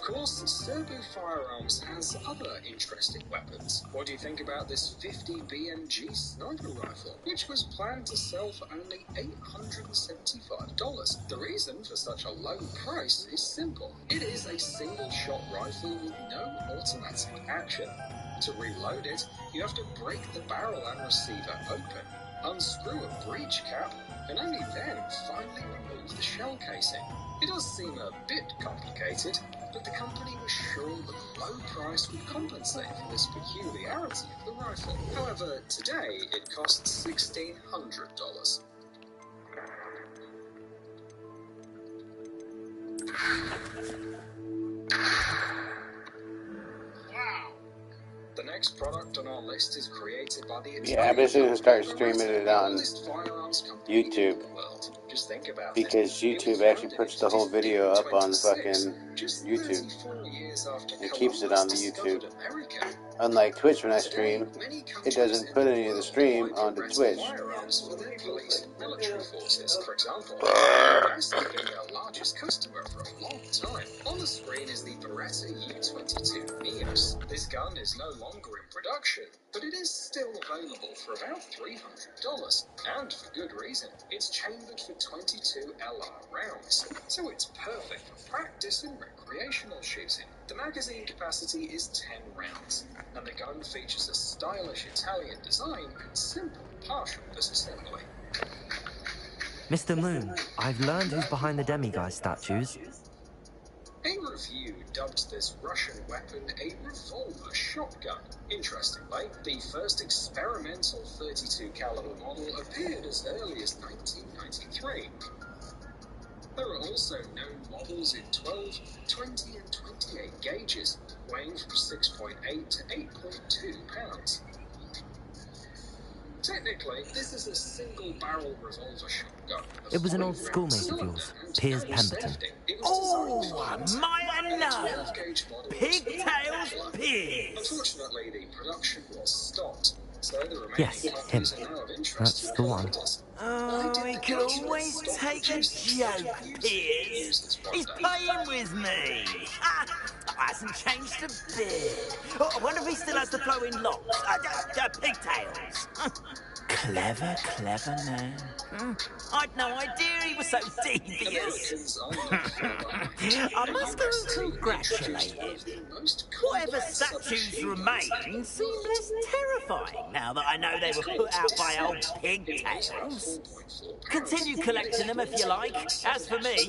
course, Serbu Firearms has other interesting weapons. What do you think about this 50 BMG sniper rifle, which was planned to sell for only $875? The reason for such a low price is simple. It is a single-shot rifle with no automatic action. To reload it, you have to break the barrel and receiver open, unscrew a breech cap, and only then finally remove the shell casing. It does seem a bit complicated, but the company was sure that the low price would compensate for this peculiarity of the rifle. However, today it costs $1,600. The next product on our list is created by the I'm just going to start streaming it on YouTube. Just think about because YouTube actually puts the whole video up on fucking YouTube. It keeps it on the YouTube. Unlike Twitch, when I stream, it doesn't put any of the stream onto Twitch. Military forces, for example, has been their largest customer for a long time. On the screen is the Beretta U-22 Neos. This gun is no longer in production, but it is still available for about $300, and for good reason. It's chambered for 22 LR rounds, so it's perfect for practice and recreational shooting. The magazine capacity is 10 rounds, and the gun features a stylish Italian design and simple partial disassembly. Mr. Moon, I've learned who's behind the demiguise statues. A review dubbed this Russian weapon a revolver shotgun. Interestingly, the first experimental .32 caliber model appeared as early as 1993. There are also known models in 12, 20 and 28 gauges, weighing from 6.8 to 8.2 pounds. Technically, this is a single-barrel revolver shotgun. It was an old schoolmate of yours, Piers Pemberton. Oh, my no! Pigtails Piers! Unfortunately, the production was stopped, so the remaining Yes, copies him. are now of interest That's to the one. collectors. Oh, he can always take a joke, Piers. He's playing with me. Ha! Hasn't changed a bit. Oh, I wonder if he still has the flowing locks. Pigtails. Clever, clever man. I'd no idea he was so devious. I must go and congratulate him. Whatever statues remain seem less terrifying now that I know they were put out by old pigtails. Continue collecting them if you like. As for me,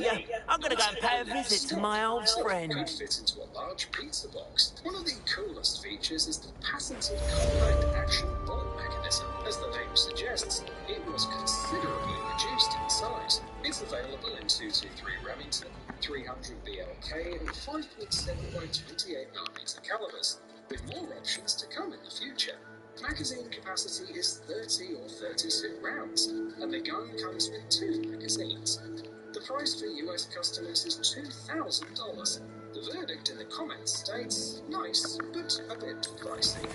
I'm going to go and pay a visit to my old friend. Could fit into a large pizza box. One of the coolest features is the patented combined action bolt mechanism. As the name suggests, it was considerably reduced in size. It's available in 223 Remington, 300 BLK, and 5.7 by 28mm calibers, with more options to come in the future. Magazine capacity is 30 or 32 rounds, and the gun comes with 2 magazines. The price for US customers is $2,000. The verdict in the comments states, nice, but a bit pricey.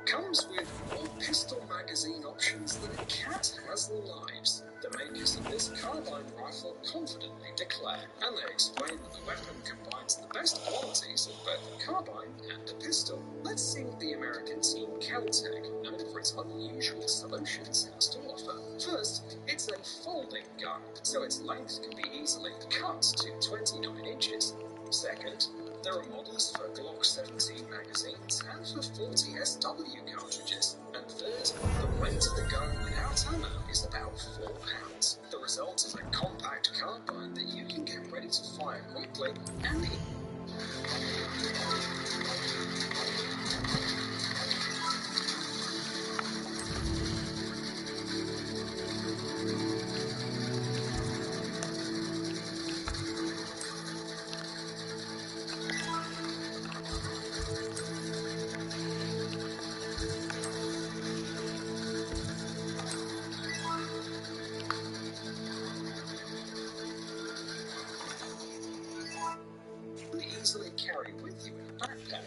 Comes with more pistol magazine options than a cat has lives. The makers of this carbine rifle confidently declare, and they explain that the weapon combines the best qualities of both a carbine and a pistol. Let's see what the American team Caltech, known for its unusual solutions, has to offer. First, it's a folding gun, so its length can be easily cut to 29 inches. Second, there are models for Glock 17 magazines and for 40 SW cartridges. And third, the weight of the gun without ammo is about 4 pounds. The result is a compact carbine that you can get ready to fire quickly and easily carry with you in a backpack.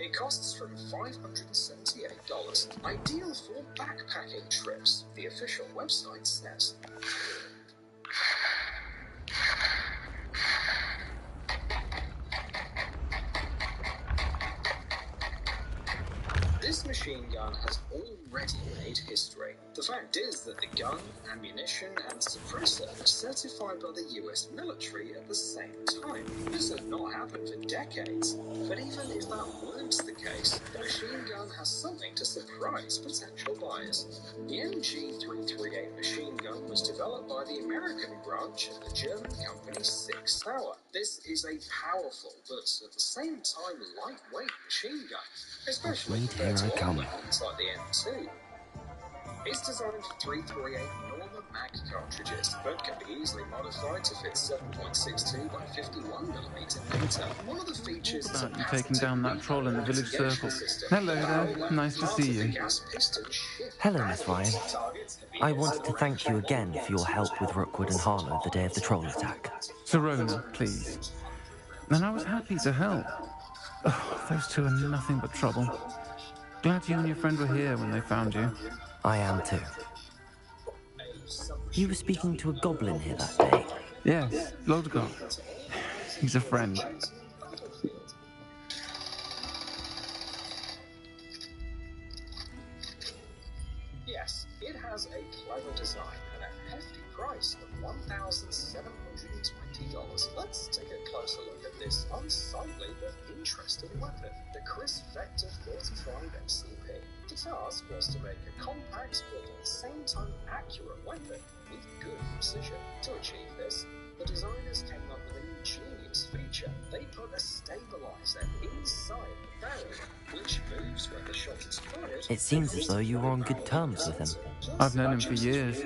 It costs from $578, ideal for backpacking trips, the official website says. This machine gun has already made history. The fact is that the gun, ammunition, and suppressor are certified by the US military at the same time. This had not happened for decades. But even if that weren't the case, the machine gun has something to surprise potential buyers. The MG338 machine gun was developed by the American branch of the German company Six Sauer. This is a powerful, but at the same time lightweight machine gun, especially compared to other weapons like the M2. It's designed for 338 Norma Mag cartridges, but can be easily modified to fit 7.62 by 51mm later. One of the features is you taking down that troll in the village circle. Hello there, nice to see you. Hello, Miss Ryan. I wanted to thank you again for your help with Rookwood and Harlow the day of the troll attack. Sirona, please. And I was happy to help. Oh, those two are nothing but trouble. Glad you and your friend were here when they found you. I am too. You were speaking to a goblin here that day? Yes, Lodgok. He's a friend. Yes, it has a clever design and a hefty price of $1,720. Let's take a closer look at this unsightly but interesting weapon, the Chris Vector 45 MCP. The task was to make a compact but at the same time accurate weapon with good precision. To achieve this, the designers came up with an ingenious feature. They put a stabilizer inside the barrel, which moves when the shot is fired. It seems as though you were on good terms with him. I've known him for years.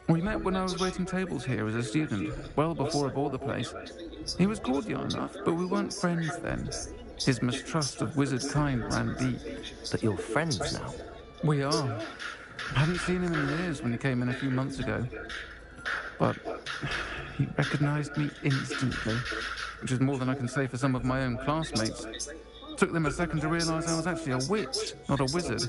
We met when I was waiting tables here as a student, well before I bought the place. He was cordial enough, but we weren't friends then. His mistrust of wizard kind ran deep. But you're friends now? We are. I hadn't seen him in years when he came in a few months ago. But he recognized me instantly, which is more than I can say for some of my own classmates. Took them a second to realize I was actually a witch, not a wizard.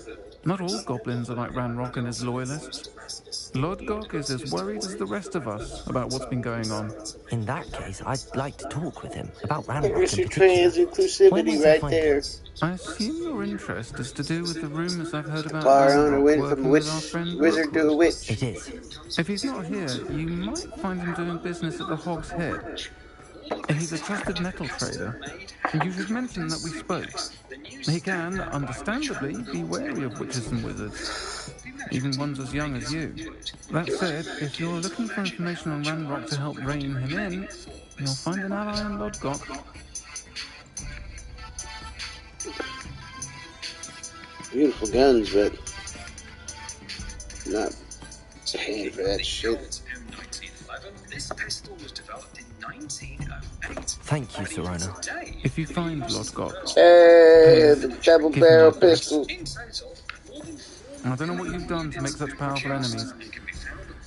Not all goblins are like Ranrock and his loyalists. Lodgok is as worried as the rest of us about what's been going on. In that case, I'd like to talk with him about Ranrock There's in your particular. trans inclusivity right there. I assume your interest is to do with the rumors I've heard about Our owner Ranrock went working from with our friend wizard to a Rookwood. witch. It is. If he's not here, you might find him doing business at the Hog's Head. He's a trusted metal trader, and you should mention that we spoke. He can, understandably, be wary of witches and wizards, even ones as young as you. That said, if you're looking for information on Ranrock to help rein him in, you'll find an ally in Lodgok. Beautiful guns, but not paying for that shit. This pistol was developed in 1908. Thank you, Sirona. If you find Lodgok, Hey, the double barrel pistol. I don't know what you've done to make such powerful enemies,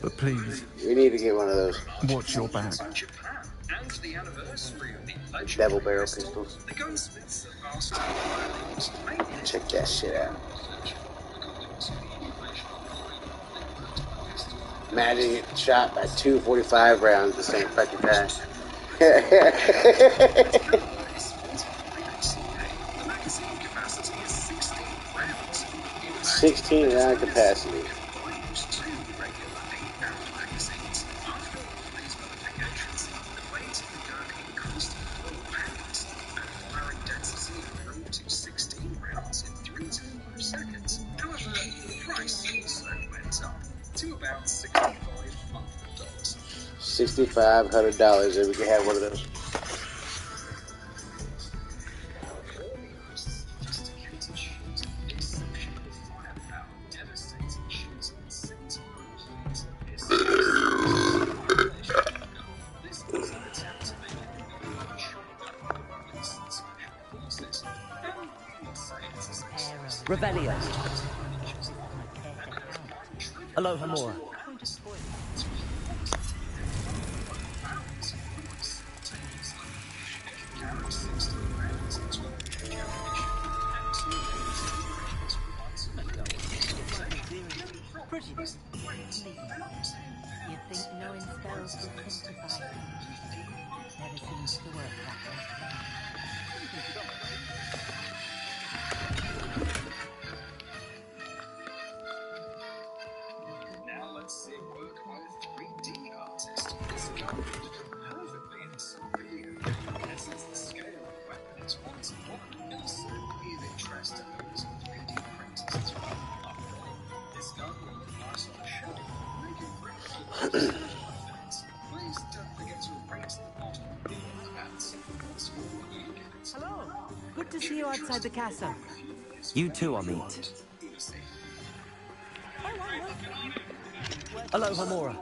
but please, We need to get one of those watch your back. double barrel pistols. Check that shit out. Imagine getting shot by 245 rounds at the same fucking time. 16 round capacity. $6,500 if we could have one of those. Revelio. Aloha Mora. pretty nice. You'd think knowing spells would simplify things. Never seems to work that way. Now let's see work by a 3D artist. This guy would fit perfectly in some video game, since the scale of the weapon is once more, it'll soon be of interest to those 3D printers as well. After all, this gun will look nice on a shelf, make it great for effects. Please don't forget to rate the bottom of your hats. That's all you get. Hello. Good to see you outside the castle. You too, Amit. Aloha, Mora.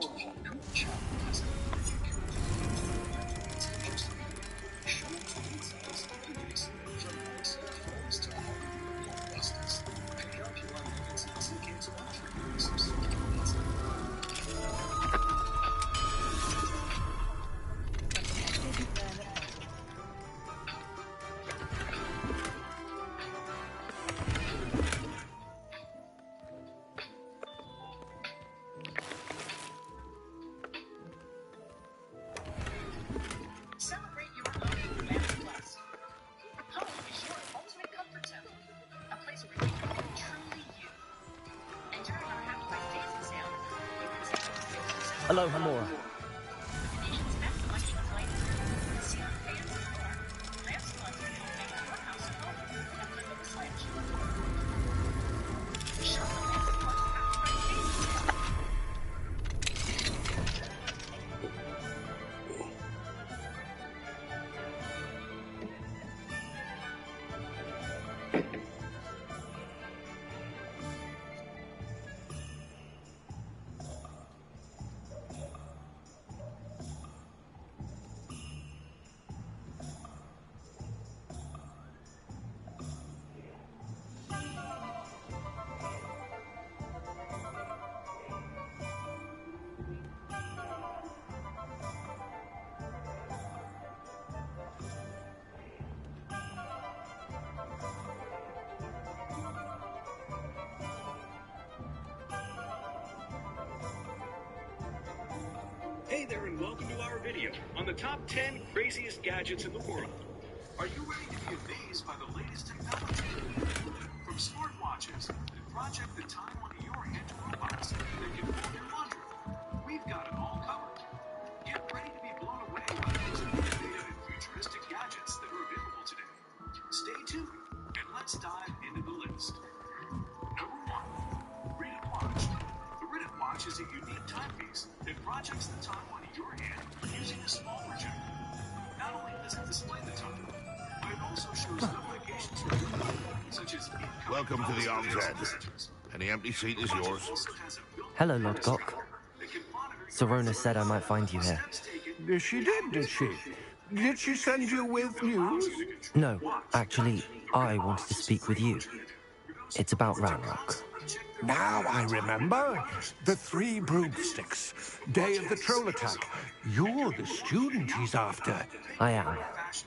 Celebrate your own Lamps Plus. Home is your ultimate comfort zone. A place where you can be truly you. And during our Happy Life Dancing sale, you can save 50%. Aloha, Mora. The nation's best collection of lighting, ceiling fans, and more. Lamps Plus can help make your house a home at the click of a switch. Shop the Lamps Plus Happy Life Dancing sale. Hey there, and welcome to our video on the top 10 craziest gadgets in the world. Are you ready to be amazed by the latest technology? From smartwatches that project the time onto your hand to robots that can fold your laundry, we've got it all covered. Get ready to be blown away by those innovative and futuristic gadgets that are available today. Stay tuned, and let's dive into the list. Number 1, Read It Watch. The Read It Watch is a unique timepiece that projects the time onto your hand using a small projector. Not only does it display the time, but it also shows notifications from your phone, such as incoming Welcome to the calls and Almshead. messages. And the empty seat is yours. Also has a built-in Hello, Lord Gok. that can monitor your Sorona said I might find you here. steps taken. She did, did she? Did she send you with news? No, actually, I wanted to speak with you. It's about Ranrock. Now I remember. The 3 broomsticks. Day of the troll attack. You're the student he's after. I am,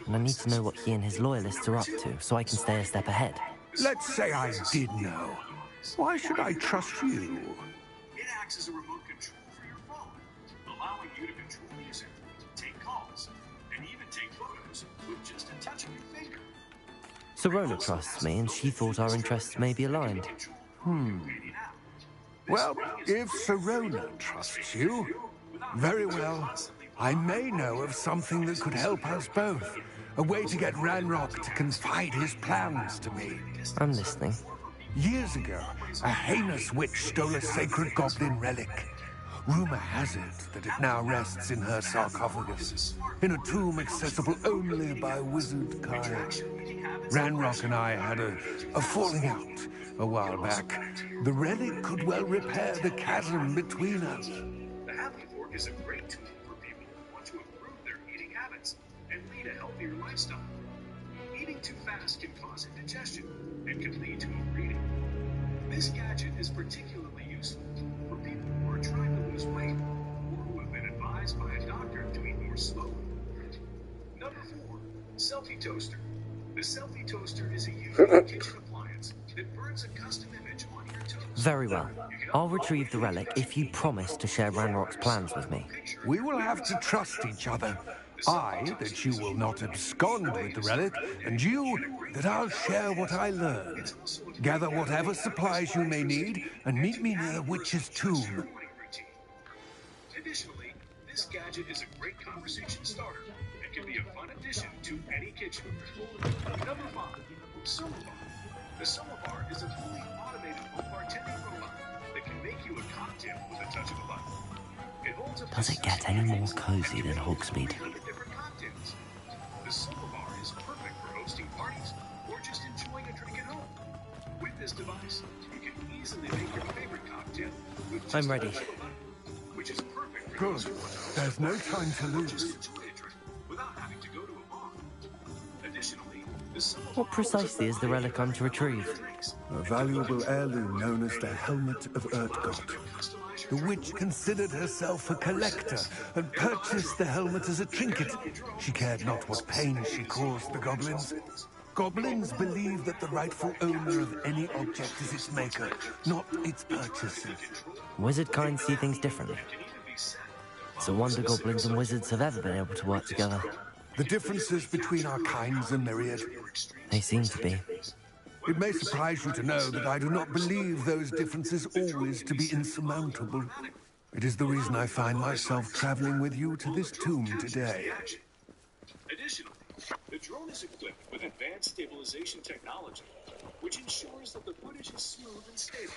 and I need to know what he and his loyalists are up to so I can stay a step ahead. Let's say I did know. Why should I trust you? It acts as a remote control for your phone, allowing you to control music, take calls, and even take photos with just a touch of your finger. Sorona trusts me, and she thought our interests may be aligned. Well, if Sorona trusts you, very well. I may know of something that could help us both. A way to get Ranrock to confide his plans to me. I'm listening. Years ago, a heinous witch stole a sacred goblin relic. Rumor has it that it now rests in her sarcophagus, in a tomb accessible only by wizard Kaya. Ranrock and I had a falling out a while back. The relic could well repair the chasm between us. The Happy Fork is a great tool for people who want to improve their eating habits and lead a healthier lifestyle. Eating too fast can cause indigestion and can lead to overeating. This gadget is particularly useful for people who are trying to lose weight or who have been advised by a doctor to eat more slowly. Number 4, Selfie Toaster. The Selfie Toaster is a unique kitchen appliance that burns a custom image on your toast Very well. I'll retrieve the relic if you promise to share Ranrock's plans with me. We will have to trust each other. I, that you will not abscond with the relic, and you, that I'll share what I learn. Gather whatever supplies you may need, and meet me near the witch's tomb. Additionally, this gadget is a great conversation starter and can be a fun addition to any kitchen. Number 5, Somabar. The Somabar is a fully automated home bartending robot that can make you a cocktail with a touch of a button. It holds up to Does it get any more cozy than Hogsmeade? different cocktails. The Somabar is perfect for hosting parties or just enjoying a drink at home. With this device, you can easily make your favorite cocktail with just I'm ready. a touch of a button, which is perfect for Good. those who want to There's no time to lose. just enjoy a drink without having to go to a bar. Additionally, the Somabar What precisely is the relic I'm to retrieve? A valuable heirloom known as the Helmet of Urtgott. The witch considered herself a collector and purchased the helmet as a trinket. She cared not what pain she caused the goblins. Goblins believe that the rightful owner of any object is its maker, not its purchaser. Wizard kind see things differently. It's a wonder goblins and wizards have ever been able to work together. The differences between our kinds are myriad. They seem to be. It may surprise you to know that I do not believe those differences always to be insurmountable. It is the reason I find myself traveling with you to this tomb today. Additionally, the drone is equipped with advanced stabilization technology, which ensures that the footage is smooth and stable.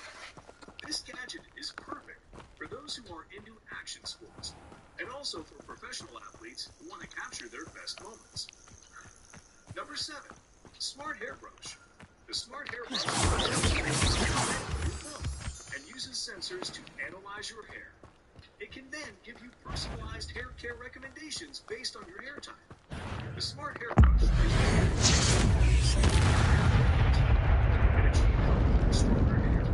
This gadget is perfect for those who are into action sports, and also for professional athletes who want to capture their best moments. Number 7, Smart Hairbrush. The Smart Hairbrush and uses sensors to analyze your hair. It can then give you personalized hair care recommendations based on your hair type. The Smart Hairbrush and achieve healthier, stronger hair.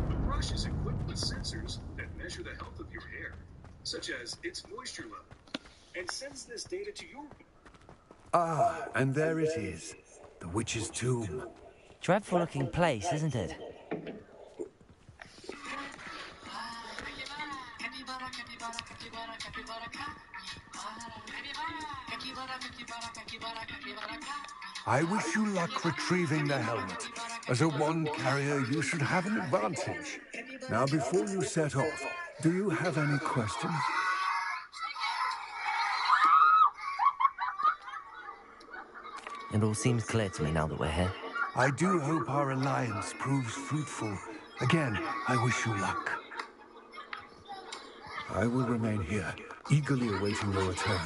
The brush is equipped with sensors that measure the health of your hair, such as its moisture level, and sends this data to your... Ah, and there it is, the witch's tomb. Dreadful looking place, isn't it? I wish you luck retrieving the helmet. As a wand carrier, you should have an advantage. Now, before you set off, do you have any questions? It all seems clear to me now that we're here. I do hope our alliance proves fruitful. Again, I wish you luck. I will remain here, eagerly awaiting your return.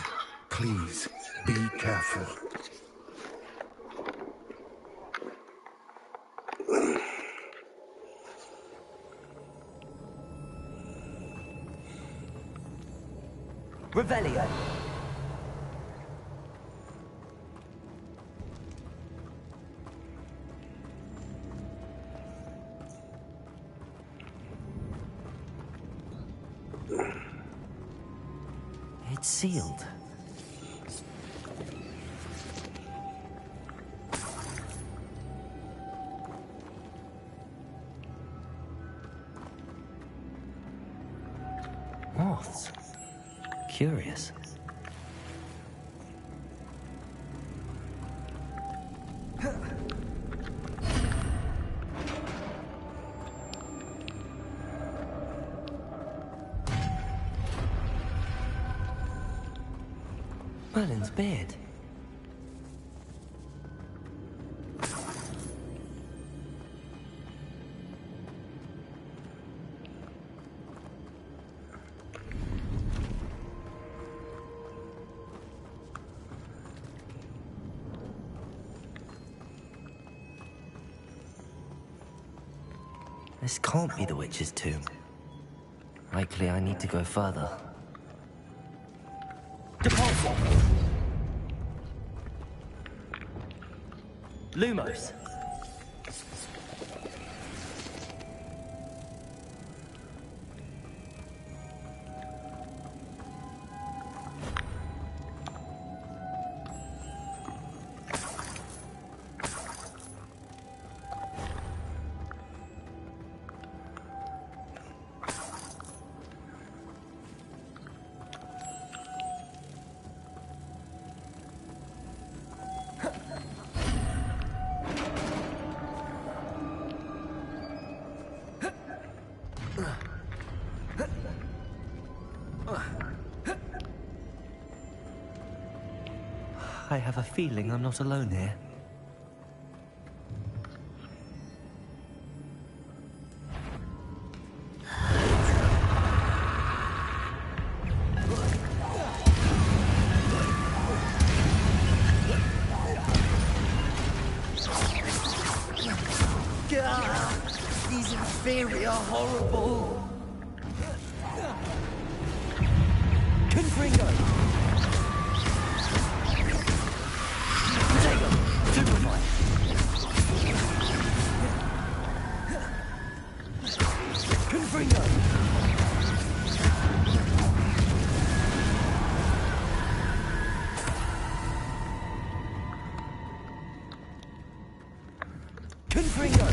Please, be careful. Revelio. It's sealed. Moths. Curious. Merlin's beard. This can't be the witch's tomb. Likely I need to go further. Deposit! Lumos! I have a feeling I'm not alone here. God, these inferior, horrible. Confringo! Potato! Superfly! Confringo! Confringo!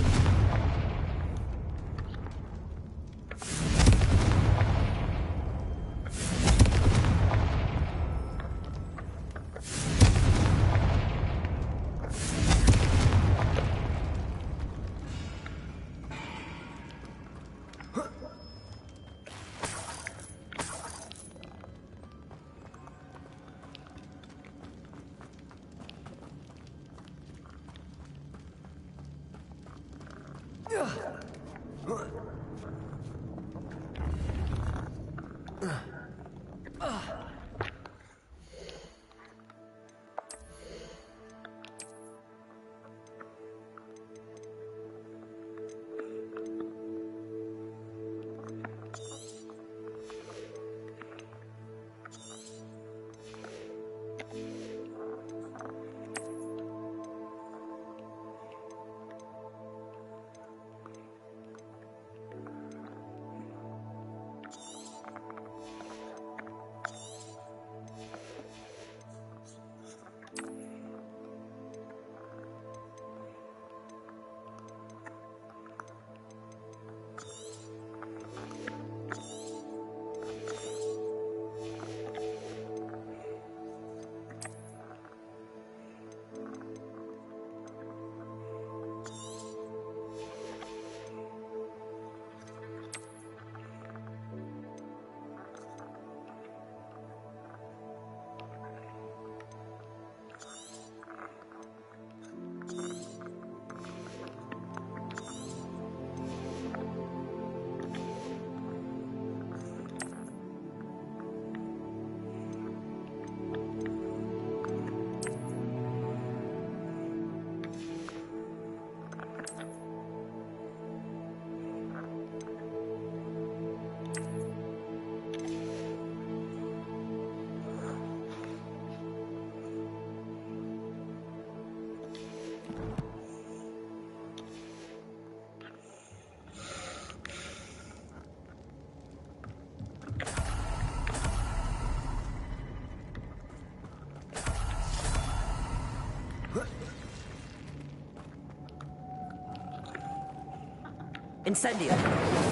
Incendio.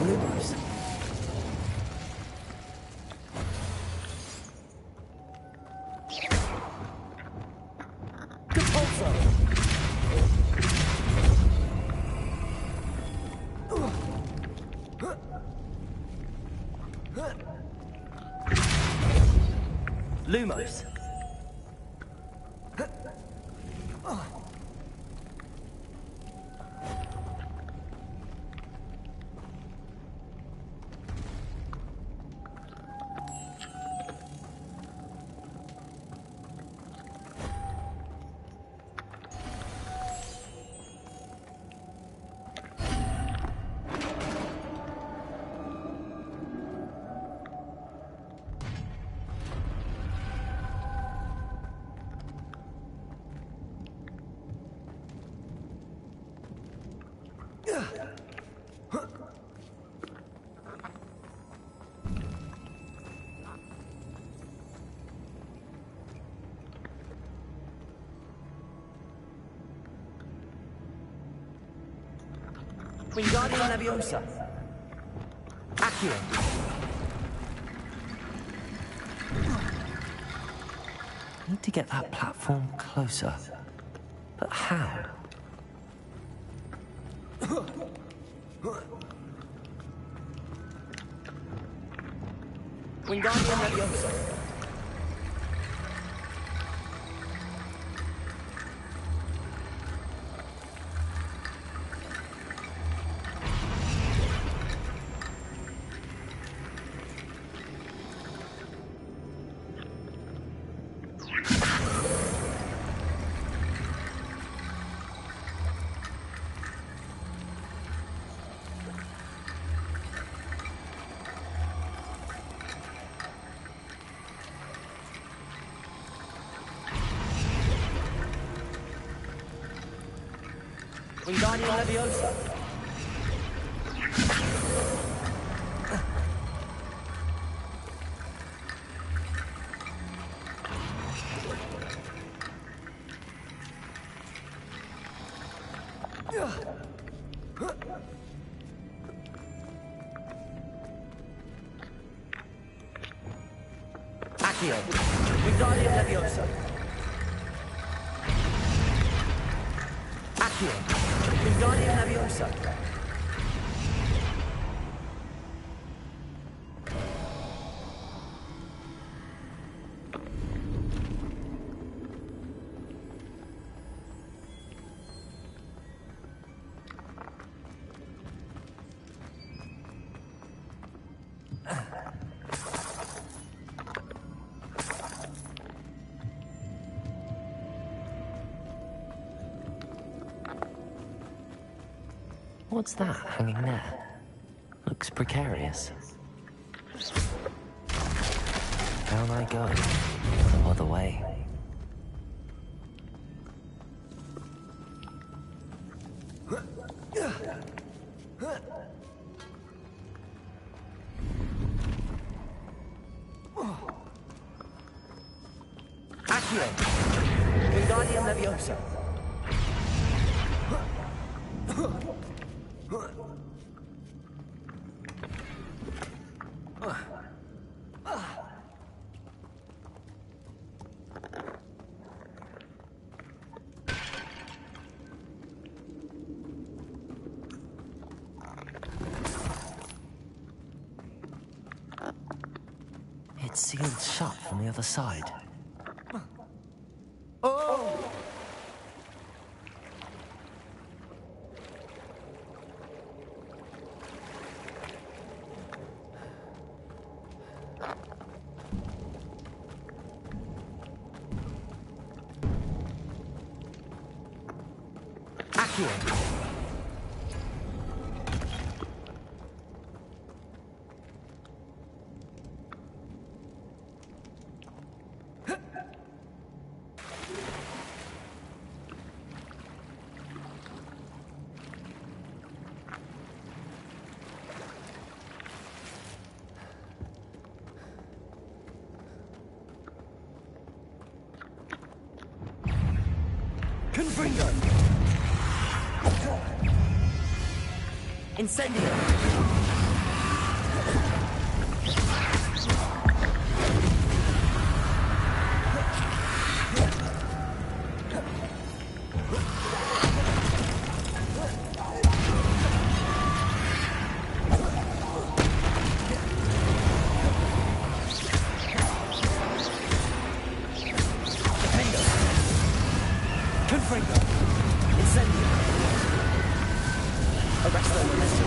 Lumos. Compulso. Lumos. Wingardium Leviosa. Accio. I need to get that platform closer. But how? Wingardium Leviosa. Wingardium Leviosa. Accio. Wingardium Leviosa. Accio. Wingardium Leviosa. What's that hanging there? Looks precarious. Down I go. No other way. Accio. Wingardium Leviosa. It's sealed shut from the other side. Oh! Accio. Confringo! Incendio! Confringo! Incendio! Arresto Arresto!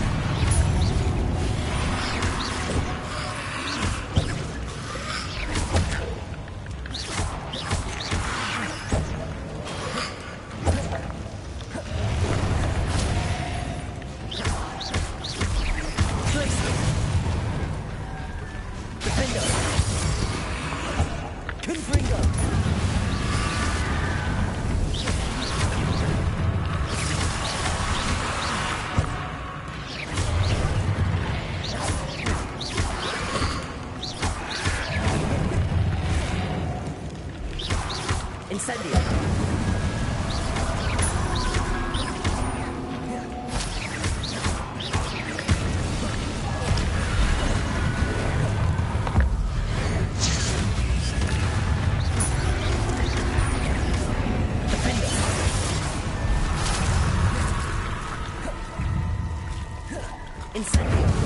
Incendio! Incendio!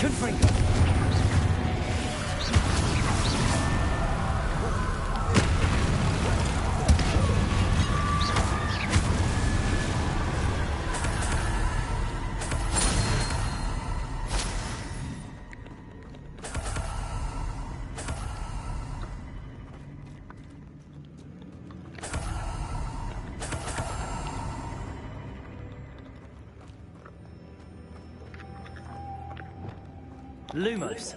Confringo. Lumos.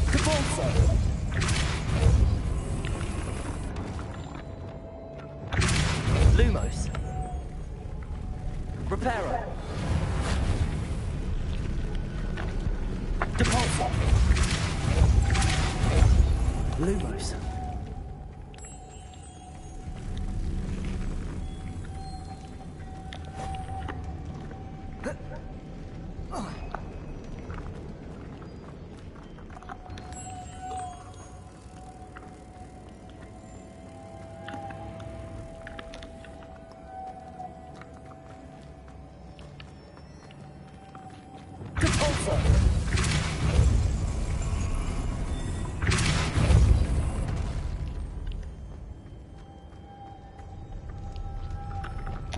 Depulso. Lumos. Reparo. Depulso. Lumos.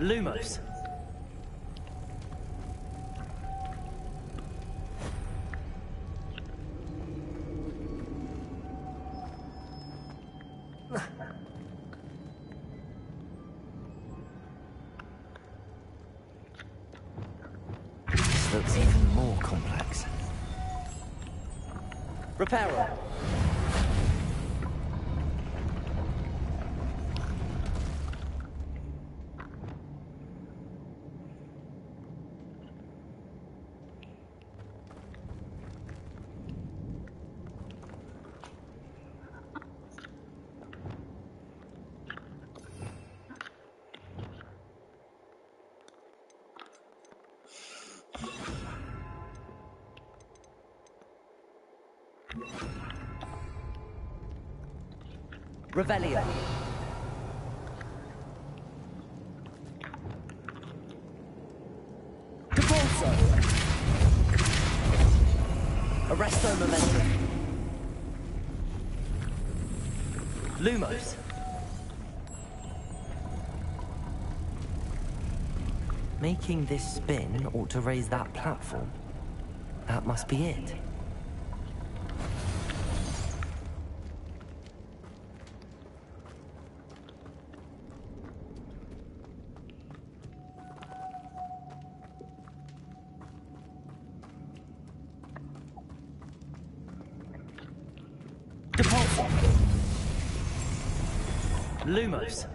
Lumos. This looks even more complex. Reparo. Revelio. Depulso. Arresto momentum. Lumos. Making this spin ought to raise that platform. That must be it. Depulso. Lumos.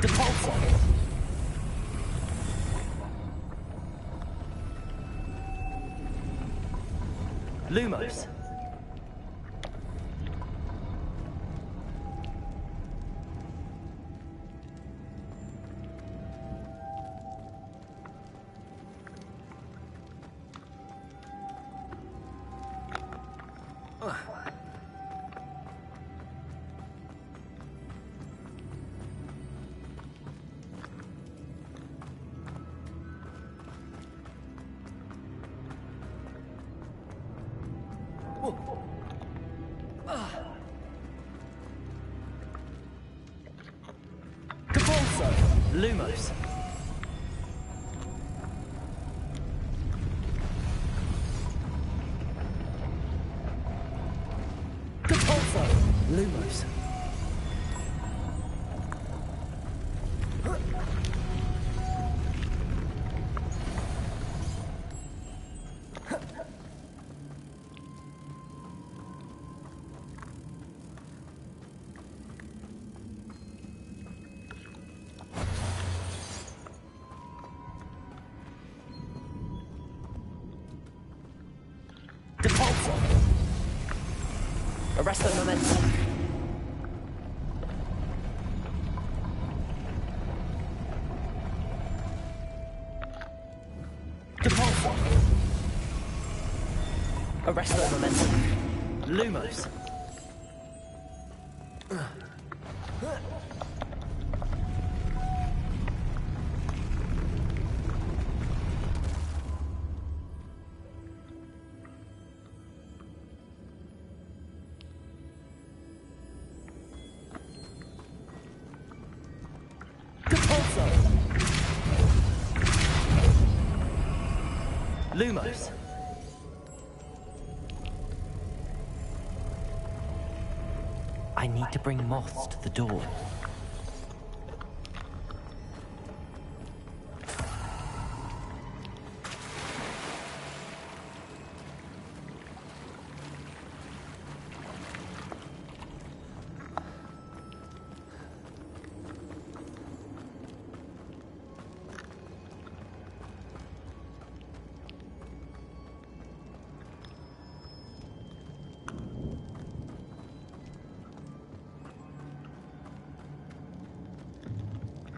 Depulso. Lumos. Depulso. Lumos. Depulso. Lumos. Depulsor! Arrest the momentum. Depulsor! Arrest the momentum. Lumos! Lumos. I need to bring moths to the door.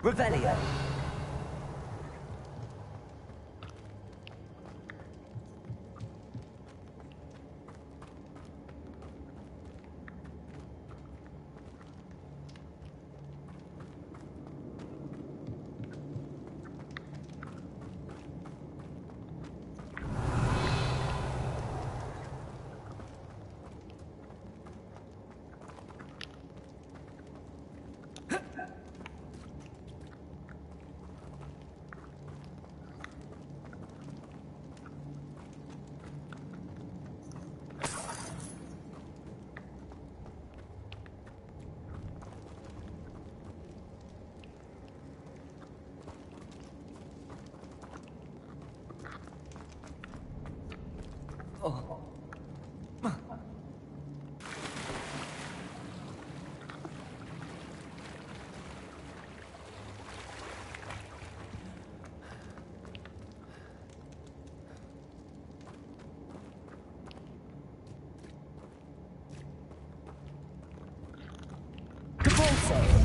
Revelio.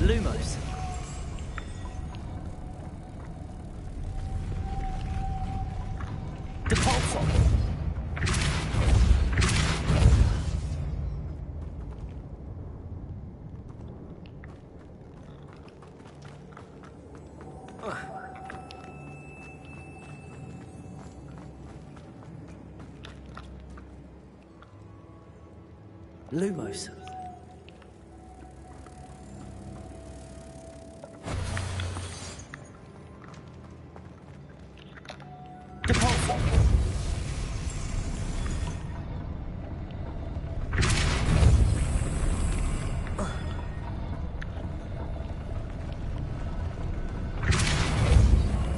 Lumos. Depulsor. Lumos. Depulsor.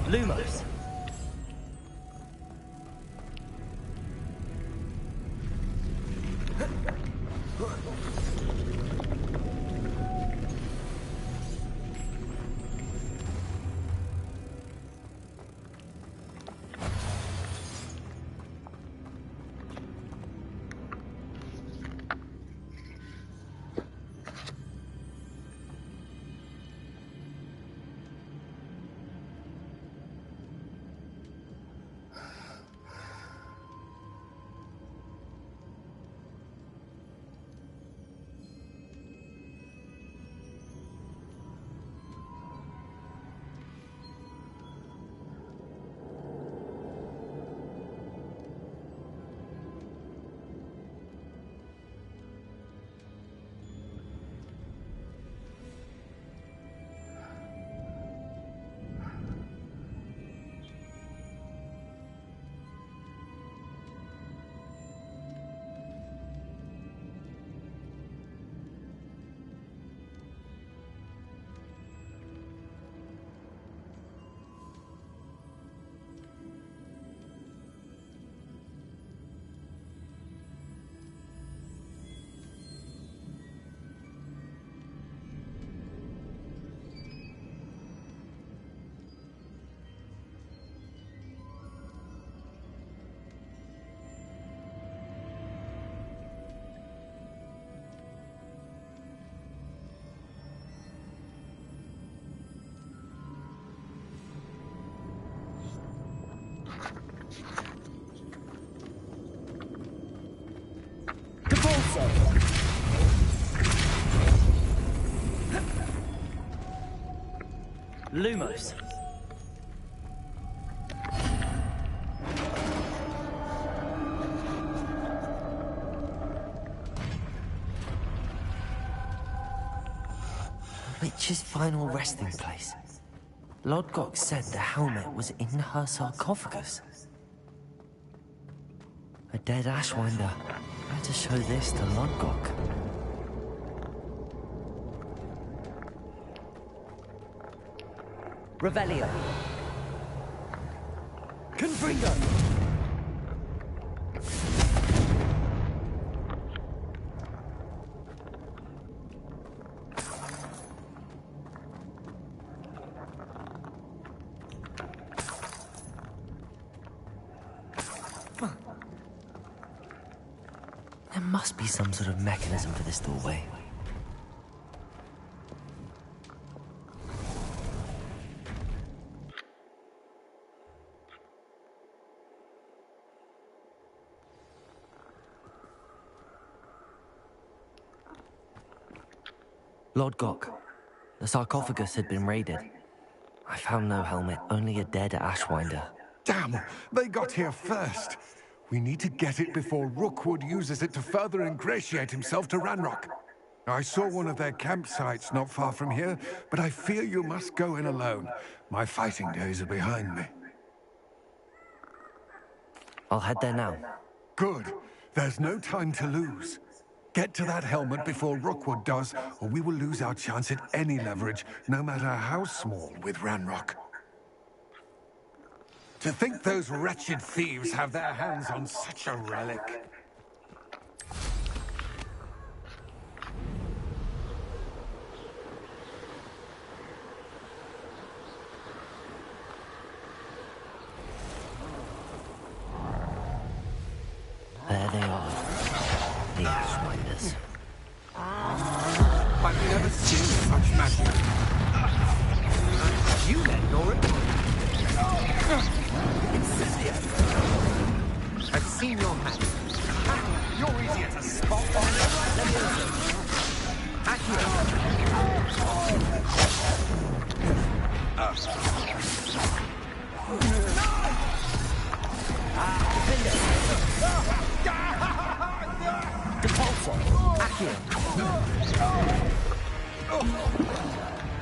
Lumos. Lumos. Witch's final resting place. Lodgok said the helmet was in her sarcophagus. A dead Ashwinder. Better show this to Lodgok. Revelio. Confringo. There must be some sort of mechanism for this doorway. Lodgok, the sarcophagus had been raided. I found no helmet, only a dead Ashwinder. Damn! They got here first. We need to get it before Rookwood uses it to further ingratiate himself to Ranrock. I saw one of their campsites not far from here, but I fear you must go in alone. My fighting days are behind me. I'll head there now. Good. There's no time to lose. Get to that helmet before Rookwood does, or we will lose our chance at any leverage, no matter how small, with Ranrock. To think those wretched thieves have their hands on such a relic. There they are. The Ashwinders. I've never seen such magic. You then, Nora? I've seen your hand. You're easier to spot.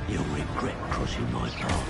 You'll regret crossing my path.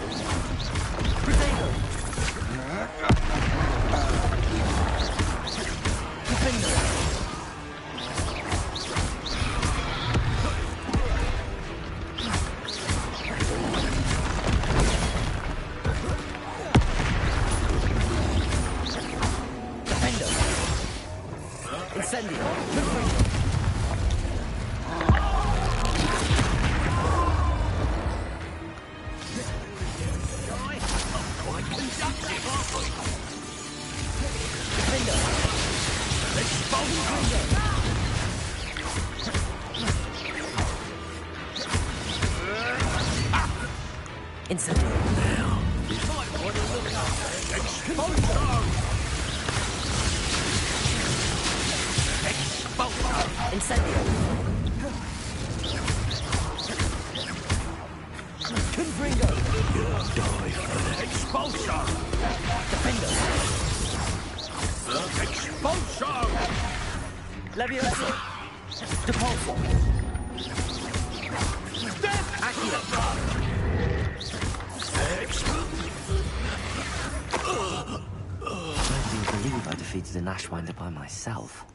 An Ashwinder by myself.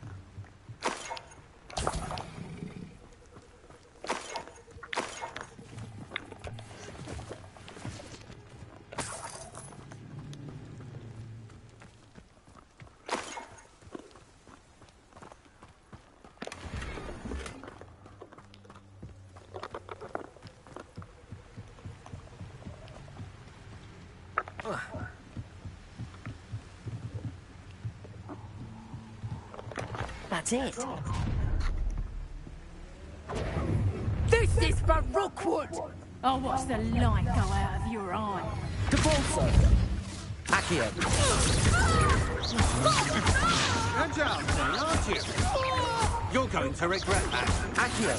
That's it. This is for Rookwood! I'll watch the light go out of your eye. Devolso! Accio. Good job, thing, aren't you? You're going to regret that. Accio.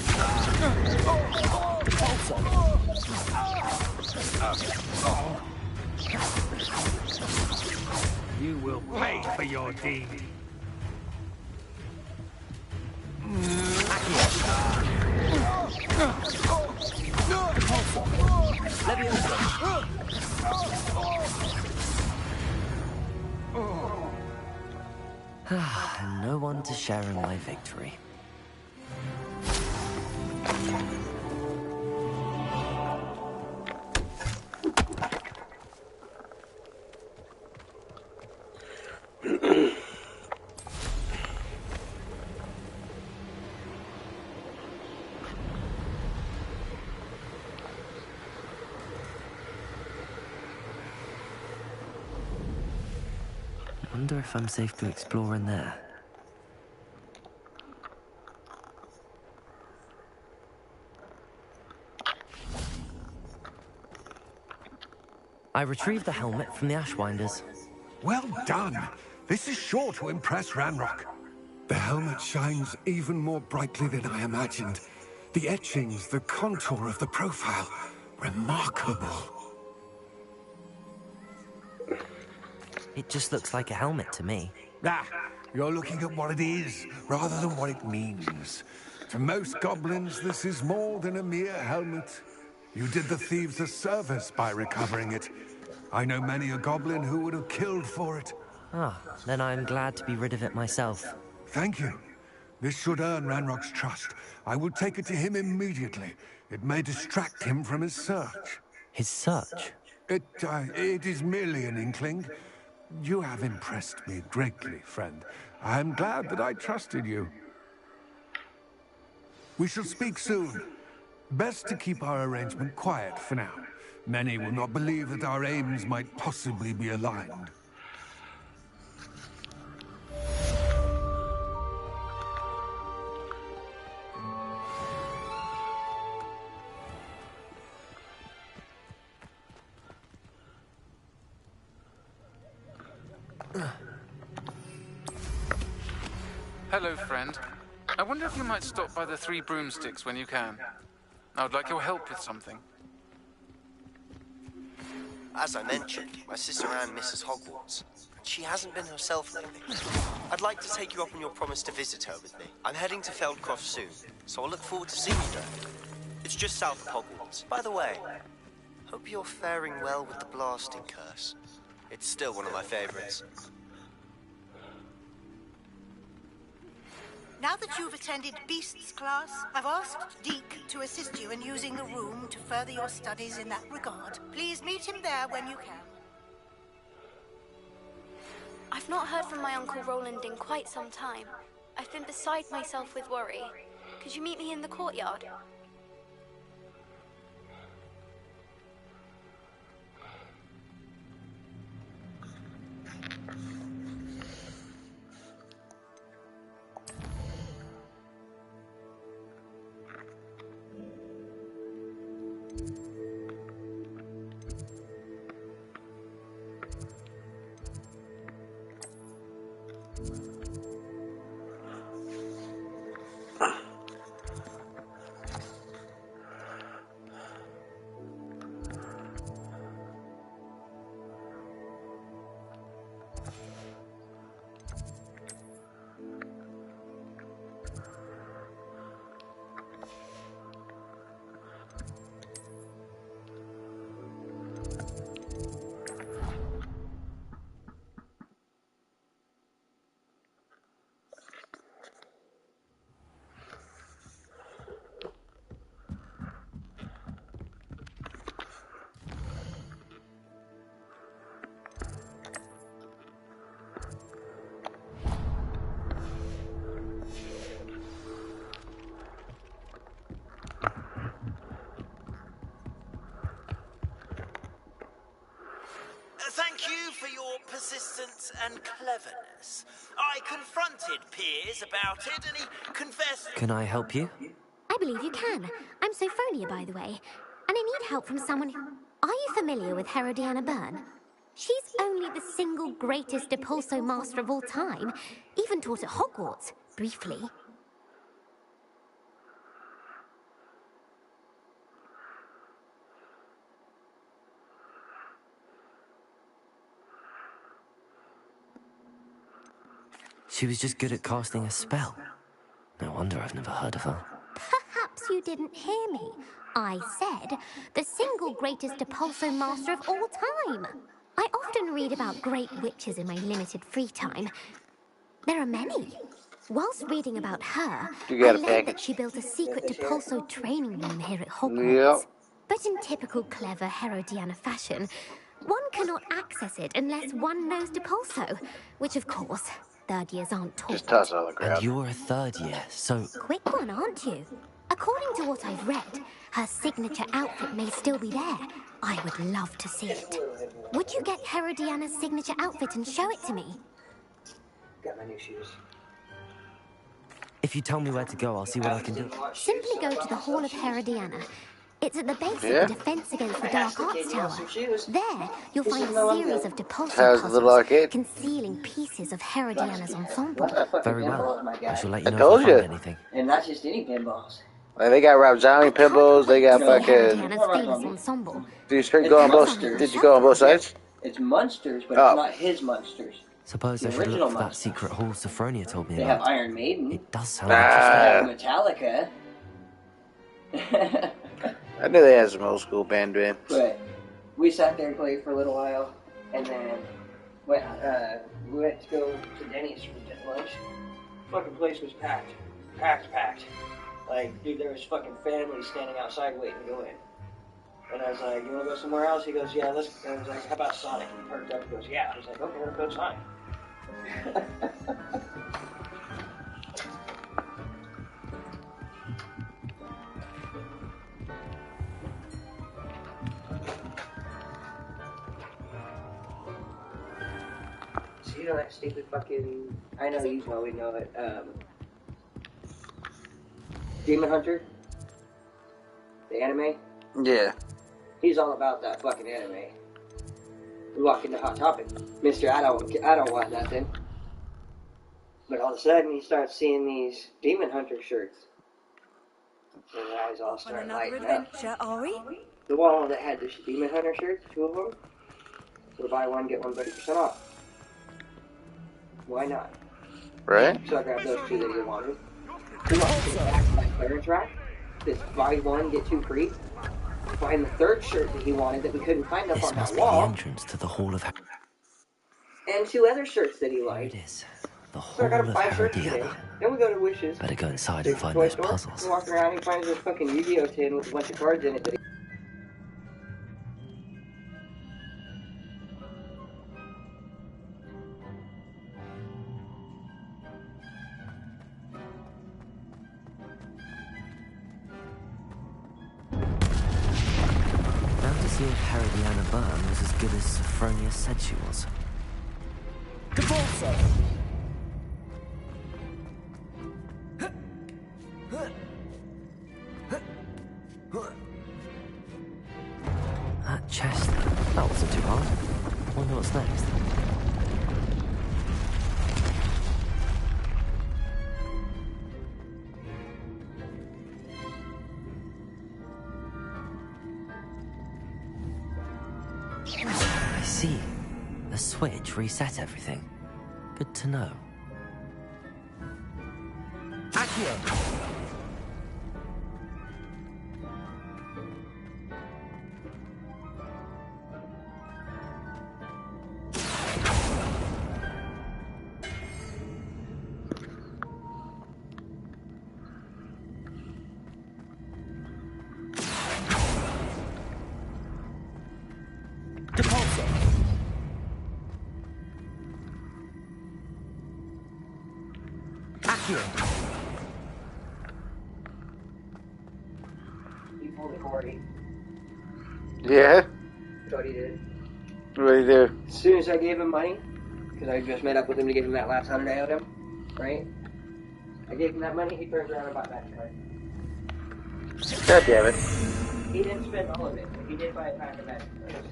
You will pay for your deed. And no one to share in my victory. I wonder if I'm safe to explore in there. I retrieved the helmet from the Ashwinders. Well done. This is sure to impress Ranrock. The helmet shines even more brightly than I imagined. The etchings, the contour of the profile. Remarkable. It just looks like a helmet to me. Ah, you're looking at what it is, rather than what it means. To most goblins, this is more than a mere helmet. You did the thieves a service by recovering it. I know many a goblin who would have killed for it. Ah, then I'm glad to be rid of it myself. Thank you. This should earn Ranrock's trust. I will take it to him immediately. It may distract him from his search. His search? It is merely an inkling. You have impressed me greatly, friend. I am glad that I trusted you. We shall speak soon. Best to keep our arrangement quiet for now. Many will not believe that our aims might possibly be aligned. Hello, friend. I wonder if you might stop by the Three Broomsticks when you can. I would like your help with something. As I mentioned, my sister Anne misses Hogwarts. She hasn't been herself lately. I'd like to take you up on your promise to visit her with me. I'm heading to Feldcroft soon, so I'll look forward to seeing you there. It's just south of Hogwarts. By the way, hope you're faring well with the blasting curse. It's still one of my favorites. Now that you've attended Beasts class, I've asked Deke to assist you in using the room to further your studies in that regard. Please meet him there when you can. I've not heard from my Uncle Roland in quite some time. I've been beside myself with worry. Could you meet me in the courtyard? Thank you for your persistence and cleverness. I confronted Piers about it and he confessed... Can I help you? I believe you can. I'm Sophronia, by the way. And I need help from someone who... Are you familiar with Herodiana Byrne? She's only the single greatest Depulso master of all time. Even taught at Hogwarts, briefly. She was just good at casting a spell. No wonder I've never heard of her. Perhaps you didn't hear me. I said the single greatest Depulso master of all time. I often read about great witches in my limited free time. There are many. Whilst reading about her, I learned that she built a secret Depulso training room here at Hogwarts. Yep. But in typical clever Herodiana fashion, one cannot access it unless one knows Depulso, which of course, third years aren't taught. Just toss all the crap. And you're a third year, so... Quick one, aren't you? According to what I've read, her signature outfit may still be there. I would love to see it. Would you get Herodiana's signature outfit and show it to me? Got my new shoes. If you tell me where to go, I'll see what I can do. Simply go to the Hall of Herodiana. It's at the base of the Defense Against the Dark Arts Tower. There, you'll find a series of Depulso puzzles concealing pieces of Herodiana's ensemble. Very well. I shall let you know told if I you. find anything. And not just any pinballs. Like, they got Rob Zombie pinballs, they got fucking... Herodiana's famous ensemble. Did you go on both sides? It's monsters, but it's not his monsters. Suppose I should look for that secret hall Sophronia told me They about. have Iron Maiden. It does sound interesting. Metallica. I knew they had some old school band. But we sat there and played for a little while, and then we went to go to Denny's for lunch. Fucking place was packed. Packed. Like, dude, there was fucking families standing outside waiting to go in. And I was like, you want to go somewhere else? He goes, yeah, let's. I was like, how about Sonic? He perked up and goes, yeah. I was like, okay, let's go to Sonic. So you know that stupid fucking... I know you probably know it. Demon Hunter? The anime? Yeah. He's all about that fucking anime. We walk into Hot Topic. Mister, I don't want nothing. But all of a sudden, he starts seeing these Demon Hunter shirts. And his eyes all start lighting up. Are we? The one that had the Demon Hunter shirts, 2 of them. So buy one, get one 30% off. Why not? Right? So I grabbed those 2 that he wanted. We walked to the back of my clearance rack. This buy 1, get 2 free. Find the 3rd shirt that he wanted that we couldn't find up on that wall. The entrance to the Hall of... And 2 other shirts that he liked. It is. The So I Hall got of him 5 shirts today. Herodiana. Then we go to Wishes. Better go inside and find Toy those store. puzzles. He walks around, he finds this fucking Yu-Gi-Oh tin with a bunch of cards in it that he... Now to see if Herodiana Byrne was as good as Sophronia said she was. Depulso! That chest, that wasn't too hard. Wonder what's next. I see. The switch reset everything. Good to know. Accio! Depulso! Accio! He pulled a Cordy. Yeah? That's what he did. What do you do? As soon as I gave him money, because I just met up with him to give him that last 100 I owed him, right? I gave him that money, he turns around and bought that card. God damn it. He didn't spend all of it, but he did buy a pack of Magic cards.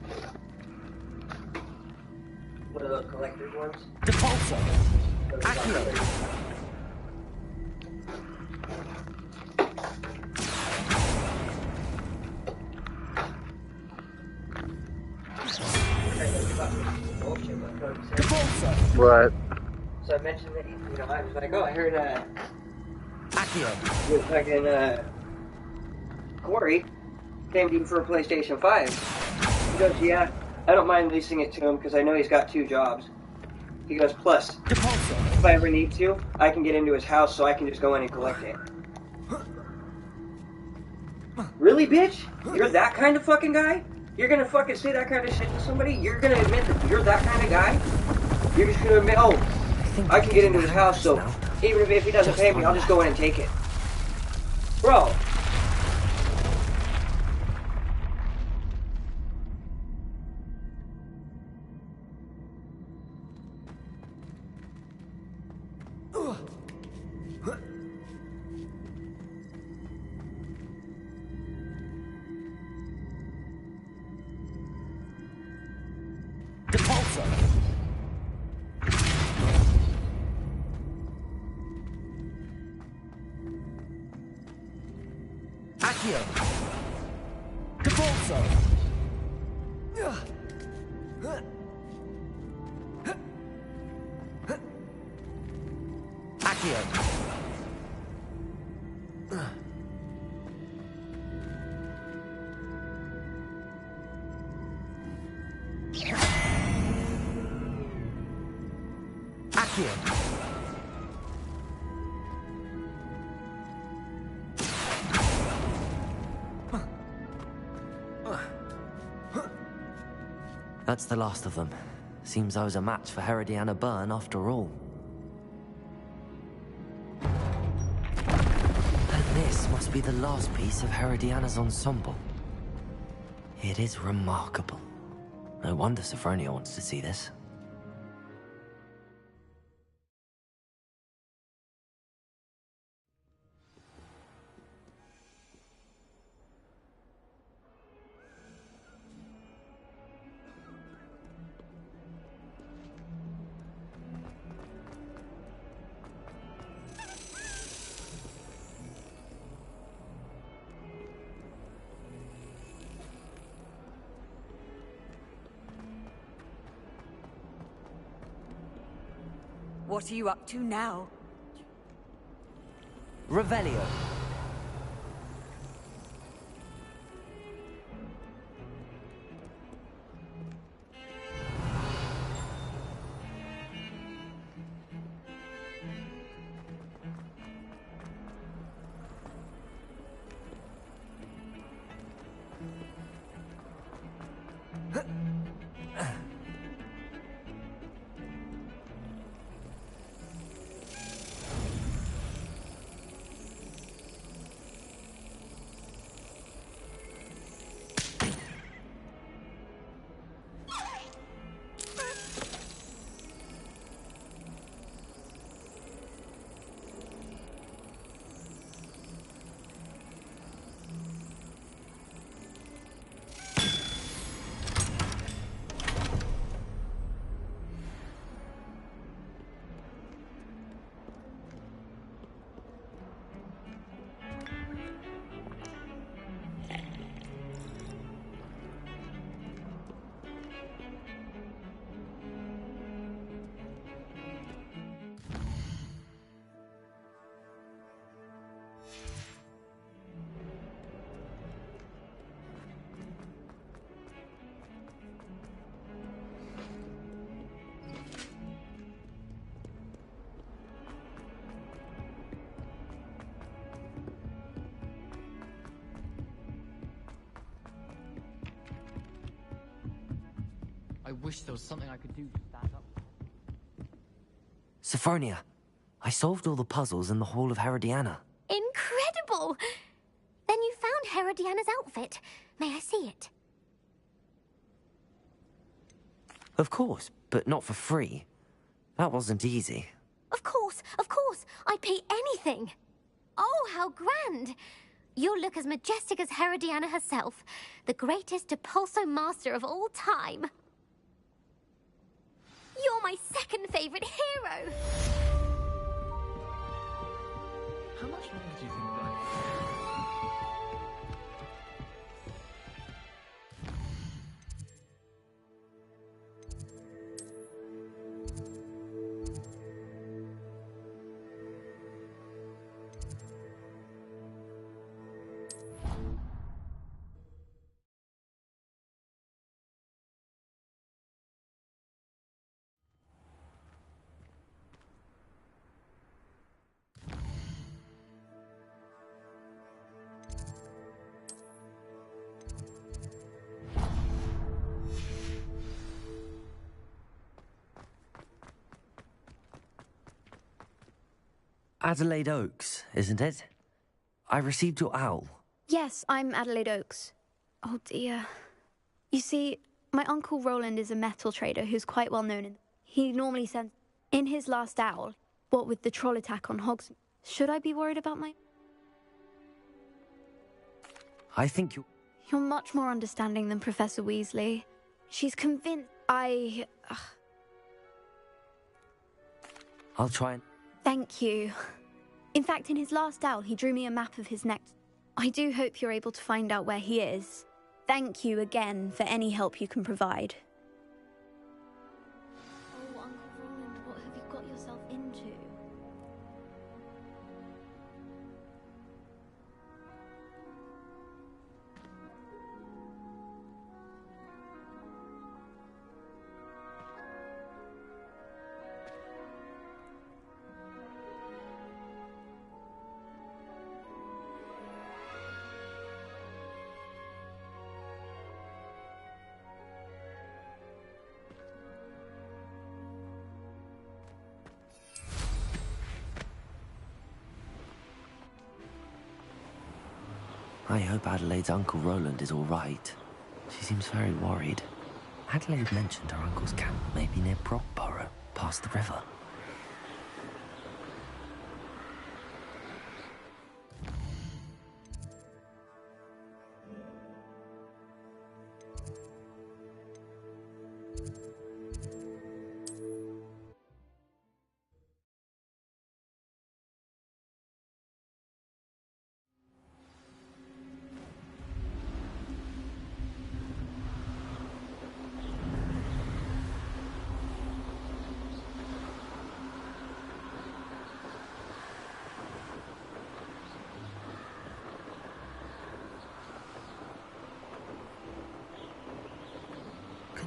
One of those collector's ones. Depulso. Accio. What? So I mentioned that, you know, I was like, oh, I heard, Accio. with fucking, Corey came to you for a PlayStation 5. He goes, yeah, I don't mind leasing it to him because I know he's got 2 jobs. He goes, plus, if I ever need to, I can get into his house so I can just go in and collect it. Really, bitch? You're that kind of fucking guy? You're gonna fucking say that kind of shit to somebody? You're gonna admit that you're that kind of guy? You're just gonna admit, oh, I can get into his house, so even if he doesn't pay me, I'll just go in and take it. Bro. Accio. Depulso. Accio. Accio. That's the last of them. Seems I was a match for Herodiana Byrne after all. And this must be the last piece of Herodiana's ensemble. It is remarkable. No wonder Sophronia wants to see this. What are you up to now? Revelio. I wish there was something I could do to stand up. Sophronia, I solved all the puzzles in the Hall of Herodiana. Incredible! Then you found Herodiana's outfit. May I see it? Of course, but not for free. That wasn't easy. Of course, I'd pay anything. Oh, how grand! You'll look as majestic as Herodiana herself, the greatest Depulso master of all time. You're my second favourite hero! How much longer do you think that? Adelaide Oaks, isn't it? I received your owl. Yes, I'm Adelaide Oaks. Oh dear. You see, my Uncle Roland is a metal trader who's quite well known. He normally sends... In his last owl, what with the troll attack on Hogsmeade, should I be worried about my... I think you... You're much more understanding than Professor Weasley. She's convinced I'll try and... Thank you. In fact, in his last owl, he drew me a map of his next... I do hope you're able to find out where he is. Thank you again for any help you can provide. Oh, Uncle Roland, what have you got yourself into? I hope Adelaide's Uncle Roland is all right. She seems very worried. Adelaide mentioned her uncle's camp may be near Brockborough, past the river.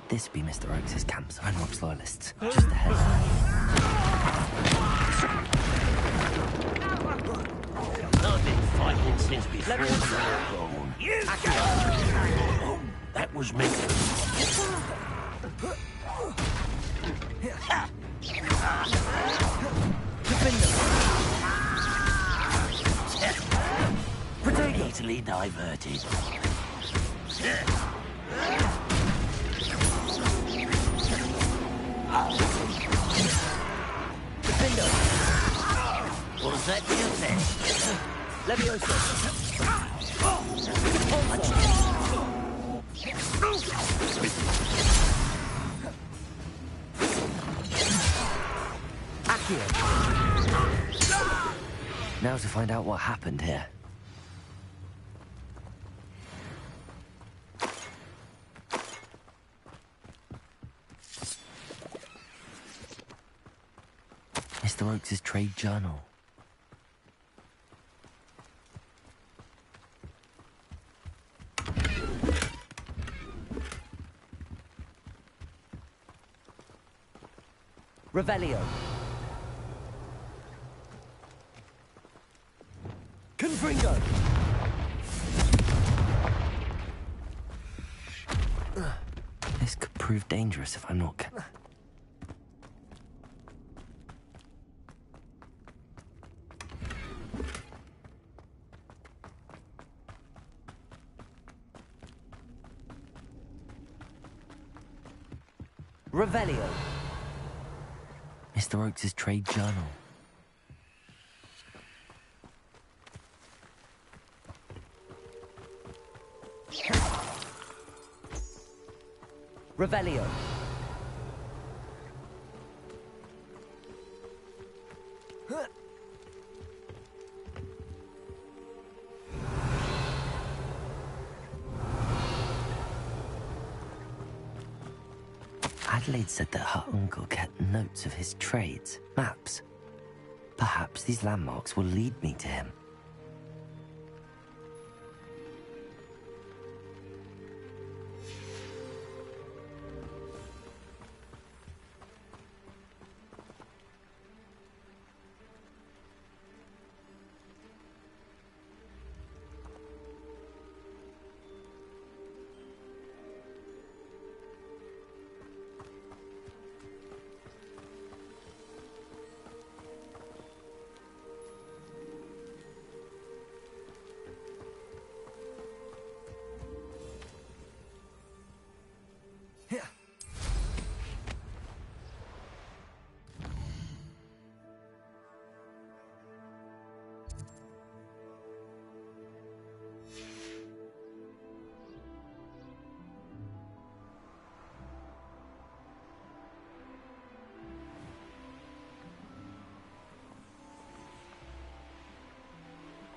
This be Mr. Oakes' camp, Ironworks loyalists. Just ahead. I've been fighting since before you were born. Oh, that was me. Easily diverted. Defender! What was that you said? Leviosa! Now to find out what happened here. Mr. Oakes' trade journal. Revelio. Confringo. This could prove dangerous if I'm not careful. Revelio. Mr. Oakes' trade journal. Revelio. Adelaide said that her uncle kept notes of his trades, maps. Perhaps these landmarks will lead me to him.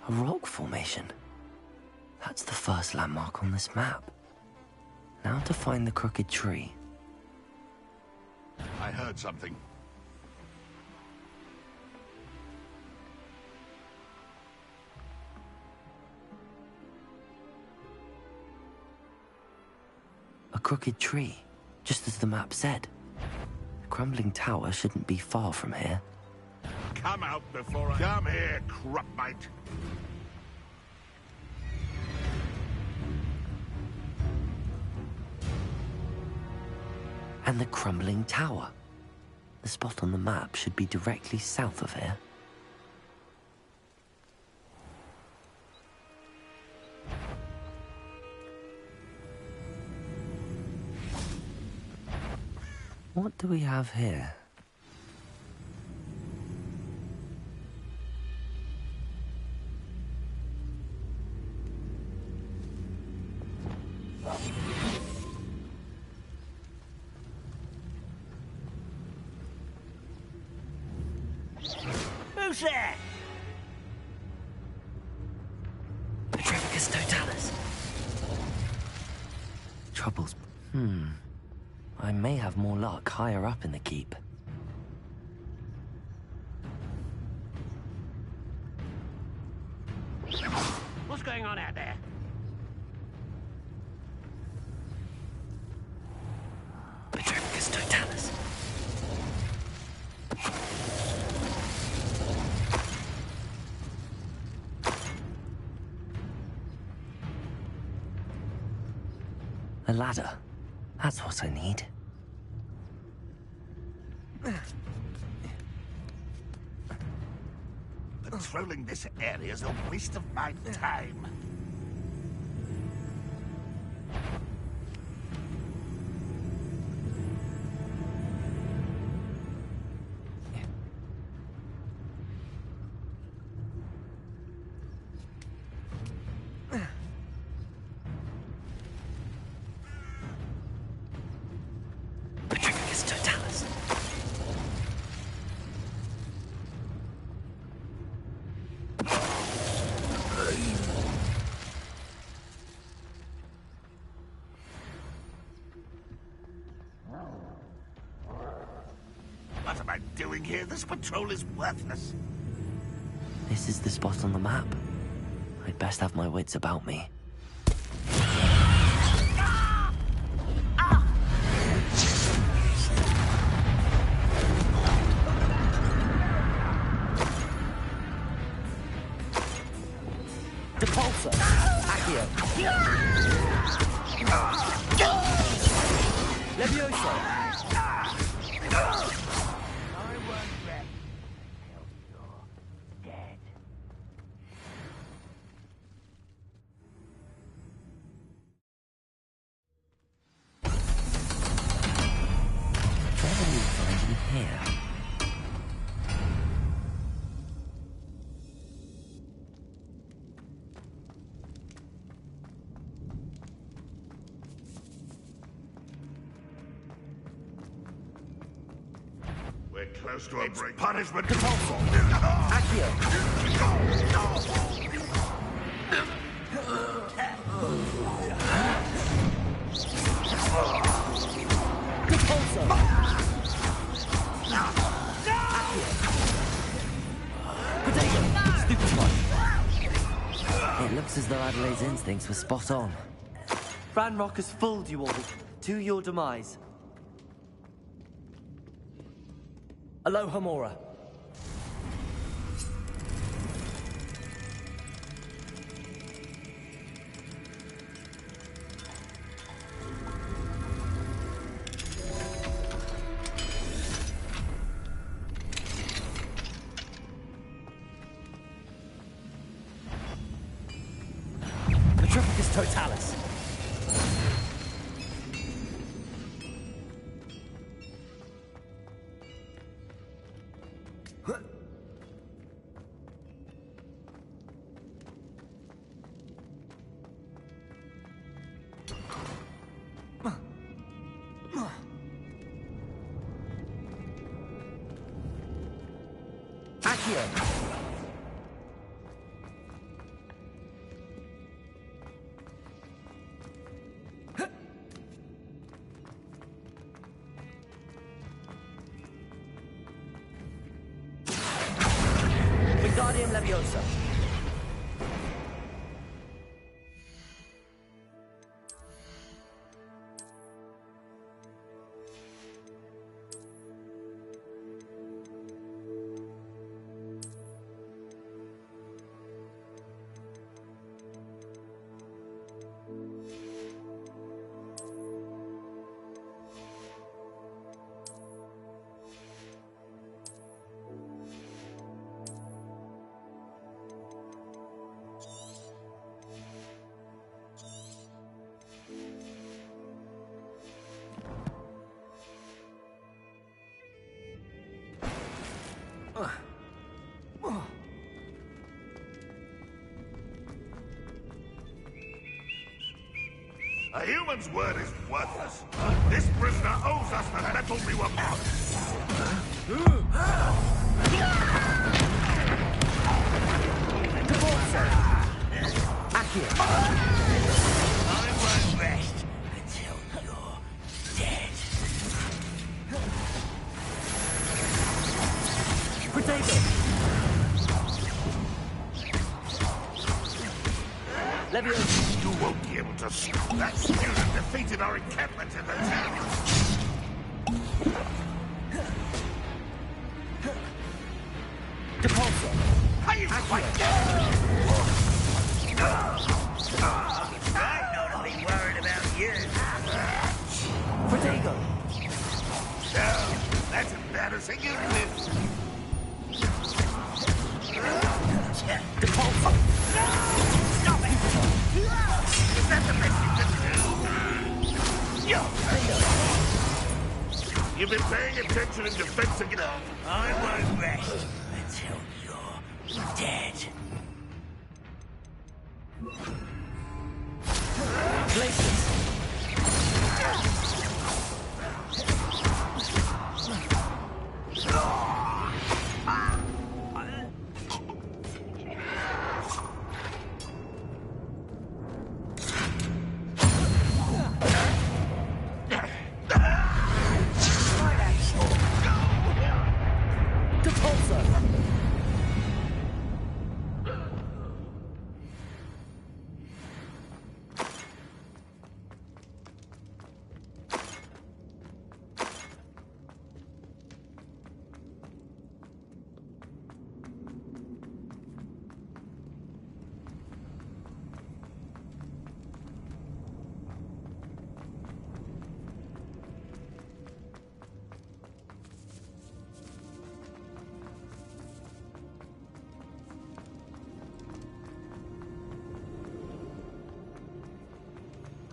A rock formation. That's the first landmark on this map. Now to find the crooked tree. I heard something. A crooked tree, just as the map said. The crumbling tower shouldn't be far from here. Come out before I... Come here, crupmate. And the crumbling tower. The spot on the map should be directly south of here. What do we have here? Who's there? Petrificus totalis. Troubles. I may have more luck higher up in the keep. What's going on out there? Petrificus totalis. A ladder. That's what I need. Patrolling this area is a waste of my time. Petrificus totalis. What am I doing here? This patrol is worthless. This is the spot on the map. I'd best have my wits about me. Depulsor! Accio! Levioso! What are we finding here? We're close to a break. Punishment. Depulsor! Looks as though Adelaide's instincts were spot on. Ranrock has fooled you all, to your demise. Aloha Mora. Petrificus Totalis. Wingardium Leviosa. A human's word is worthless. This prisoner owes us the metal we were promised. I won't rest until you're dead. Leviosa. You won't be able to stop. That student defeated our encampment in the town. Depulso. Are you quite I'm not a bit worried about you. Protego. No, that's embarrassing, isn't it? Depulso. Stop it! Is that the best you can do? You've been paying attention in defense again. I won't rest until you're dead. Glacius.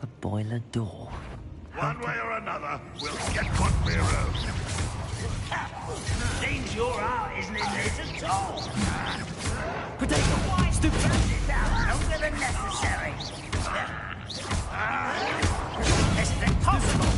A boiler door. One way or another, we'll get what we're owed. Seems your heart isn't in this at all. Protego. Why stupid? This out longer than necessary. This is impossible.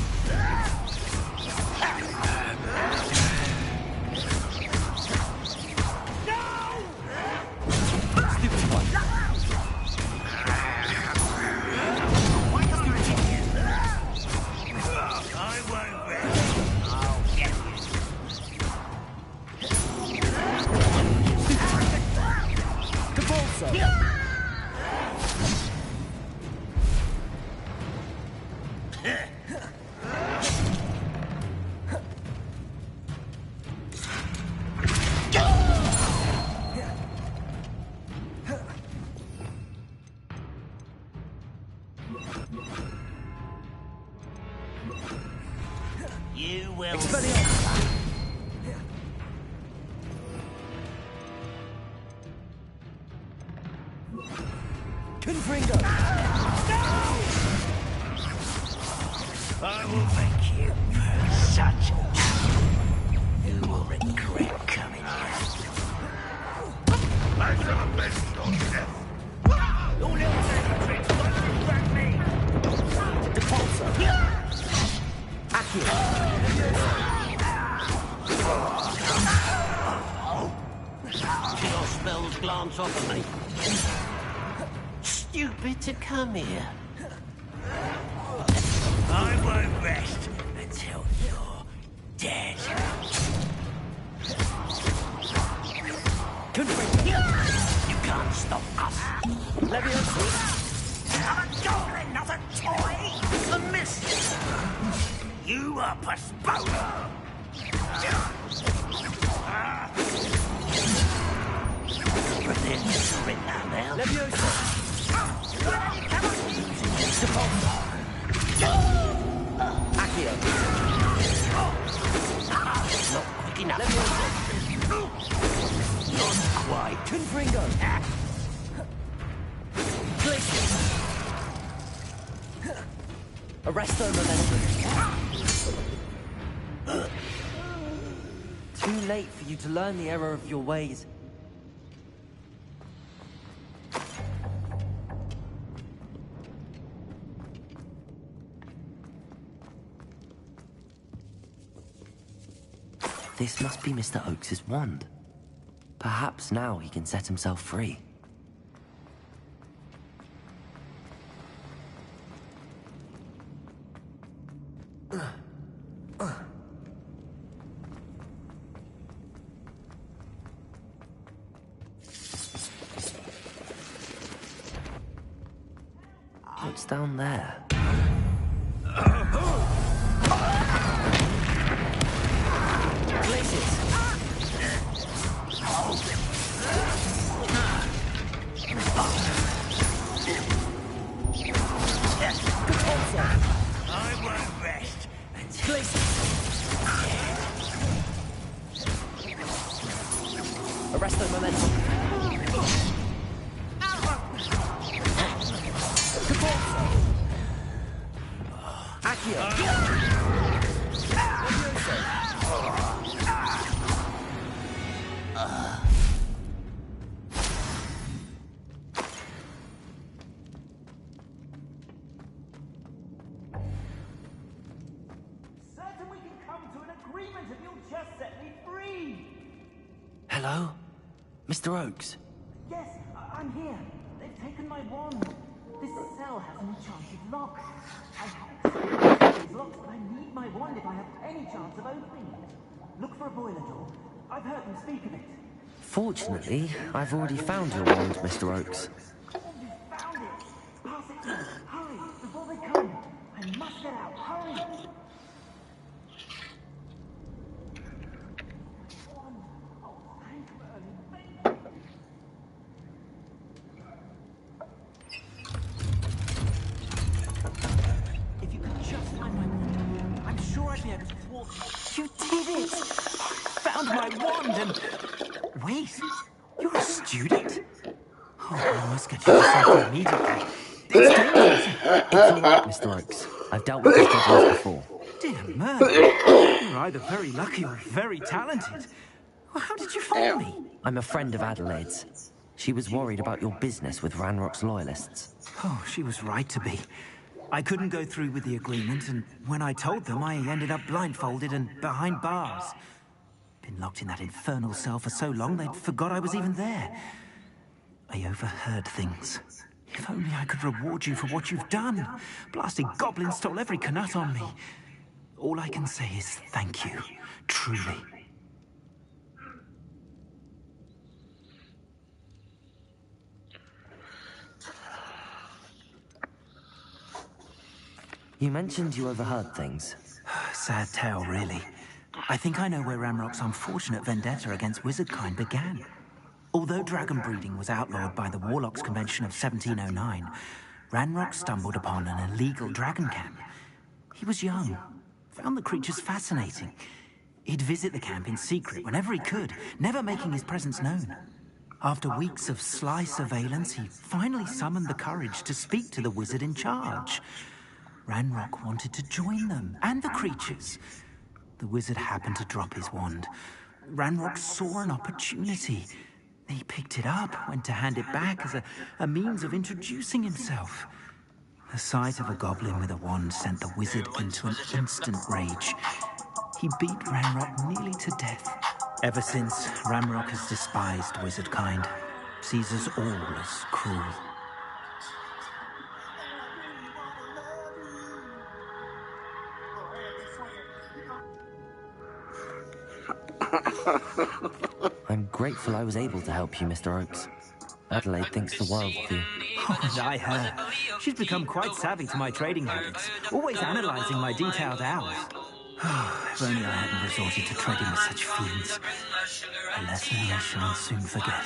will. Confringo! I will make you such. You will regret coming here. I shall avenge your death. Your little secretaries won't distract me. Depulso! Accio! Do your spells glance off of me? Stupid to come here. I won't rest until you're dead. You can't stop us. Leviosa! I'm a goblin, not a toy. A mist. You are postponed. But then surrender now. Leviosa! Accio! Not quick enough. Not quite. Confringo! Arresto momentum. Too late for you to learn the error of your ways. This must be Mr. Oakes's wand. Perhaps now he can set himself free. What's down there? I won't rest until Arresto momentum. Accio! Certain we can come to an agreement if you'll just set me free. Hello? Mr. Oakes? Yes, I'm here. They've taken my wand. This cell has an enchanted lock. I have these locks, but I need my wand if I have any chance of opening it. Look for a boiler door. I've heard them speak of it. Fortunately, I've already found your wand, Mr. Oakes. You found it. Pass it to me. Hurry, before they come. I must get out. Hurry. If you could just find my wand, I'm sure I'd be able to thwart you. You did it! Found my wand and... Wait, you're a student? Oh, I must get you to safety immediately. It's dangerous. It's all right, Mr. Oakes. I've dealt with these goblins before. Dear murder, you're either very lucky or very talented. Well, how did you find me? I'm a friend of Adelaide's. She was worried about your business with Ranrock's loyalists. Oh, she was right to be. I couldn't go through with the agreement, and when I told them, I ended up blindfolded and behind bars. Been locked in that infernal cell for so long, they'd forgot I was even there. I overheard things. If only I could reward you for what you've done. Blasted goblins stole every canut on me. All I can say is thank you, truly. You mentioned you overheard things. Sad tale, really. I think I know where Ranrock's unfortunate vendetta against wizardkind began. Although dragon breeding was outlawed by the Warlocks Convention of 1709, Ranrock stumbled upon an illegal dragon camp. He was young, found the creatures fascinating. He'd visit the camp in secret whenever he could, never making his presence known. After weeks of sly surveillance, he finally summoned the courage to speak to the wizard in charge. Ranrock wanted to join them, and the creatures. The wizard happened to drop his wand. Ranrock saw an opportunity. He picked it up, went to hand it back as a means of introducing himself. The sight of a goblin with a wand sent the wizard into an instant rage. He beat Ranrock nearly to death. Ever since, Ranrock has despised wizard kind, sees us all as cruel. I'm grateful I was able to help you, Mr. Oakes. Adelaide thinks the world of you. Oh, I heard. She's become quite savvy to my trading habits, always analysing my detailed hours. If only I hadn't resorted to trading with such fiends. A lesson I shall soon forget.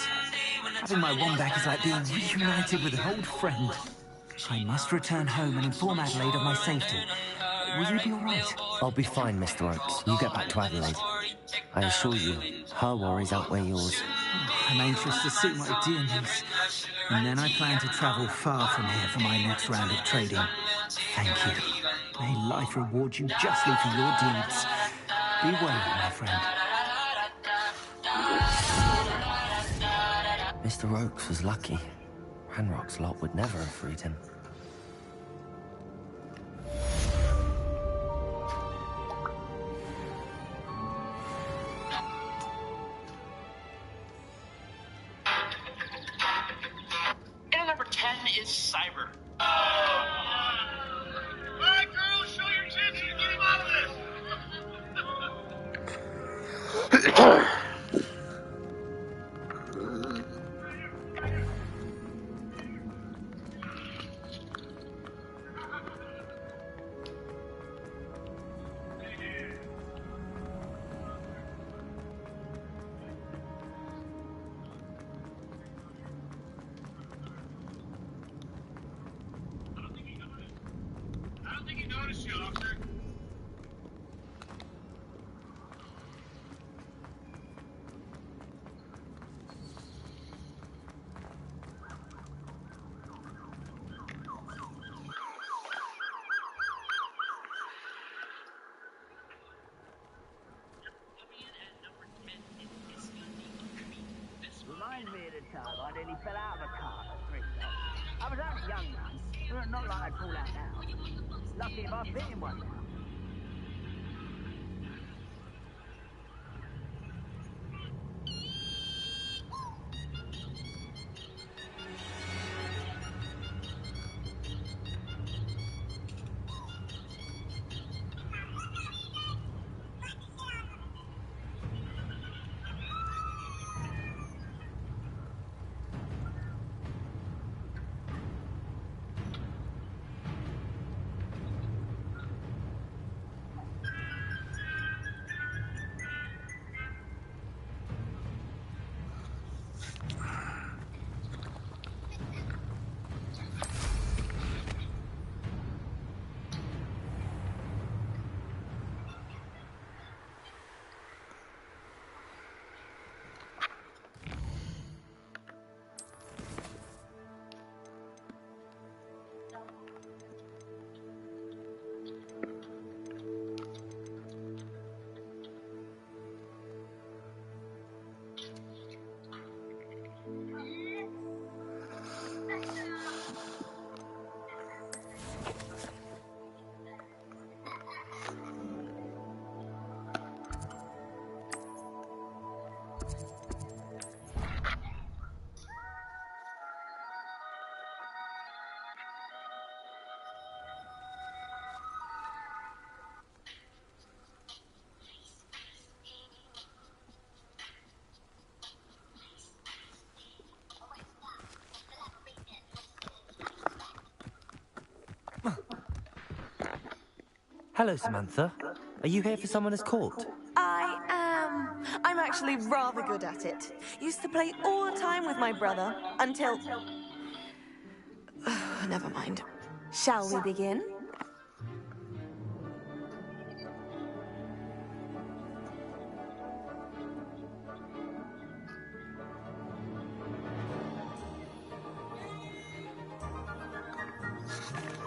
Having my wand back is like being reunited with an old friend. I must return home and inform Adelaide of my safety. Will you be all right? I'll be fine, Mr. Oakes. You get back to Adelaide. I assure you, her worries outweigh yours. I'm anxious to see my dear niece. And then I plan to travel far from here for my next round of trading. Thank you. May life reward you justly for your deeds. Be well, my friend. Mr. Oakes was lucky. Ranrock's lot would never have freed him. Inner number 10 is Cyber. Alright, girls, show your tits and get him out of this! I don't think he noticed you, officer. Reminds me of the time I nearly fell out of a car at 3 o'clock. I was only young once, but not like I'd fall out now. Lucky if I fit in one now. Hello, Samantha. Are you here for Summoner's Court? I am. I'm actually rather good at it. Used to play all the time with my brother until... Never mind. Shall we begin?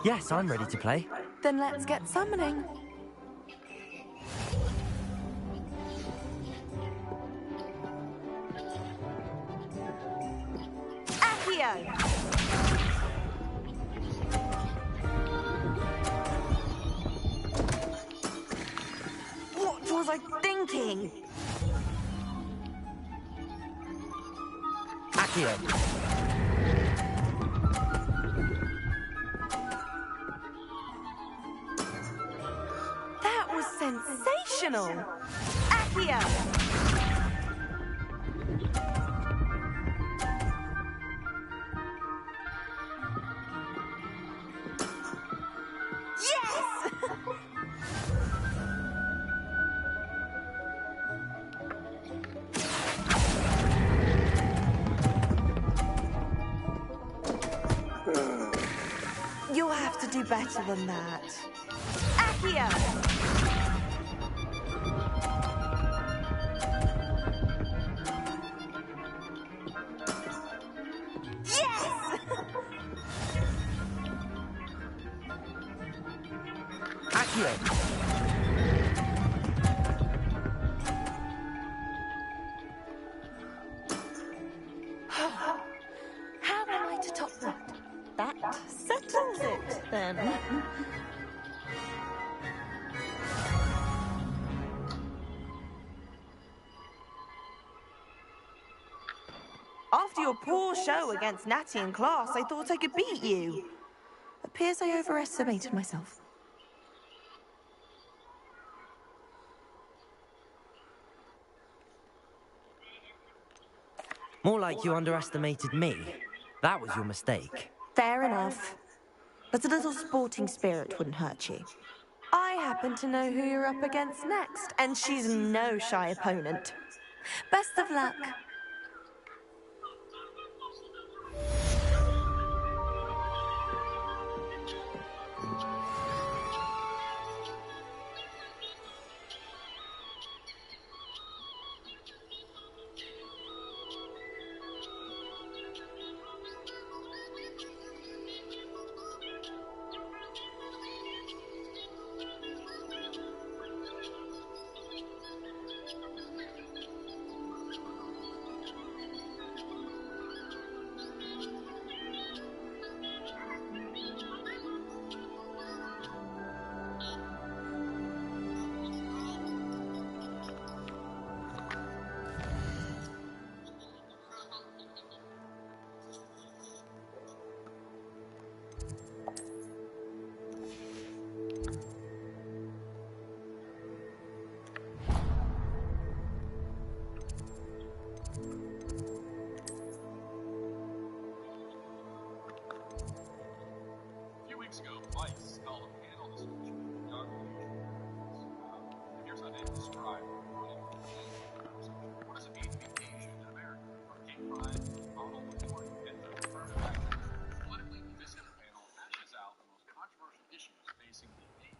Yes, I'm ready to play. Then let's get summoning. Accio! What was I thinking? Accio! That was sensational! Accio! Yes! You'll have to do better than that. Accio! Yes! Accio! How am I to top that? That settles it, then. After your poor show against Natty in class, I thought I could beat you. Appears I overestimated myself. More like you underestimated me. That was your mistake. Fair enough. But a little sporting spirit wouldn't hurt you. I happen to know who you're up against next, and she's no shy opponent. Best of luck.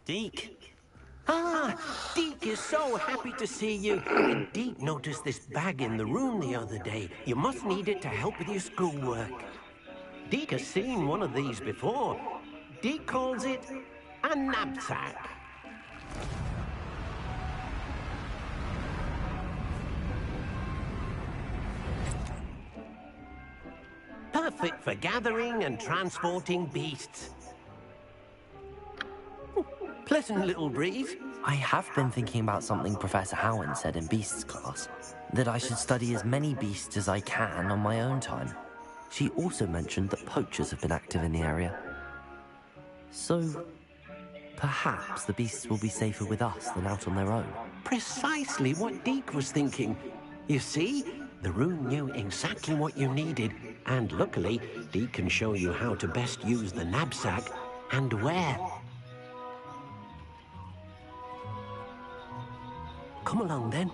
Deke. Ah, Deke is so happy to see you. Deke noticed this bag in the room the other day. You must need it to help with your schoolwork. Deke has seen one of these before. Deke calls it a knapsack. Perfect for gathering and transporting beasts. Pleasant little breeze. I have been thinking about something Professor Howard said in Beasts class. That I should study as many beasts as I can on my own time. She also mentioned that poachers have been active in the area. So, perhaps the beasts will be safer with us than out on their own. Precisely what Deke was thinking. You see, the room knew exactly what you needed, and luckily, Deke can show you how to best use the knapsack and where. Come along, then.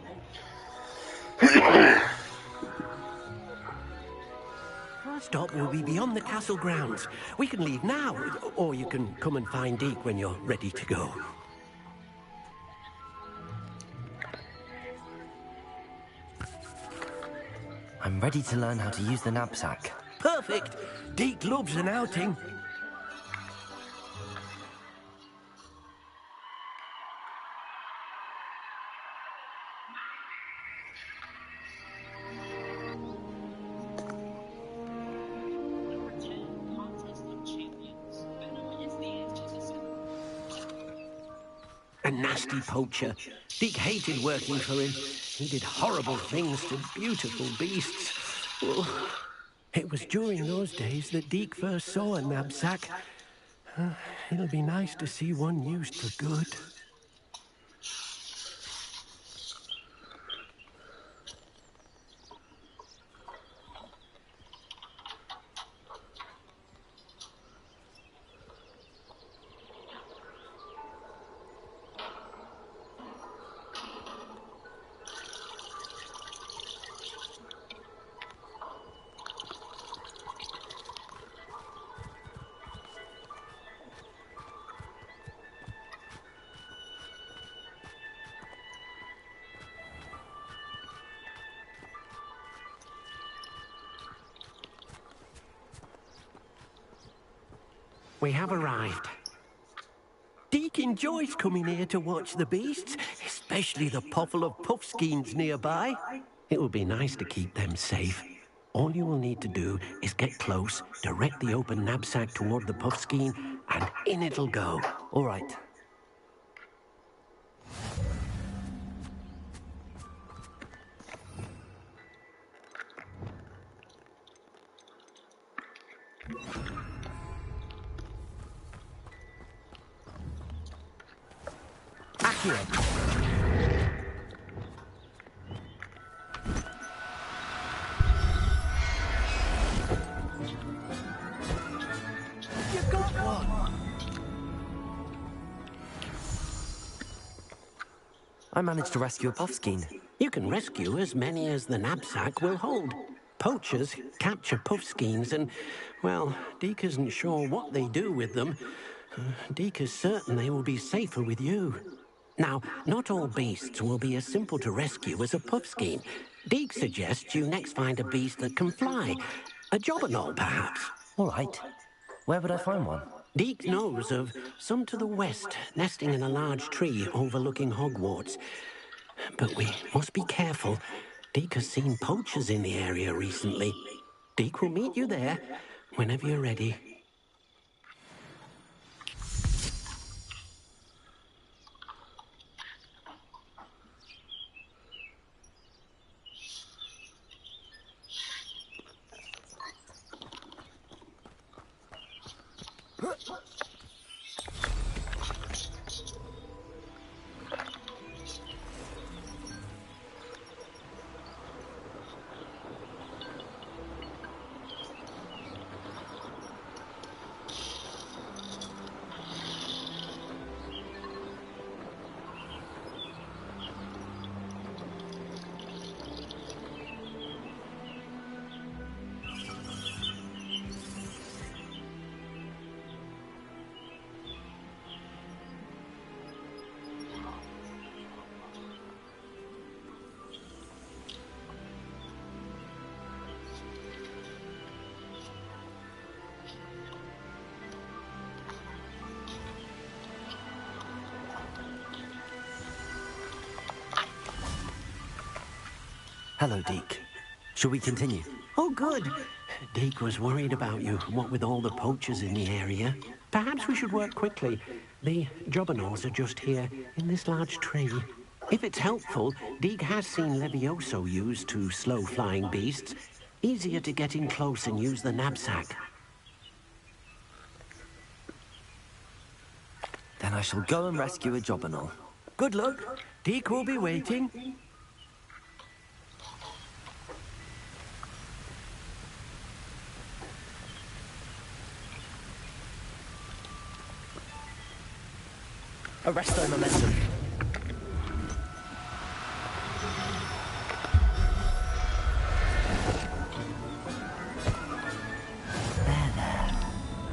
Our stop will be beyond the castle grounds. We can leave now, or you can come and find Deke when you're ready to go. I'm ready to learn how to use the knapsack. Perfect. Deke loves an outing. A nasty poacher. Deke hated working for him. He did horrible things to beautiful beasts. Oh, it was during those days that Deke first saw a knapsack. It'll be nice to see one used for good. We have arrived. Deke enjoys coming here to watch the beasts, especially the potful of puffskeins nearby. It will be nice to keep them safe. All you will need to do is get close, direct the open knapsack toward the puffskein, and in it'll go. All right. Accio. You got one! I managed to rescue a puffskein. You can rescue as many as the knapsack will hold. Poachers capture puffskeins and, well, Deke isn't sure what they do with them. Deke is certain they will be safer with you. Now, not all beasts will be as simple to rescue as a puffskein. Deke suggests you next find a beast that can fly. A jobberknoll, perhaps. All right. Where would I find one? Deke knows of some to the west, nesting in a large tree overlooking Hogwarts. But we must be careful. Deke has seen poachers in the area recently. Deke will meet you there whenever you're ready. Hello, Deke. Shall we continue? Oh, good. Deke was worried about you, what with all the poachers in the area. Perhaps we should work quickly. The jobberknolls are just here, in this large tree. If it's helpful, Deke has seen Levioso used to slow flying beasts. Easier to get in close and use the knapsack. Then I shall go and rescue a jobberknoll. Good luck. Deke will be waiting. Arresto momentum. There.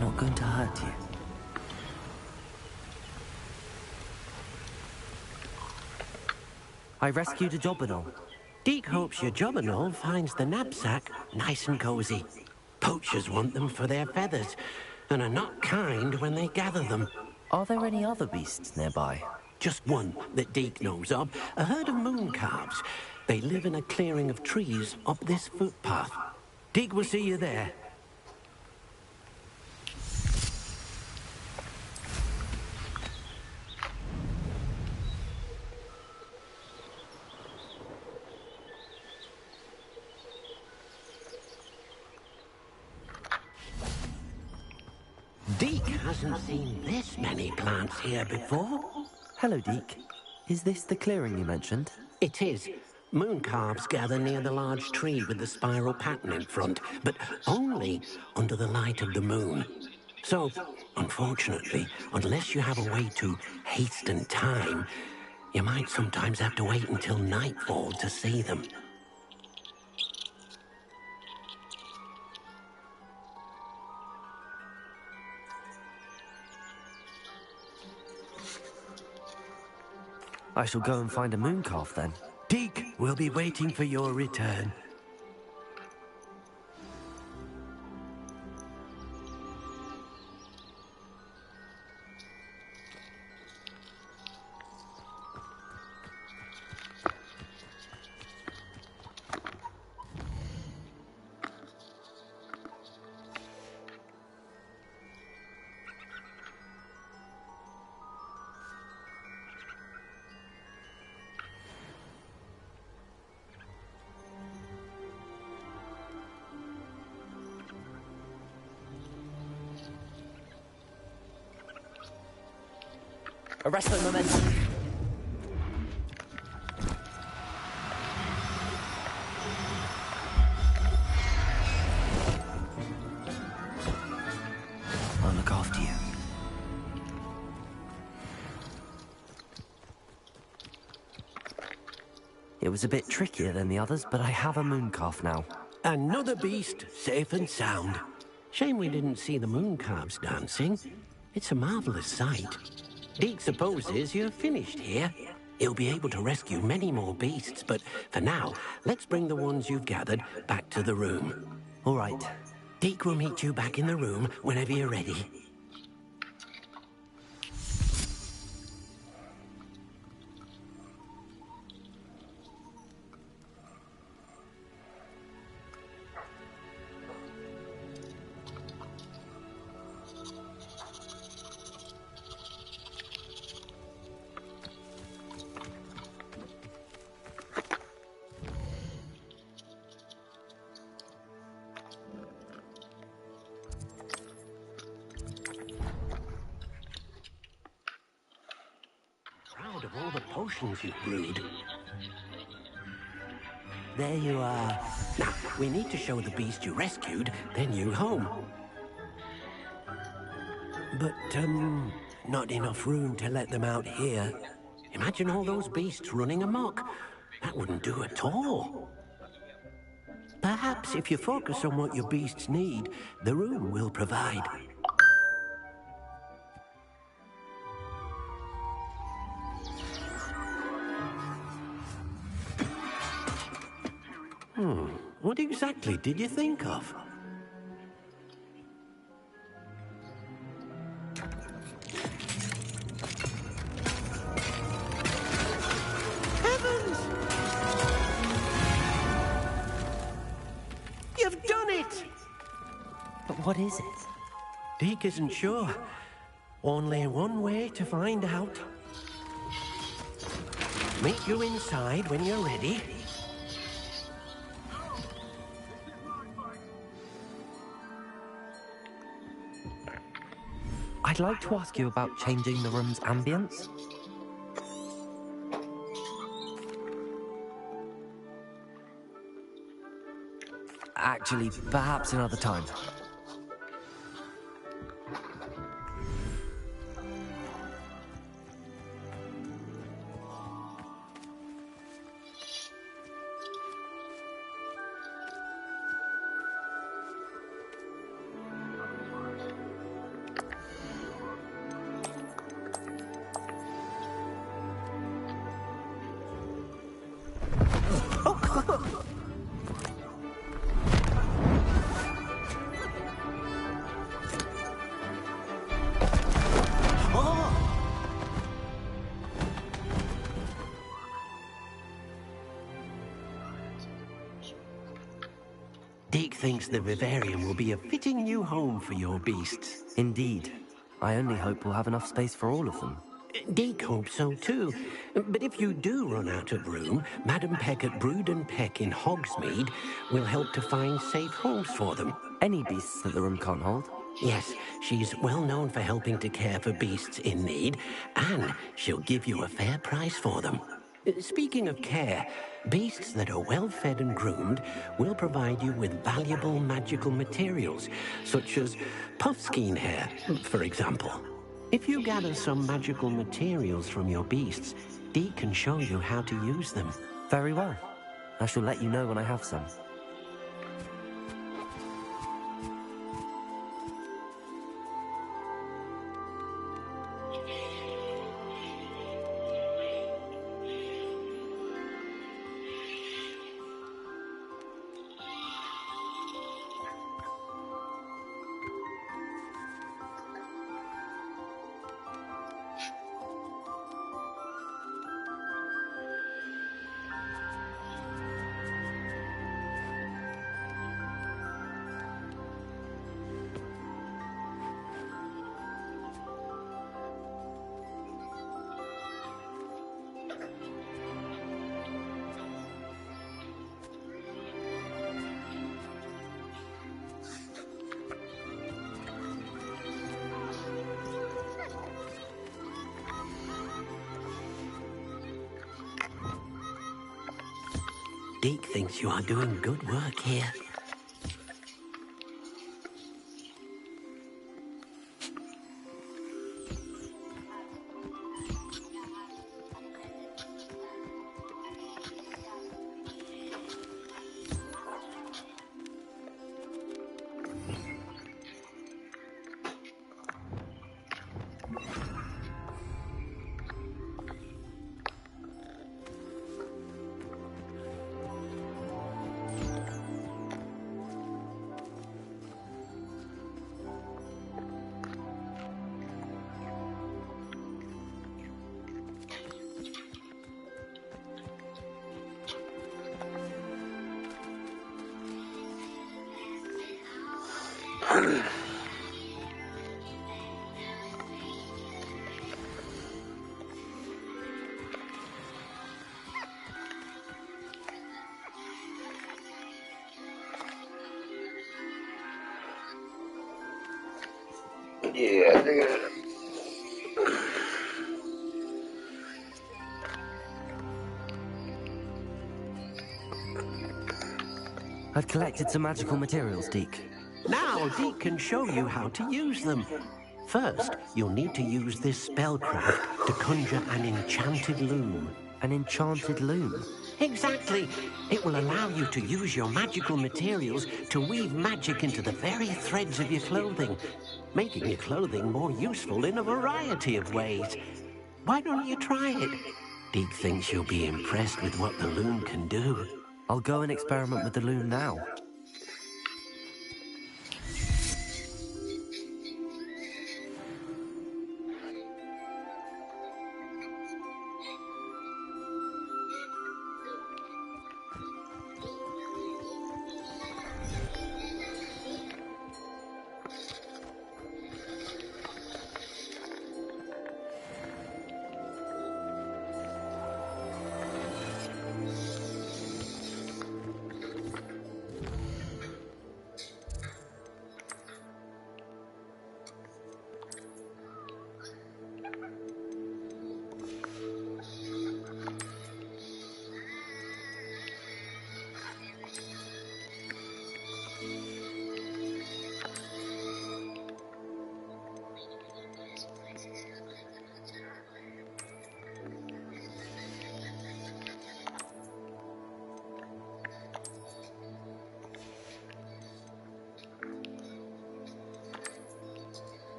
Not going to hurt you. I rescued a jobberknoll. Deke hopes your jobberknoll finds the knapsack nice and cozy. Poachers want them for their feathers, and are not kind when they gather them. Are there any other beasts nearby? Just one that Deke knows of, a herd of moon calves. They live in a clearing of trees up this footpath. Deke will see you there. Deke hasn't seen this many plants here before. Hello, Deke. Is this the clearing you mentioned? It is. Mooncalves gather near the large tree with the spiral pattern in front, but only under the light of the moon. So, unfortunately, unless you have a way to hasten time, you might sometimes have to wait until nightfall to see them. I shall go and find a mooncalf then. Deke will be waiting for your return. Arresto momentum. I'll look after you. It was a bit trickier than the others, but I have a mooncalf now. Another beast, safe and sound. Shame we didn't see the mooncalves dancing. It's a marvelous sight. Deke supposes you're finished here. He'll be able to rescue many more beasts, but for now, let's bring the ones you've gathered back to the room. All right. Deke will meet you back in the room whenever you're ready. Proud of all the potions you've brewed. There you are. Now, we need to show the beast you rescued their new home. But, not enough room to let them out here. Imagine all those beasts running amok. That wouldn't do at all. Perhaps if you focus on what your beasts need, the room will provide. What exactly did you think of? Heavens! You've done it! But what is it? Deke isn't sure. Only one way to find out. Meet you inside when you're ready. I'd like to ask you about changing the room's ambience. Actually, perhaps another time. Deke thinks the vivarium will be a fitting new home for your beasts. Indeed. I only hope we'll have enough space for all of them. Deke hopes so too. But if you do run out of room, Madam Peck at Brood and Peck in Hogsmeade will help to find safe homes for them. Any beasts that the room can't hold? Yes, she's well known for helping to care for beasts in need, and she'll give you a fair price for them. Speaking of care, beasts that are well fed and groomed will provide you with valuable magical materials, such as puffskein hair, for example. If you gather some magical materials from your beasts, Dee can show you how to use them. Very well. I shall let you know when I have some. Deke thinks you are doing good work here. Yeah, they're gonna... I've collected some magical materials, Deke. Now Deke can show you how to use them. First, you'll need to use this spellcraft to conjure an enchanted loom. An enchanted loom? Exactly. It will allow you to use your magical materials to weave magic into the very threads of your clothing, making your clothing more useful in a variety of ways. Why don't you try it? Deke thinks you'll be impressed with what the loom can do. I'll go and experiment with the loom now.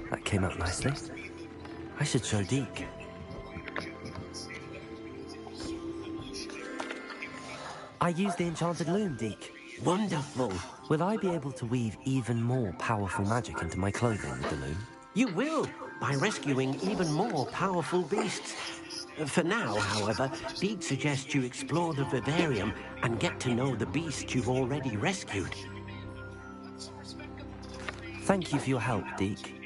That came out nicely. I should show Deke. I used the enchanted loom, Deke. Wonderful. Will I be able to weave even more powerful magic into my clothing with the loom? You will, by rescuing even more powerful beasts. For now, however, Deke suggests you explore the vivarium and get to know the beasts you've already rescued. Thank you for your help, Deke.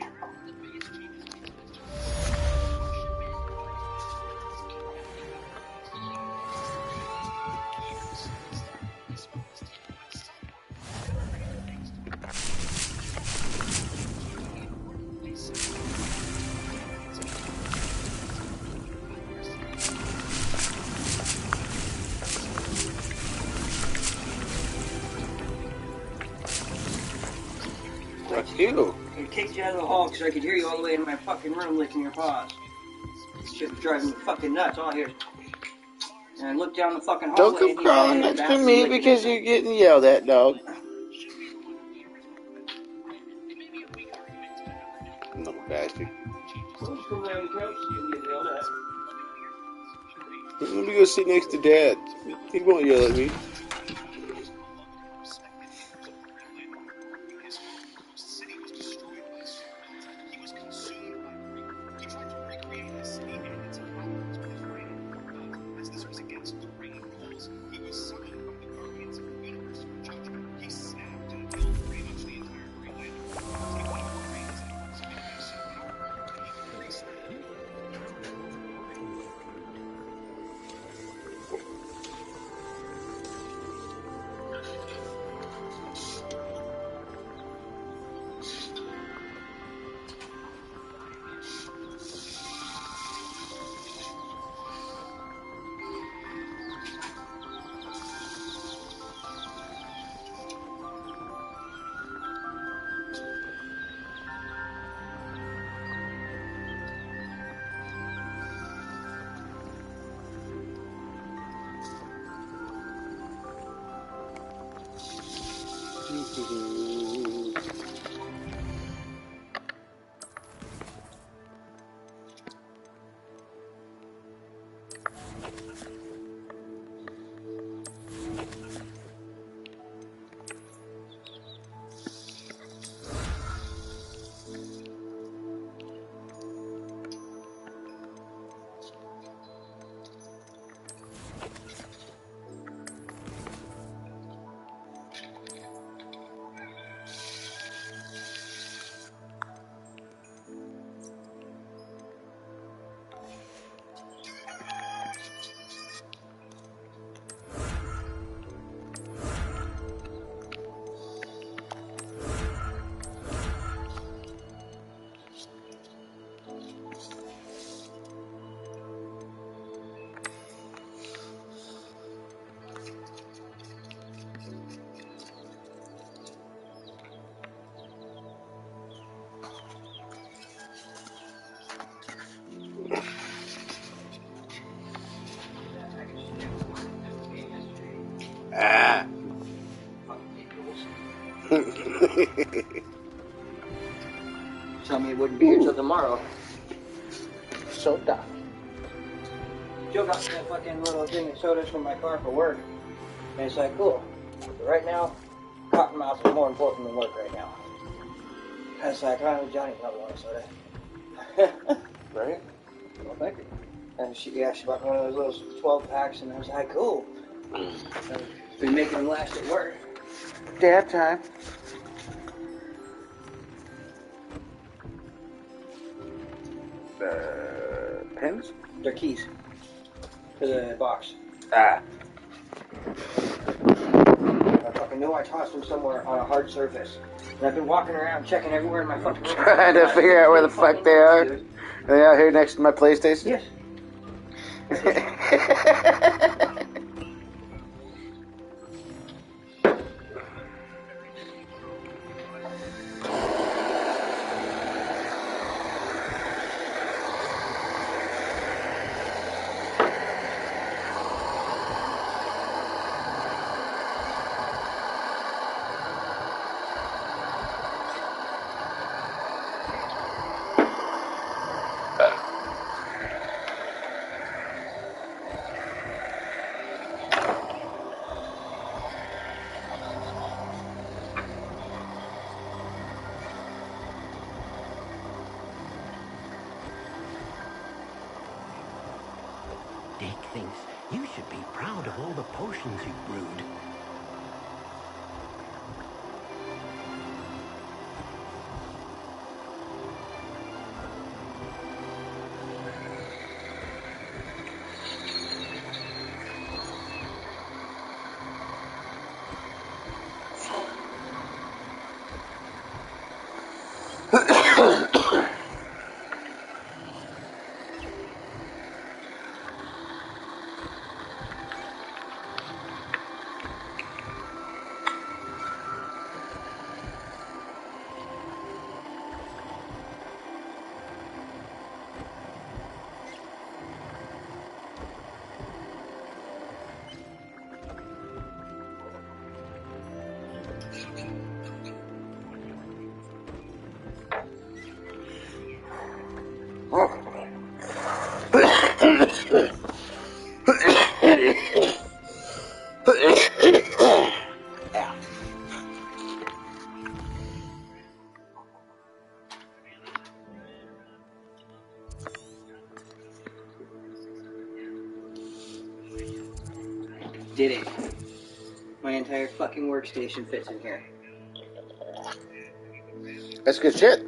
You. I kicked you out of the hall because I could hear you all the way in my fucking room licking your paws. Shit was driving me fucking nuts. All I hear is... And I looked down the fucking hallway. Don't come crawling next to me because you're getting yelled at, dog. No bastard. Let me go sit next to Dad. He won't yell at me. Ah. Tell me it wouldn't be here till tomorrow. Soda. Joe got me that fucking little thing of sodas from my car for work. And it's like, cool. But right now, Cottonmouth is more important than work right now. I was like, oh, Johnny probably wants soda. Right? Well, thank you. And she bought one of those little 12 packs, and I was like, cool. I've been making them last at work. Dad time. Pens? They're keys. To the box. Ah. I fucking know I tossed them somewhere on a hard surface. And I've been walking around checking everywhere in my fucking room. Trying to figure out where the fuck they are. Are they out here next to my PlayStation? Yes. Dick thinks you should be proud of all the potions you brewed. Did it. My entire fucking workstation fits in here. That's good shit.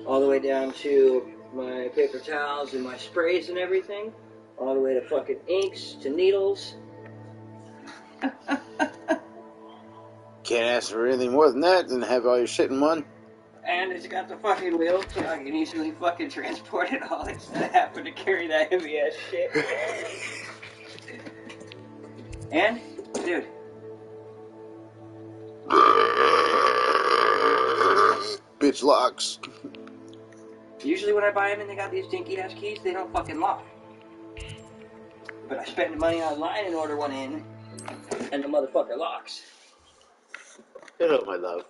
All the way down to my paper towels and my sprays and everything. All the way to fucking inks, to needles. Can't ask for anything more than that than have all your shit in one. And it's got the fucking wheel so I can easily fucking transport it all instead of having to carry that heavy ass shit. And, dude. Bitch locks. Usually when I buy them and they got these dinky ass keys, they don't fucking lock. But I spend the money online and order one in, and the motherfucker locks. Hello, my love.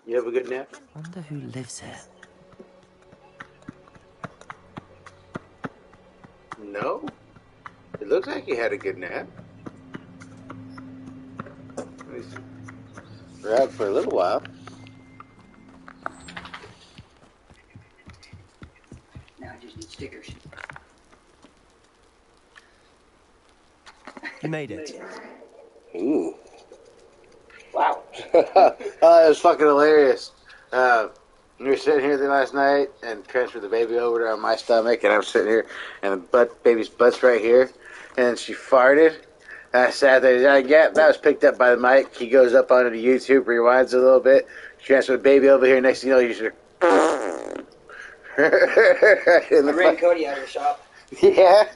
You have a good nap? Wonder who lives here. No. It looks like you had a good nap. We're out for a little while. Now I just need stickers. You made it. Ooh. Wow. Oh, that was fucking hilarious. We were sitting here last night and transferred the baby over to my stomach, and I'm sitting here, and the baby's butt's right here, and she farted. And I sat there, yeah, that was picked up by the mic. He goes up onto YouTube, rewinds a little bit, transfer the baby over here. Next thing you know, you should. I ran Cody out of the shop. Yeah.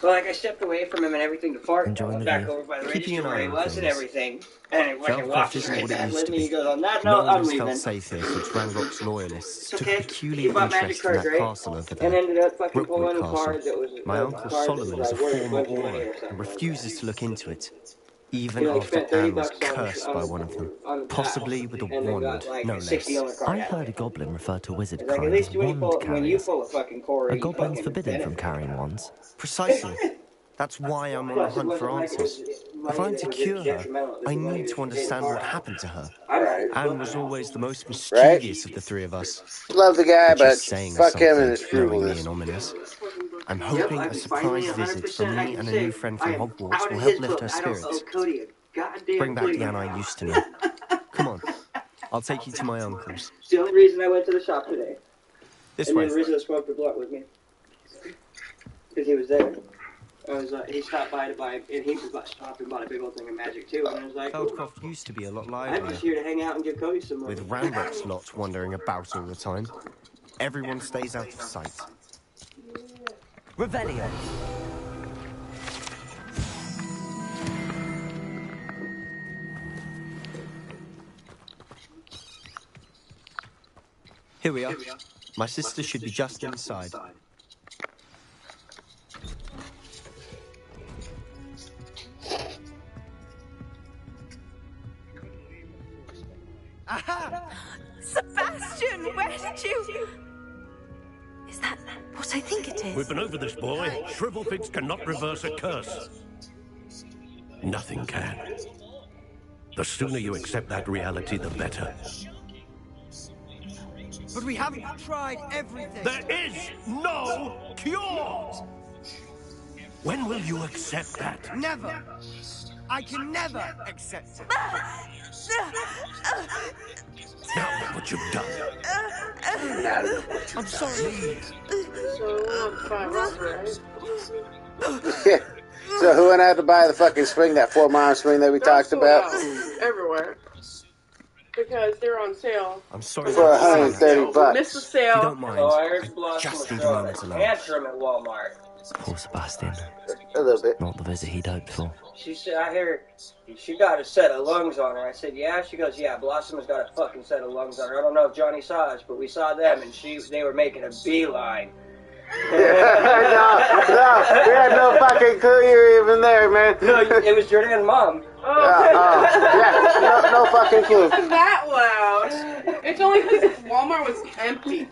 Well, like I stepped away from him and everything to fart. Enjoying the Back view. over by the Keeping register an where eye he on was and things. everything. And it fucking Feldcroft walked isn't right what it back used with to me. be. He goes, on that No note, one I'm has leaving. felt safe here since Ranrock's loyalists took a Okay. He peculiar bought magic interest in cards, that right? castle over And there. ended up fucking pulling Rookwood a Castle. card that was My a uncle card Solomon that is a was like worth a former bunch of money aura or something and like refuses to look into it, even He like after spent Anne $30 was on cursed by one of them, possibly with a and then got wand, like no a 60 less. on the card I out of heard a it. goblin refer to wizard It's like, at kind least as when you wand pull a carriers. fucking core, Are you goblins fucking forbidden from benefit. carrying wands? Precisely. That's why I'm on the Plus, it hunt for wasn't like it was answers. money If I'm that to was cure her, detrimental. It was I the money need that to was paying the understand car what out. happened to her. I might have just Anne looked was at it. always the most Right? mischievous of the three of us. Love the guy, Which is but saying fuck him and something, his knowing me frugalness. and ominous. I'm Yep, hoping I a can surprise finally visit 100% from I me can and a say new friend I from am Hogwarts out will of help his lift book. her I don't owe spirits. Cody a goddamn Bring back flea the Anne I right now. used to know. Come on, I'll take you to my uncle's. It's the only reason I went to the shop today. This And way. then Rizzo smoked a blunt with me. Because he was there. He stopped by to buy, and he was stopped and bought a big old thing of magic too. And I was like, Feldcroft used to be a lot I'm livelier, just here to hang out and give Cody some money. with Ranrock's lot wandering about all the time. Everyone stays out of sight. Revelio. Here we are. My sister should be just inside. Aha! Sebastian, where did you... Is that what I think it is? We've been over this, boy. Shrivelfigs cannot reverse a curse. Nothing can. The sooner you accept that reality, the better. But we haven't tried everything. There is no cure! When will you accept that? Never. I can never accept it. Now look what you've done. I'm sorry. Yeah. So who went out to buy the fucking swing, that 4-mile swing that we talked about? Everywhere. Because they're on sale. I'm sorry. For $130. Missed the sale. If you don't mind, Oh, I heard I Blossom just was need a throwing moment a alone. tantrum at Walmart. Poor Sebastian. A little bit. Not the visit he'd hoped for. She said, I hear she got a set of lungs on her. I said, yeah? She goes, yeah, Blossom has got a fucking set of lungs on her. I don't know if Johnny saw us, but we saw them, and they were making a beeline. No, we had no fucking clue you were even there, man. No, it was Jordan's mom. Yeah, no fucking clue. It wasn't that loud. It's only because Walmart was empty.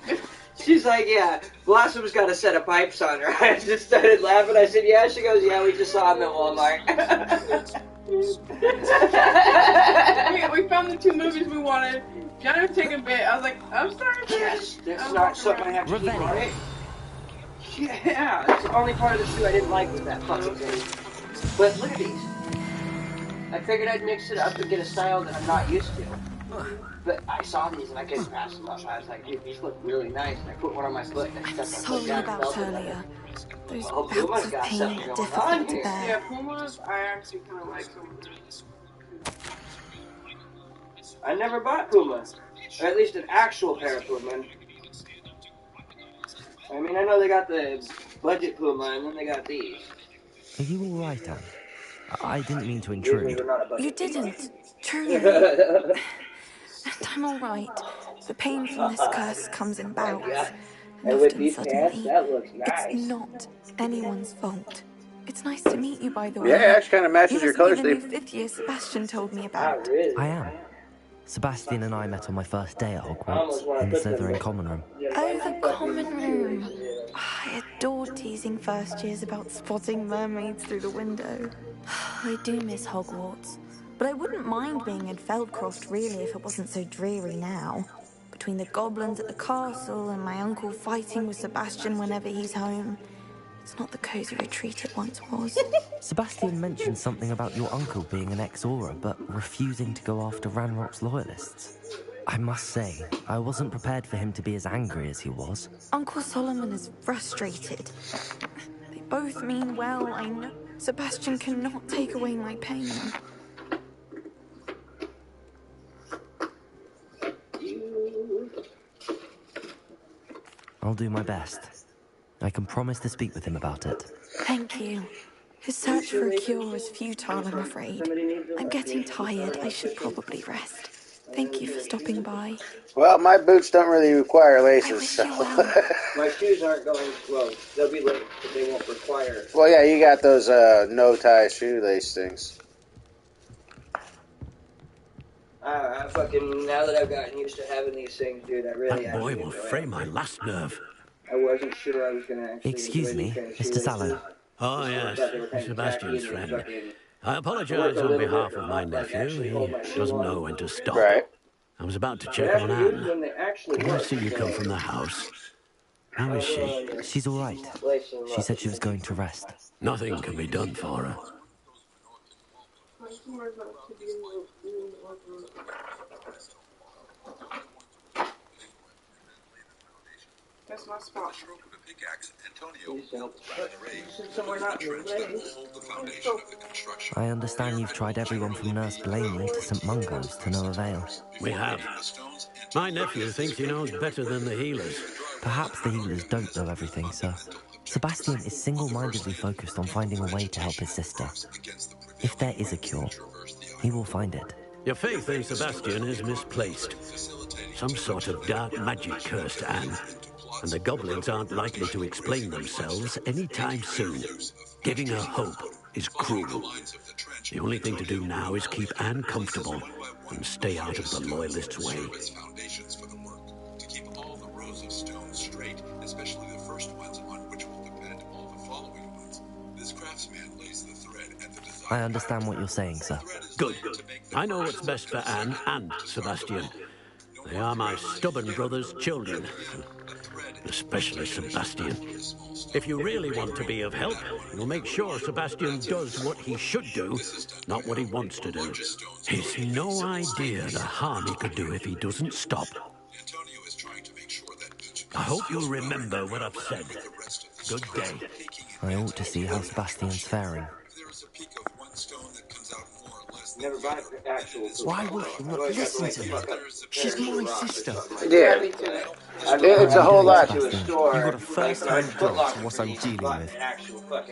She's like, yeah, Blossom's got a set of pipes on her. I just started laughing. I said, yeah? She goes, yeah, we just saw them at Walmart. we found the 2 movies we wanted. Johnny was taking a bit. I was like, I'm sorry. Yes, that's not something I have to keep, right? Yeah, that's the only part of the shoe I didn't like with that fucking thing. But look at these. I figured I'd mix it up and get a style that I'm not used to. But I saw these and I couldn't pass them up. I was like, dude, these look really nice. And I put one on my foot and I stepped my foot down and felt it. Earlier. Those Oh, bouts Puma's of got pain something are going difficult on to here. bear. Yeah, Pumas, I actually kind of like them. I never bought Puma. Or at least an actual pair of Puma. I mean, I know they got the budget Puma and then they got these. Are you all right, Anne? I didn't mean to intrude. You didn't, truly. And I'm all right. The pain from this curse comes in bouts. And And with often these suddenly. pants, that looks nice. It's not anyone's fault. It's nice to meet you, by the way. Yeah, it actually kind of matches You your must color be the new scheme. 5th year Sebastian told me about. I am. Sebastian and I met on my first day at Hogwarts, in the Slytherin common room. Oh, the common room. I adored teasing first years about spotting mermaids through the window. I do miss Hogwarts, but I wouldn't mind being in Feldcroft really if it wasn't so dreary now. Between the goblins at the castle and my uncle fighting with Sebastian whenever he's home, it's not the cosy retreat it once was. Sebastian mentioned something about your uncle being an ex-Auror, but refusing to go after Ranrock's loyalists. I must say, I wasn't prepared for him to be as angry as he was. Uncle Solomon is frustrated. They both mean well, I know. Sebastian cannot take away my pain. I'll do my best. I can promise to speak with him about it. Thank you. His search for a cure is futile, I'm afraid. I'm getting tired. I should probably rest. Thank you for stopping by. Well, my boots don't really require laces, so. My shoes aren't going, well, they'll be late, but they won't require. Well, yeah, you got those no-tie shoelace things. I fucking, now that I've gotten used to having these things, dude, I really That boy will fray my last nerve. I wasn't sure I was going to actually... Excuse me, Mr. Sallow. Oh, yes, Sebastian's friend. I apologize on behalf of my nephew. He doesn't know when to stop. Right. I was about to check on Anne. I see you come from the house. How is she? She's all right. She said she was going to rest. Nothing can be done for her. That's my spot. I understand you've tried everyone from Nurse Blaney to St. Mungo's to no avail. We have. My nephew thinks he knows better than the healers. Perhaps the healers don't know everything, sir. Sebastian is single-mindedly focused on finding a way to help his sister. If there is a cure, he will find it. Your faith in Sebastian is misplaced. Some sort of dark magic cursed Anne, and the goblins aren't likely to explain themselves anytime soon. Giving her hope is cruel. The only thing to do now is keep Anne comfortable and stay out of the Loyalists' way. To keep all the rows of stone straight, especially the first ones on which will depend all the following ones. This craftsman lays the thread and the design. I understand what you're saying, sir. Good. I know what's best for Anne and Sebastian. They are my stubborn brother's children. Especially Sebastian. If you really want to be of help, you'll make sure Sebastian does what he should do, not what he wants to do. He's no idea the harm he could do if he doesn't stop. I hope you'll remember what I've said. Good day. I ought to see how Sebastian's faring. Why will she not listen to me? She's my sister. Yeah. It's a whole lot. You got a first-hand glimpse of what I'm dealing with.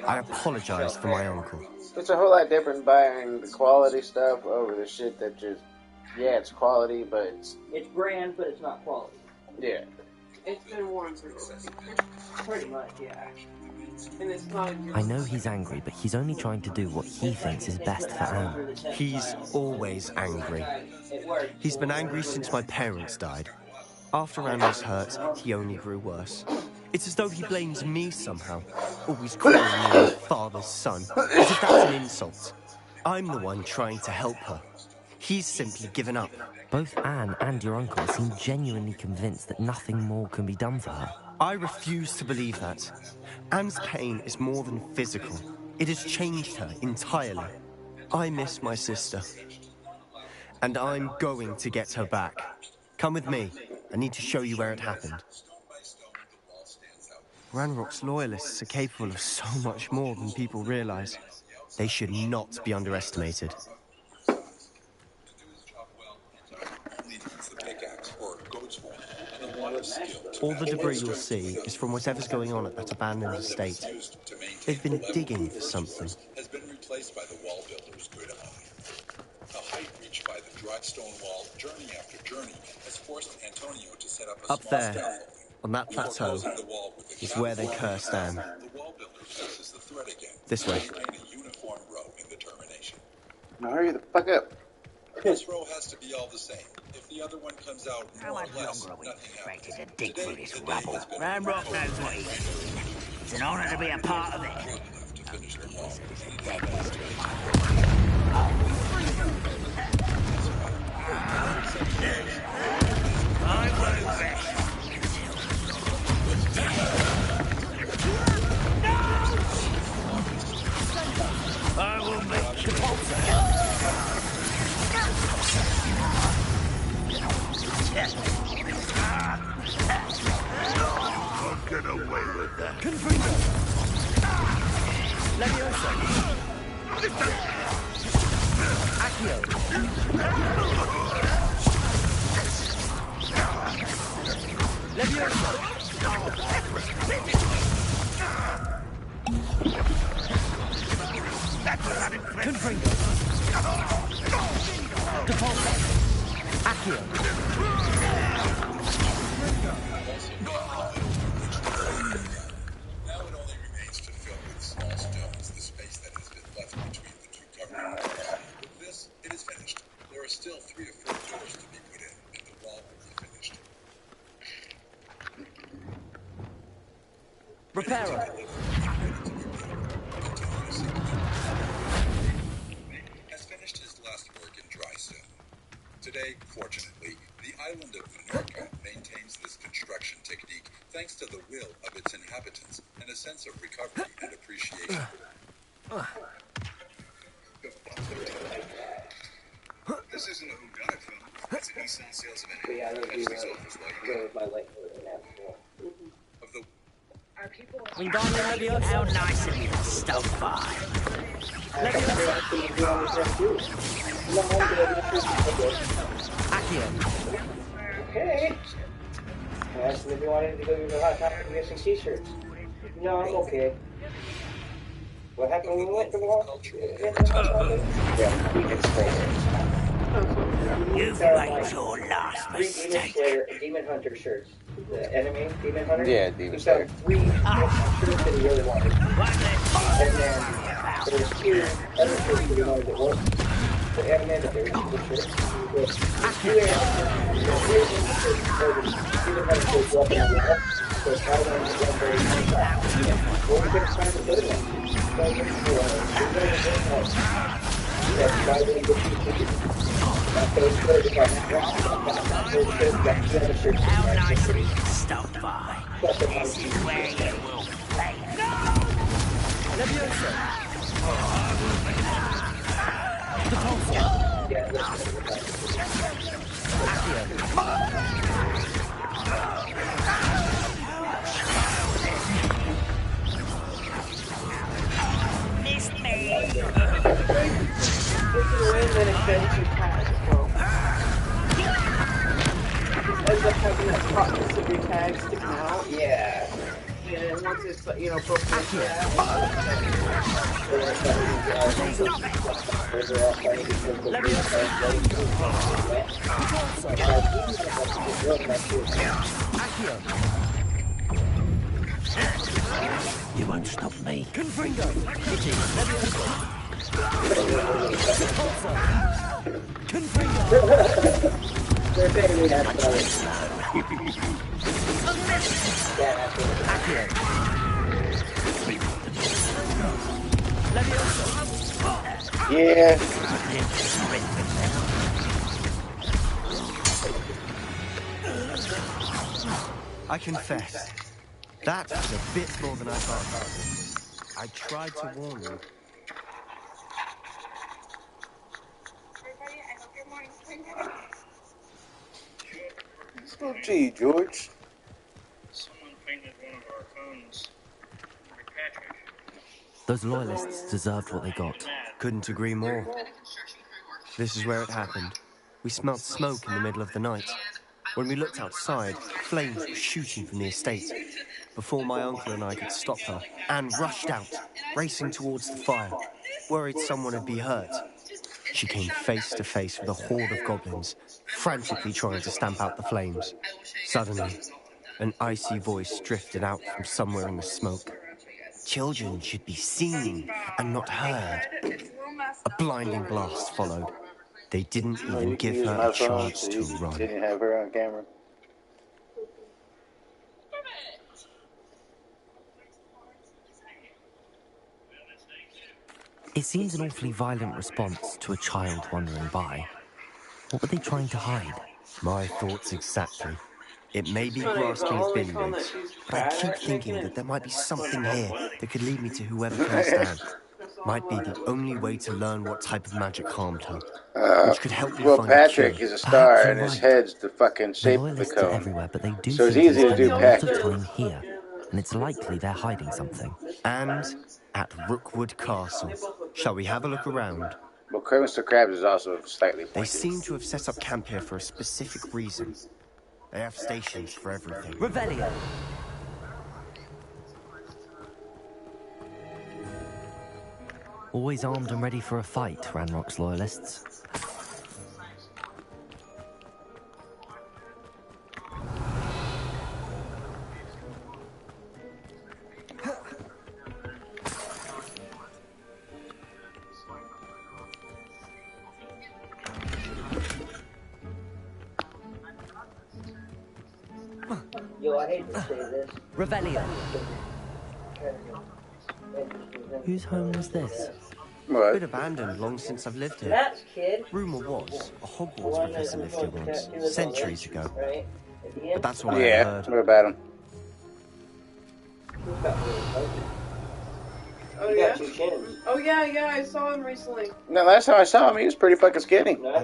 I apologize for my uncle. It's a whole lot different buying the quality stuff over the shit that just, yeah, it's quality, but it's brand, but it's not quality. Yeah. It's been worn for pretty much, yeah. And it's not. I know he's angry, but he's only trying to do what he thinks is best for Anne. He's always angry. He's been angry since my parents died. After Anne was hurt, he only grew worse. It's as though he blames me somehow, always calling me his father's son, as if that's an insult. I'm the one trying to help her. He's simply given up. Both Anne and your uncle seem genuinely convinced that nothing more can be done for her. I refuse to believe that. Anne's pain is more than physical. It has changed her entirely. I miss my sister. And I'm going to get her back. Come with me. I need to show you where it happened. Ranrock's loyalists are capable of so much more than people realize. They should not be underestimated. All the debris you'll see is from whatever's going on at that abandoned estate. They've been digging for something. Has been replaced by the wall builder's good eye. The height reached by the dry stone wall, journey after journey, has forced Antonio to set up a Up small there, scaffolding. on that plateau, is where they cursed Anne. The wall builder passes the thread again. This way. A uniform row in the termination. Now hurry the fuck up. This row has to be all the same. If the other one comes out How more or much less, longer are we nothing happens. expected to dig through this rubble? Ramrock knows what he's doing. It's an honor to be a part of it. I won't rest. I will make the Don't get away with that. Leviosa. Accio. Leviosa. Confringo. Depulso. Accio. Now it only remains to fill with small stones the space that has been left between the two covering. With this, it is finished. There are still 3 or 4 doors to be put in, and the wall will be finished. Reparo. Has finished his last work in dry stone. Today, fortunately, the island of Minorca maintains this construction technique thanks to the will of its inhabitants and a sense of recovery and appreciation. This isn't a whodunit film. It's an East End sales of anything. Yeah, Catch these offers go with my light of the How nice of you to stop by. Accio. Okay. I asked him if he wanted to go to the Hot Topic and get some t-shirts. No, I'm okay. What happened when we went to the Hot Topic? Yeah, we did play it. You've made your last Three Demon mistake. Slayer, Demon Hunter shirts. The enemy, Demon Hunter? Yeah, Demon We Slayer. found 3 shirts that he really wanted. And then there was 2 other shirts that he wanted that weren't the anime, but they were Demon shirts. Demon Hunter shirts up and down. So I wanted to go very much. Well, we couldn't find the third one. So we went to that's why we didn't get 2 tickets. Stop by. This is where you will play. Leviosa! Depulso! Accio! Miss me! If you win, then it sends you tags as well. It ends up having that hotness of your tag sticking out. Yeah. And once it's, you know, broken like that. You won't stop me. Confringo! Kitty! Depulso! Confringo! They're saying we have Accio! Leviosa! Yeah. I confess, that was a bit more than I thought. I tried to warn you. Oh, gee, George. Someone painted one of our phones. Patrick. Those loyalists deserved what they got. Couldn't agree more. This is where it happened. We smelled smoke in the middle of the night. When we looked outside, flames were shooting from the estate. Before my uncle and I could stop her, Anne rushed out, racing towards the fire, worried someone would be hurt. She came face to face with a horde of goblins, frantically trying to stamp out the flames. Suddenly, an icy voice drifted out from somewhere in the smoke. Children should be seen and not heard. A blinding blast followed. They didn't even give her a chance to run. Didn't have her on camera. It seems an awfully violent response to a child wandering by. What were they trying to hide? My thoughts exactly. It may be grasping billy rigs, but I keep thinking that there might be something here that could lead me to whoever killed Stan. Might be the only way to learn what type of magic harmed her, which could help me Well, find Patrick a cure. is a star, Perhaps and you're his right. head's the fucking The shape of the loyalists are cone. everywhere, but they do So it's seem to easy to spend do a lot of Patrick. time here, and it's likely they're hiding something. And at Rookwood Castle. Shall we have a look around? Well, Mr. Krabs is also slightly They pointed. seem to have set up camp here for a specific reason. They have stations for everything. Revelio! Always armed and ready for a fight, Ranrock's loyalists. Yo, I hate to say this. Revelio! Whose home was this? What? Been abandoned long since I've lived here. That's kid. Rumour was a Hogwarts professor lived here once, centuries ago. Right? But that's all I Yeah, heard. what about him? He got two chins. Oh yeah, I saw him recently. No, last time I saw him, he was pretty fucking skinny. No,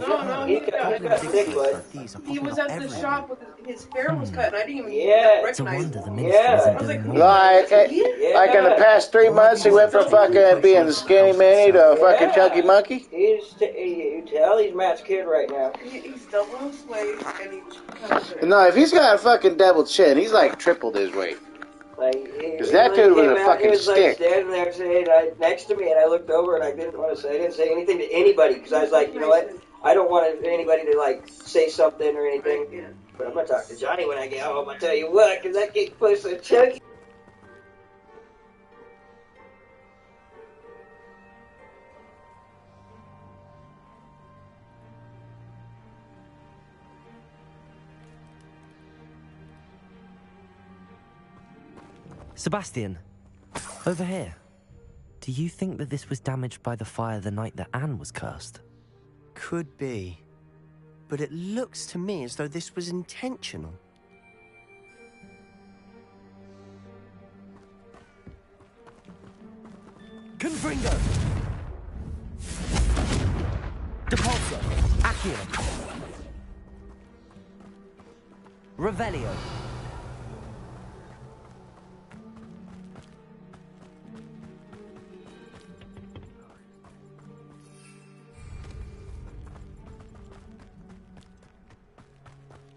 he's got thick, but he was at the shop with his hair was cut, and I didn't even recognize him. Like in the past 3 months, he went from fucking being skinny mini to a fucking chunky monkey. You tell he's Matt's kid right now. He's double his weight, and he's No, if he's got a fucking double chin, he's like tripled his weight. Because that dude was a fucking stick. He was standing there next to me, and I looked over, and I didn't say anything to anybody, because I was like, you know what? I don't want anybody to, like, say something or anything. But I'm going to talk to Johnny when I get home, I'll tell you what, because that kid puts a chunky. Sebastian, over here. Do you think that this was damaged by the fire the night that Anne was cursed? Could be. But it looks to me as though this was intentional. Confringo! Depulso! Accio! Revelio!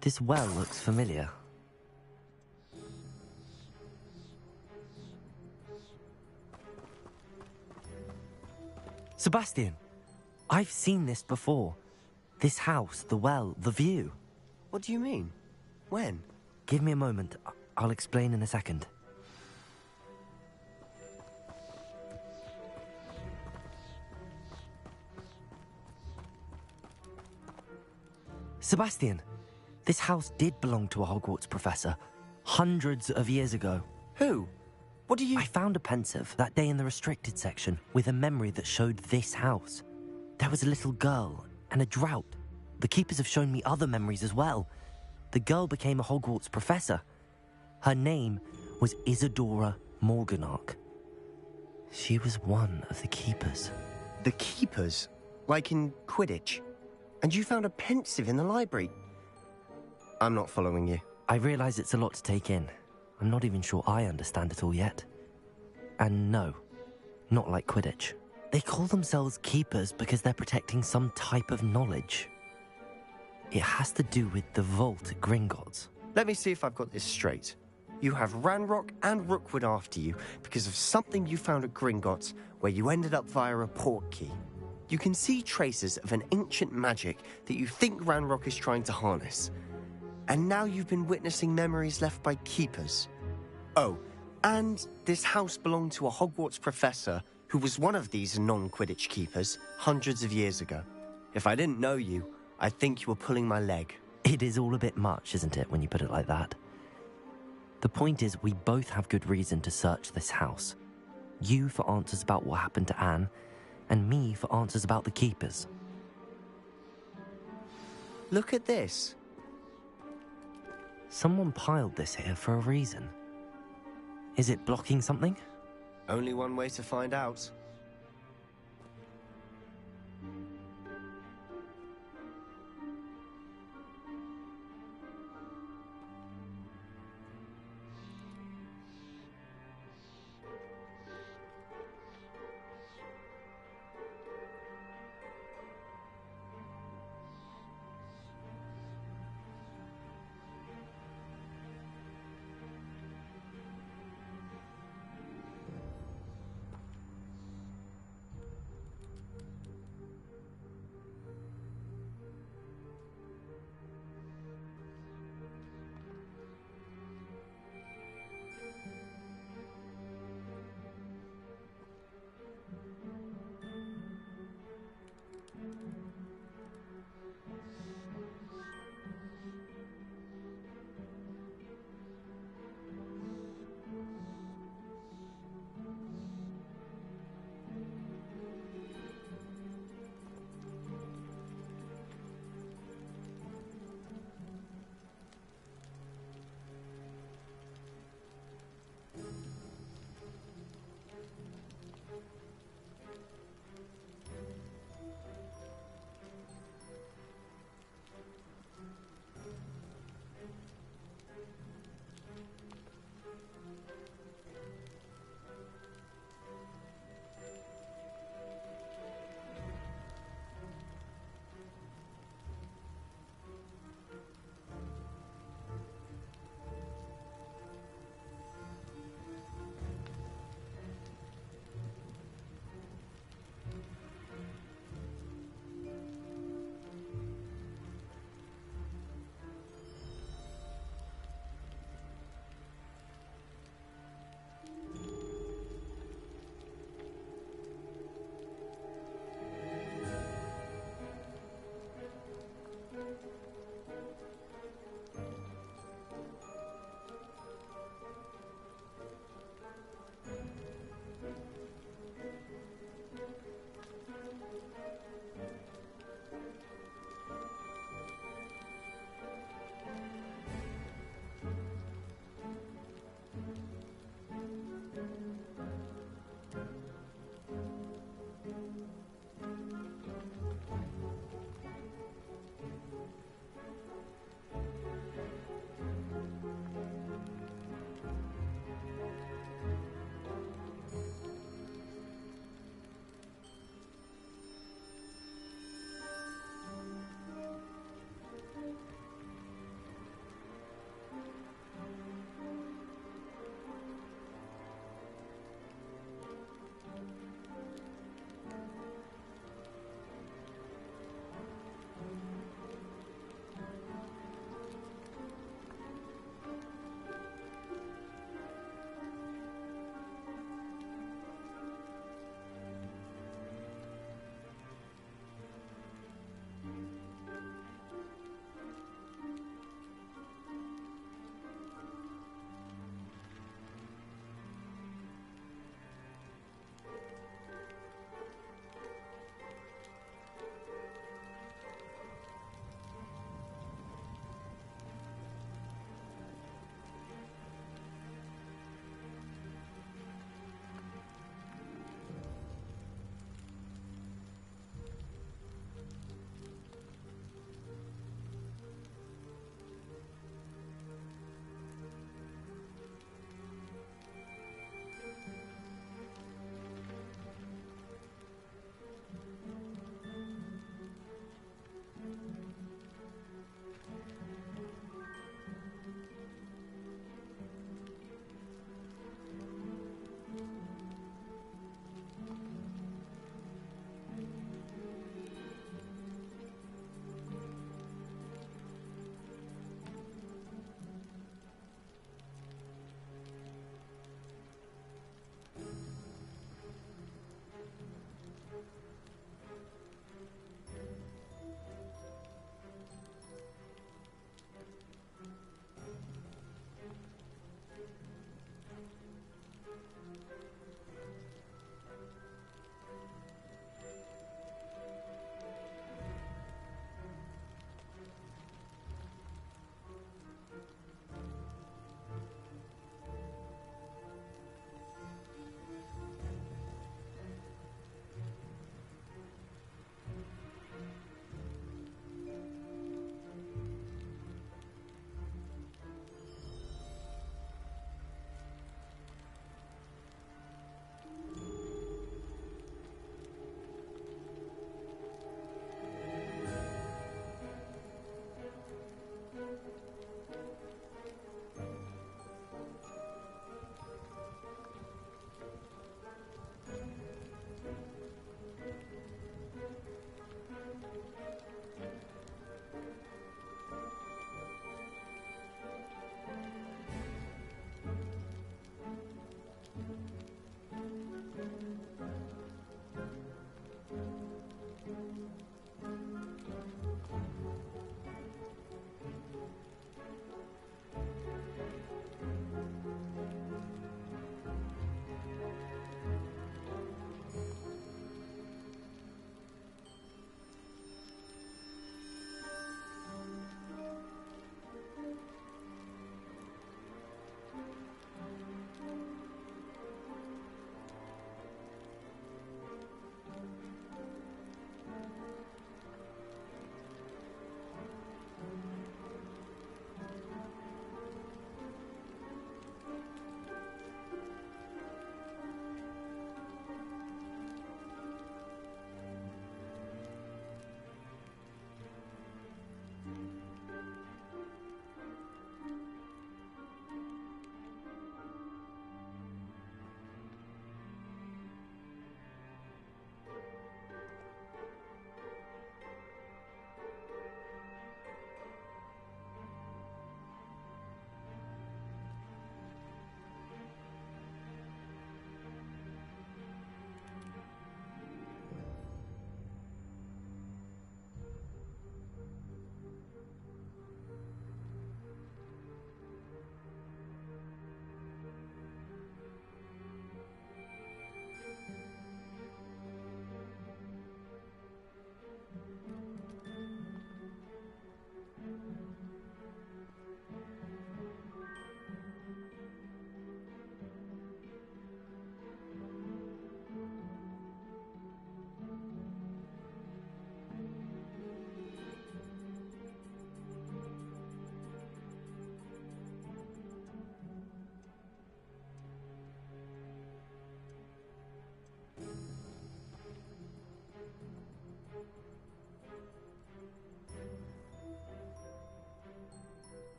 This well looks familiar. Sebastian, I've seen this before. This house, the well, the view. What do you mean? When? Give me a moment. I'll explain in a second. Sebastian, this house did belong to a Hogwarts professor, hundreds of years ago. Who? What do you... I found a pensive that day in the restricted section with a memory that showed this house. There was a little girl and a drought. The keepers have shown me other memories as well. The girl became a Hogwarts professor. Her name was Isadora Morganach. She was one of the keepers. The keepers? Like in Quidditch? And you found a pensive in the library? I'm not following you. I realize it's a lot to take in. I'm not even sure I understand it all yet. And no, not like Quidditch. They call themselves keepers because they're protecting some type of knowledge. It has to do with the vault at Gringotts. Let me see if I've got this straight. You have Ranrock and Rookwood after you because of something you found at Gringotts where you ended up via a port key. You can see traces of an ancient magic that you think Ranrock is trying to harness. And now you've been witnessing memories left by keepers. Oh, and this house belonged to a Hogwarts professor who was one of these non-Quidditch keepers hundreds of years ago. If I didn't know you, I'd think you were pulling my leg. It is all a bit much, isn't it, when you put it like that? The point is, we both have good reason to search this house. You for answers about what happened to Anne, and me for answers about the keepers. Look at this. Someone piled this here for a reason. Is it blocking something? Only one way to find out.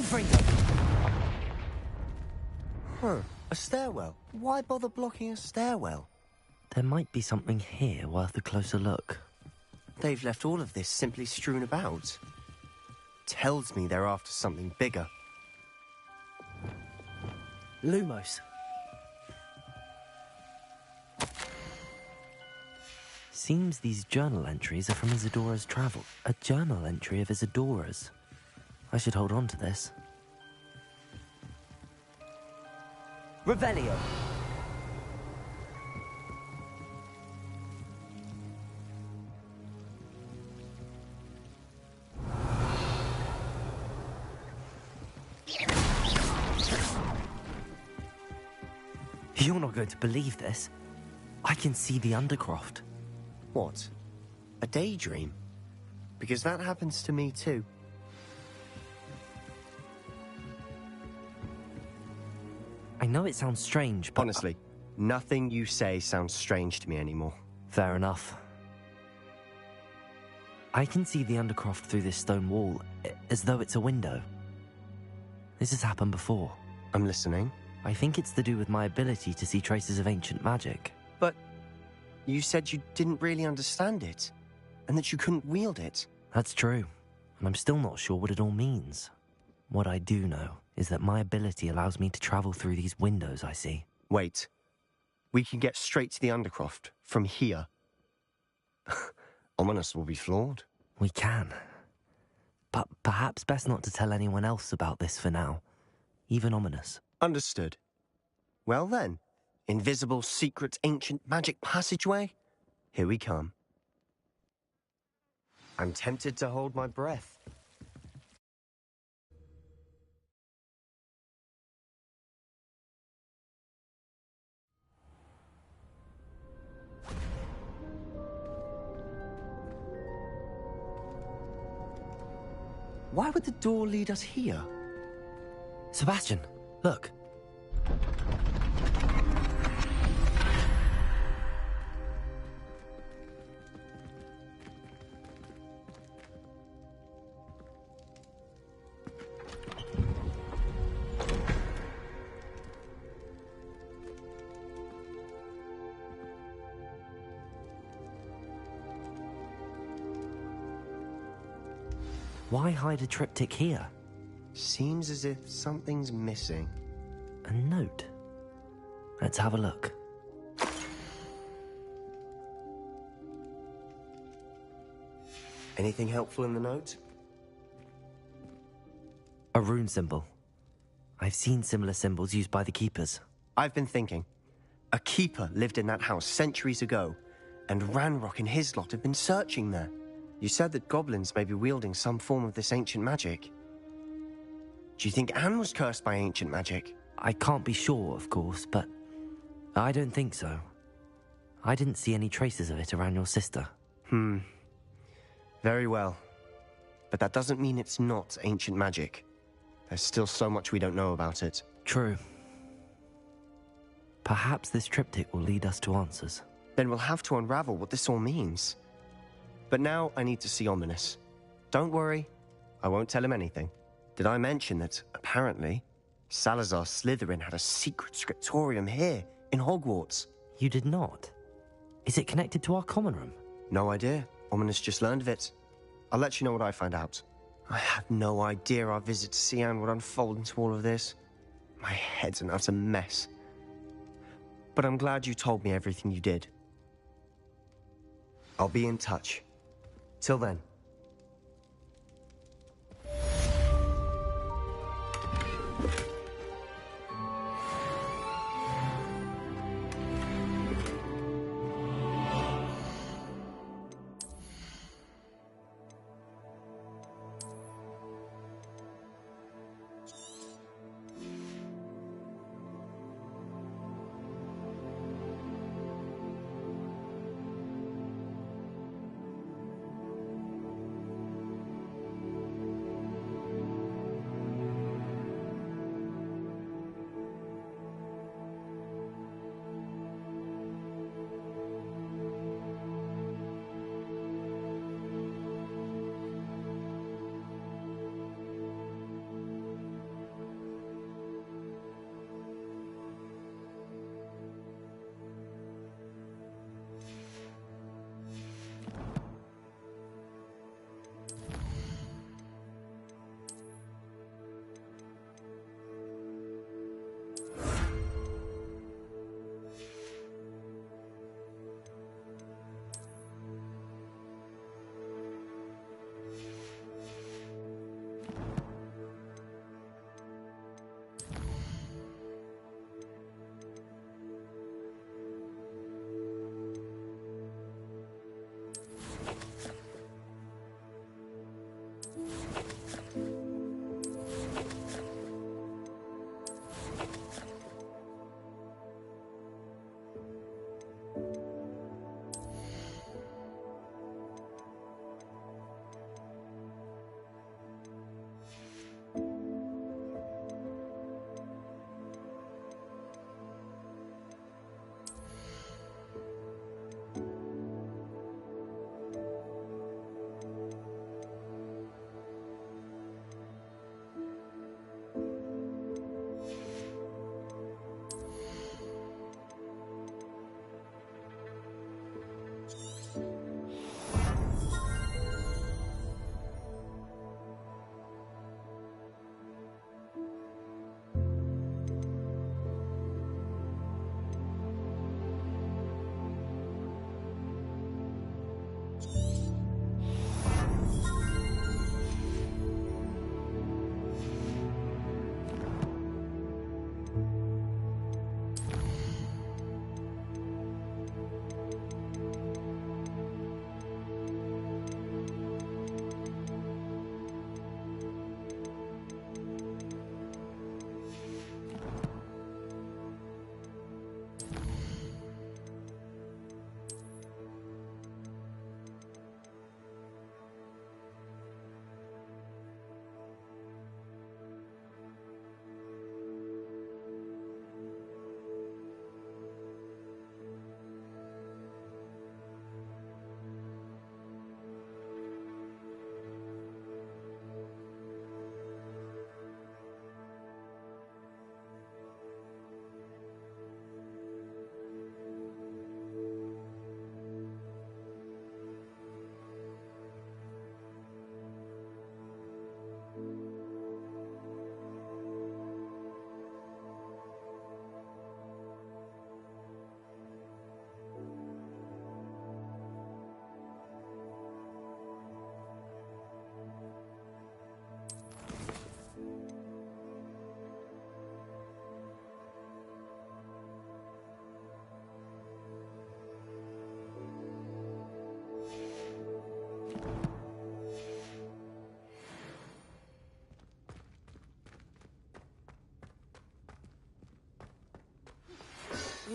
freedom! Huh. A stairwell? Why bother blocking a stairwell? There might be something here worth a closer look. They've left all of this simply strewn about. Tells me they're after something bigger. Lumos. Seems these journal entries are from Isadora's travel. A journal entry of Isadora's. I should hold on to this. Revelio. You're not going to believe this. I can see the Undercroft. What? A daydream? Because that happens to me too. I know it sounds strange, but... Honestly, nothing you say sounds strange to me anymore. Fair enough. I can see the Undercroft through this stone wall, as though it's a window. This has happened before. I'm listening. I think it's to do with my ability to see traces of ancient magic. But you said you didn't really understand it, and that you couldn't wield it. That's true, and I'm still not sure what it all means. What I do know is that my ability allows me to travel through these windows I see. Wait. We can get straight to the Undercroft from here. Ominous will be floored. We can. But perhaps best not to tell anyone else about this for now. Even Ominous. Understood. Well then, invisible, secret, ancient magic passageway? Here we come. I'm tempted to hold my breath. Why would the door lead us here? Sebastian, look. Why hide a triptych here? Seems as if something's missing. A note. Let's have a look. Anything helpful in the note? A rune symbol. I've seen similar symbols used by the keepers. I've been thinking. A keeper lived in that house centuries ago, and Ranrock and his lot have been searching there. You said that goblins may be wielding some form of this ancient magic. Do you think Anne was cursed by ancient magic? I can't be sure, of course, but I don't think so. I didn't see any traces of it around your sister. Very well. But that doesn't mean it's not ancient magic. There's still so much we don't know about it. True. Perhaps this triptych will lead us to answers. Then we'll have to unravel what this all means. But now I need to see Ominous. Don't worry, I won't tell him anything. Did I mention that, apparently, Salazar Slytherin had a secret scriptorium here, in Hogwarts? You did not? Is it connected to our common room? No idea. Ominous just learned of it. I'll let you know what I find out. I had no idea our visit to Cian would unfold into all of this. My head's an utter mess. But I'm glad you told me everything you did. I'll be in touch. Till then.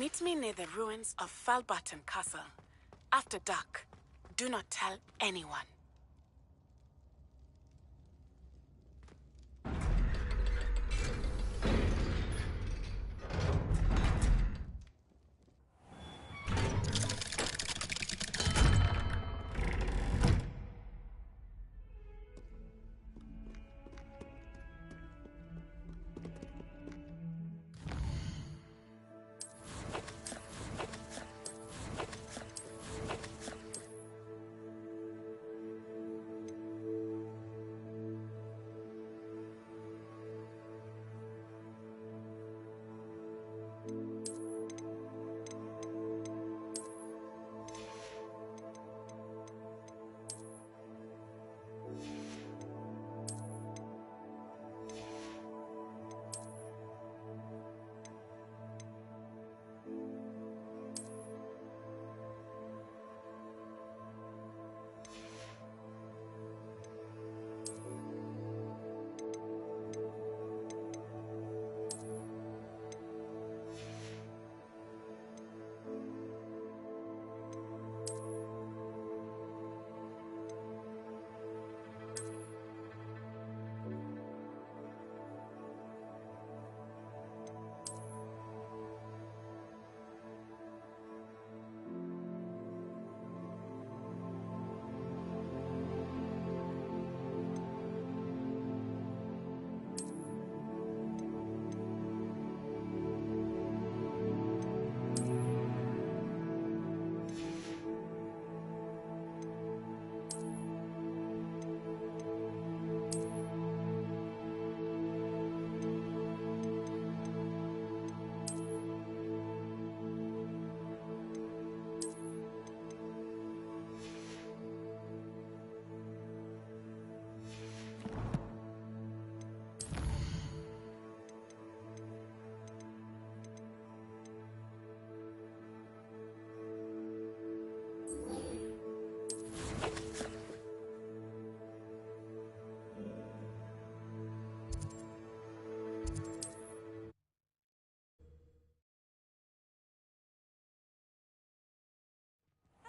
Meet me near the ruins of Falbutton Castle. After dark. Do not tell anyone.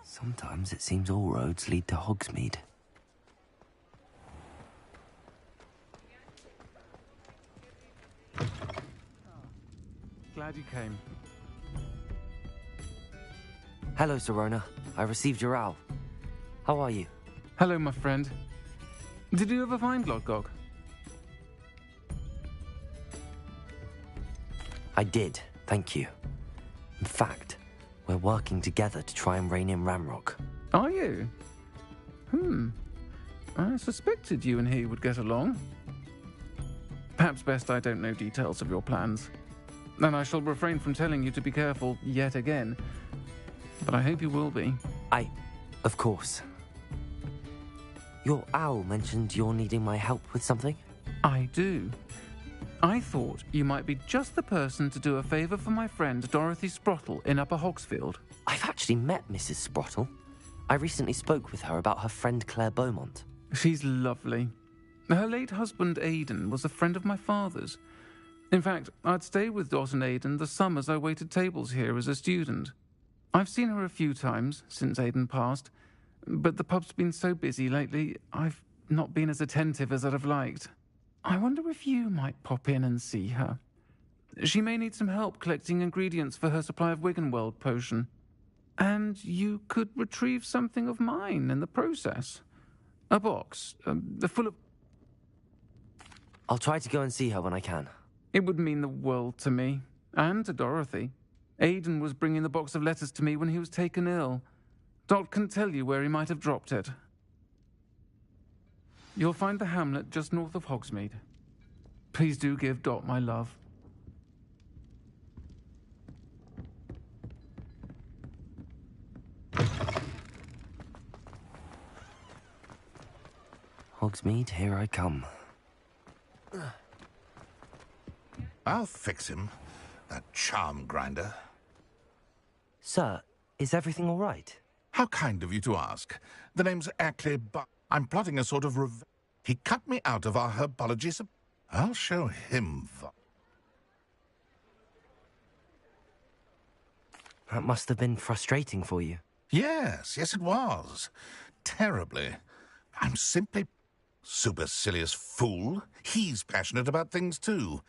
Sometimes it seems all roads lead to Hogsmeade. Glad you came. Hello, Serona. I received your owl. How are you? Hello, my friend. Did you ever find Lodgog? I did, thank you. In fact, we're working together to try and rein in Ramrock. Are you? I suspected you and he would get along. Perhaps best I don't know details of your plans. And I shall refrain from telling you to be careful yet again. But I hope you will be. Of course. Your owl mentioned you're needing my help with something? I do. I thought you might be just the person to do a favour for my friend Dorothy Sprottle in Upper Hogsfield. I've actually met Mrs. Sprottle. I recently spoke with her about her friend Claire Beaumont. She's lovely. Her late husband Aidan was a friend of my father's. In fact, I'd stay with Dot and Aidan the summers I waited tables here as a student. I've seen her a few times since Aidan passed, but the pub's been so busy lately, I've not been as attentive as I'd have liked. I wonder if you might pop in and see her. She may need some help collecting ingredients for her supply of Wiggenweld potion. And you could retrieve something of mine in the process. A box, full of... I'll try to go and see her when I can. It would mean the world to me, and to Dorothy. Aidan was bringing the box of letters to me when he was taken ill. Dot can tell you where he might have dropped it. You'll find the hamlet just north of Hogsmeade. Please do give Dot my love. Hogsmeade, here I come. I'll fix him, that charm grinder. Sir, is everything all right? How kind of you to ask. The name's Ackley, but I'm plotting a sort of He cut me out of our herbology. I'll show him That must have been frustrating for you. Yes, it was. Terribly. I'm simply... Supercilious fool. He's passionate about things too.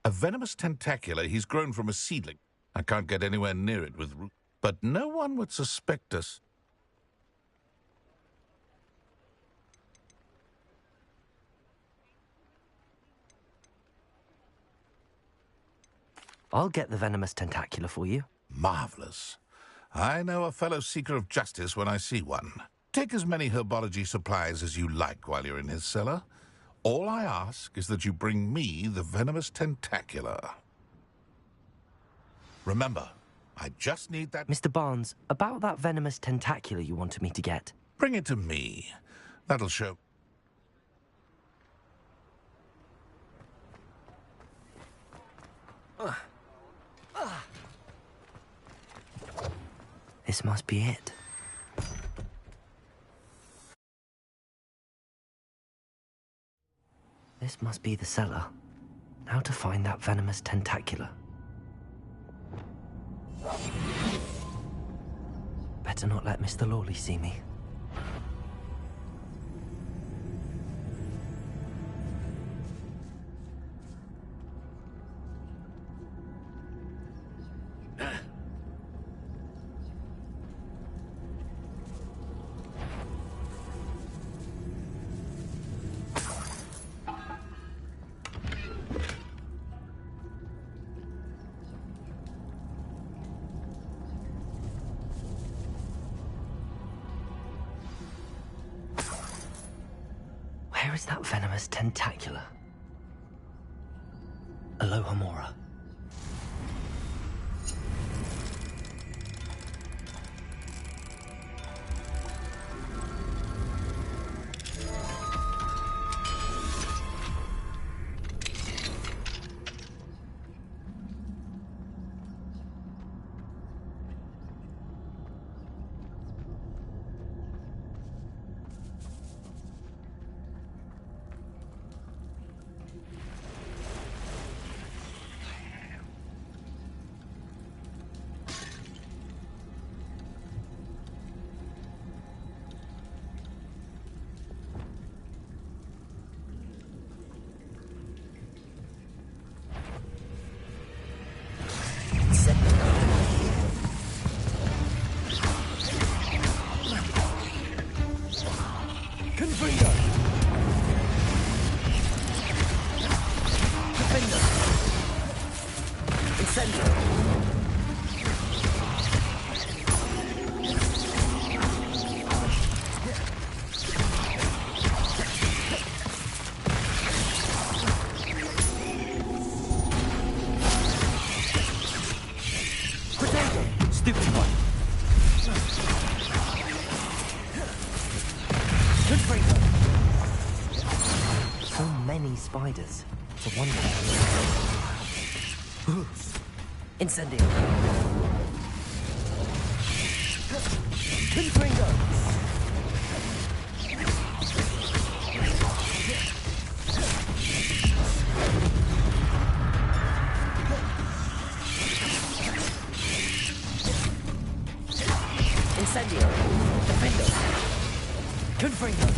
A venomous tentacula he's grown from a seedling. I can't get anywhere near it with root. But no one would suspect us. I'll get the venomous tentacula for you. Marvelous. I know a fellow seeker of justice when I see one. Take as many herbology supplies as you like while you're in his cellar. All I ask is that you bring me the venomous tentacula. Remember, I just need that... Mr. Barnes, about that venomous tentacula you wanted me to get. Bring it to me. That'll show... This must be it. This must be the cellar. Now to find that venomous tentacula. Better not let Mr. Lawley see me. Where is that venomous tentacula? Alohomora. So many spiders. It's a wonder. Incendio. Confringo. Incendio. Defendo. Confringo.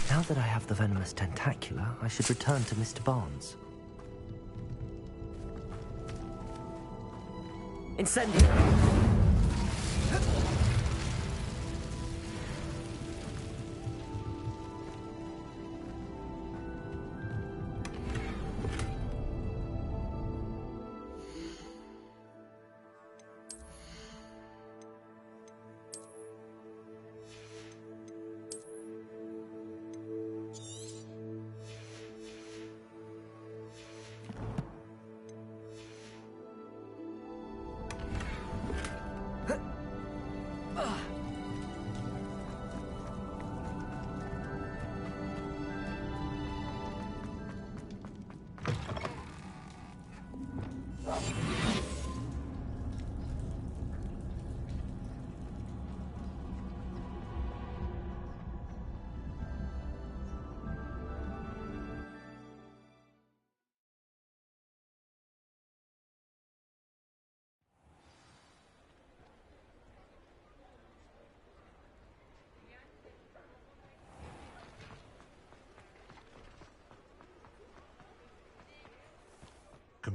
Now that I have the venomous tentacula, I should return to Mr. Barnes. Incendio!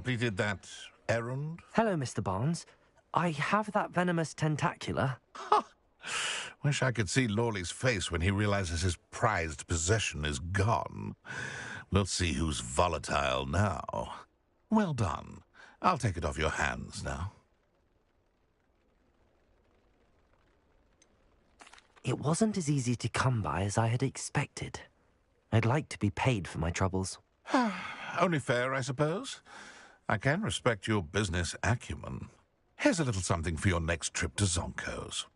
completed that errand? Hello, Mr. Barnes. I have that venomous tentacula. Wish I could see Lawley's face when he realizes his prized possession is gone. We'll see who's volatile now. Well done. I'll take it off your hands now. It wasn't as easy to come by as I had expected. I'd like to be paid for my troubles. Only fair, I suppose. I can respect your business acumen. Here's a little something for your next trip to Zonko's.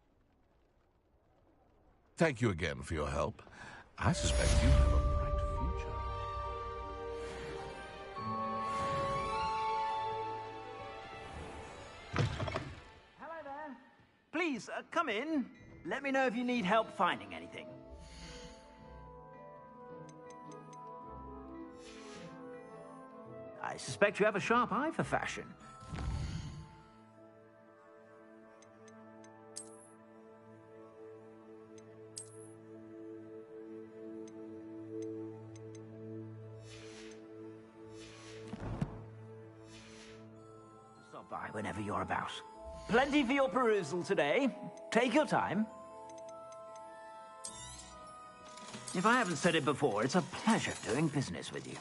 Thank you again for your help. I suspect you have a bright future. Hello there. Please, come in. Let me know if you need help finding anything. I suspect you have a sharp eye for fashion. Stop by whenever you're about. Plenty for your perusal today. Take your time. If I haven't said it before, it's a pleasure doing business with you.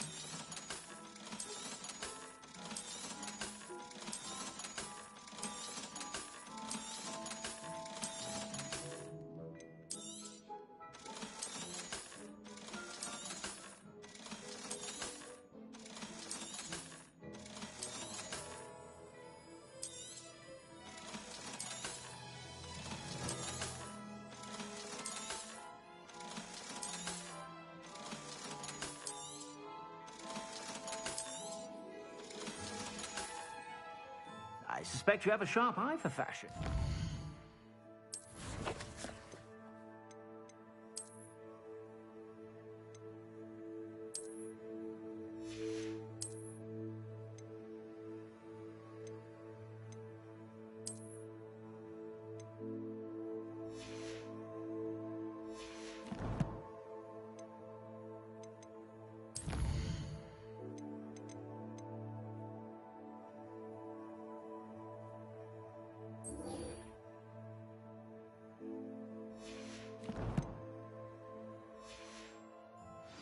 I suspect you have a sharp eye for fashion.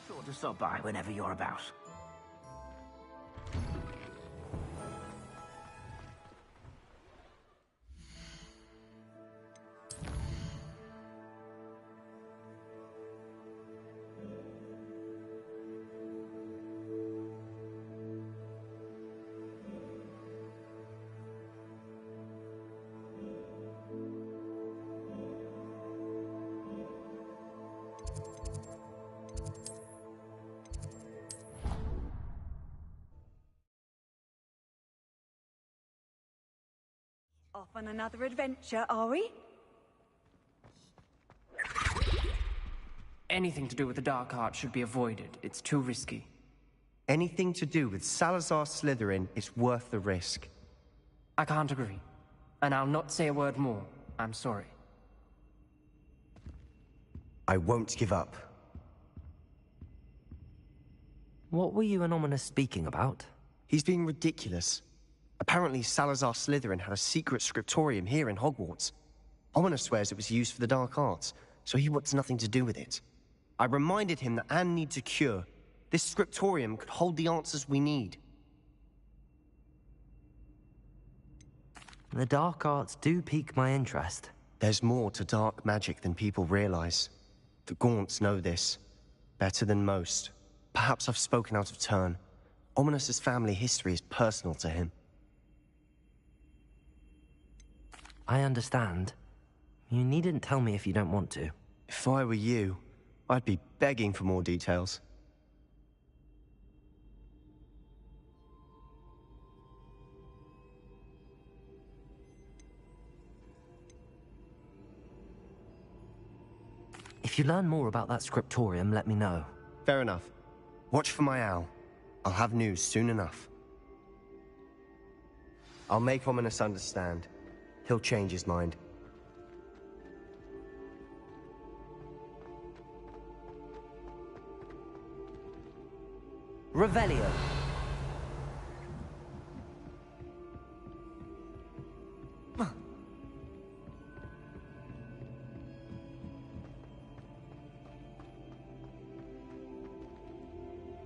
Sure to stop by whenever you're about. Off on another adventure, are we? Anything to do with the dark art should be avoided. It's too risky. Anything to do with Salazar Slytherin is worth the risk. I can't agree. And I'll not say a word more. I'm sorry. I won't give up. What were you and Ominous speaking about? He's being ridiculous. Apparently, Salazar Slytherin had a secret scriptorium here in Hogwarts. Ominous swears it was used for the dark arts, so he wants nothing to do with it. I reminded him that Anne needs a cure. This scriptorium could hold the answers we need. The dark arts do pique my interest. There's more to dark magic than people realize. The Gaunts know this. Better than most. Perhaps I've spoken out of turn. Ominous's family history is personal to him. I understand. You needn't tell me if you don't want to. If I were you, I'd be begging for more details. If you learn more about that scriptorium, let me know. Fair enough. Watch for my owl. I'll have news soon enough. I'll make Ominous understand. He'll change his mind. Revelio.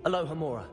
Aloha Mora.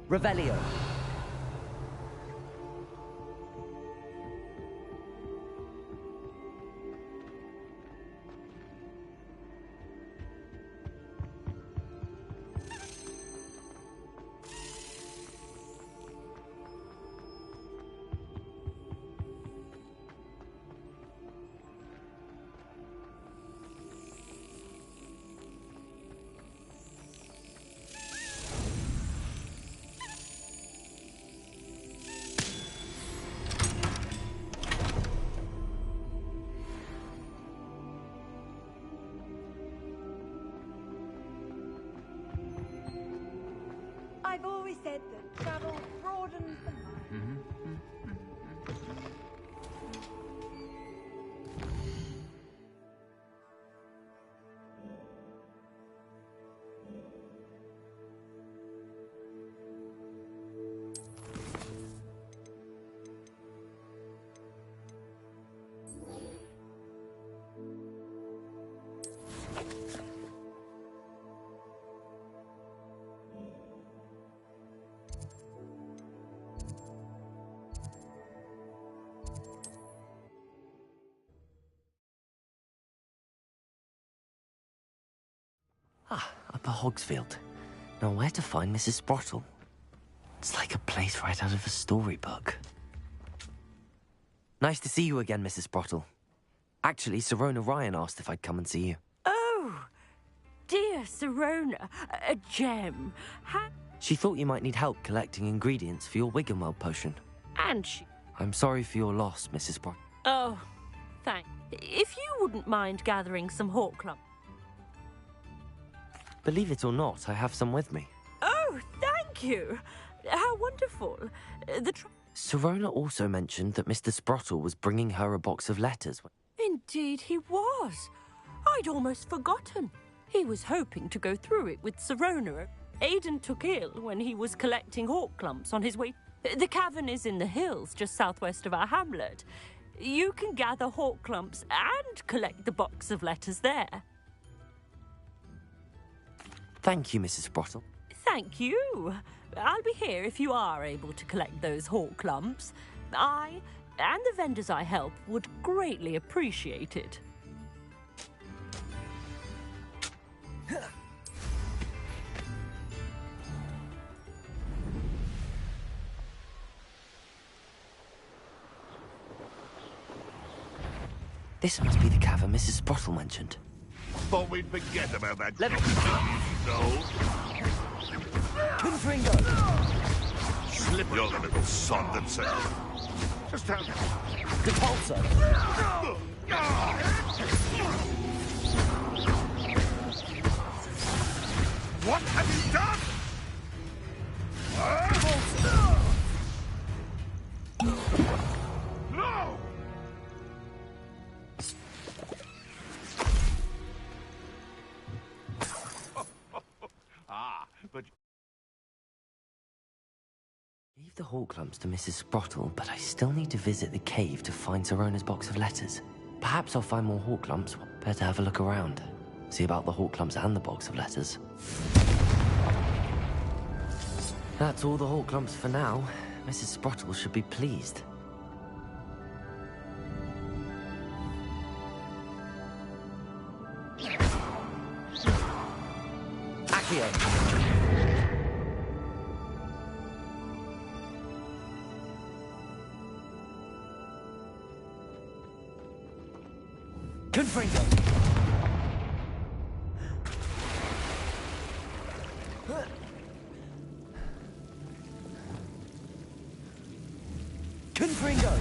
Revelio. I've always said that travel broadens the mind. Upper Hogsfield. Now where to find Mrs. Sprottle? It's like a place right out of a storybook. Nice to see you again, Mrs. Sprottle. Actually, Sirona Ryan asked if I'd come and see you. Oh, dear Sirona, a gem. She thought you might need help collecting ingredients for your Wiggenweld potion. And she... I'm sorry for your loss, Mrs. Sprottle. Oh, thanks. If you wouldn't mind gathering some hawk clumps. Believe it or not, I have some with me. Oh, thank you. How wonderful. Sirona also mentioned that Mr. Sprottle was bringing her a box of letters. Indeed he was. I'd almost forgotten. He was hoping to go through it with Sirona. Aidan took ill when he was collecting hawk clumps on his way. The cavern is in the hills just southwest of our hamlet. You can gather hawk clumps and collect the box of letters there. Thank you, Mrs. Sprottle. Thank you. I'll be here if you are able to collect those hawk clumps. I and the vendors I help would greatly appreciate it. This must be the cavern Mrs. Sprottle mentioned. Thought we'd forget about that. No. Confringo! Slip your little sod that says. Just have Repulsor! What have you done? No! But Gave the hawk clumps to Mrs. Sprottle, but I still need to visit the cave to find Sirona's box of letters. Perhaps I'll find more hawk clumps. Better have a look around. See about the hawk clumps and the box of letters. That's all the hawk clumps for now. Mrs. Sprottle should be pleased. Accio! Confringo! Confringo!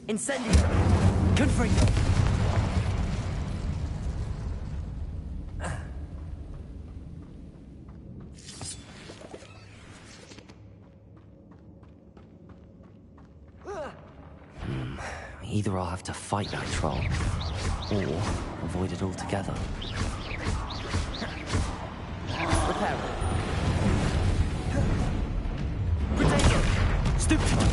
Incendio! Confringo! Either I'll have to fight that troll, or avoid it altogether. Repair it. Potato! Stoop time!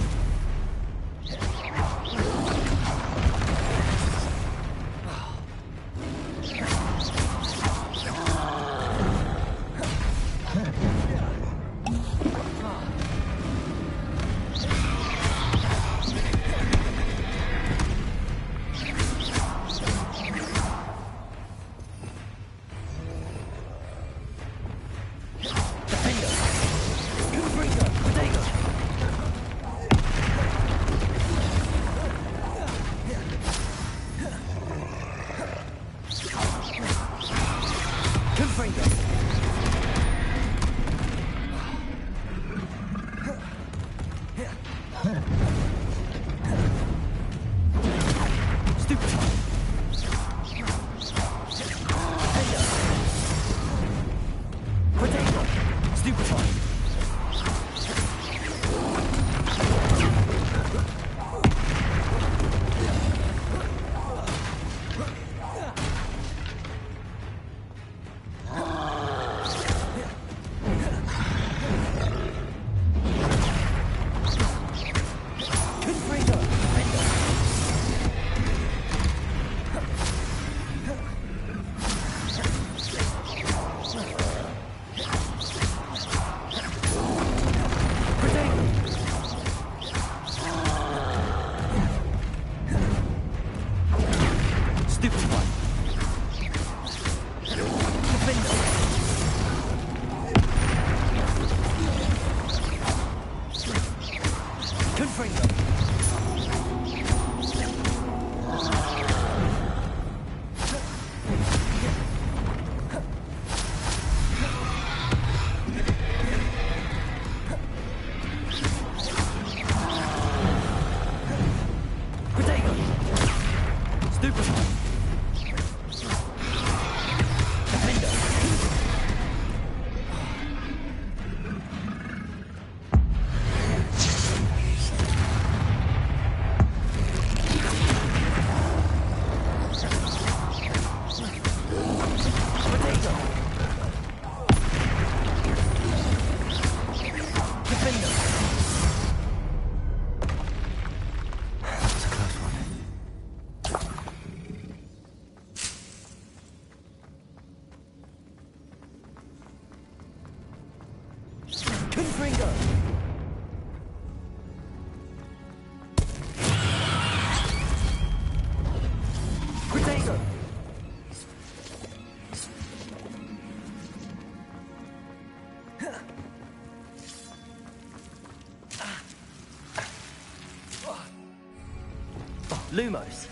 Lumos.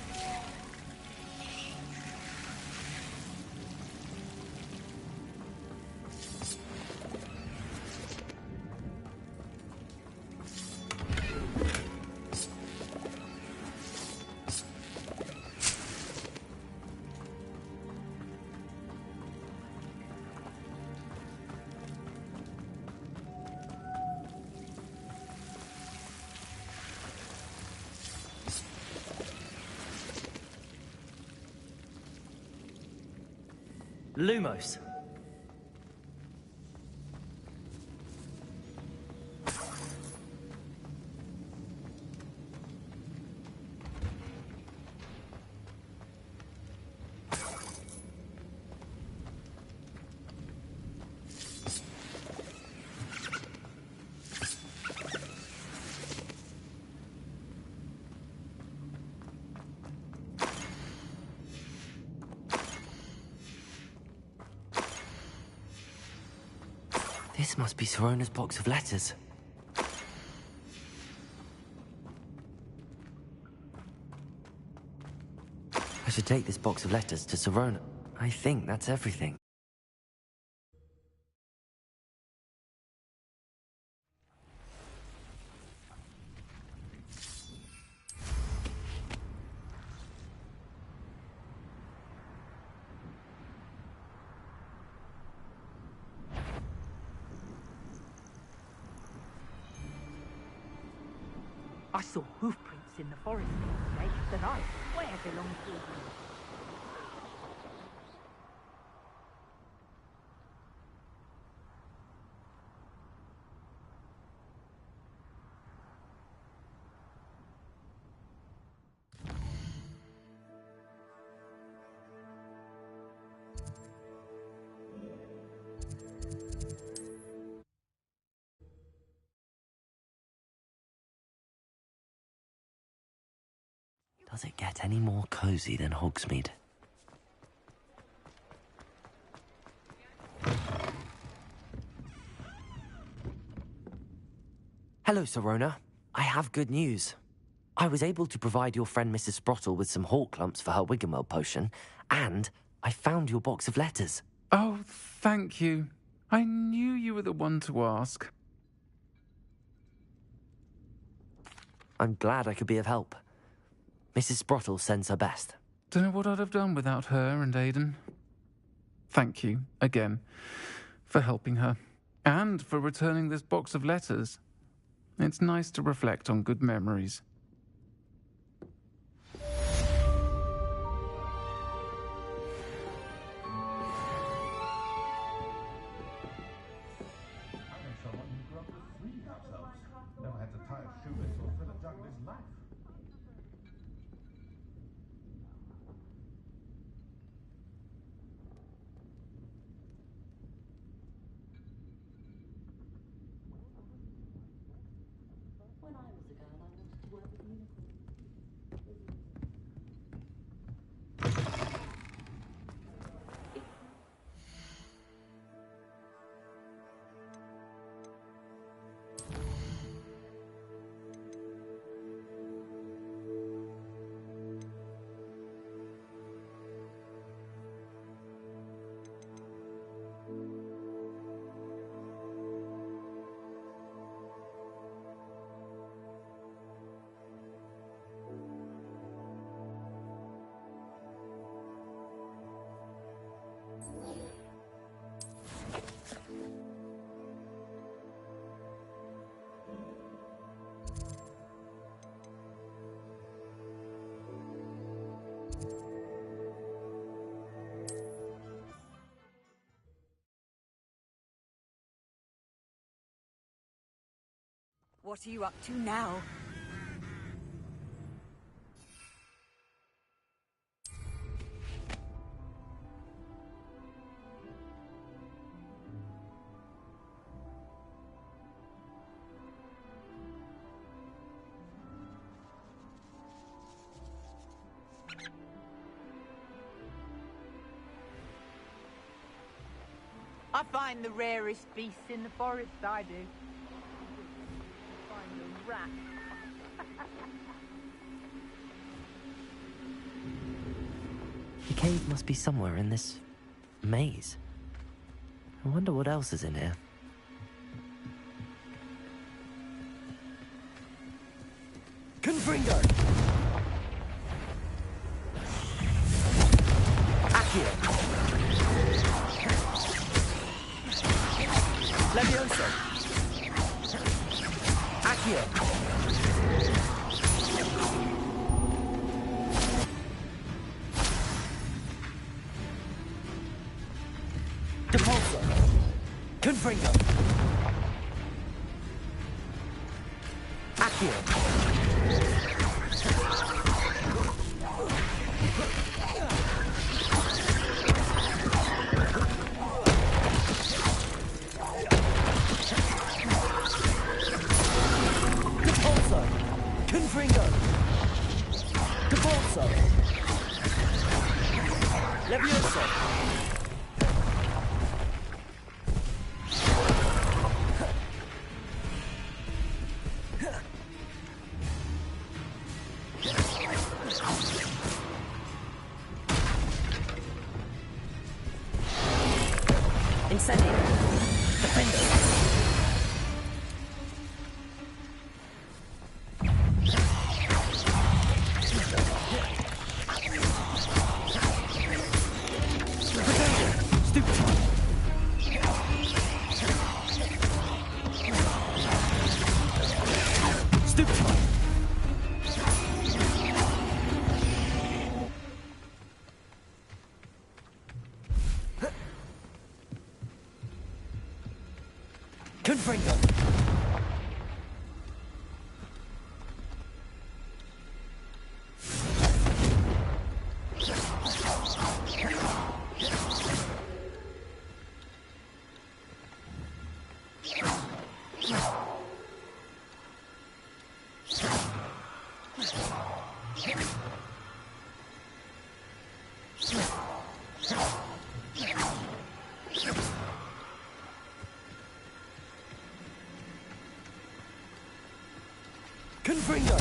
Lumos. This must be Sirona's box of letters. I should take this box of letters to Sirona. I think that's everything. I saw hoof prints in the forest yesterday that I swear belong to you. Does it get any more cozy than Hogsmeade? Hello, Sirona. I have good news. I was able to provide your friend Mrs. Sprottle with some hawk lumps for her Wiggenweld potion, and I found your box of letters. Oh, thank you. I knew you were the one to ask. I'm glad I could be of help. Mrs. Sprottle sends her best. Don't know what I'd have done without her and Aidan. Thank you, again, for helping her, and for returning this box of letters. It's nice to reflect on good memories. When I was a girl, I wanted to work with unicorns. What are you up to now? I find the rarest beasts in the forest, I do. Find a rat. The cave must be somewhere in this maze. I wonder what else is in here. Confringo! Accio! Levioso! Accio! Depulso! Confringo! Accio! Confringo! Depulso! Levioso! Incendio! Defendo! Confringo! Confringo!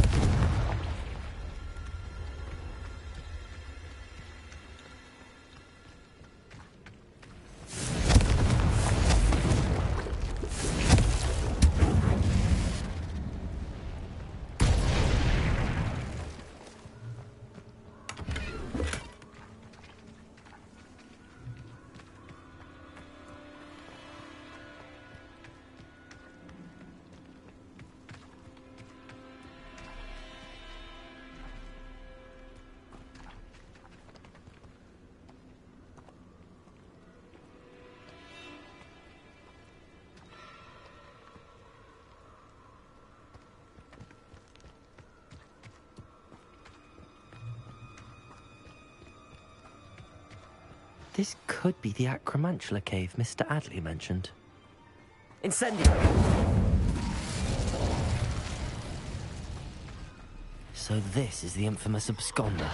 This could be the Acromantula cave Mr. Adley mentioned. Incendio! So this is the infamous absconder.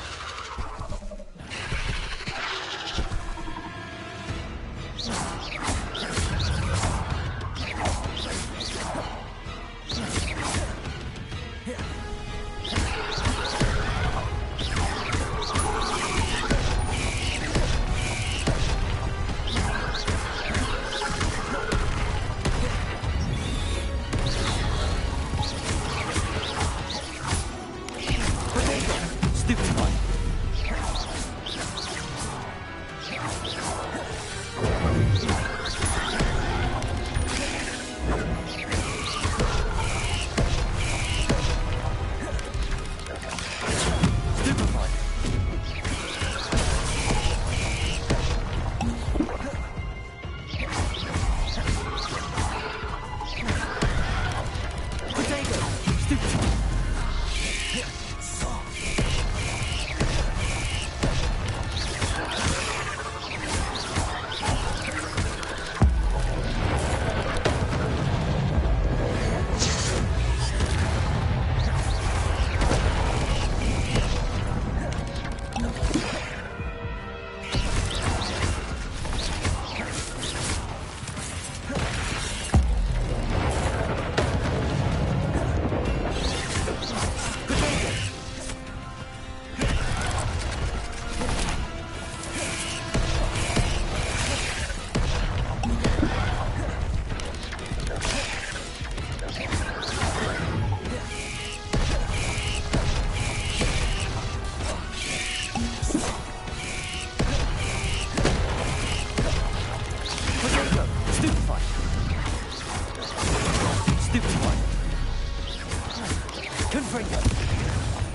Confringo.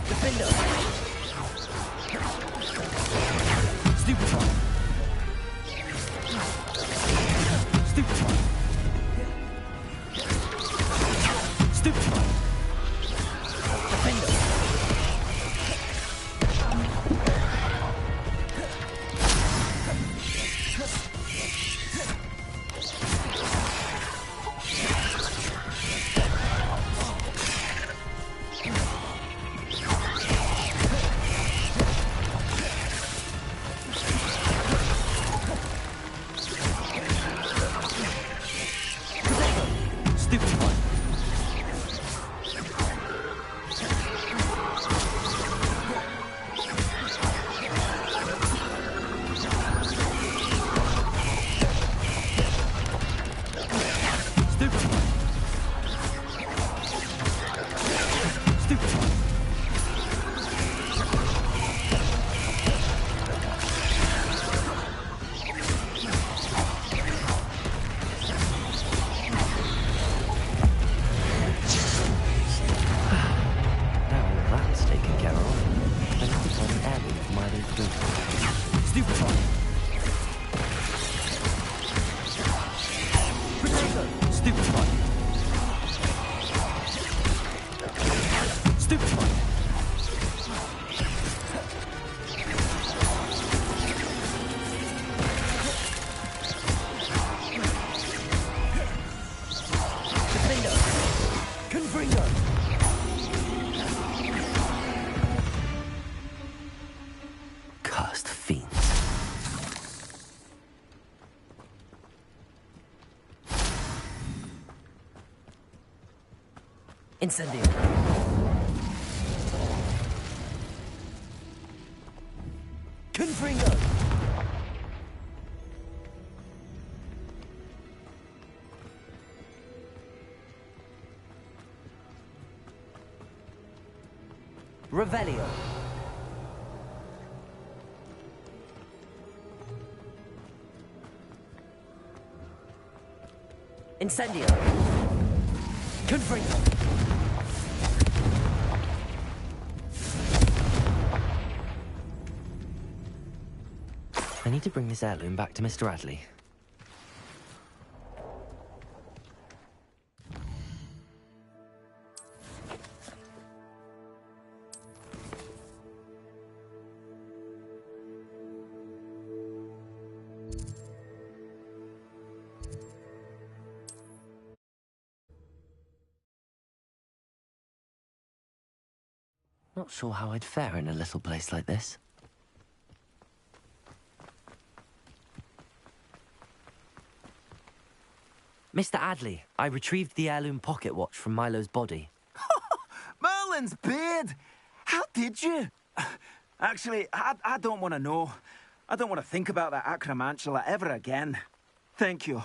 Defender. Stupefy. Stupefy. Stupefy. Defender. Cursed fiends. Incendio. Confringo. Revelio. Incendio. Confringo. I need to bring this heirloom back to Mr. Adley. Not sure how I'd fare in a little place like this. Mr. Adley, I retrieved the heirloom pocket watch from Milo's body. Merlin's beard! How did you? Actually, I don't want to know. I don't want to think about that acromantula ever again. Thank you.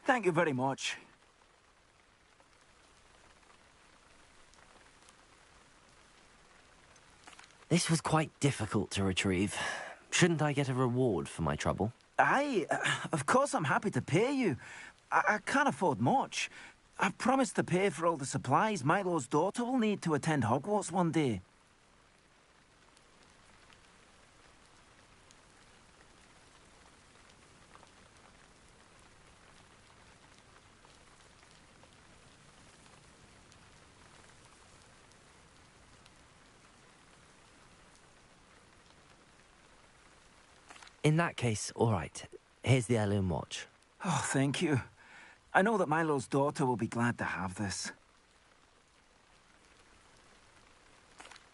Thank you very much. This was quite difficult to retrieve. Shouldn't I get a reward for my trouble? Aye, of course I'm happy to pay you. I can't afford much. I've promised to pay for all the supplies Milo's daughter will need to attend Hogwarts one day. In that case, all right. Here's the heirloom watch. Oh, thank you. I know that Milo's daughter will be glad to have this.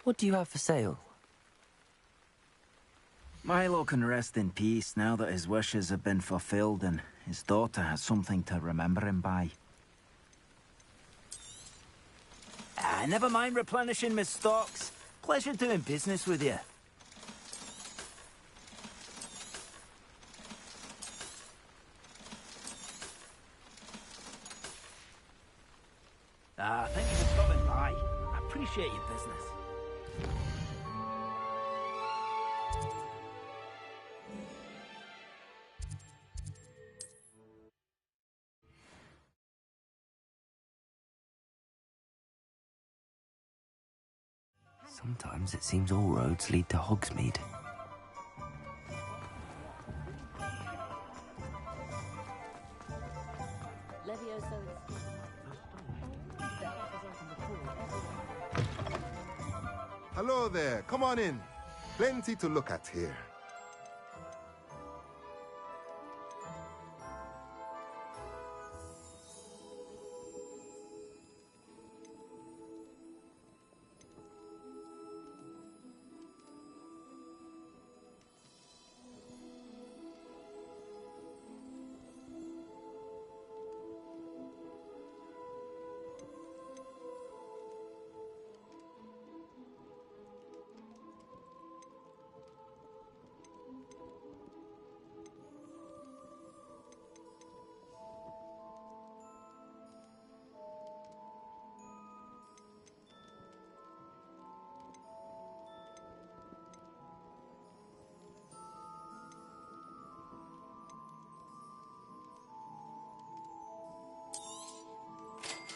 What do you have for sale? Milo can rest in peace now that his wishes have been fulfilled and his daughter has something to remember him by. Never mind replenishing my stocks. Pleasure doing business with you. Thank you for stopping by. I appreciate your business. Sometimes it seems all roads lead to Hogsmeade. Hello there, come on in. Plenty to look at here.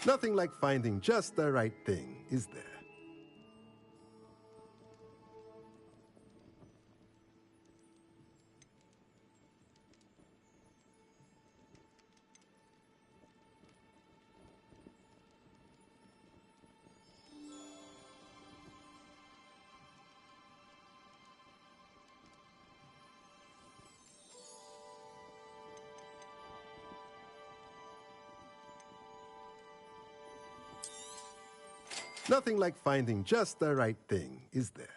Nothing like finding just the right thing, is there? Nothing like finding just the right thing, is there?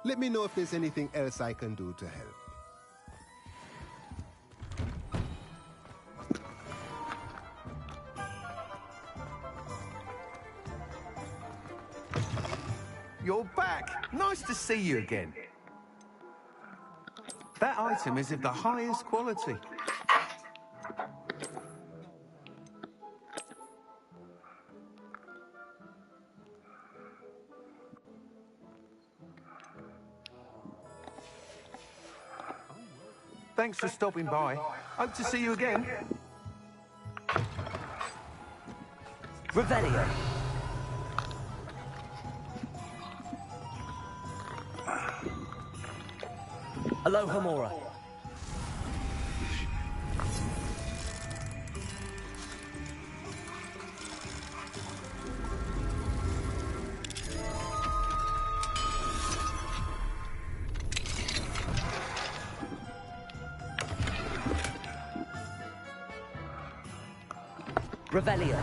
Let me know if there's anything else I can do to help. You're back. Nice to see you again. That item is of the highest quality. Thanks for stopping by. Hope to see you again. Revelio. Aloha Mora. Revelio.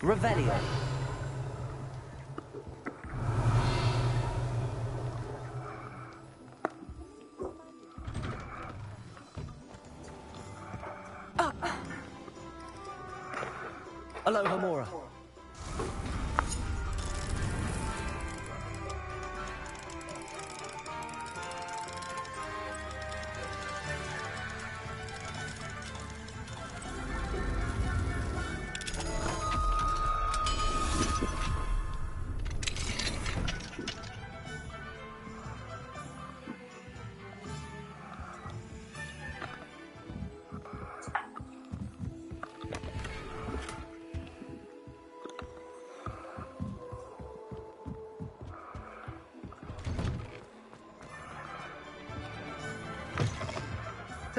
Revelio. Aloha Mora.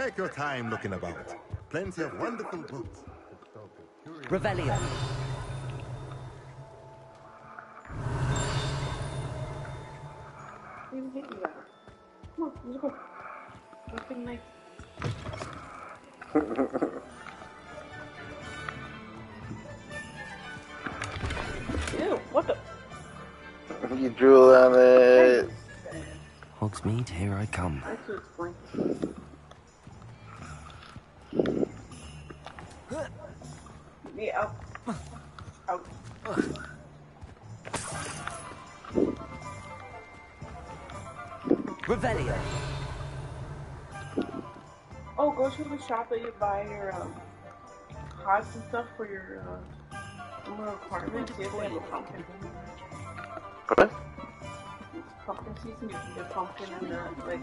Take your time looking about. Plenty of wonderful books. Revelio. Come on, let's go. Let's get a knife. Ew, what the? You drool on it. Hogsmeade, here I come. I should explain. Me out. Out. Revelio. Oh, go to the shop that you buy your pots and stuff for your little apartment. See if they have a pumpkin. What? Pumpkin season, you can get pumpkin and like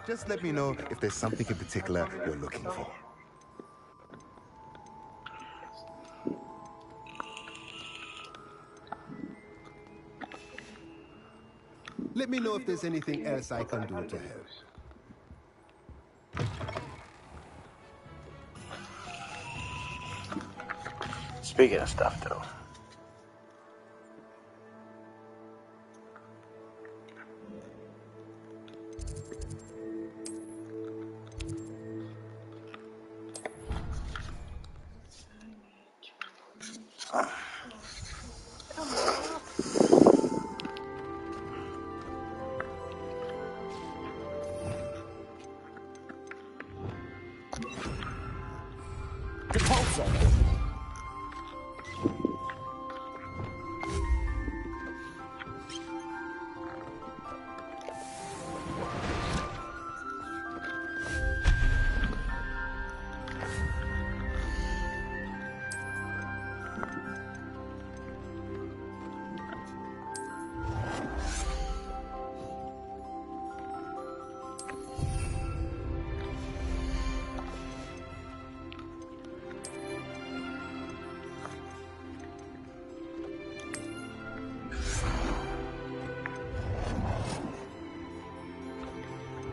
Just let me know if there's something in particular you're looking for. Let me know if there's anything else I can do to help. Speaking of stuff, though.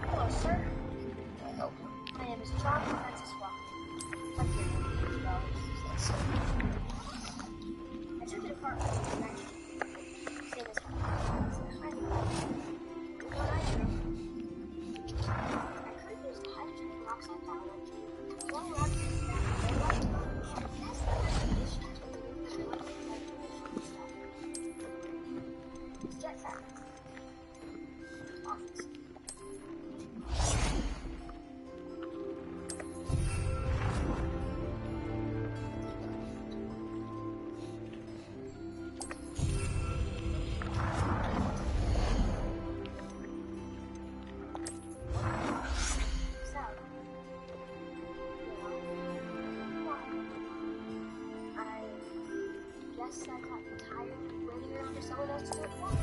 Hello, sir. My name is John Francis Walker. I'm here for $80. I took an apartment in the night. Same as home. It's highly qualified. What I do, I could use the hydrogen peroxide powder to blow around to the back of the light. That's the issue to the stuff. It's jet pack. Office. I got tired of waiting around for someone else to do it for me.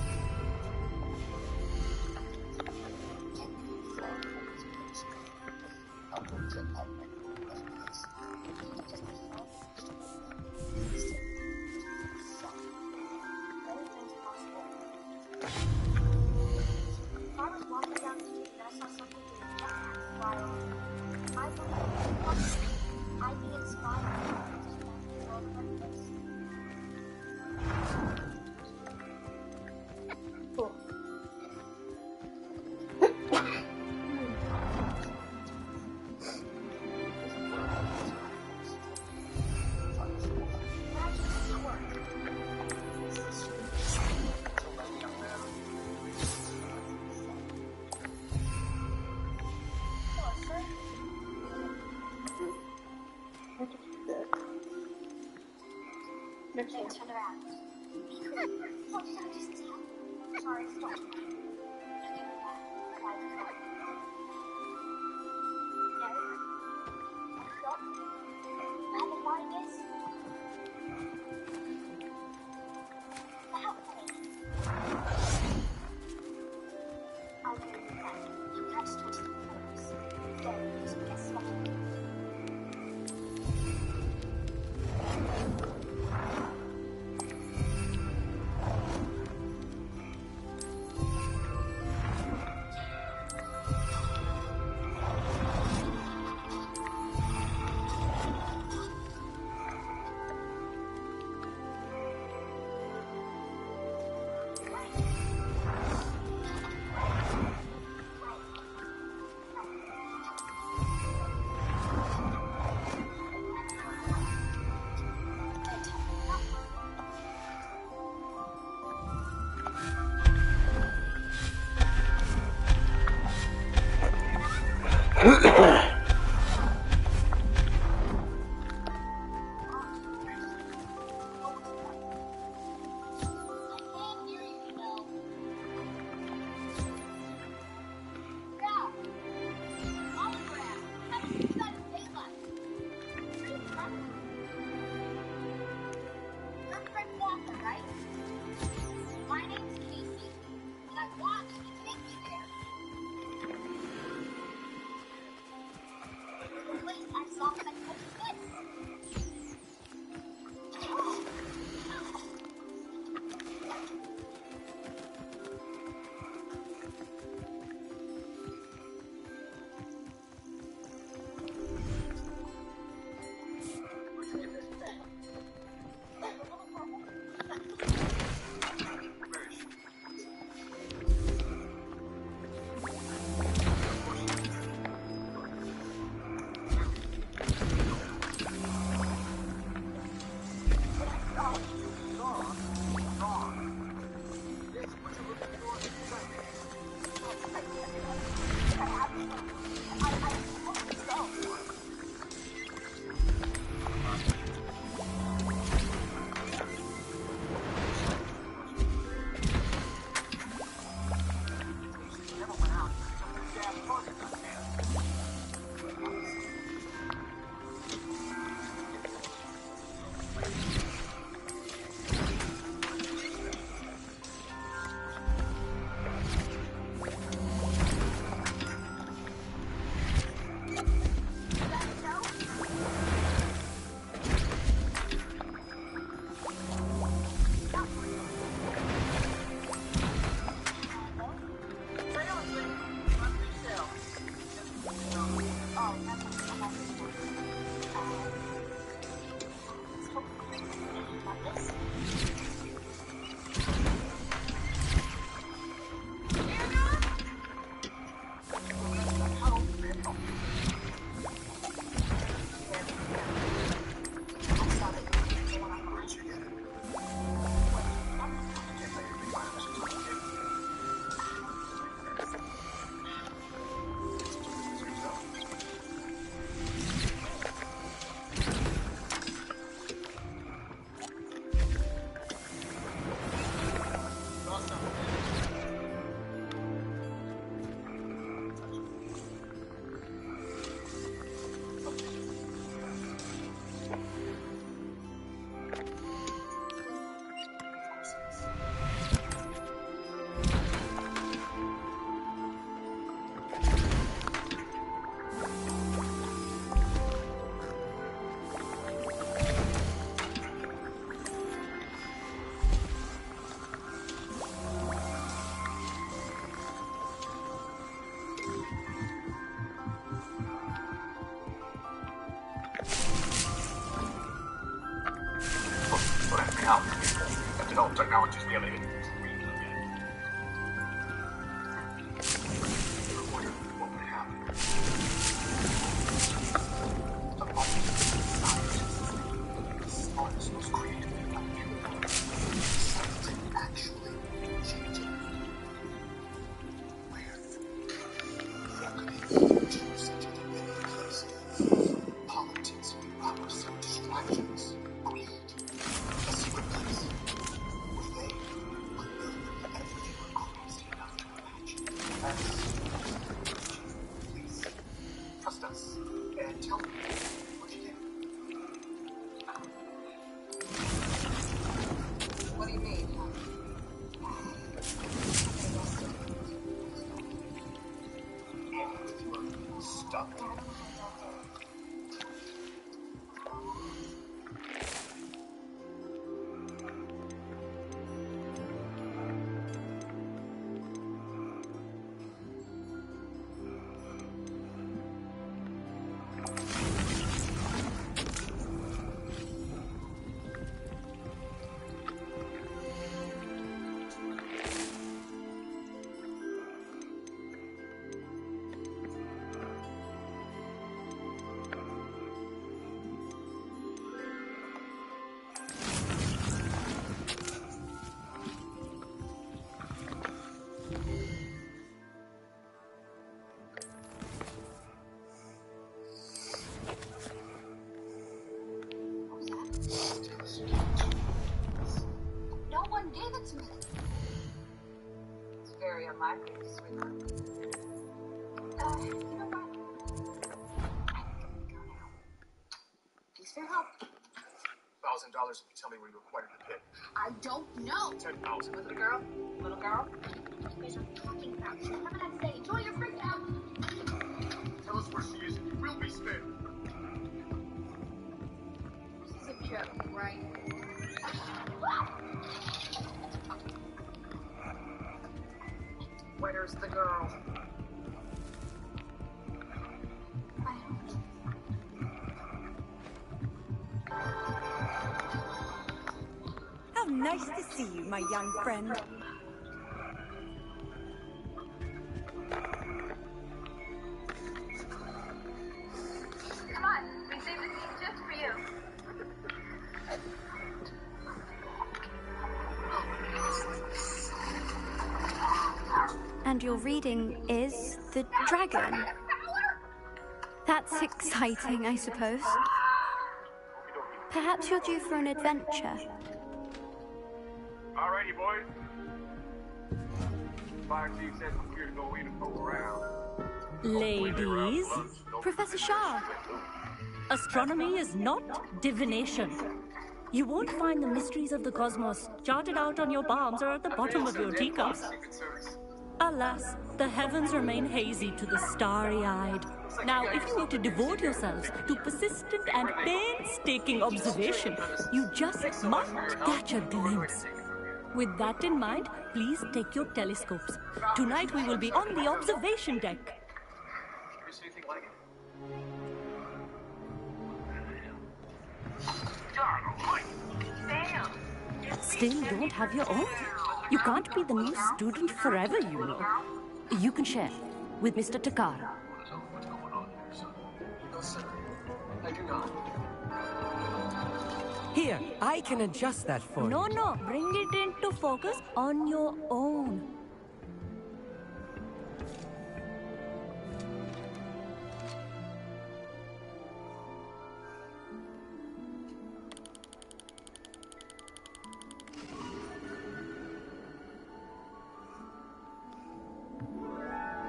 Anything's possible. If I was walking down the street and I saw something in a jetpack fly over, I believe I'd be inspired to make the world a better place. Cool. Next one. Turn around. Be quick. What did I just tell? Sorry, stop. Okay, back. Stop. Where the light is? Help me. I'll do that. You can't touch the pillars. Don't get stuck. Technologies really. Thanks for your help. $1,000 if you tell me where you acquired the pit. I don't know. 10,000. Little girl? Little girl? What you guys are talking about? Have a nice day. Enjoy your freak out. Tell us where she is and you will be spared. This is a joke, right? Where's the girl? How nice to see you, my young friend. Come on, we saved the scene just for you. And your reading is the dragon. That's exciting, I suppose. Perhaps you're due for an adventure. Alrighty, boys. Fire chief says we're here to go in and poke around. Ladies, Professor Shah. astronomy is not divination. You won't find the mysteries of the cosmos charted out on your palms or at the bottom of your teacups. Alas, the heavens remain hazy to the starry-eyed. Now, if you were to devote yourselves to persistent and painstaking observation, you just might catch a glimpse. With that in mind, please take your telescopes. Tonight we will be on the observation deck. Ever see anything like it? Still don't have your own? You can't be the new student forever, you know. You can share with Mr. Takara. No, sir. I do not. Here, I can adjust that for you. No, bring it into focus on your own.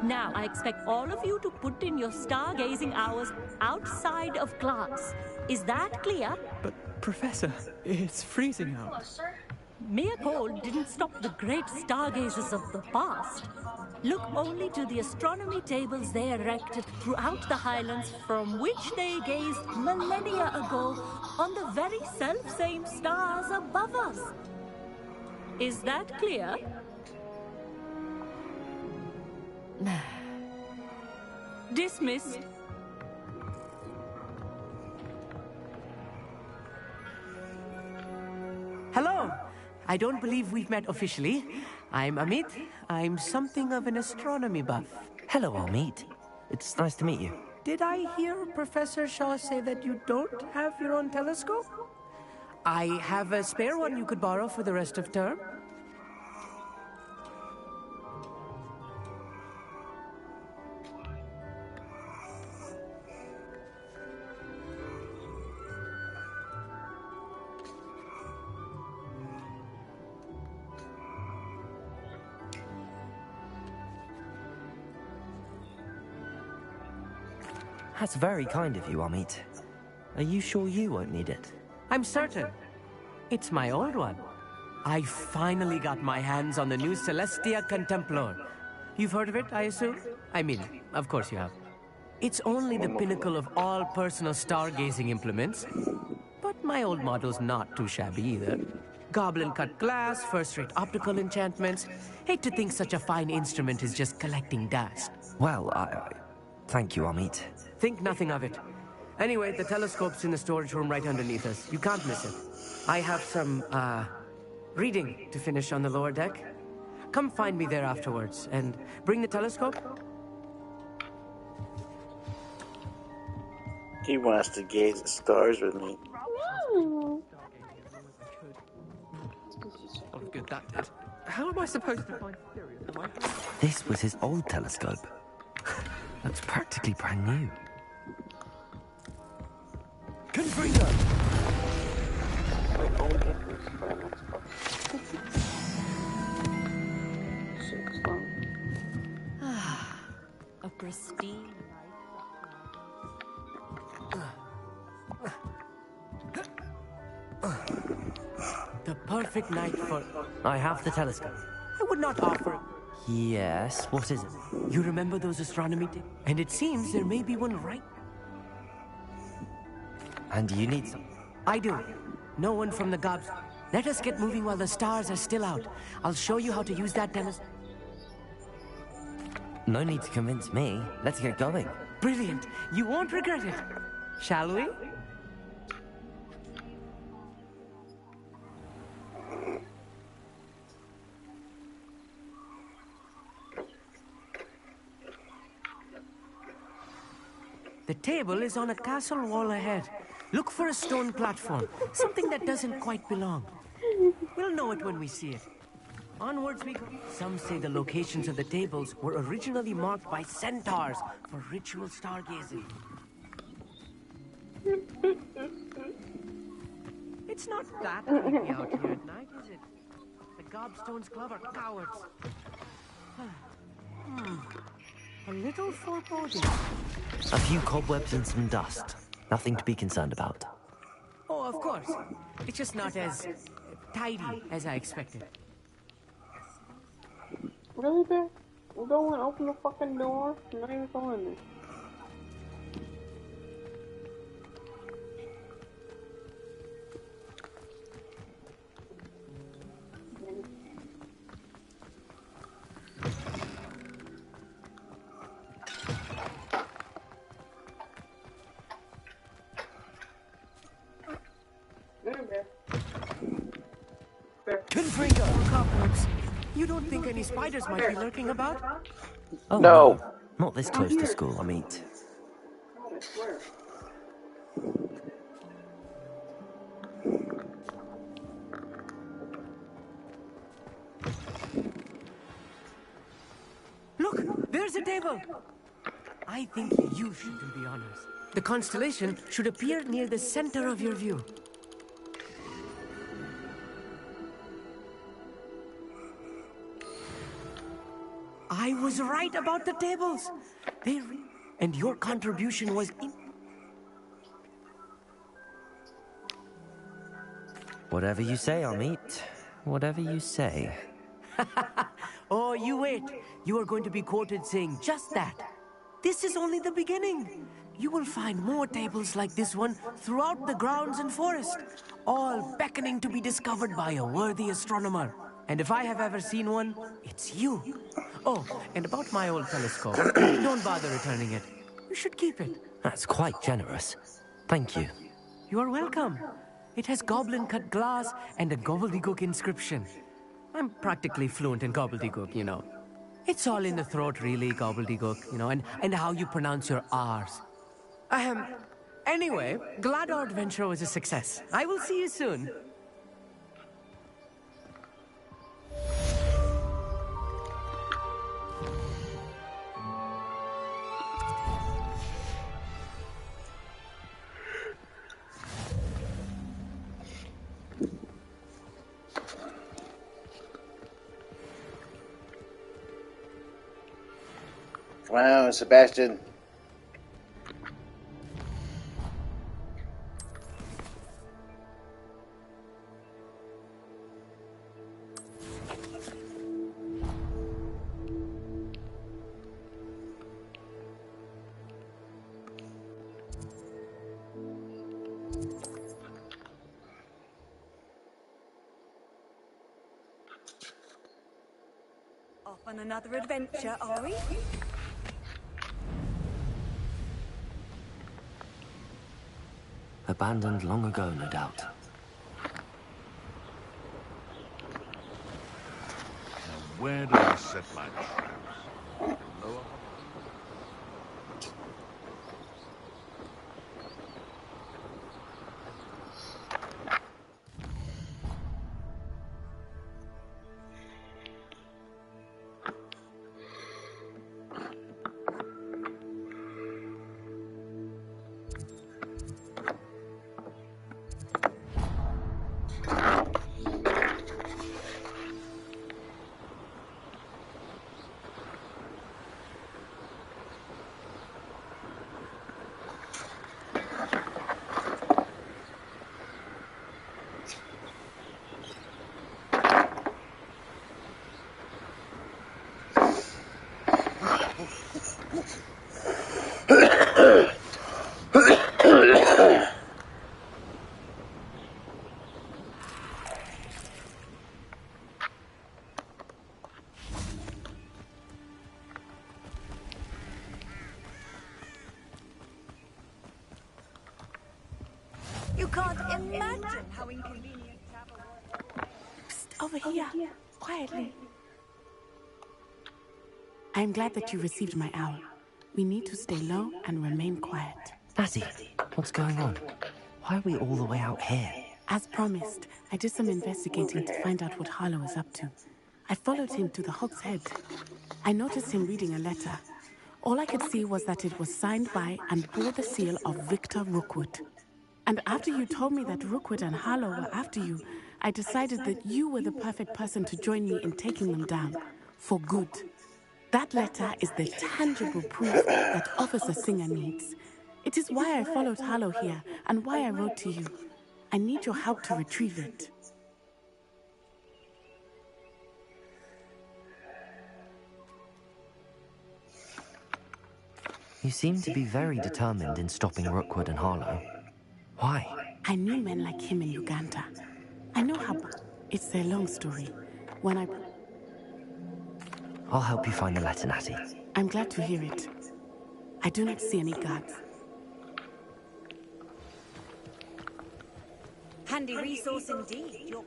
Now, I expect all of you to put in your stargazing hours outside of class. Is that clear? But, Professor, it's freezing out. Hello, sir. Mere cold didn't stop the great stargazers of the past. Look only to the astronomy tables they erected throughout the highlands from which they gazed millennia ago on the very self-same stars above us. Is that clear? Dismissed. Hello. I don't believe we've met officially. I'm Amit. I'm something of an astronomy buff. Hello, Amit. It's nice to meet you. Did I hear Professor Shaw say that you don't have your own telescope? I have a spare one you could borrow for the rest of term. That's very kind of you, Amit. Are you sure you won't need it? I'm certain. It's my old one. I finally got my hands on the new Celestia Contemplar. You've heard of it, I assume? I mean, of course you have. It's only the pinnacle of all personal stargazing implements. But my old model's not too shabby either. Goblin-cut glass, first-rate optical enchantments. Hate to think such a fine instrument is just collecting dust. Well, thank you, Amit. Think nothing of it. Anyway, the telescope's in the storage room right underneath us. You can't miss it. I have some, reading to finish on the lower deck. Come find me there afterwards, and bring the telescope. He wants to gaze at stars with me. Oh, good, that did. How am I supposed to find Sirius? This was his old telescope. Looks practically brand new. Confringo! pristine. The perfect night for... I have the telescope. I would not offer... Yes, what is it? You remember those astronomy tapes? And it seems there may be one right... And you need some? I do. No one from the gobs. Let us get moving while the stars are still out. I'll show you how to use that telescope. No need to convince me. Let's get going. Brilliant. You won't regret it. Shall we? The table is on a castle wall ahead. Look for a stone platform, something that doesn't quite belong. We'll know it when we see it. Onwards we go. Some say the locations of the tables were originally marked by centaurs for ritual stargazing. It's not that creepy out here at night, is it? The Gobstones Club are cowards. A little foreboding. A few cobwebs and some dust. Nothing to be concerned about. Oh, of course. It's just not as tidy as I expected. Really, Bear? Go and open the fucking door. I'm not even going there. Confringo! Cobwebs. You don't think any spiders might be lurking about? Oh, no. Not this close to school, I mean. Look, there's a table. I think you should do the honors. The constellation should appear near the center of your view. I was right about the tables. And your contribution was in... Whatever you say, Amit. Whatever you say. Oh, you wait. You are going to be quoted saying just that. This is only the beginning. You will find more tables like this one throughout the grounds and forest, all beckoning to be discovered by a worthy astronomer. And if I have ever seen one, it's you. Oh, and about my old telescope, don't bother returning it. You should keep it. That's quite generous. Thank you. You are welcome. It has goblin-cut glass and a gobbledygook inscription. I'm practically fluent in gobbledygook, you know. It's all in the throat, really, gobbledygook, you know, and how you pronounce your R's. Anyway, glad our adventure was a success. I will see you soon. Wow, Sebastian. Off on another adventure, are we? Abandoned long ago, no doubt. Now, where do I set my traps? Lower? You can't imagine how inconvenient travel was. Psst, over here. Quietly. I am glad that you received my owl. We need to stay low and remain quiet. Natty, what's going on? Why are we all the way out here? As promised, I did some investigating to find out what Harlow is up to. I followed him to the Hog's Head. I noticed him reading a letter. All I could see was that it was signed by and bore the seal of Victor Rookwood. And after you told me that Rookwood and Harlow were after you, I decided that you were the perfect person to join me in taking them down. For good. That letter is the tangible proof that Officer Singer needs. It is why I followed Harlow here and why I wrote to you. I need your help to retrieve it. You seem to be very determined in stopping Rookwood and Harlow. Why? I knew men like him in Uganda. I know how... It's a long story. I'll help you find the letter, Natty. I'm glad to hear it. I do not see any guards. Handy resource indeed. Your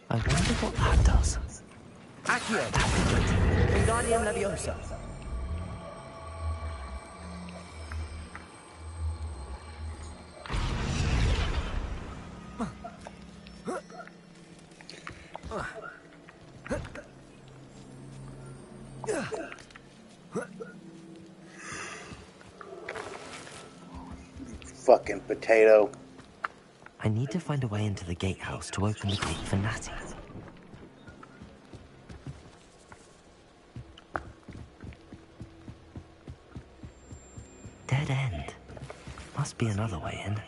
I wonder what that does. Accio! Wingardium Leviosa. Fucking potato. I need to find a way into the gatehouse to open the gate for Natty. Dead end. Must be another way in.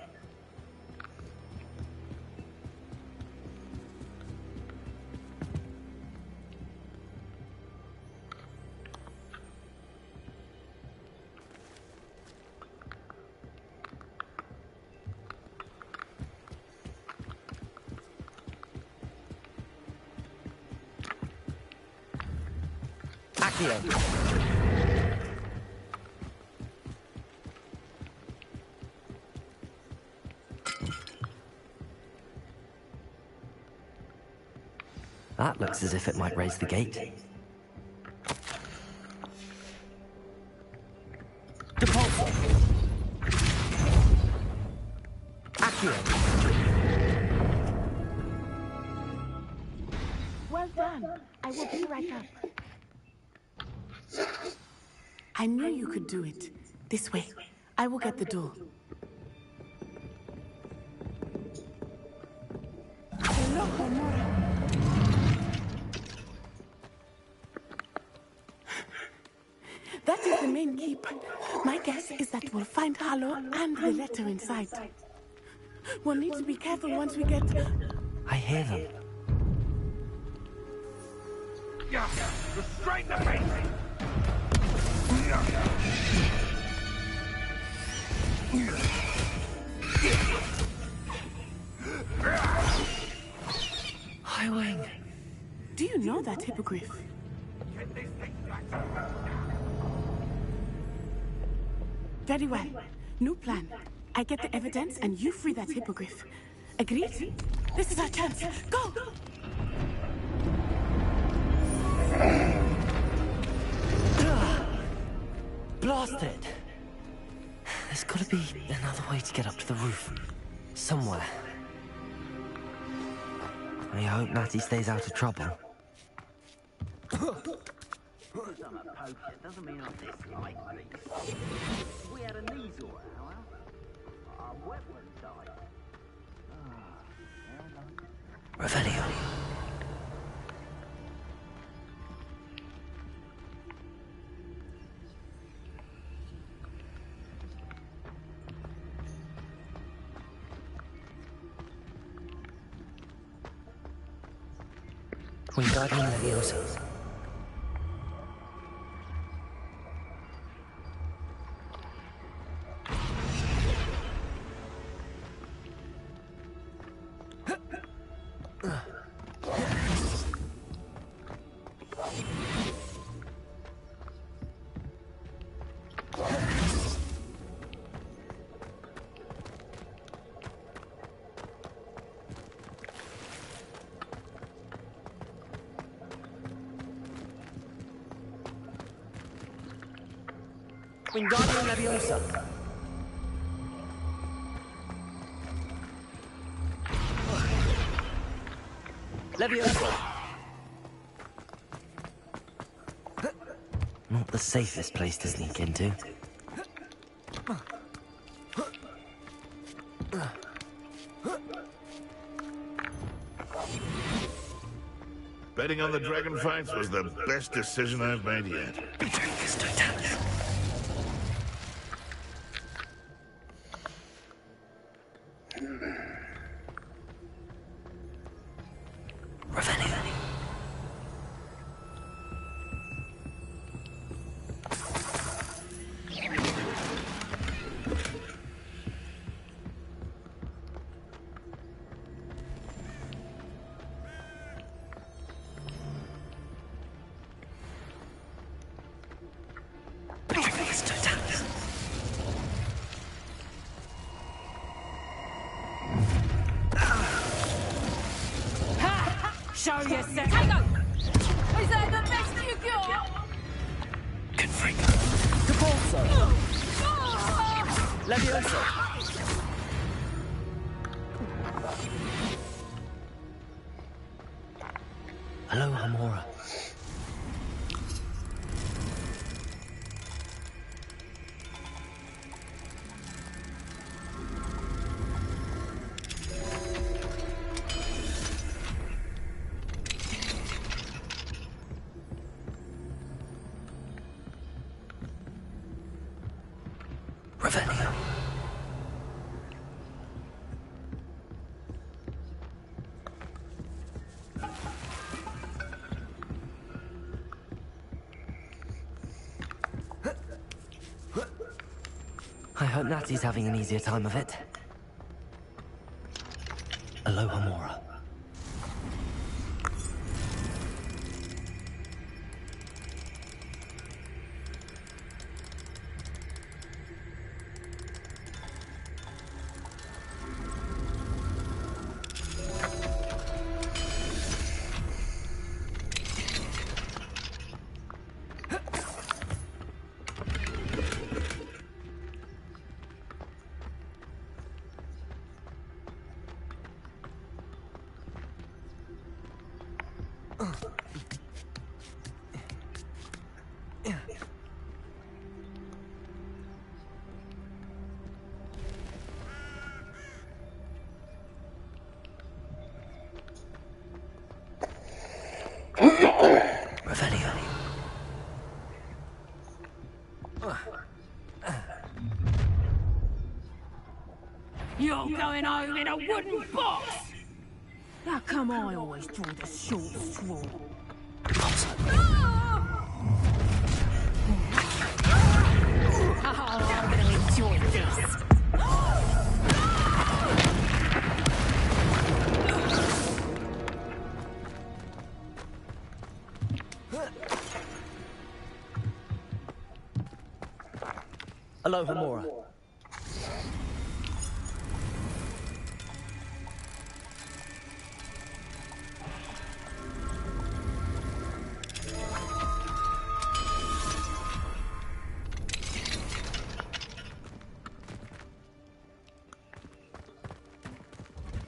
That looks as if it might raise the gate. Depulso. Accio. Well done. I will be right up. I knew you could do it. This way. I will get the door. That is the main keep. My guess is that we'll find Harlow and the letter inside. We'll need to be careful once we get... I hear them. Restrain the beast! Highwing. Do you know that hippogriff? Very well. New plan. I get the evidence and you free that hippogriff. Agreed? This is our chance. Go! Blasted! There's gotta be another way to get up to the roof. Somewhere. I hope Natty stays out of trouble. Because I'm a poacher doesn't mean I'm dislike these. We had a measle hour. Our wetland died. Revelio. Wingardium Leviosa. Wingardium Leviosa. Leviosa. Not the safest place to sneak into. Betting on the dragon fights was the best decision I've made yet. Show yourself. Tango! Is that the best you got? Capulso. Leviosa. Hello, Hamora. I hope Natty's having an easier time of it. Aloha Mora. You're going home in a wooden box! How come I always draw the short straw? Oh, I'm gonna enjoy this. Aloha Mora.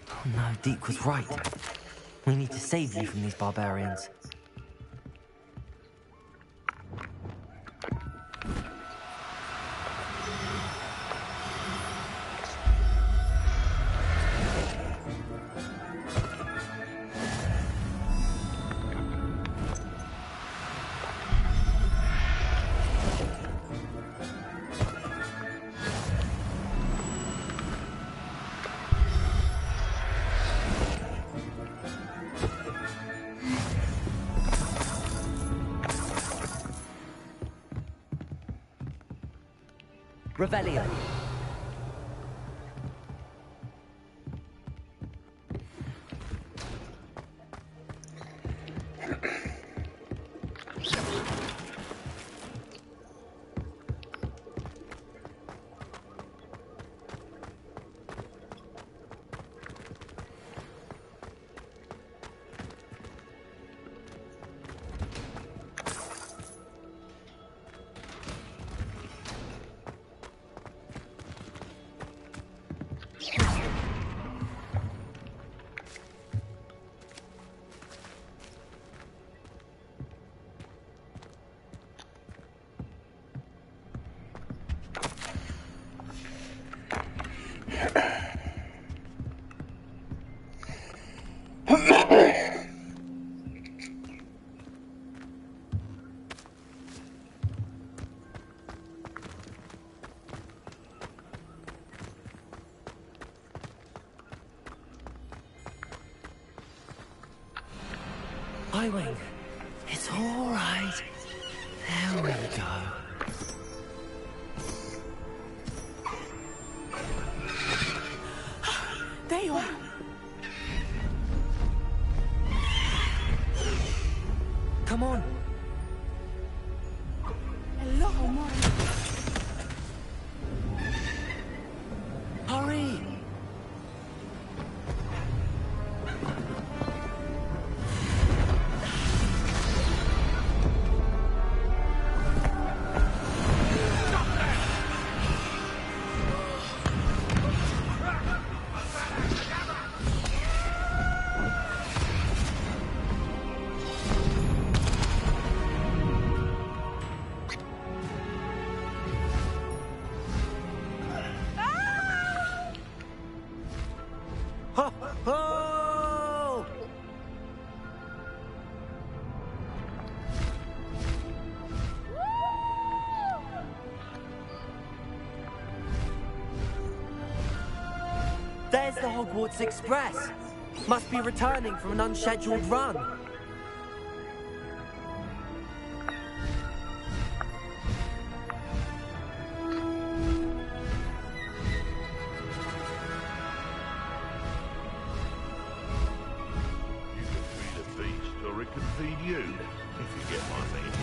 Oh no, Deke was right. We need to save you from these barbarians. Revelio. Highwing, it's all right. There we go. There you are. Come on. Hello, Mori. Hurry! Ho, ho! There's the Hogwarts Express. Must be returning from an unscheduled run. You can feed a beast, or it can feed you, if you get my meaning.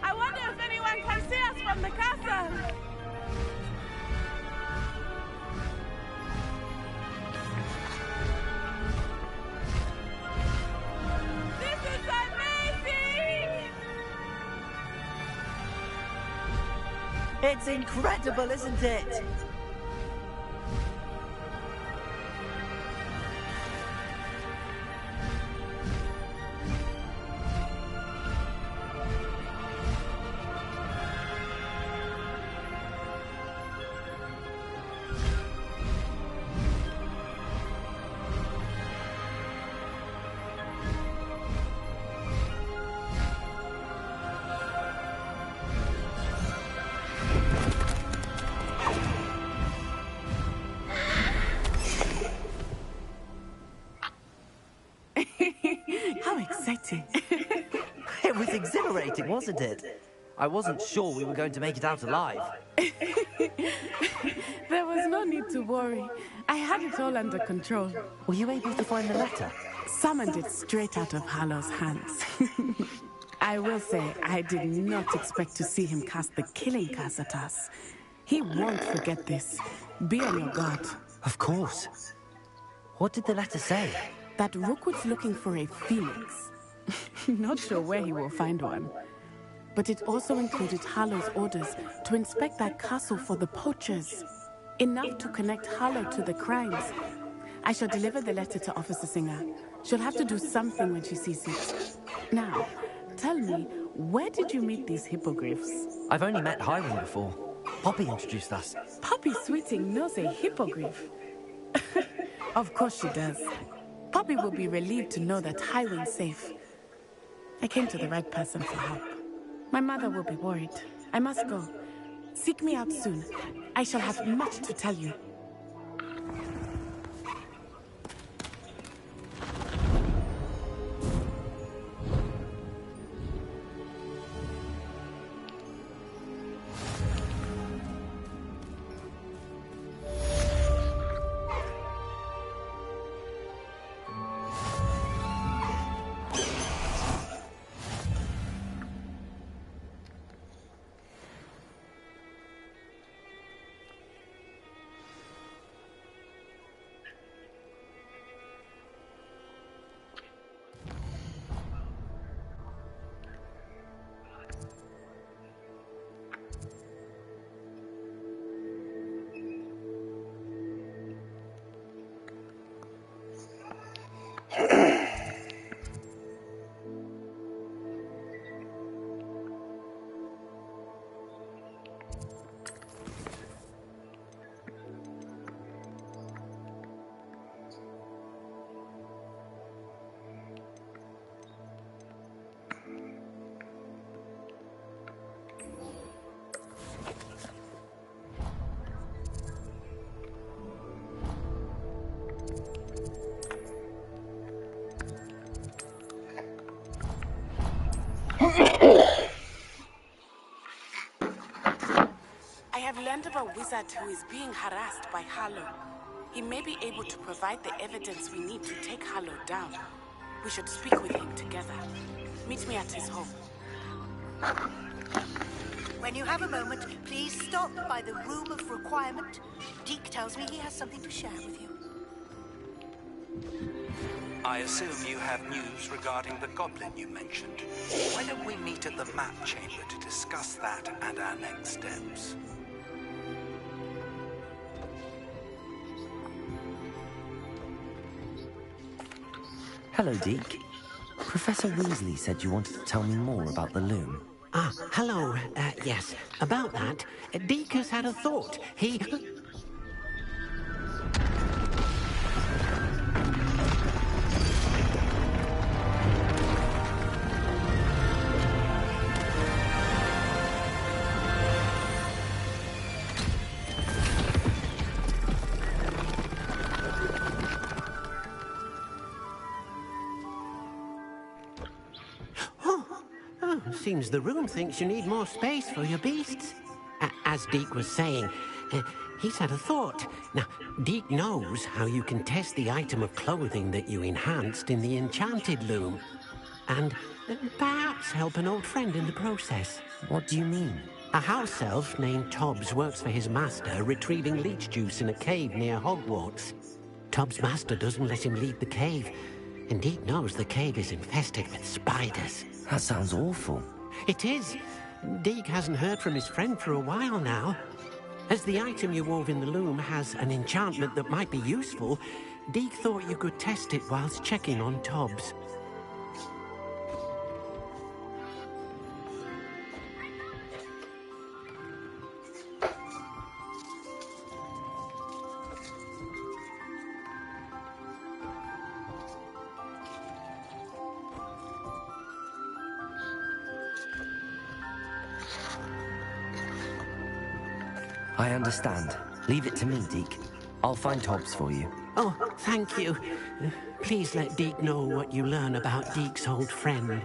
I wonder if anyone can see us from the castle. This is amazing! It's incredible, isn't it? How exciting. It was exhilarating, wasn't it? I wasn't sure we were going to make it out alive. There was no need to worry. I had it all under control. Were you able to find the letter? Summoned it straight out of Harlow's hands. I will say, I did not expect to see him cast the killing curse at us. He won't forget this. Be on your guard. Of course. What did the letter say? That Rookwood's looking for a phoenix. Not sure where he will find one. But it also included Harlow's orders to inspect that castle for the poachers. Enough to connect Harlow to the crimes. I shall deliver the letter to Officer Singer. She'll have to do something when she sees it. Now, tell me, where did you meet these hippogriffs? I've only met Highwing before. Poppy introduced us. Poppy Sweeting knows a hippogriff. Of course she does. Poppy will be relieved to know that Highwing's safe. I came to the right person for help. My mother will be worried. I must go. Seek me out soon. I shall have much to tell you. wizard who is being harassed by Harlow. He may be able to provide the evidence we need to take Harlow down. We should speak with him together. Meet me at his home. When you have a moment, please stop by the Room of Requirement. Deke tells me he has something to share with you. I assume you have news regarding the goblin you mentioned. Why don't we meet at the map chamber to discuss that and our next steps? Hello, Deke. Professor Weasley said you wanted to tell me more about the loom. Ah, hello. Yes, about that, Deke has had a thought. He... Seems the room thinks you need more space for your beasts. As Deke was saying, he's had a thought. Now, Deke knows how you can test the item of clothing that you enhanced in the enchanted loom. And perhaps help an old friend in the process. What do you mean? A house elf named Tobbs works for his master retrieving leech juice in a cave near Hogwarts. Tobbs' master doesn't let him leave the cave, and Deke knows the cave is infested with spiders. That sounds awful. It is. Deke hasn't heard from his friend for a while now. As the item you wove in the loom has an enchantment that might be useful, Deke thought you could test it whilst checking on Tobbs. I understand. Leave it to me, Deke. I'll find Tobbs for you. Oh, thank you. Please let Deke know what you learn about Deke's old friend.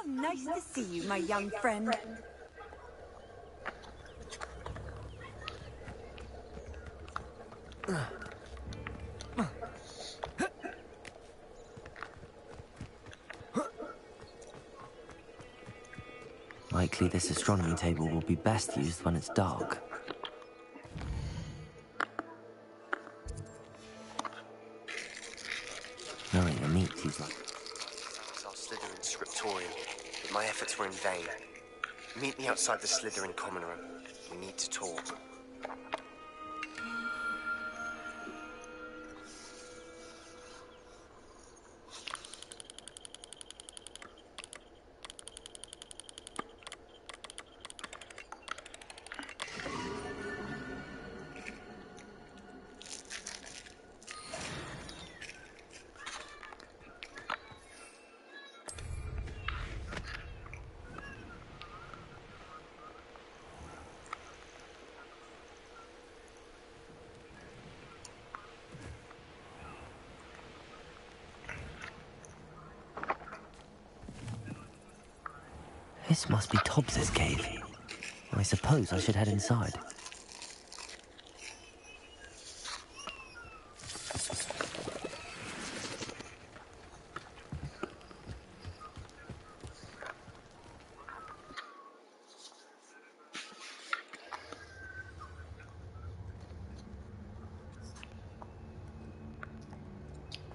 Nice to see you, my young friend. Likely this astronomy table will be best used when it's dark. Knowing the meat he's like... Our Slytherin scriptorium, but my efforts were in vain. Meet me outside the Slytherin common room. We need to talk. This must be Tobbs's cave. I suppose I should head inside.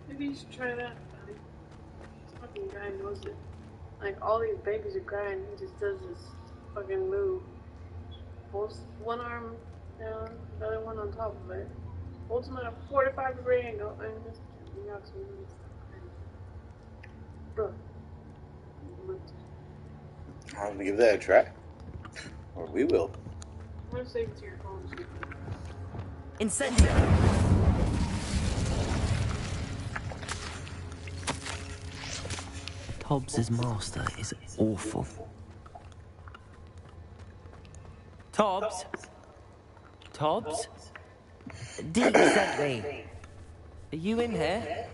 Maybe you should try that. This fucking guy knows it. Like, all these babies are crying, he just does this fucking move. Holds one arm down, the other one on top of it. Holds him at a 45-degree angle, and just knocks him in. Bro. I'm gonna give that a try. Or we will. I'm gonna save it to your phone. Incendio! Tobbs' master is awful. Tobbs? Tobbs? Deep sent me. Are you in here?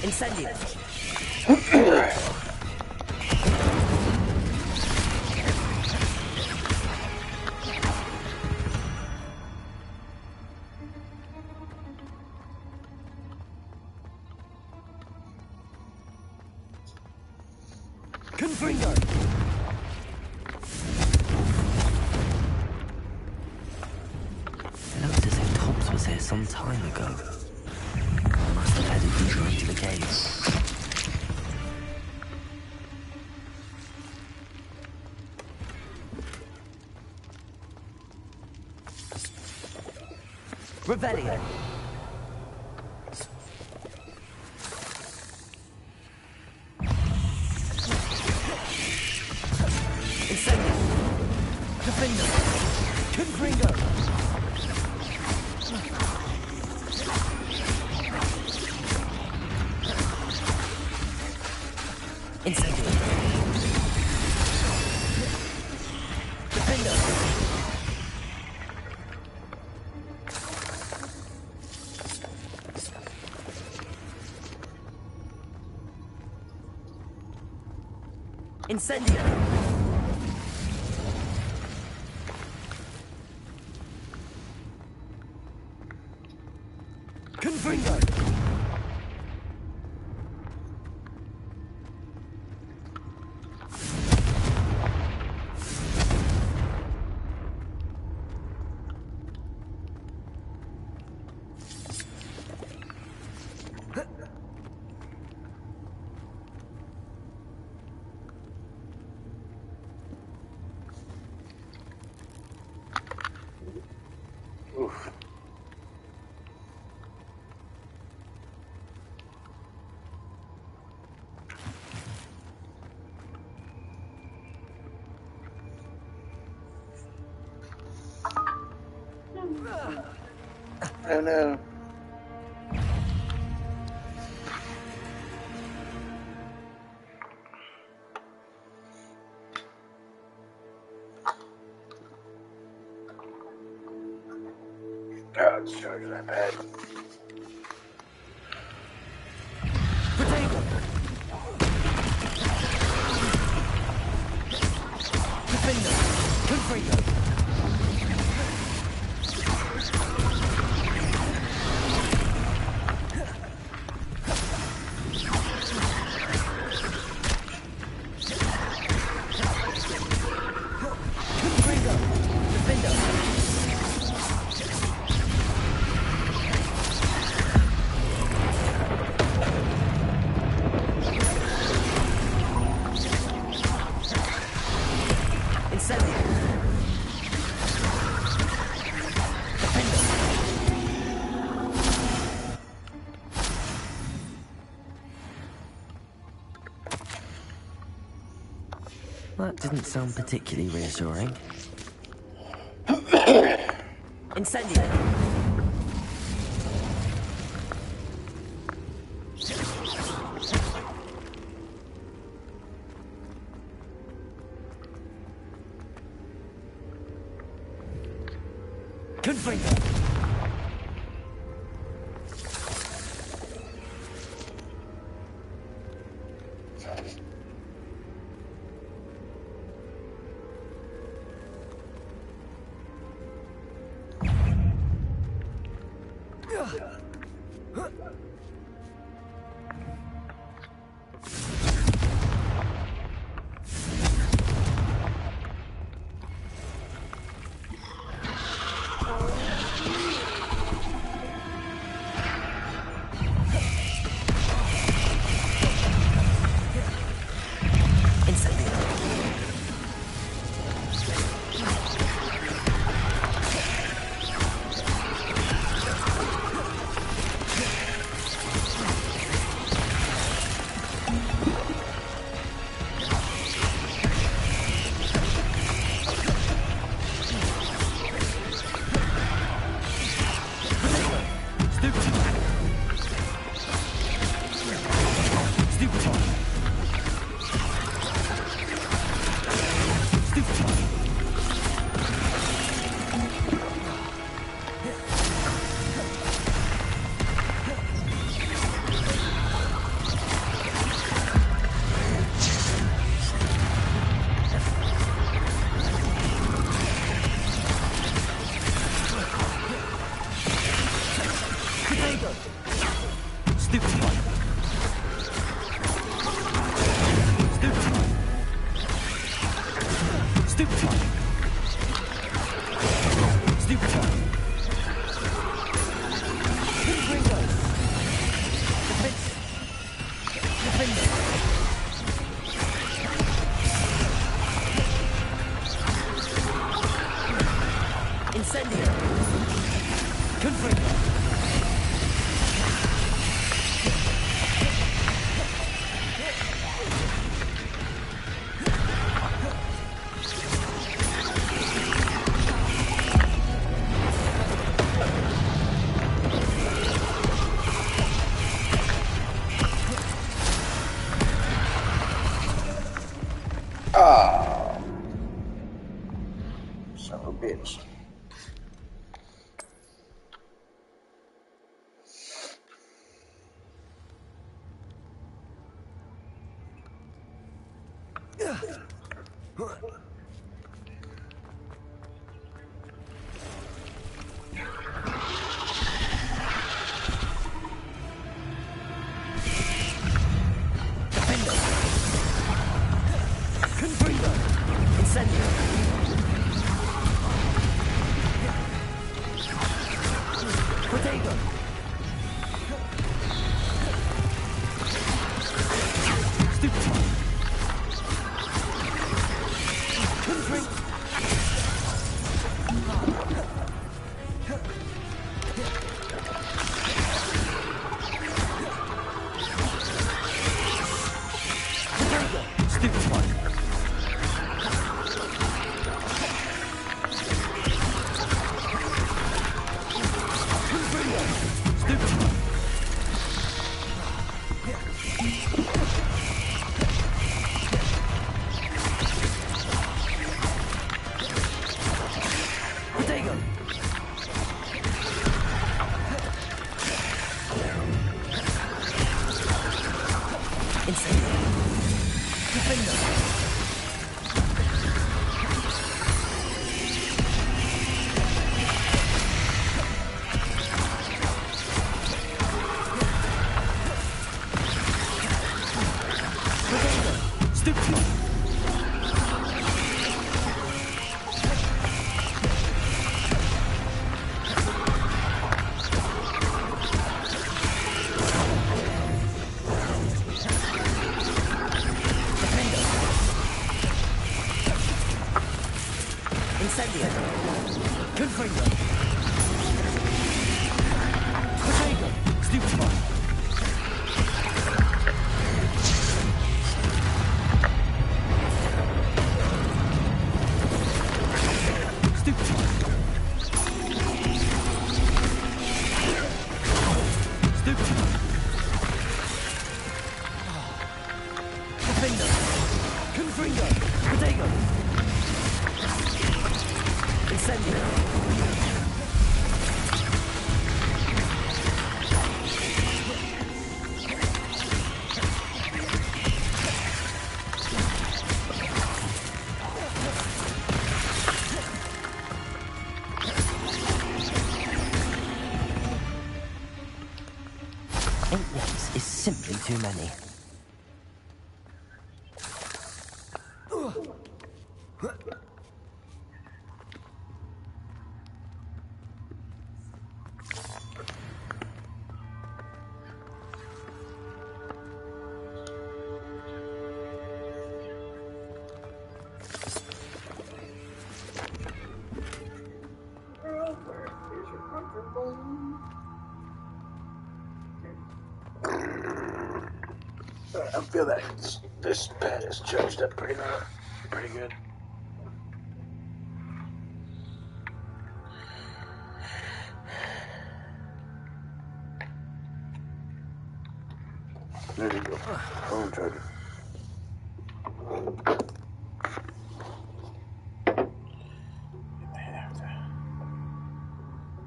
Incendio. Confringo. It looked as if Tobbs was here some time ago. I must have headed deeper into the cave. Revelio. Incendio. Defendo. Confringo. Incendio. Defendo. Incendio. Confringo. Oof. Oh no. God, charge that bad. Defender. Confringo. That didn't sound particularly reassuring. Incendio. Confringo. Son of a bitch. 8 legs is simply too many. Here's your comfortable. I feel that this pad is charged up pretty good. There you go. Phone charger. I have to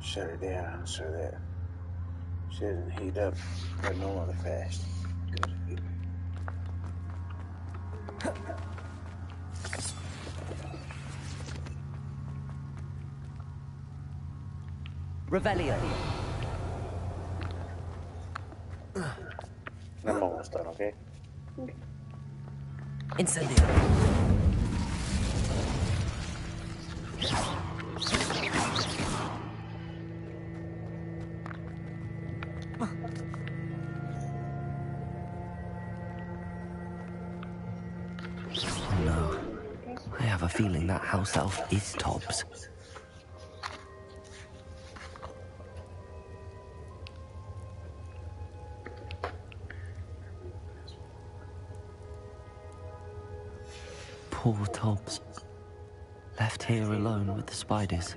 shut it down so that she doesn't heat up abnormally fast. Revelio. I'm almost done, okay? Incendio. No. I have a feeling that house elf is Tobbs. Poor Tobbs. Left here alone with the spiders.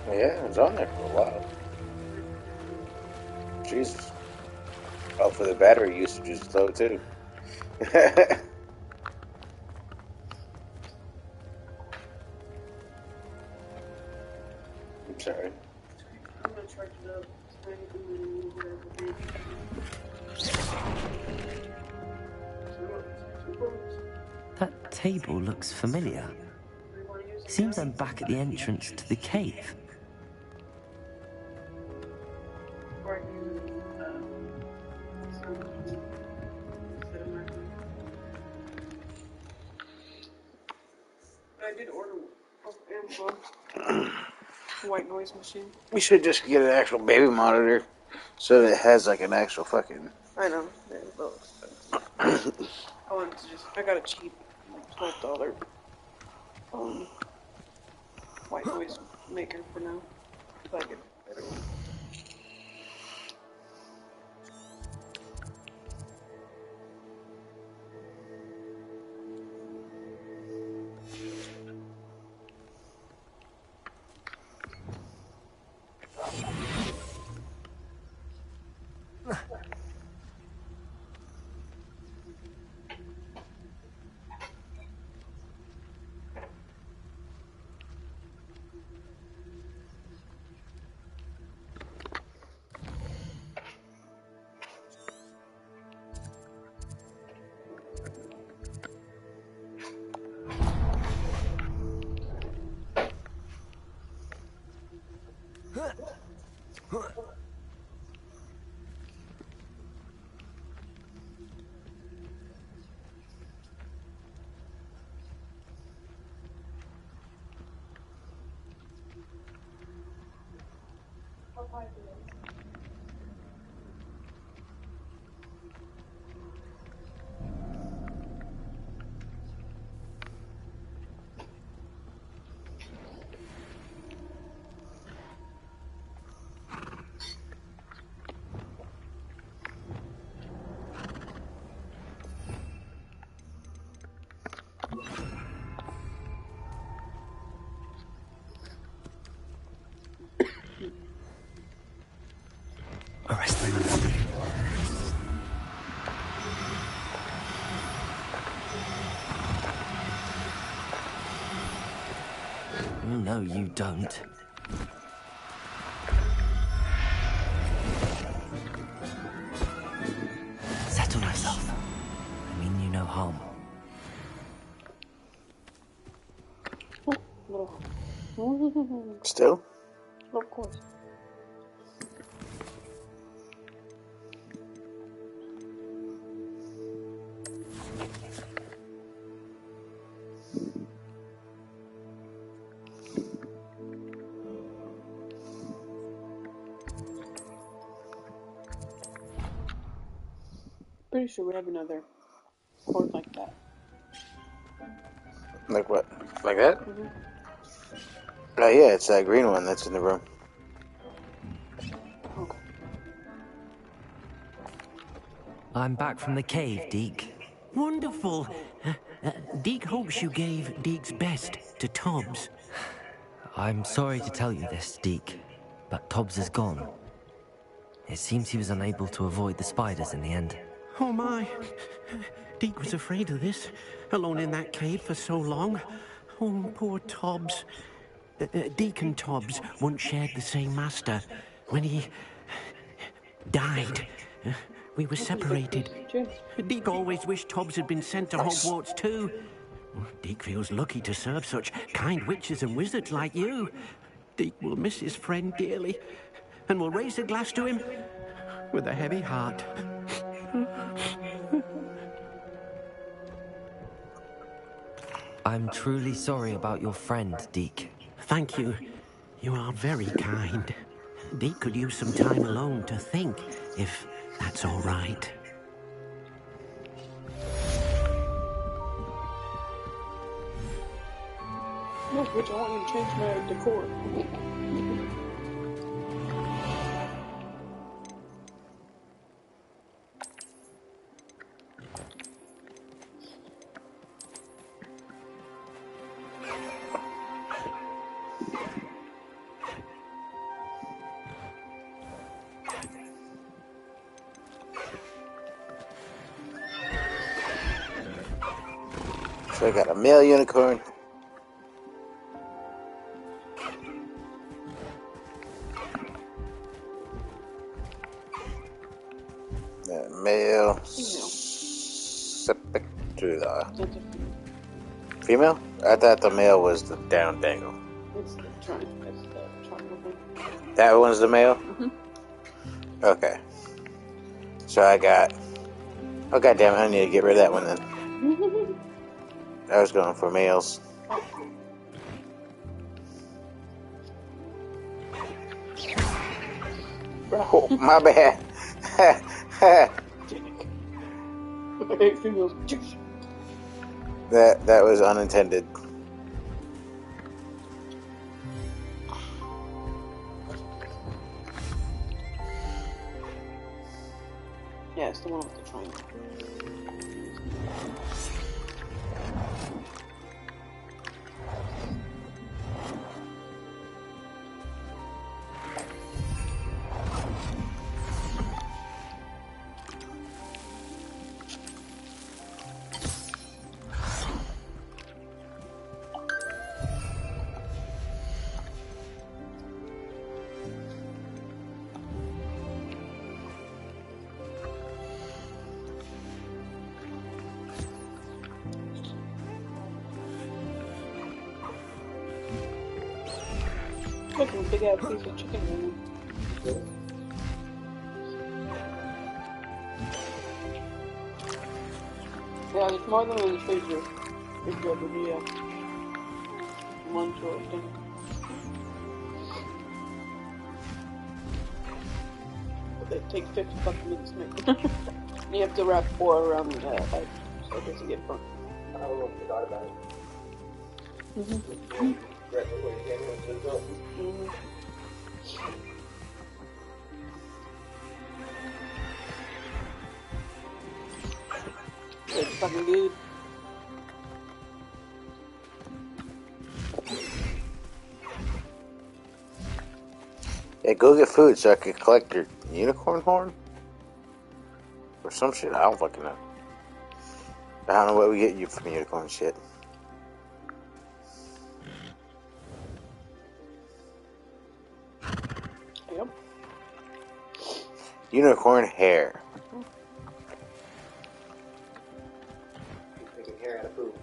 Yeah, it was on there for a while. Jesus. Oh, for the battery usage is low too. I'm sorry. I'm gonna charge it up. So anything That table looks familiar. Seems I'm back at the entrance to the cave. I did order Amazon white noise machine. You should just get an actual baby monitor so that it has like an actual fucking. I know. They're a little expensive. I wanted to I got a cheap $12 white noise maker for now. So I get a better one. Arrest them. No, you don't. Settle yourself. I mean you no harm. Still? Of course. Pretty sure we have another cord like that. Like what? Like that? Mm-hmm. Oh yeah, it's that green one that's in the room. I'm back from the cave, Deke. Wonderful. Deke hopes you gave Deke's best to Tobbs. I'm sorry to tell you this, Deke, but Tobbs is gone. It seems he was unable to avoid the spiders in the end. Oh my. Deke was afraid of this, alone in that cave for so long. Oh, poor Tobbs. Deke and Tobbs once shared the same master. When he died, we were separated. Deke always wished Tobbs had been sent to Hogwarts too. Deke feels lucky to serve such kind witches and wizards like you. Deke will miss his friend dearly, and will raise a glass to him with a heavy heart. I'm truly sorry about your friend, Deke. Thank you. You are very kind. Deke could use some time alone to think, if that's all right. Look, Rich, I want you to change my decor. So I got a male unicorn. Male Sepectra. Female? I thought the male was the down dangle. It's the triangle thing. That one's the male? Mm-hmm. Okay. So I got... Oh goddamn it, I need to get rid of that one then. I was going for males. Oh, my bad. Females. That was unintended. Yeah, it's the one with the triangle. Look, a big ass piece of chicken in there. Yeah, it's more than in the freezer. If you ever be lunch or dinner. But they take 50 fucking minutes to make. You have to wrap 4 around the edge so it doesn't get burnt. I almost forgot about it. Mm-hmm. It's fucking good. Yeah, go get food so I can collect your unicorn horn? Or some shit, I don't fucking know. I don't know what we get you from unicorn shit. Yep. Unicorn hair. Taking hair out of poop.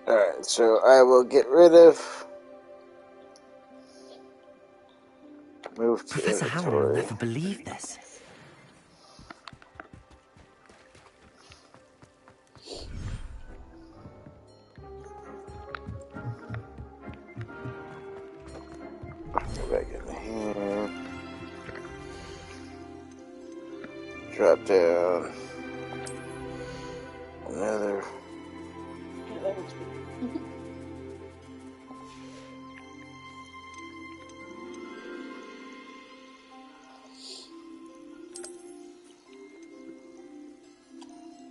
Alright, so I will get rid of... Move to Professor Howard will inventory. never believe this. Go back in here. Drop down. Another.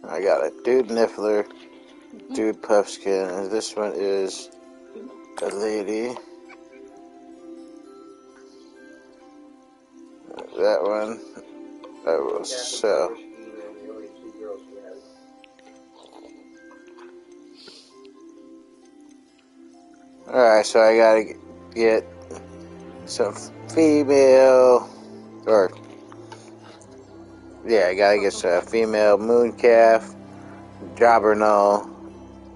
I got a dude niffler, dude puffskin, and this one is a lady. That one I will sell. Alright, so I gotta get some female, or, yeah, I gotta get some female mooncalf, jobbernull,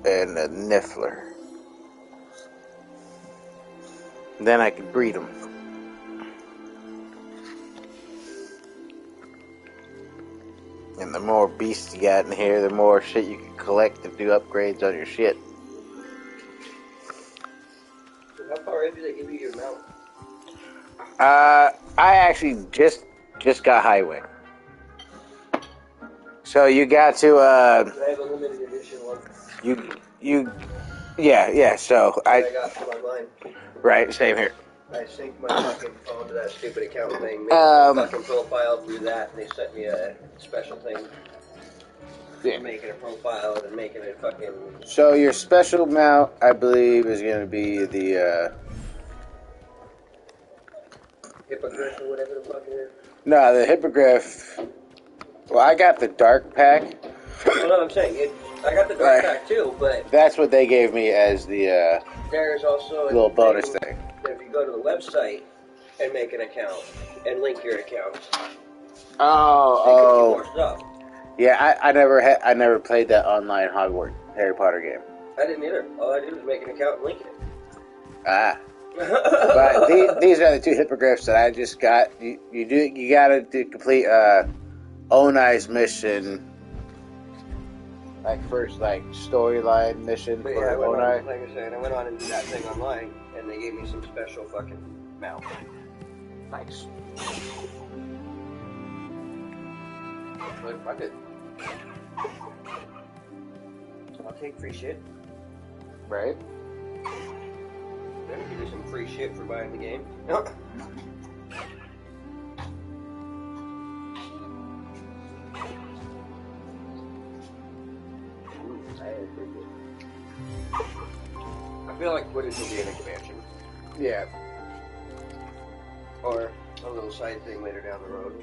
and a niffler. Then I can breed them. And the more beasts you got in here, the more shit you can collect to do upgrades on your shit. How far in do they give you your mount? I actually just got highway. So you got to I have a limited edition one. yeah. So I got from online. right, same here. I synced my fucking phone to that stupid account thing, made a fucking profile through that, and they sent me a special thing. Yeah. Making a profile and making it fucking. So your special mount, I believe, is going to be the Hippogriff or whatever the fuck it is. no, the hippogriff. Well, I got the dark pack. Well, no, I'm saying I got the dark pack too, but that's what they gave me as the there's also a little bonus thing. That if you go to the website and make an account and link your account, oh, more stuff. Yeah, I never played that online Hogwarts Harry Potter game. I didn't either. All I did was make an account and link it. Ah. But these are the two hippogriffs that I just got. You gotta complete Onai's mission, like first storyline mission But for yeah, Onai. like I said, I went on and did that thing online, and they gave me some special fucking mount. Nice. But fuck it. I'll take free shit. Right. Then give you some free shit for buying the game. I feel like Quidditch will be an expansion. Yeah. Or a little side thing later down the road.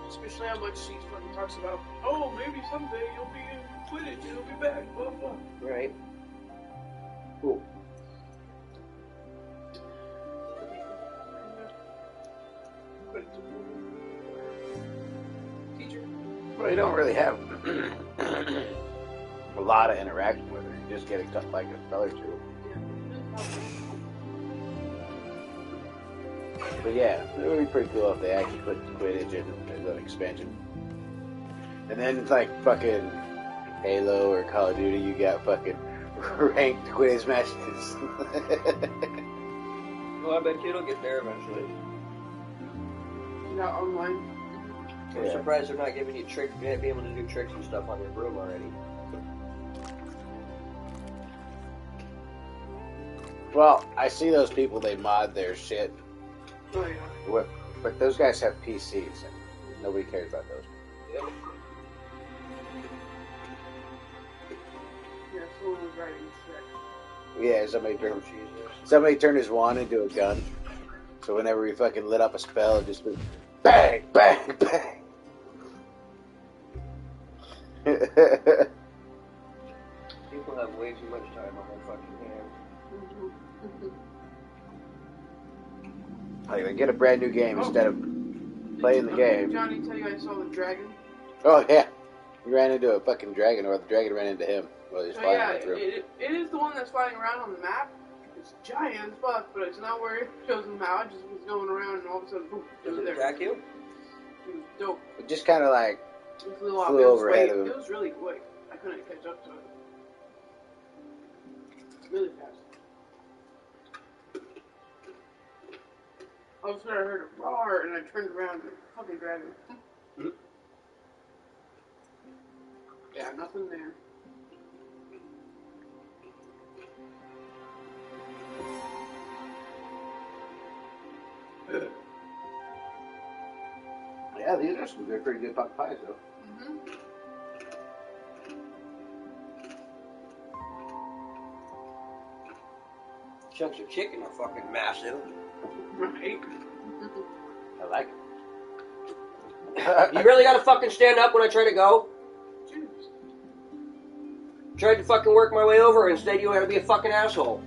Especially how much she fucking talks about, oh, maybe someday you'll be in Quidditch, you'll be back, blah, blah. Right. Cool. Teacher? Well, you don't really have a lot of interaction with her. You just get a spell or two. But yeah, it would be pretty cool if they actually put Quidditch as an expansion. And then it's like fucking Halo or Call of Duty, you got fucking ranked Quidditch matches. Well, I bet it'll get there eventually. Not online. I'm surprised they're not giving you tricks, be able to do tricks and stuff on your broom already. Well, I see those people, they mod their shit. Oh, yeah. What? But those guys have PCs, and nobody cares about those. Yep. Yeah, someone was writing shit. Yeah, somebody turned his wand into a gun. So whenever he fucking lit up a spell, it just went bang, bang, bang. People have way too much time on their fucking hands. Oh, you get a brand new game instead of playing the game. Johnny tell you I saw the dragon? Oh yeah, he ran into a fucking dragon, or the dragon ran into him while he was flying Yeah, through. it is the one that's flying around on the map. It's giant as fuck, but it's not where it shows him how. It just was going around, and all of a sudden, boom, Does it there. attack you? It was dope. It just kind of like It flew off. flew overhead of him. It was really quick. I couldn't catch up to it. Really fast. All of a sudden, I heard a roar, and I turned around, and fucking dragon. Yeah, nothing there. Yeah, these are some pretty good pot pies, though. Chunks of chicken are fucking massive. Right. I like it. You really gotta fucking stand up when I try to go? Tried to fucking work my way over, instead you gotta be a fucking asshole.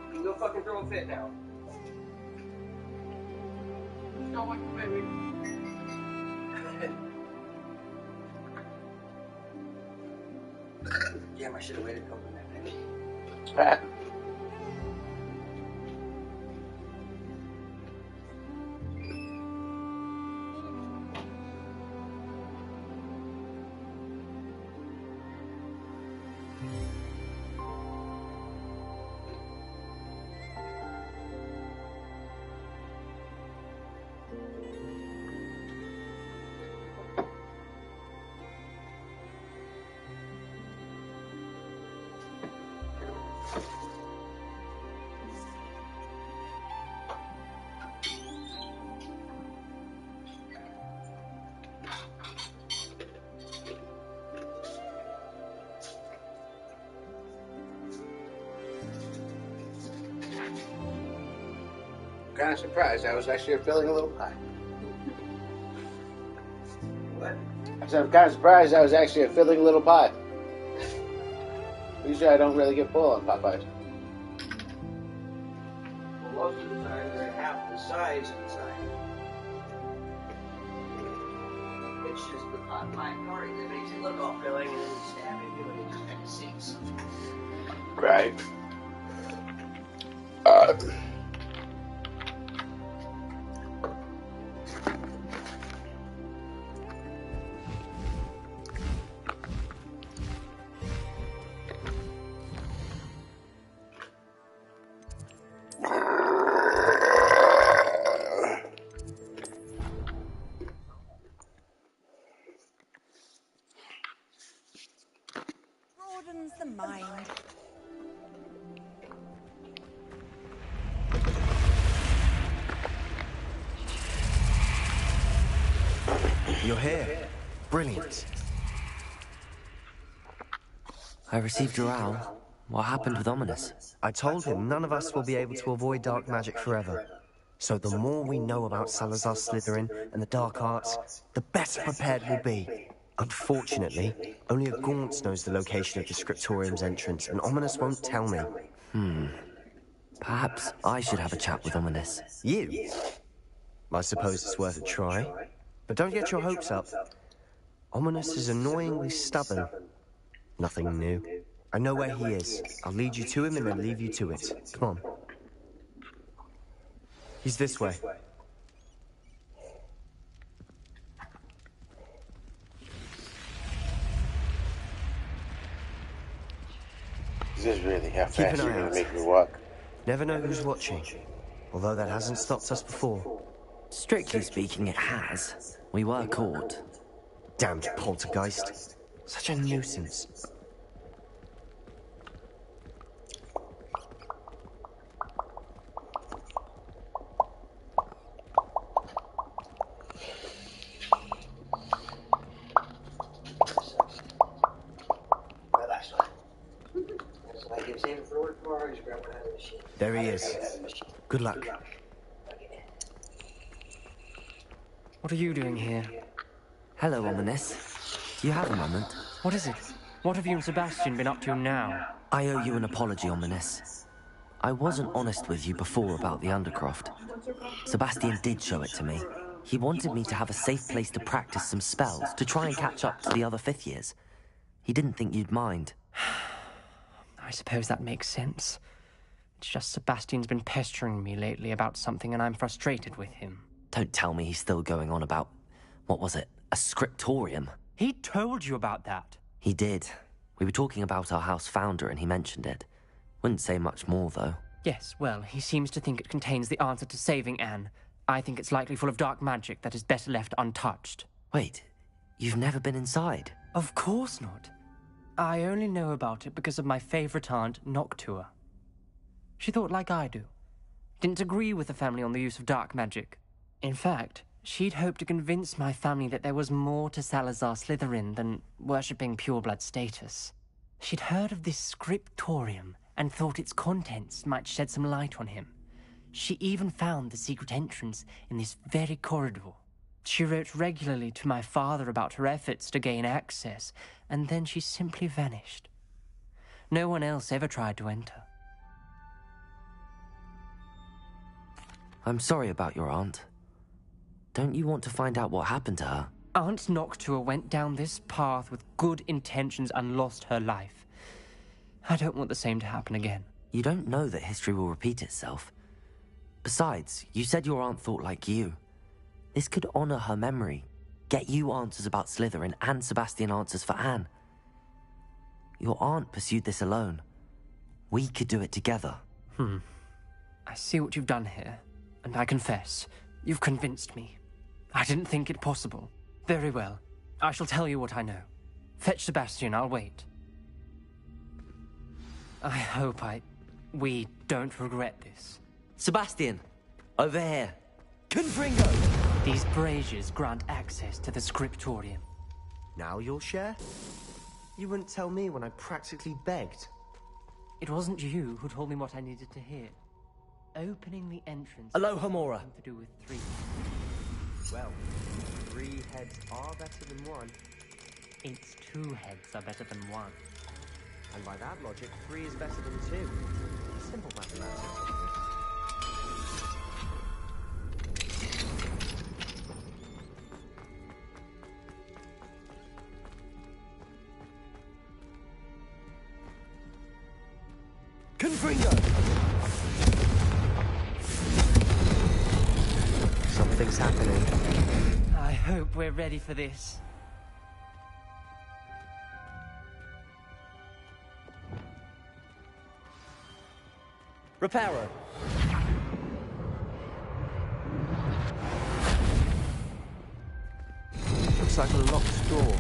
You can go fucking throw a fit now. Don't like the baby. Damn, I should have waited to open that thing. Kind of surprised. I was actually feeling a little pie. What? I said I'm kind of surprised. I was actually feeling a little pie. Usually I don't really get full on pot pies. Well, most of the time they're half the size inside. It's just the pot pie part that makes it look all filling, and then you stab into it and it just kind of sinks. Right. Broadens the mind. You're here. Brilliant. I received your owl. What happened with Ominous? I told him none of us will be able to avoid dark magic forever. So the more we know about Salazar Slytherin and the dark arts, the better prepared we'll be. Unfortunately, only a Gaunt knows the location of the Scriptorium's entrance, and Ominous won't tell me. Perhaps I should have a chat with Ominous. You? I suppose it's worth a try. But don't get your hopes up. Ominous is annoyingly stubborn. Nothing new. I know where he is. I'll lead you to him and then leave you to it. Come on. He's this way. Is this really how Keep fast an you're eye going out. to make me walk? Never know who's watching. Although that hasn't stopped us before. Strictly speaking, it has. We were caught. Damned poltergeist. Such a nuisance. he is. Good luck. What are you doing here? Hello, Ominous. Do you have a moment? What is it? What have you and Sebastian been up to now? I owe you an apology, Ominous. I wasn't honest with you before about the Undercroft. Sebastian did show it to me. He wanted me to have a safe place to practice some spells, to try and catch up to the other fifth years. He didn't think you'd mind. I suppose that makes sense. It's just Sebastian's been pestering me lately about something and I'm frustrated with him. Don't tell me he's still going on about, what was it, a scriptorium? He told you about that? He did. We were talking about our house founder and he mentioned it. Wouldn't say much more, though. Yes, well, he seems to think it contains the answer to saving Anne. I think it's likely full of dark magic that is better left untouched. Wait, you've never been inside? Of course not. I only know about it because of my favorite aunt, Noctua. She thought like I do. Didn't agree with the family on the use of dark magic. In fact, she'd hoped to convince my family that there was more to Salazar Slytherin than worshipping pureblood status. She'd heard of this scriptorium and thought its contents might shed some light on him. She even found the secret entrance in this very corridor. She wrote regularly to my father about her efforts to gain access, and then she simply vanished. No one else ever tried to enter. I'm sorry about your aunt. Don't you want to find out what happened to her? Aunt Noctua went down this path with good intentions and lost her life. I don't want the same to happen again. You don't know that history will repeat itself. Besides, you said your aunt thought like you. This could honor her memory, get you answers about Slytherin and Sebastian answers for Anne. Your aunt pursued this alone. We could do it together. I see what you've done here, and I confess, you've convinced me. I didn't think it possible. Very well. I shall tell you what I know. Fetch Sebastian, I'll wait. I hope we don't regret this. Sebastian, over here. Confringo! These braziers grant access to the scriptorium. Now you'll share? You wouldn't tell me when I practically begged. It wasn't you who told me what I needed to hear. Opening the entrance... Aloha, Mora. ...to do with 3. Well, 3 heads are better than 1. It's 2 heads are better than 1. And by that logic, 3 is better than 2. Simple mathematics. Confringo! Something's happening. I hope we're ready for this. Reparo. Looks like a locked door.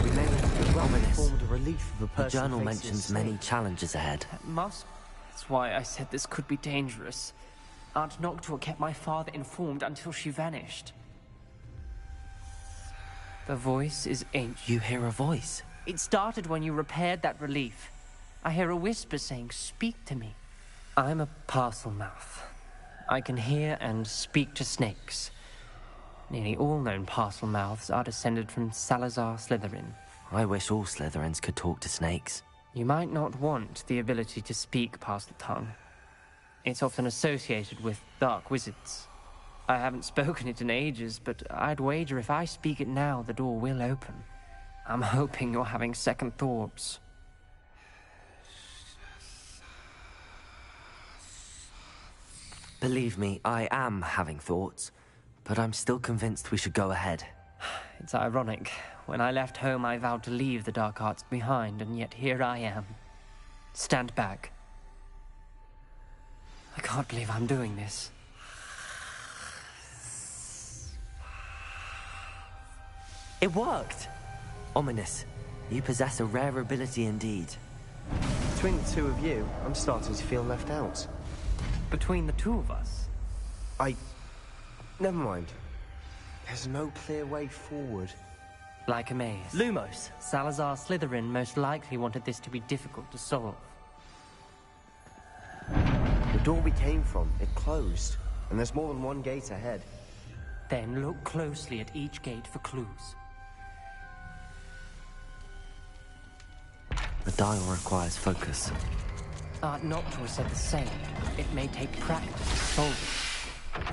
We may have well formed a relief of a person. The journal mentions many challenges ahead. That must... That's why I said this could be dangerous. Aunt Noctua kept my father informed until she vanished. The voice is ancient. You hear a voice? It started when you repaired that relief. I hear a whisper saying, "Speak to me." I'm a parcel mouth. I can hear and speak to snakes. Nearly all known parcel mouths are descended from Salazar Slytherin. I wish all Slytherins could talk to snakes. You might not want the ability to speak parcel tongue. It's often associated with dark wizards. I haven't spoken it in ages, but I'd wager if I speak it now, the door will open. I'm hoping you're having second thoughts. Believe me, I am having thoughts, but I'm still convinced we should go ahead. It's ironic. When I left home, I vowed to leave the dark arts behind, and yet here I am. Stand back. I can't believe I'm doing this. It worked! Ominous, you possess a rare ability indeed. Between the two of you, I'm starting to feel left out. Between the two of us? Never mind. There's no clear way forward. Like a maze. Lumos. Salazar Slytherin most likely wanted this to be difficult to solve. The door we came from, it closed. And there's more than one gate ahead. Then look closely at each gate for clues. The dial requires focus. Aunt Noctua said the same. It may take practice to solve it.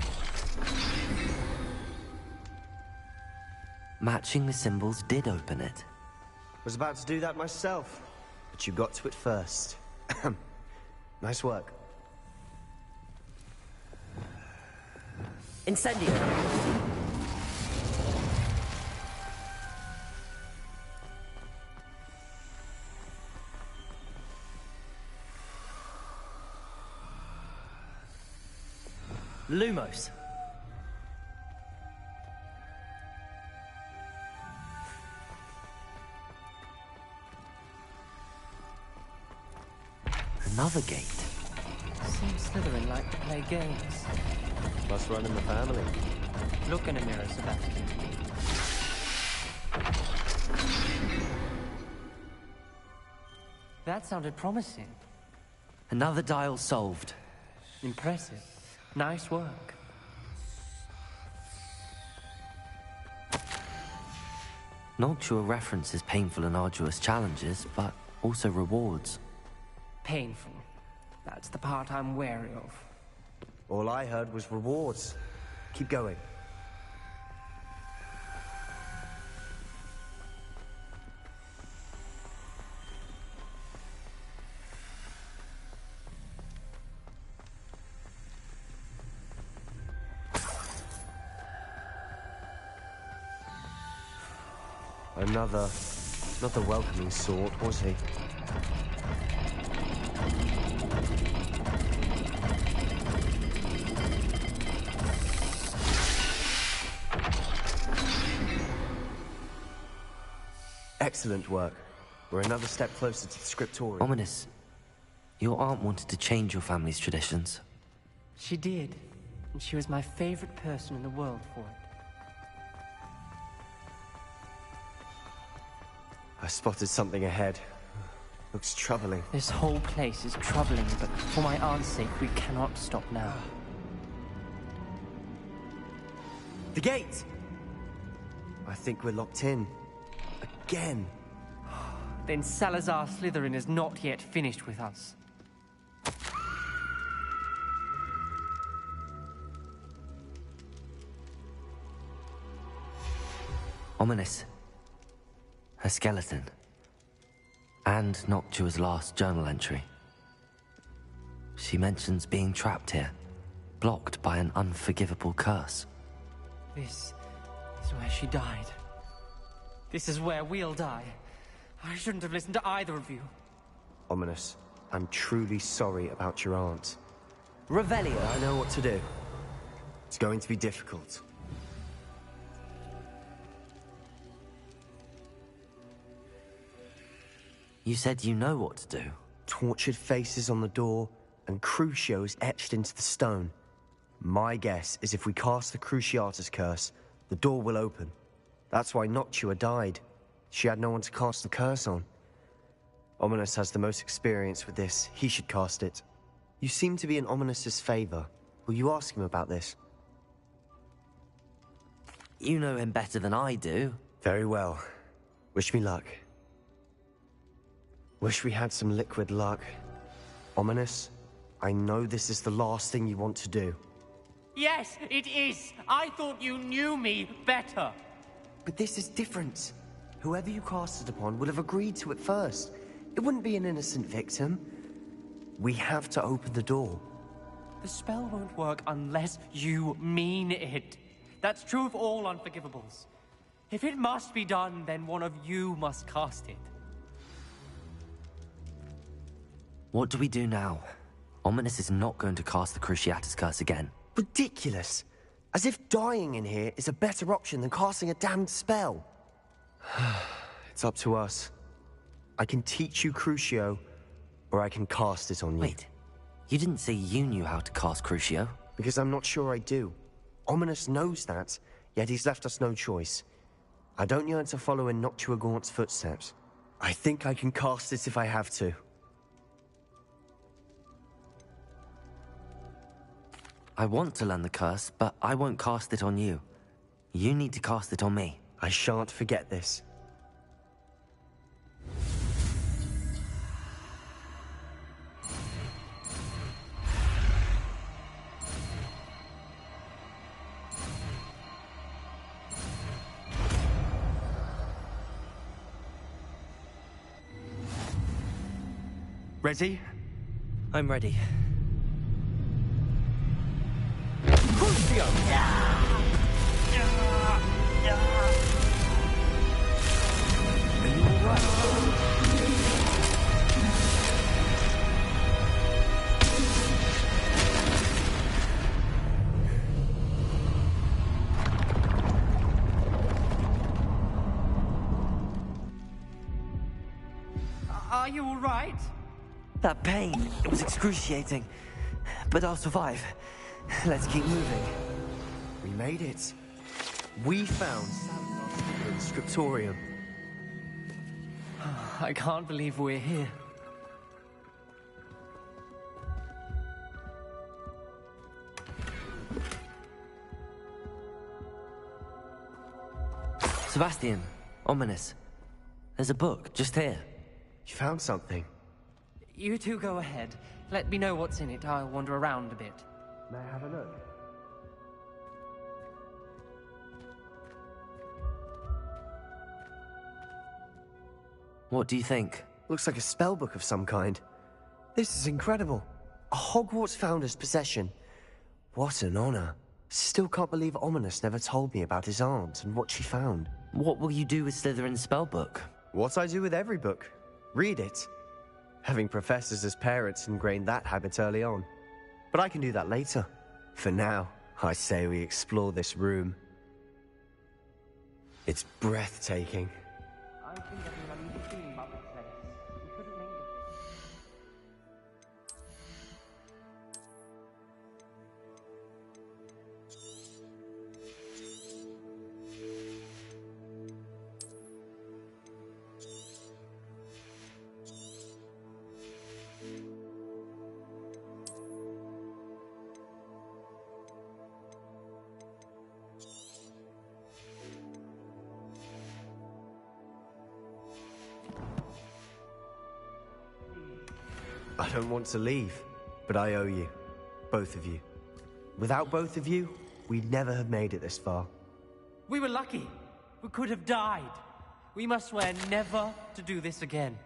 Matching the symbols did open it. Was about to do that myself, but you got to it first. Nice work. Incendio! Lumos. Another gate. Seems Slytherin like to play games. Must run in the family. Look in a mirror, Sebastian. That sounded promising. Another dial solved. Impressive. Nice work. Noctua references painful and arduous challenges, but also rewards. Painful. That's the part I'm wary of. All I heard was rewards. Keep going. Another, not the welcoming sort, was he? Excellent work. We're another step closer to the scriptorium. Ominous. Your aunt wanted to change your family's traditions. She did. And she was my favorite person in the world for it. I spotted something ahead. Looks troubling. This whole place is troubling, but for my aunt's sake, we cannot stop now. The gate! I think we're locked in. Again. Then Salazar Slytherin is not yet finished with us. Ominous. Her skeleton. And Noctua's last journal entry. She mentions being trapped here, blocked by an unforgivable curse. This is where she died. This is where we'll die. I shouldn't have listened to either of you. Ominous, I'm truly sorry about your aunt. Revelio. I know what to do. It's going to be difficult. You said you know what to do. Tortured faces on the door, and Crucios etched into the stone. My guess is if we cast the Cruciatus curse, the door will open. That's why Noctua died. She had no one to cast the curse on. Ominous has the most experience with this. He should cast it. You seem to be in Ominous's favor. Will you ask him about this? You know him better than I do. Very well. Wish me luck. Wish we had some liquid luck. Ominous, I know this is the last thing you want to do. Yes, it is. I thought you knew me better. But this is different. Whoever you cast it upon would have agreed to it first. It wouldn't be an innocent victim. We have to open the door. The spell won't work unless you mean it. That's true of all unforgivables. If it must be done, then one of you must cast it. What do we do now? Ominous is not going to cast the Cruciatus curse again. Ridiculous. As if dying in here is a better option than casting a damned spell. It's up to us. I can teach you Crucio, or I can cast it on you. Wait, you didn't say you knew how to cast Crucio? Because I'm not sure I do. Ominous knows that, yet he's left us no choice. I don't yearn to follow in Noctua Gaunt's footsteps. I think I can cast it if I have to. I want to learn the curse, but I won't cast it on you. You need to cast it on me. I shan't forget this. Ready? I'm ready. Are you all right? That pain, it was excruciating. But I'll survive. Let's keep moving. We made it. We found Salazar's scriptorium. I can't believe we're here. Sebastian, ominous. There's a book, just here. You found something? You two go ahead. Let me know what's in it. I'll wander around a bit. May I have a look? What do you think? Looks like a spellbook of some kind. This is incredible. A Hogwarts founder's possession. What an honor. Still can't believe Ominous never told me about his aunt and what she found. What will you do with Slytherin's spellbook? What I do with every book. Read it. Having professors as parents ingrained that habit early on. But I can do that later. For now, I say we explore this room. It's breathtaking. I think I've been unusually feeling about this place. We couldn't linger here. I don't want to leave, but I owe you. Both of you. Without both of you, we'd never have made it this far. We were lucky. We could have died. We must swear never to do this again.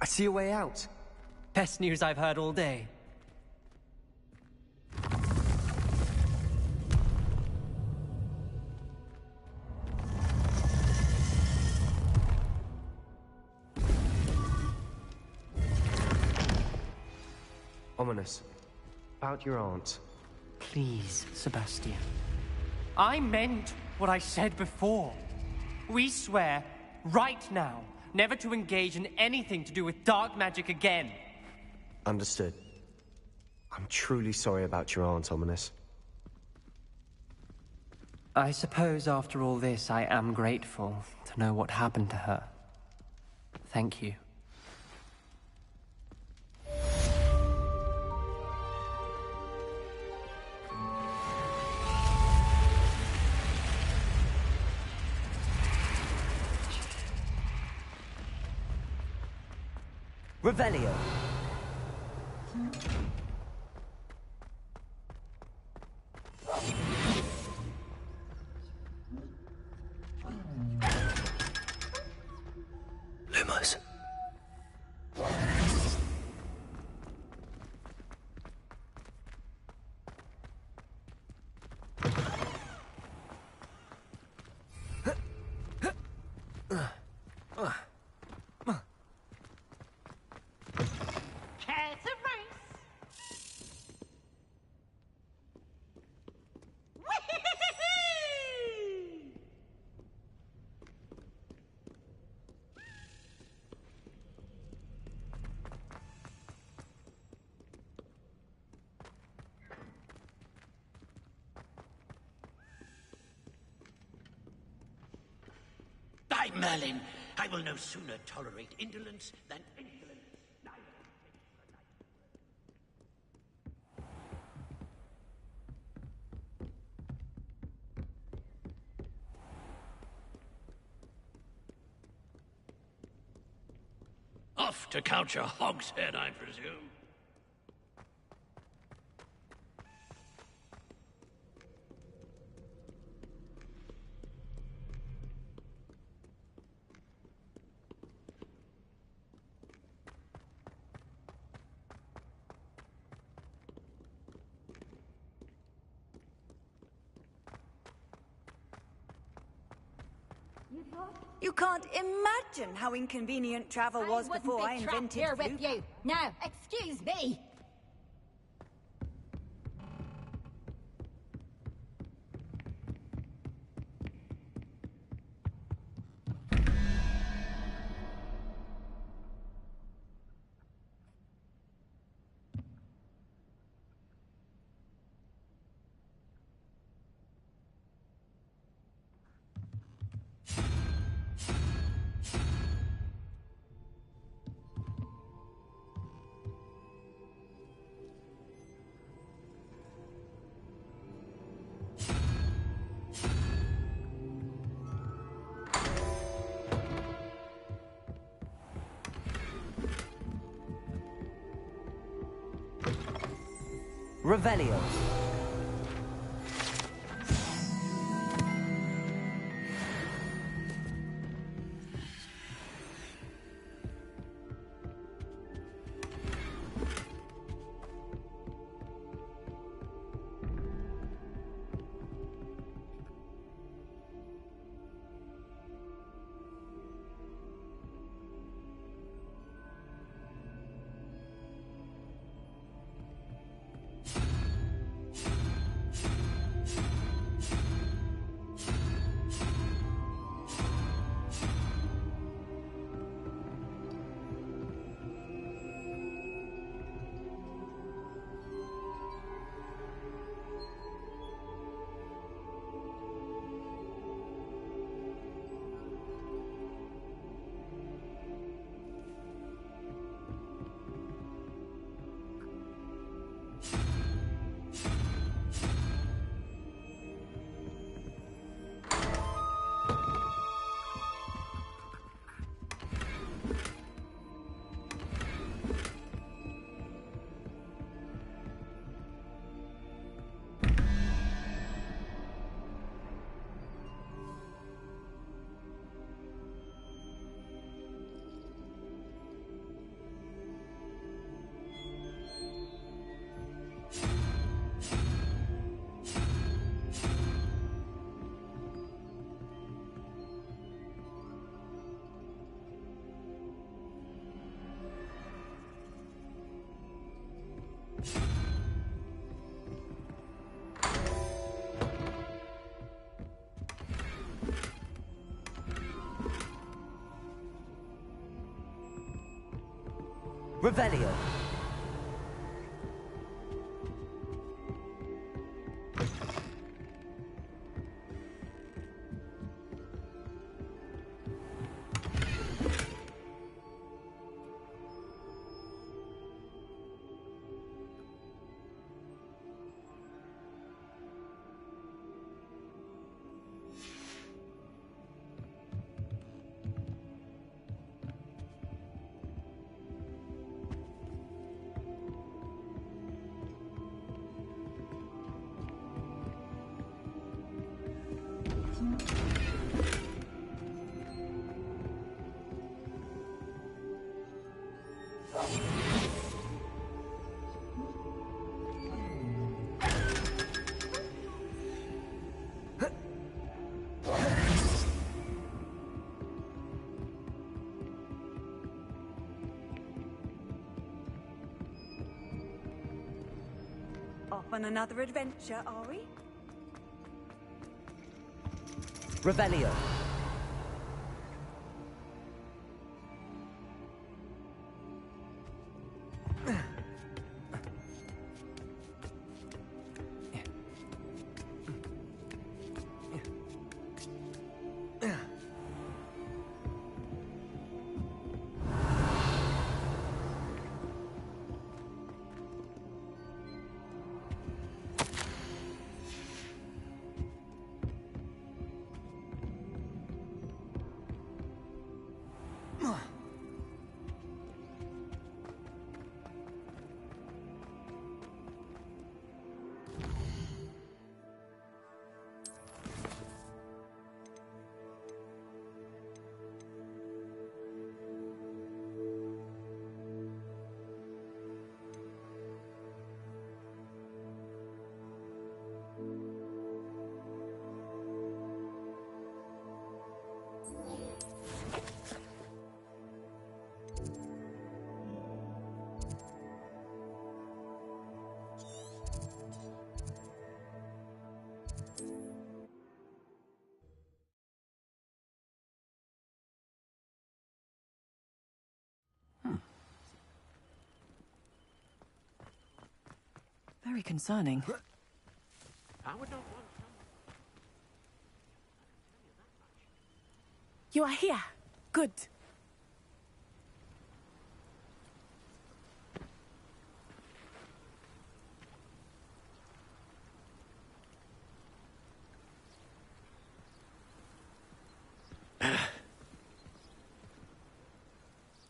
I see a way out. Best news I've heard all day. Ominous. About your aunt. Please, Sebastian. I meant what I said before. We swear, right now, never to engage in anything to do with dark magic again. Understood. I'm truly sorry about your aunt, Ominous. I suppose after all this, I am grateful to know what happened to her. Thank you. Revelio. Lumos. By Merlin, I will no sooner tolerate indolence than insolence. Off to couch a hogshead, I presume. You can't imagine how inconvenient travel was before I invented here flute. with you. Now, excuse me. Revelio. Revelio. Off on another adventure, are we? Revelio. Very concerning. I would not want You are here. Good.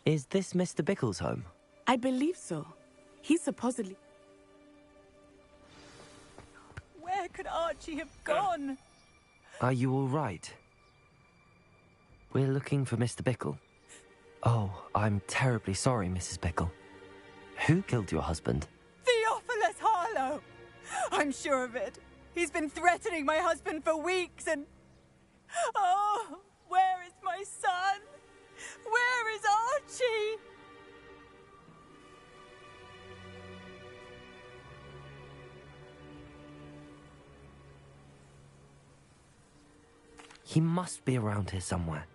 Is this Mr. Bickle's home? I believe so. He supposedly... Where could Archie have gone? Are you all right? We're looking for Mr. Bickle. Oh, I'm terribly sorry, Mrs. Bickle. Who killed your husband? Theophilus Harlow! I'm sure of it. He's been threatening my husband for weeks and... Oh, where is my son? Where is Archie? He must be around here somewhere.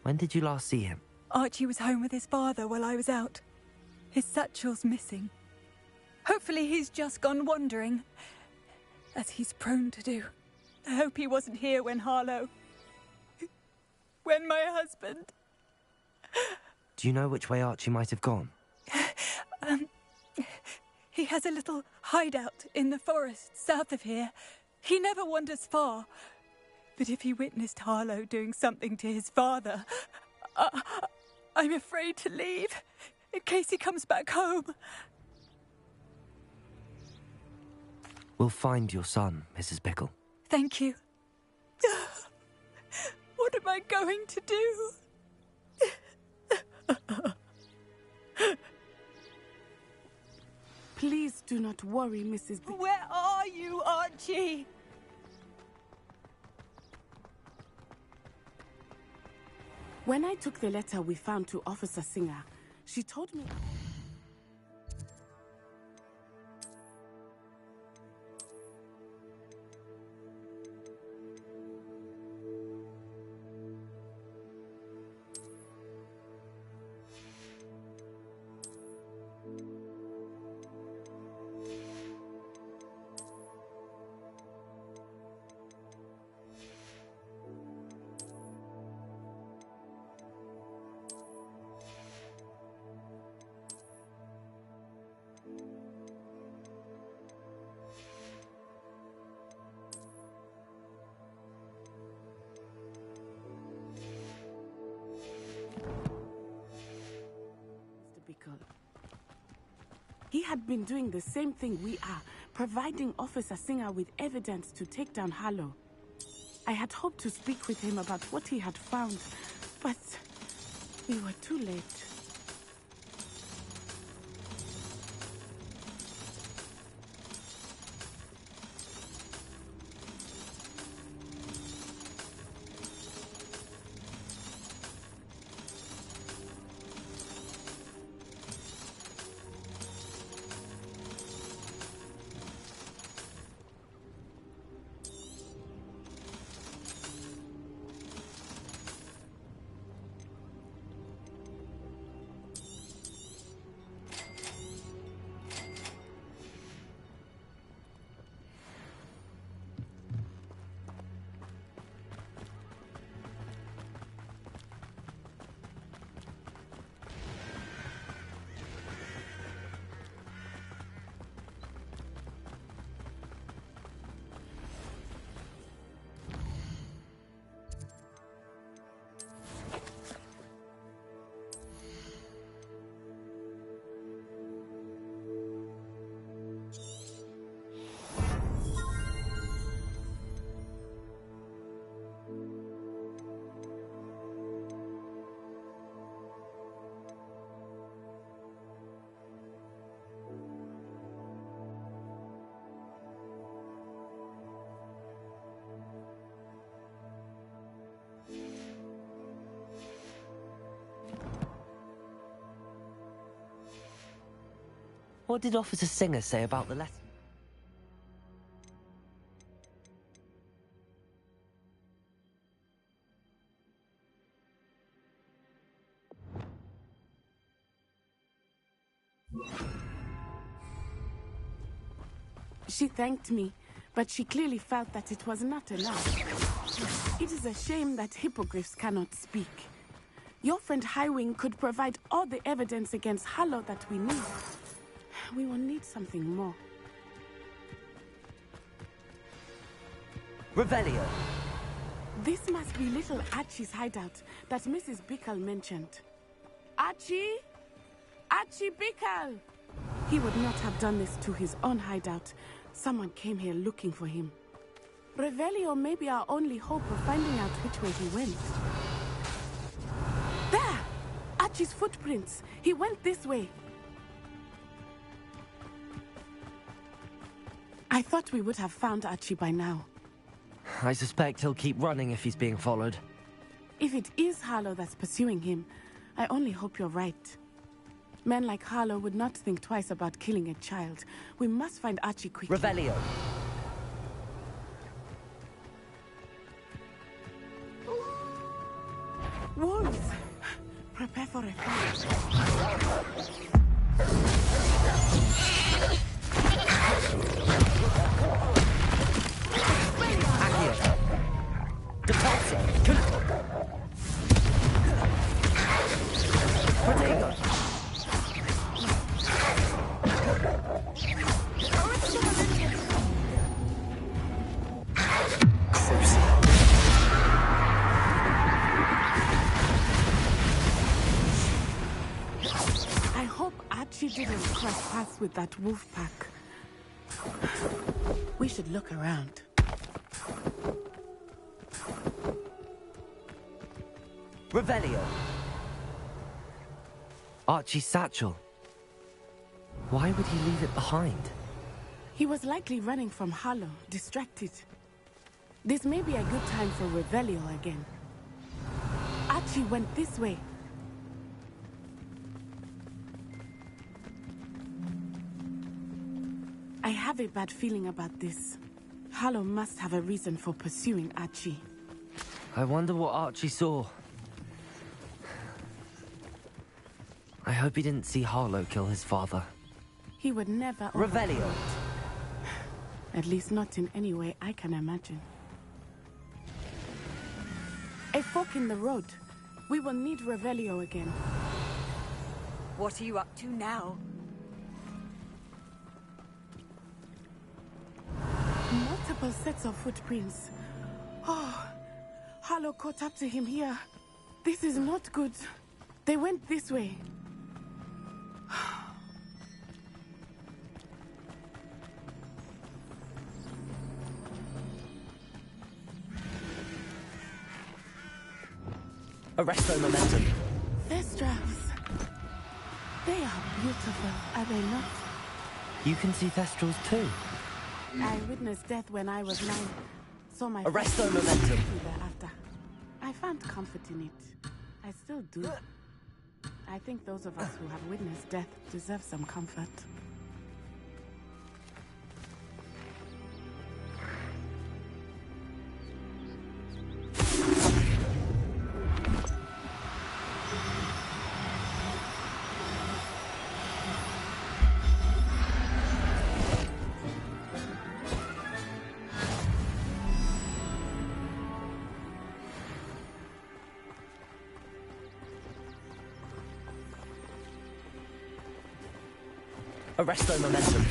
When did you last see him? Archie was home with his father while I was out. His satchel's missing. Hopefully he's just gone wandering, as he's prone to do. I hope he wasn't here when Harlow... when my husband... Do you know which way Archie might have gone? He has a little hideout in the forest south of here. He never wanders far. But if he witnessed Harlow doing something to his father, I'm afraid to leave, in case he comes back home. We'll find your son, Mrs. Bickle. Thank you. What am I going to do? Please do not worry, Mrs. Where are you, Archie? When I took the letter we found to Officer Singer, she told me... He had been doing the same thing we are, providing Officer Singer with evidence to take down Harlow. I had hoped to speak with him about what he had found, but we were too late. What did Officer Singer say about the letter? She thanked me, but she clearly felt that it was not enough. It is a shame that hippogriffs cannot speak. Your friend Highwing could provide all the evidence against Harlow that we need. We will need something more. Revelio. This must be little Archie's hideout that Mrs. Bickle mentioned. Archie? Archie Bickle! He would not have done this to his own hideout. Someone came here looking for him. Revelio may be our only hope of finding out which way he went. There! Archie's footprints. He went this way. I thought we would have found Archie by now. I suspect he'll keep running if he's being followed. If it is Harlow that's pursuing him, I only hope you're right. Men like Harlow would not think twice about killing a child. We must find Archie quickly. Revelio. Wolves! Prepare for a fight. Accio. Depulso. Protego. I hope Archie didn't cross paths with that wolf pack. We should look around. Revelio. Archie's satchel. Why would he leave it behind? He was likely running from Harlow, distracted. This may be a good time for Revelio again. Archie went this way. I have a bad feeling about this. Harlow must have a reason for pursuing Archie. I wonder what Archie saw. I hope he didn't see Harlow kill his father. He would never... Revelio. At least not in any way I can imagine. A fork in the road. We will need Revelio again. What are you up to now? Multiple sets of footprints. Oh, Harlow caught up to him here. This is not good. They went this way. Arresto momentum. Thestrals. They are beautiful, are they not? You can see Thestrals too. I witnessed death when I was 9. Saw my Arresto momentum. Thereafter. I found comfort in it. I still do. I think those of us who have witnessed death deserve some comfort. Arresto momentum.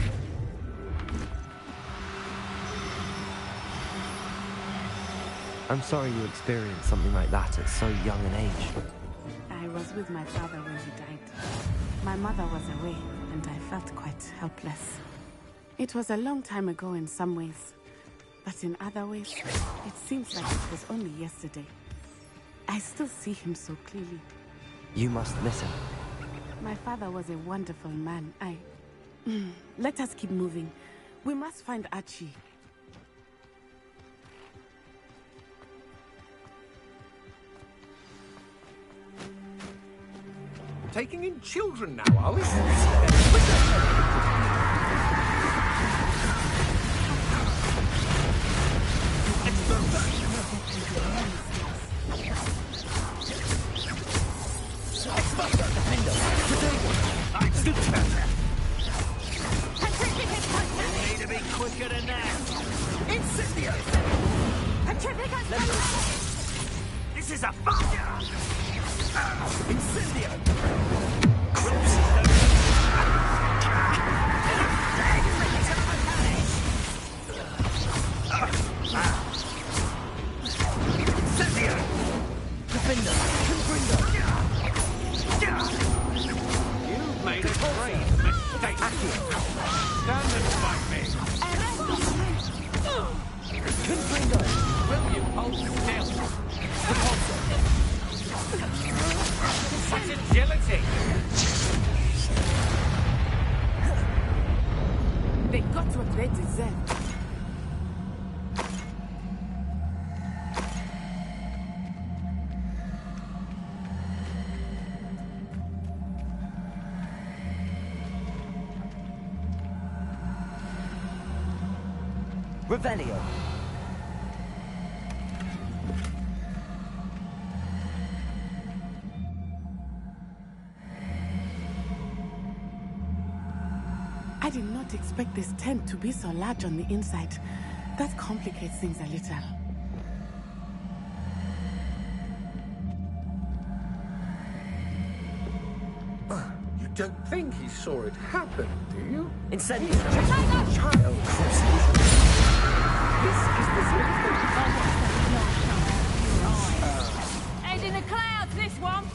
I'm sorry you experienced something like that at so young an age. I was with my father when he died. My mother was away, and I felt quite helpless. It was a long time ago in some ways, but in other ways, it seems like it was only yesterday. I still see him so clearly. You must miss him. My father was a wonderful man. Let us keep moving. We must find Archie. Taking in children now, are we? quicker than that. Incendio! This is a fire! Incendio! Incendio! Defender! Confringo! You've made a great mistake. Stand and fight me. Confringo! Will you hold still? Such agility! They got what they deserved. Revelio. I did not expect this tent to be so large on the inside. That complicates things a little. You don't think he saw it happen, do you? Incendio. He's just a child. This is the Head in the clouds, this one.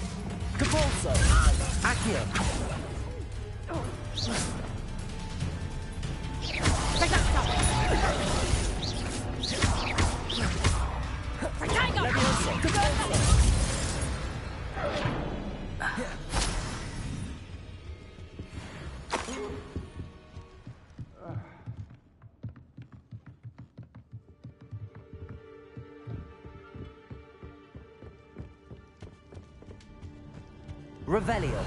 Capolso. Accio. Take that stuff. Tango! Revelio.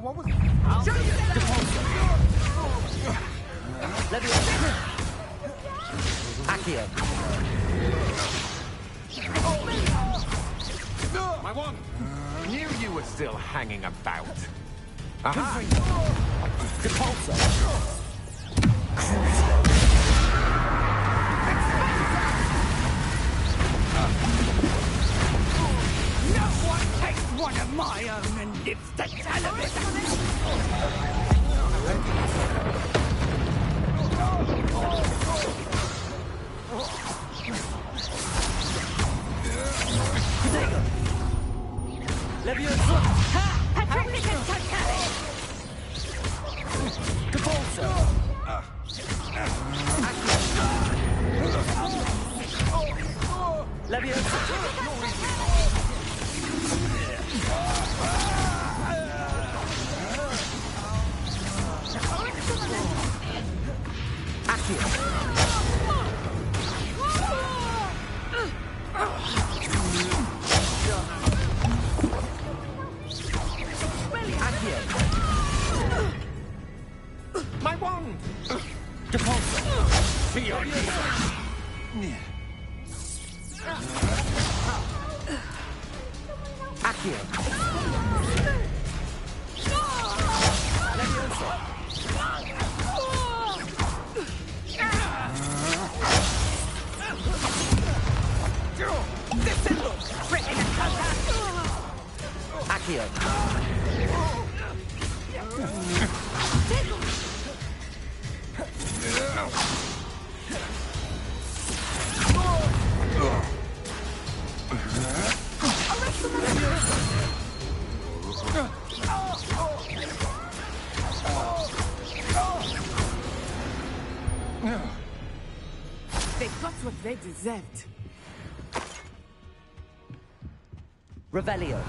What was Accio. My one! Knew you were still hanging about. Aha! Capolso. No one takes one of my own and lives to tell of it! Leviosa. Patrician Totale! Capolso. Leviosa. Accio. My wand! Capolso. See your Accio. Leviosa. Descendo! Accio. They got what they deserved. Revelio.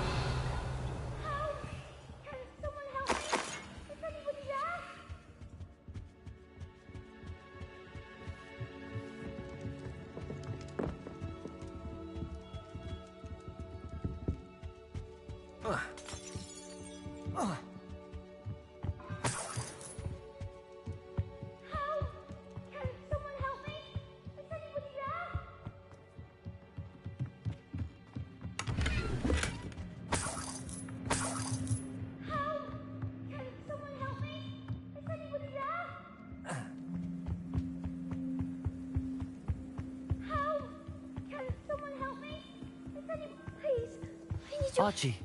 did you... Archie.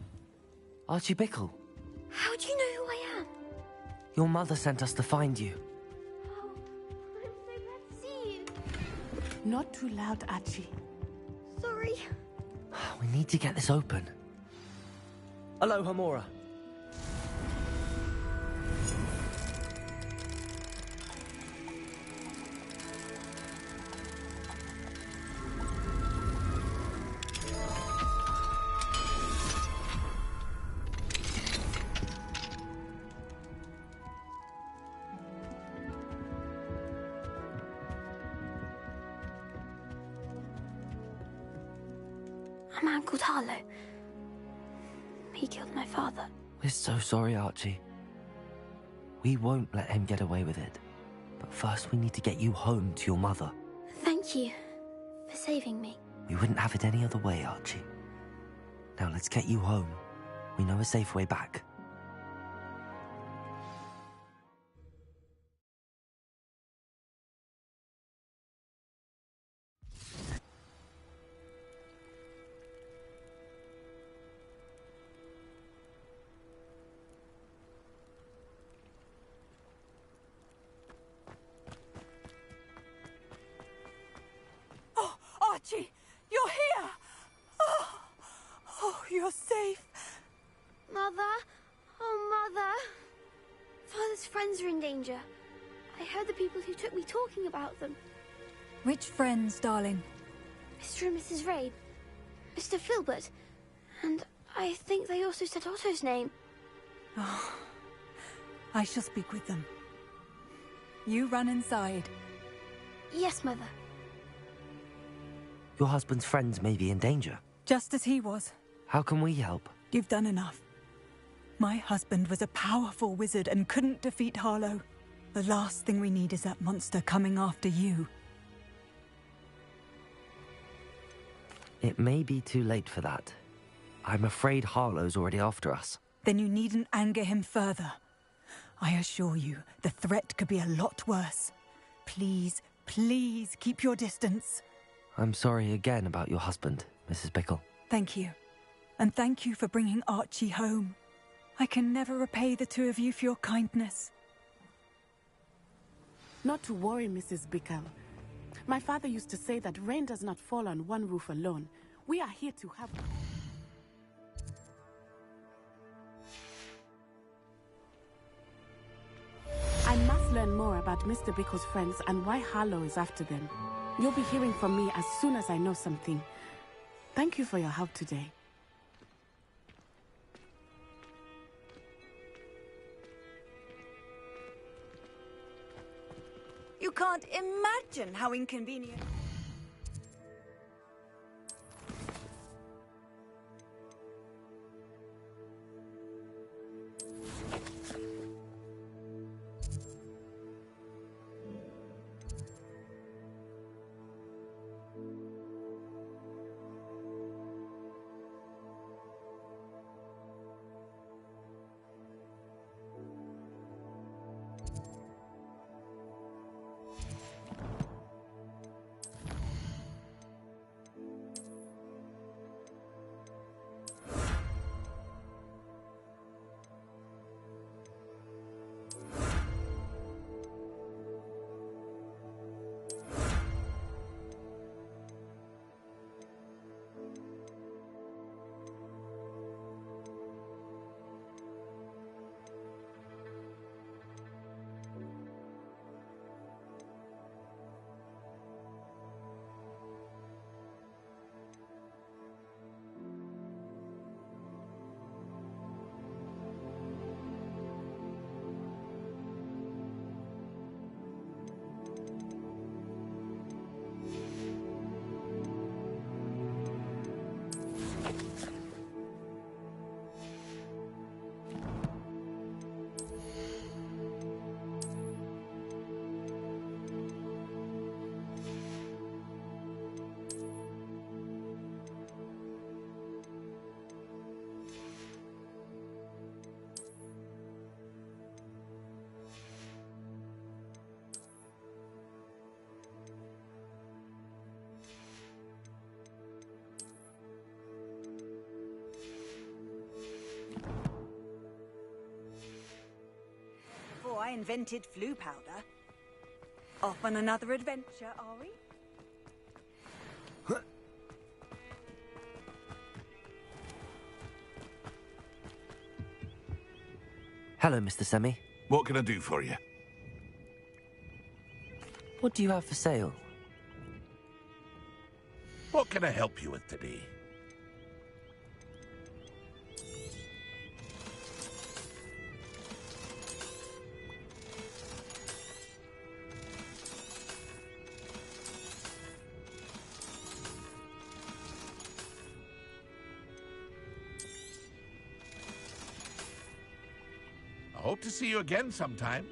Archie Bickle. How do you know who I am? Your mother sent us to find you. Oh, I'm so glad to see you. Not too loud, Archie. Sorry. We need to get this open. Aloha, Mora. A man called Harlow. He killed my father. We're so sorry, Archie. We won't let him get away with it. But first we need to get you home to your mother. Thank you for saving me. We wouldn't have it any other way, Archie. Now let's get you home. We know a safe way back. Oh, Archie, you're here! Oh, you're safe. Mother? Oh, Mother. Father's friends are in danger. I heard the people who took me talking about them. Which friends, darling? Mr. and Mrs. Rabe. Mr. Filbert. And I think they also said Otto's name. Oh, I shall speak with them. You run inside. Yes, Mother. Your husband's friends may be in danger. Just as he was. How can we help? You've done enough. My husband was a powerful wizard and couldn't defeat Harlow. The last thing we need is that monster coming after you. It may be too late for that. I'm afraid Harlow's already after us. Then you needn't anger him further. I assure you, the threat could be a lot worse. Please, please keep your distance. I'm sorry again about your husband, Mrs. Bickle. Thank you. And thank you for bringing Archie home. I can never repay the two of you for your kindness. Not to worry, Mrs. Bickle. My father used to say that rain does not fall on one roof alone. We are here to help. I must learn more about Mr. Bickle's friends and why Harlow is after them. You'll be hearing from me as soon as I know something. Thank you for your help today. You can't imagine how inconvenient. invented flu powder. Off on another adventure, are we? Hello, Mr. Semi. What can I do for you? What do you have for sale? What can I help you with today? I hope to see you again sometime.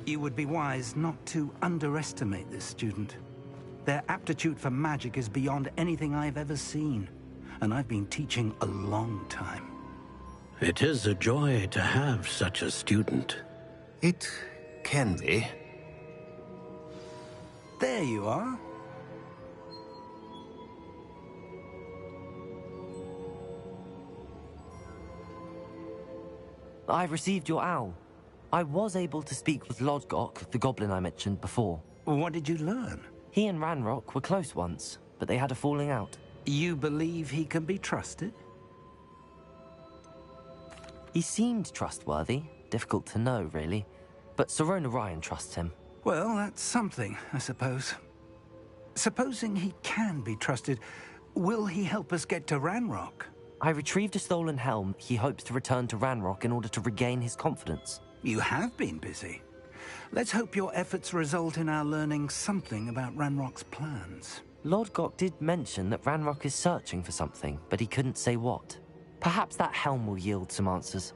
You would be wise not to underestimate this student. Their aptitude for magic is beyond anything I've ever seen, and I've been teaching a long time. It is a joy to have such a student. It can be. There you are. I've received your owl. I was able to speak with Lodgok, the goblin I mentioned before. What did you learn? He and Ranrock were close once, but they had a falling out. You believe he can be trusted? He seemed trustworthy. Difficult to know, really. But Sirona Ryan trusts him. Well, that's something, I suppose. Supposing he can be trusted, will he help us get to Ranrock? I retrieved a stolen helm he hopes to return to Ranrock in order to regain his confidence. You have been busy. Let's hope your efforts result in our learning something about Ranrock's plans. Lodgok did mention that Ranrock is searching for something, but he couldn't say what. Perhaps that helm will yield some answers.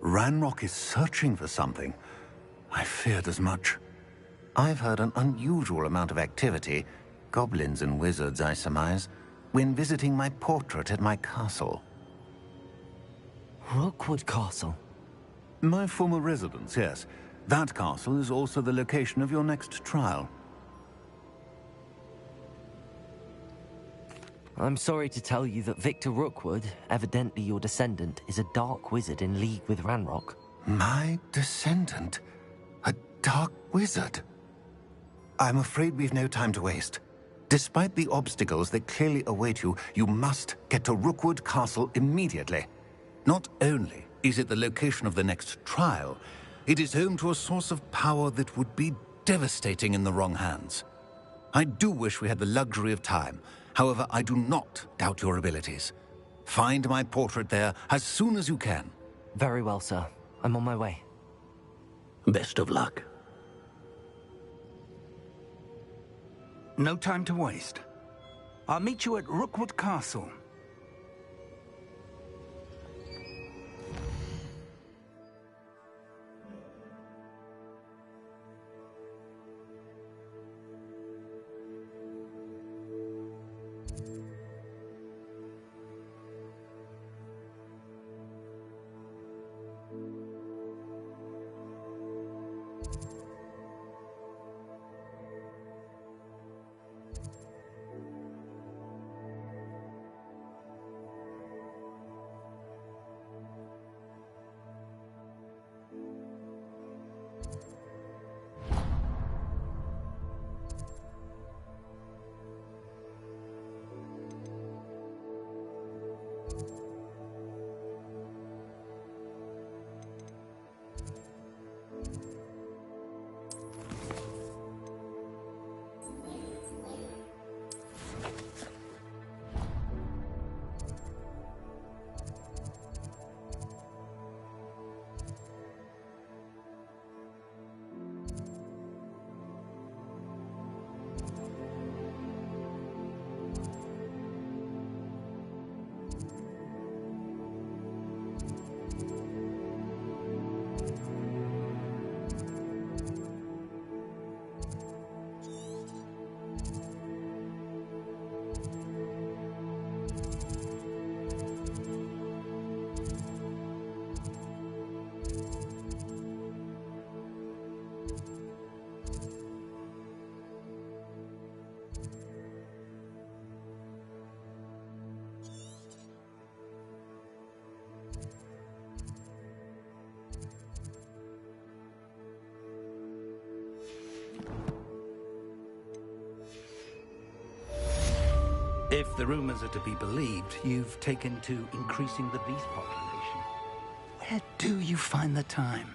Ranrock is searching for something. I feared as much. I've heard an unusual amount of activity, goblins and wizards, I surmise, when visiting my portrait at my castle. Rookwood Castle? My former residence, yes. That castle is also the location of your next trial. I'm sorry to tell you that Victor Rookwood, evidently your descendant, is a dark wizard in league with Ranrock. My descendant? A dark wizard? I'm afraid we've no time to waste. Despite the obstacles that clearly await you, you must get to Rookwood Castle immediately. Not only is it the location of the next trial, it is home to a source of power that would be devastating in the wrong hands. I do wish we had the luxury of time. However, I do not doubt your abilities. Find my portrait there as soon as you can. Very well, sir. I'm on my way. Best of luck. No time to waste. I'll meet you at Rookwood Castle. If the rumors are to be believed, you've taken to increasing the beast population. Where do you find the time?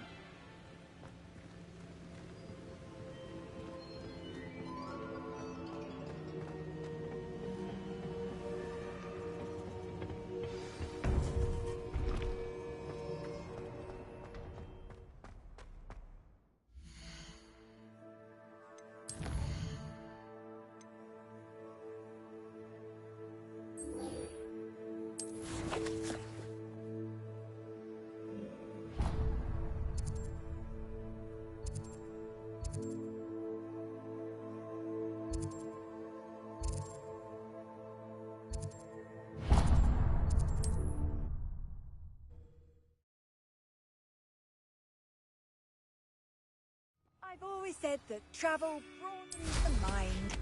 I've always said that travel broadens the mind.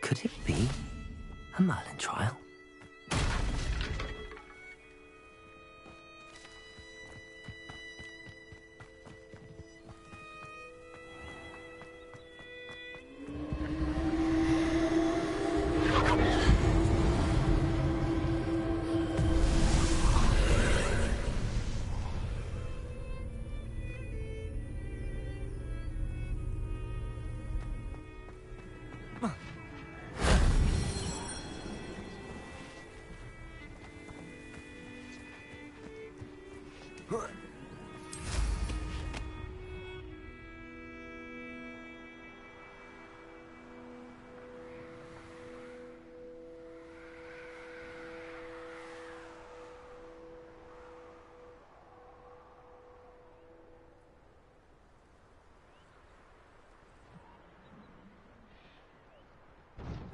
Could it be a Merlin trial?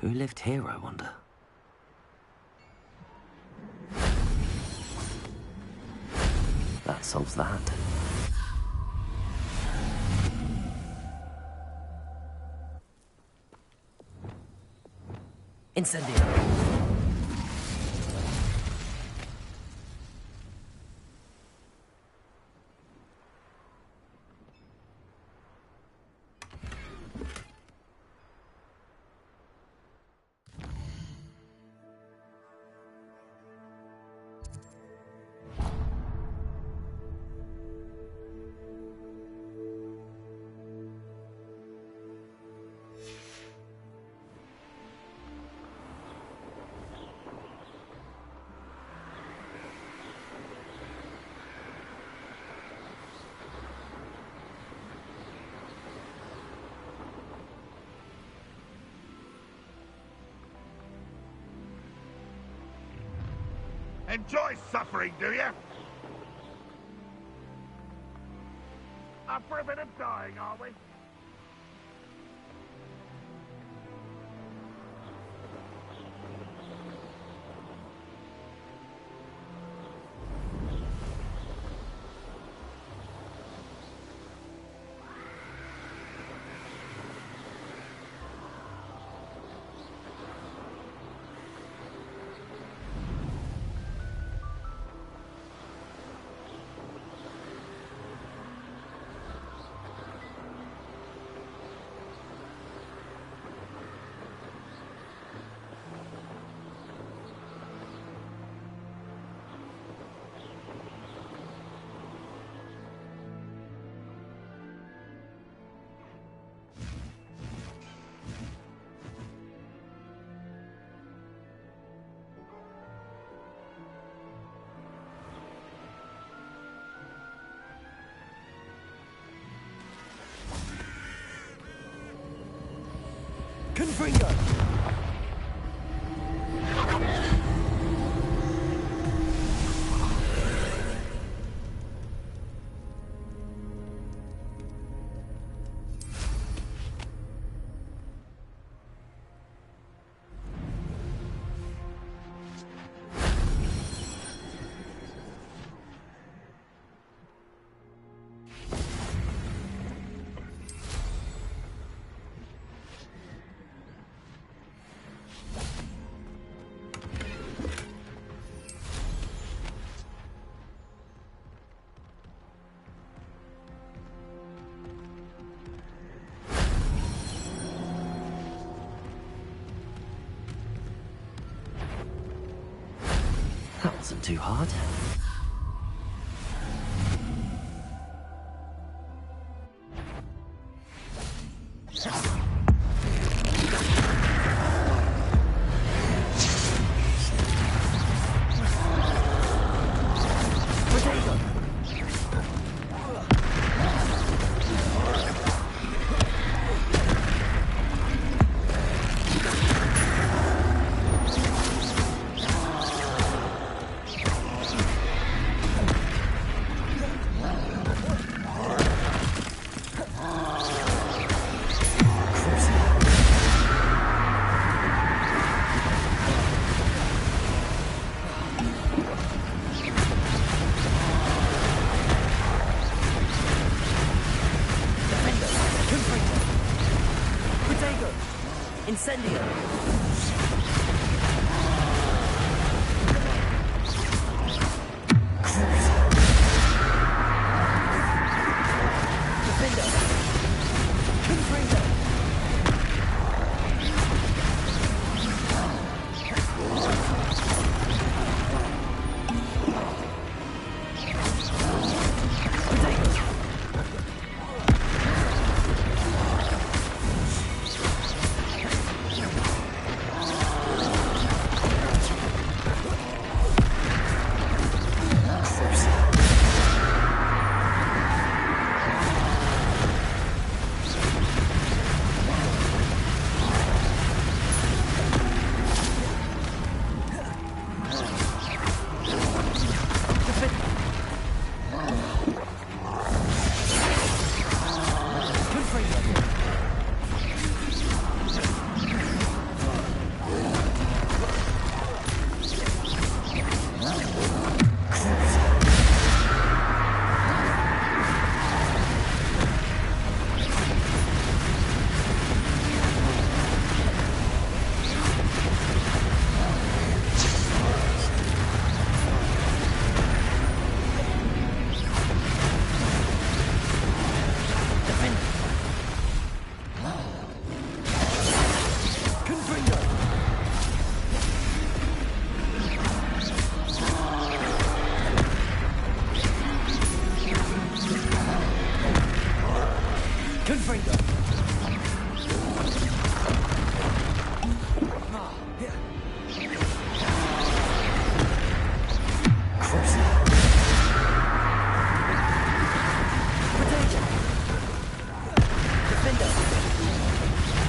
Who lived here, I wonder? That solves that. Incendio! Enjoy suffering, do you? Up for a bit of dying, are we? Confringo! That wasn't too hard. Incendio! Defender!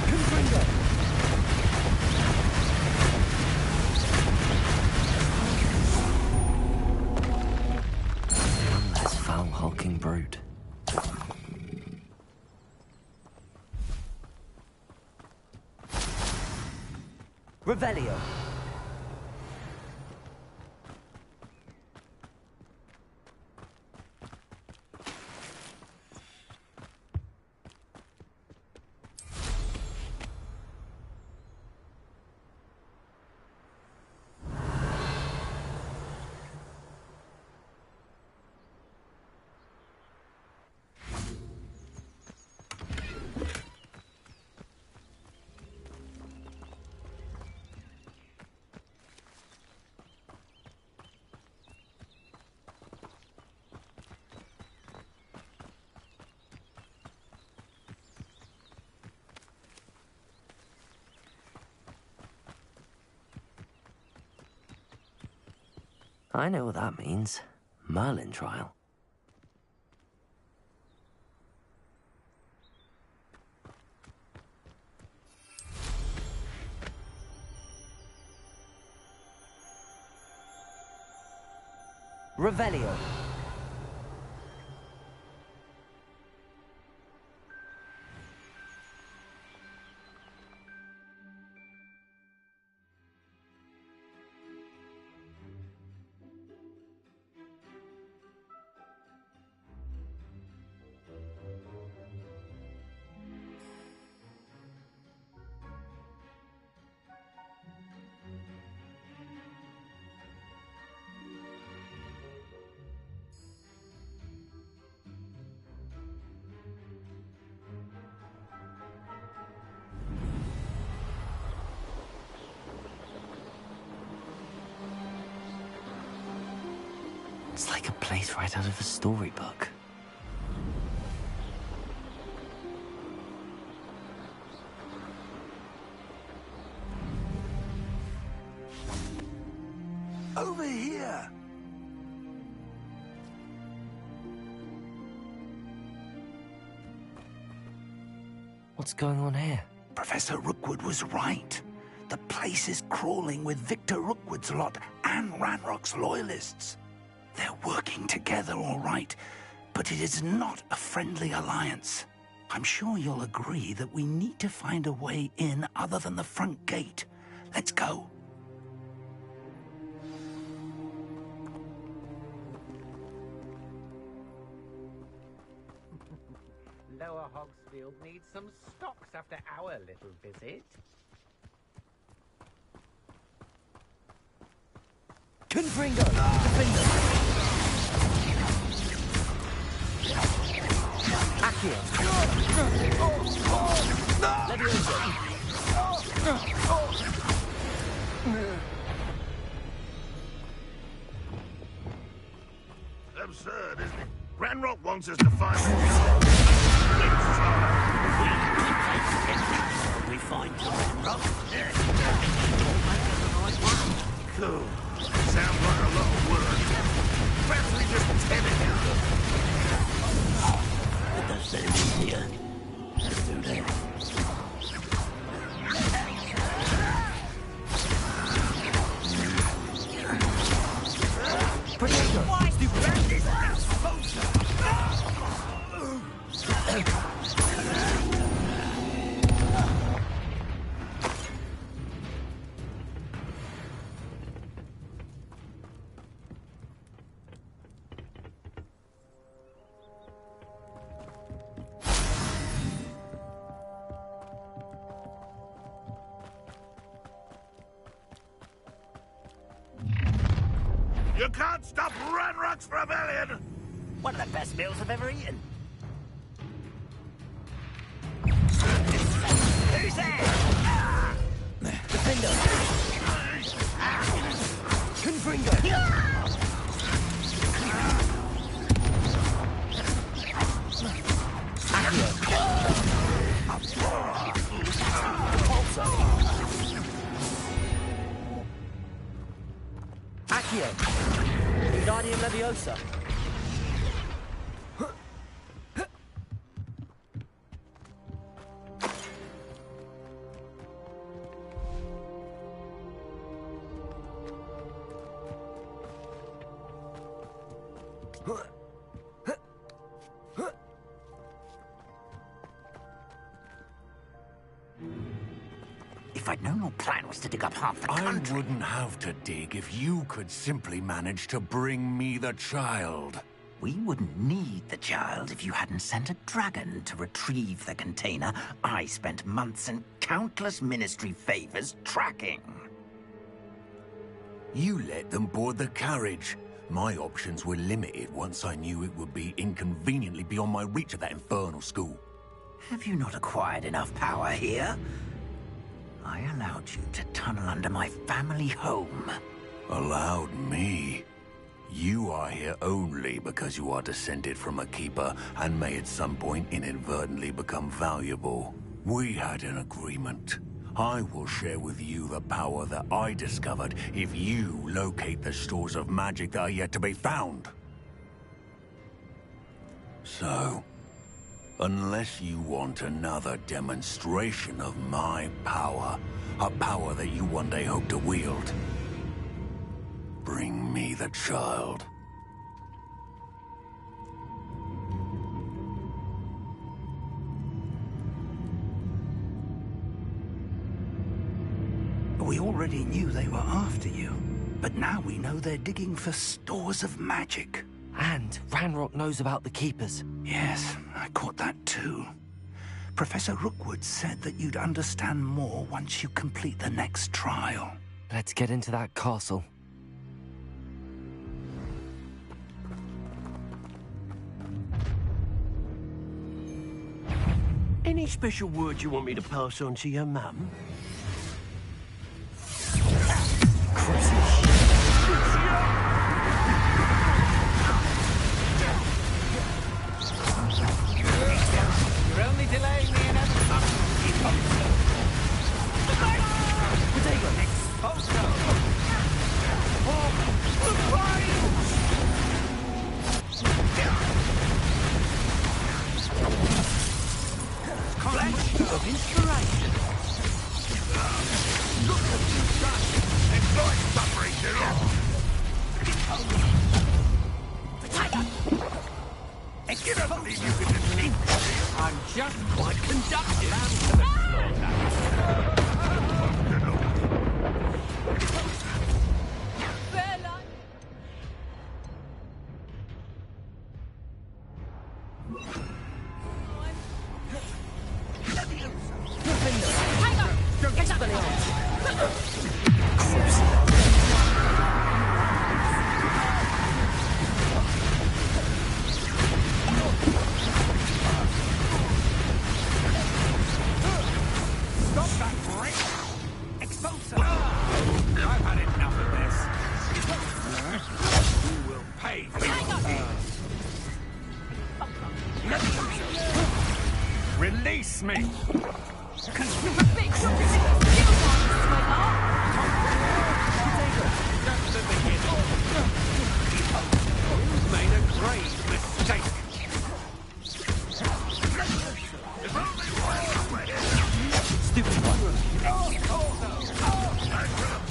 Confringo! Brute. Revelio. I know what that means. Merlin trial. Revelio. It's like a place right out of a storybook. Over here! What's going on here? Professor Rookwood was right. The place is crawling with Victor Rookwood's lot and Ranrock's loyalists. They're working together, all right, but it is not a friendly alliance. I'm sure you'll agree that we need to find a way in other than the front gate. Let's go. Lower Hogsfield needs some stocks after our little visit. Confringo! Defender! Accio! Absurd, isn't it? Ranrock wants us to find We find the Ranrock. Cool. Sounds like a lot of work. Perhaps we just tell it out. But that's better easier. Let's do that. Pretty good. Why do you grab this? You can't stop Ranrock's rebellion! One of the best meals I've ever eaten. Who's there? Defender! Confringo! Accio! Wingardium Leviosa! If I'd known your plan was to dig up half the country... I wouldn't have to dig if you could simply manage to bring me the child. We wouldn't need the child if you hadn't sent a dragon to retrieve the container I spent months and countless ministry favors tracking. You let them board the carriage. My options were limited once I knew it would be inconveniently beyond my reach at that infernal school. Have you not acquired enough power here? I allowed you to tunnel under my family home. Allowed me? You are here only because you are descended from a keeper and may at some point inadvertently become valuable. We had an agreement. I will share with you the power that I discovered if you locate the stores of magic that are yet to be found. So, unless you want another demonstration of my power, a power that you one day hope to wield, bring me the child. We already knew they were after you, but now we know they're digging for stores of magic. And Ranrock knows about the Keepers. Yes, I caught that too. Professor Rookwood said that you'd understand more once you complete the next trial. Let's get into that castle. Any special words you want me to pass on to your mum? I cannot believe you could just leave me. I'm just quite conducted. Lamb to the slaughter. Bella! Stop that break! Expulsor! I've had enough of this. You will pay for it. Release me! Just the beginning. You've made a grave mistake. Stupid one.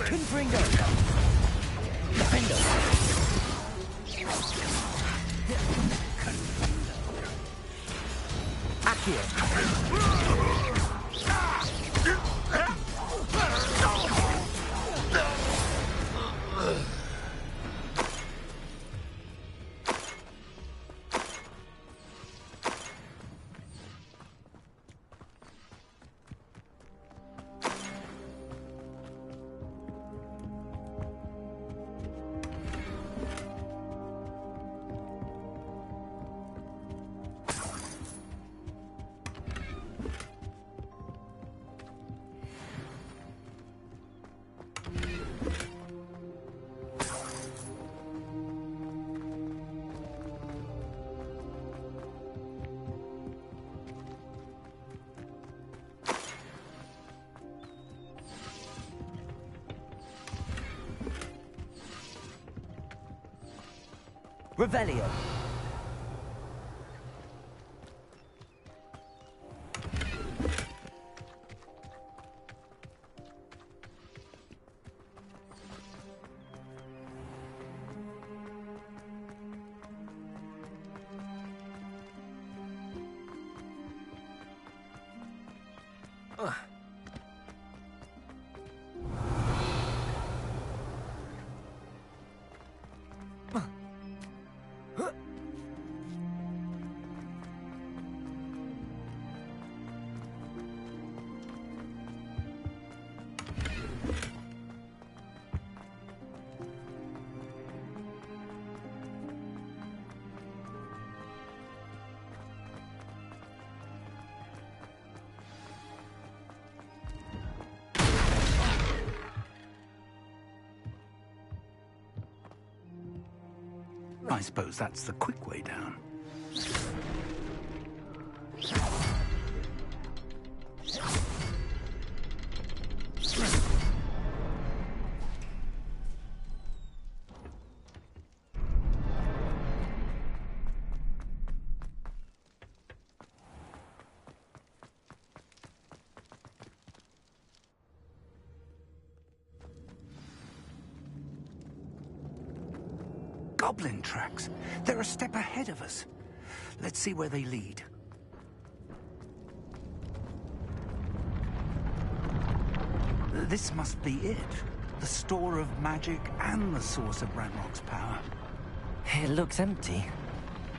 Confringo. Defender. Accio. Revelio. I suppose that's the quick way down. Goblin tracks. They're a step ahead of us. Let's see where they lead. This must be it. The store of magic and the source of Ranrock's power. It looks empty.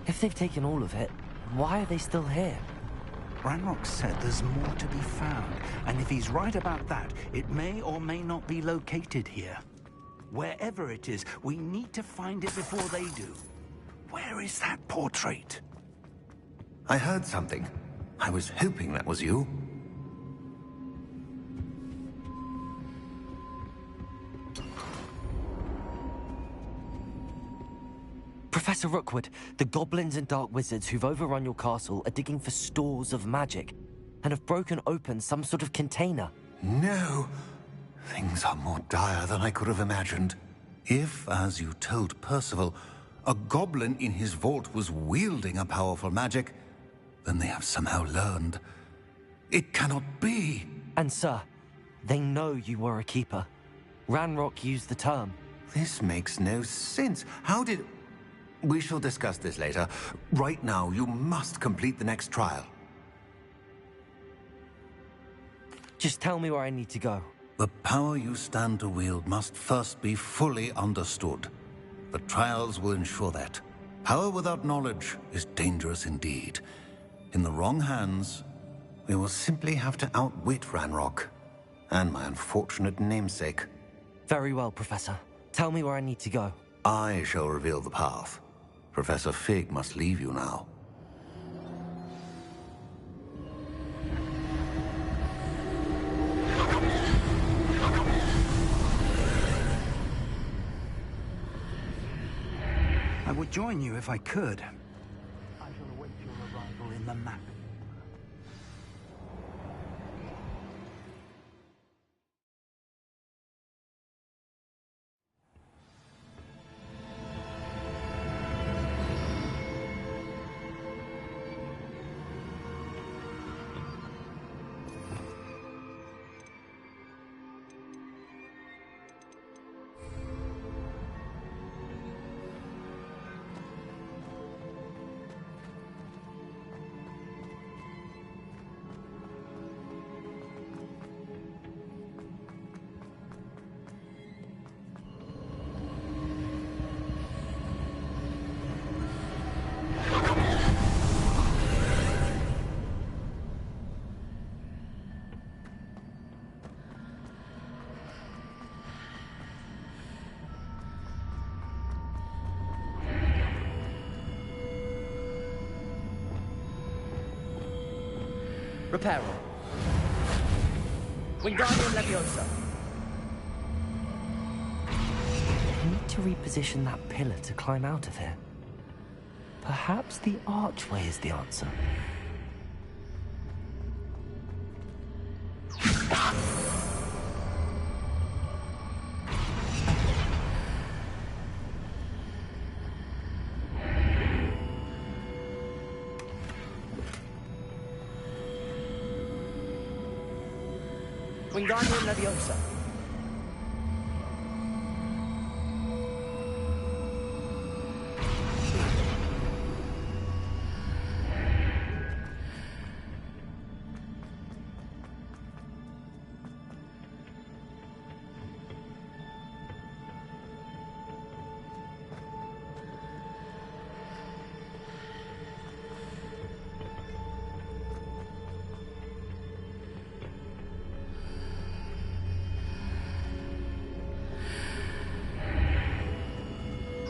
If they've taken all of it, why are they still here? Ranrock said there's more to be found, and if he's right about that, it may or may not be located here. Wherever it is, we need to find it before they do. Where is that portrait? I heard something. I was hoping that was you. Professor Rookwood, the goblins and dark wizards who've overrun your castle are digging for stores of magic and have broken open some sort of container. No. Things are more dire than I could have imagined. If, as you told Percival, a goblin in his vault was wielding a powerful magic, then they have somehow learned. It cannot be. And sir, they know you were a keeper. Ranrock used the term, This makes no sense. How did... We shall discuss this later. Right now, you must complete the next trial. Just tell me where I need to go. The power you stand to wield must first be fully understood. The trials will ensure that. Power without knowledge is dangerous indeed. In the wrong hands, we will simply have to outwit Ranrock and my unfortunate namesake. Very well, Professor. Tell me where I need to go. I shall reveal the path. Professor Fig must leave you now. I would join you if I could. I shall await your arrival in the map. Reparo. Wingardium Leviosa. I need to reposition that pillar to climb out of here. Perhaps the archway is the answer. Wingardium Leviosa.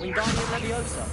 Wingardium Leviosa.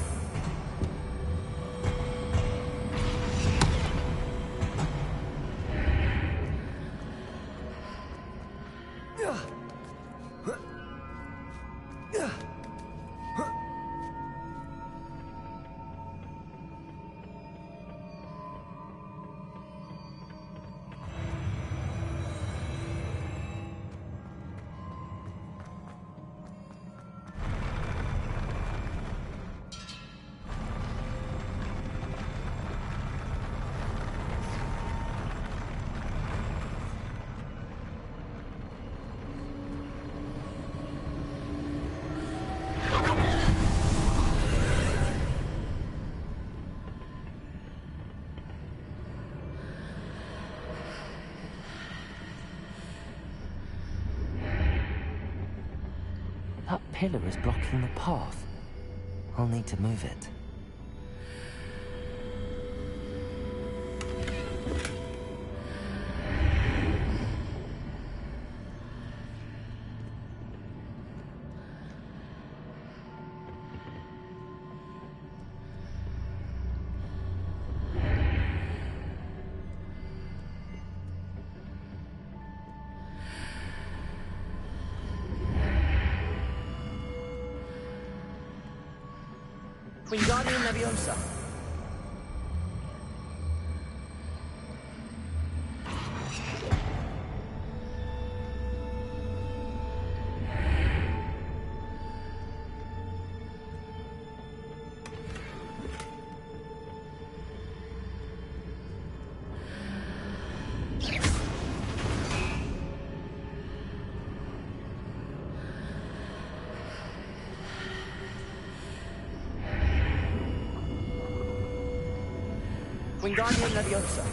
That pillar is blocking the path. I'll need to move it. Wingardium Leviosa. Wingardium Leviosa.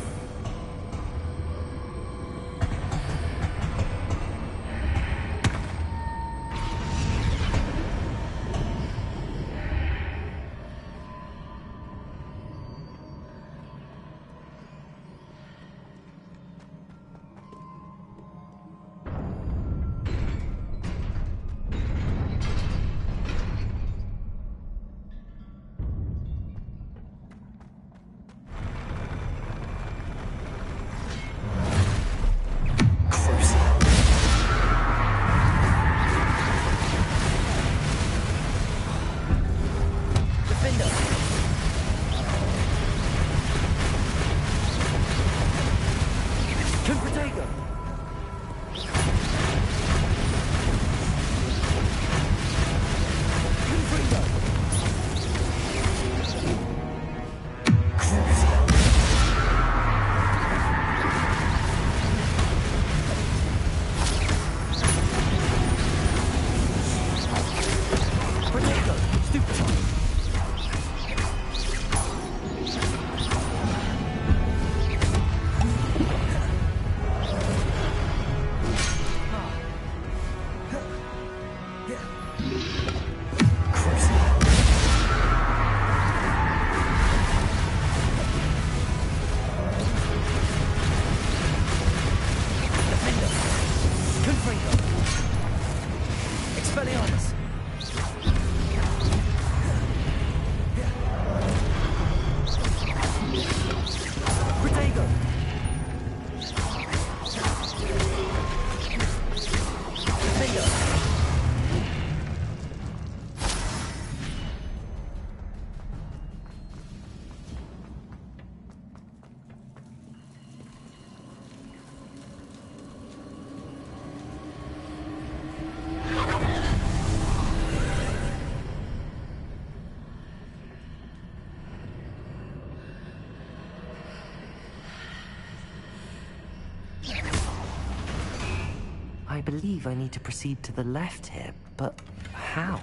I believe I need to proceed to the left here, but how?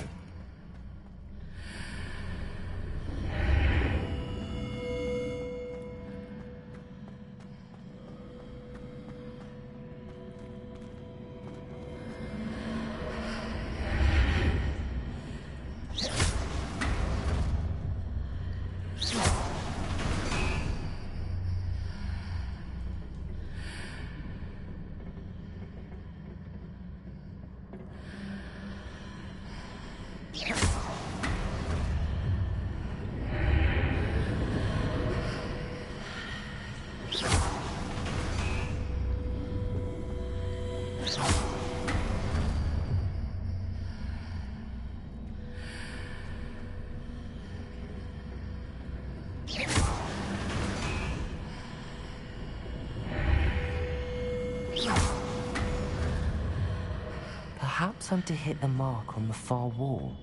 Perhaps I'm to hit the mark on the far wall.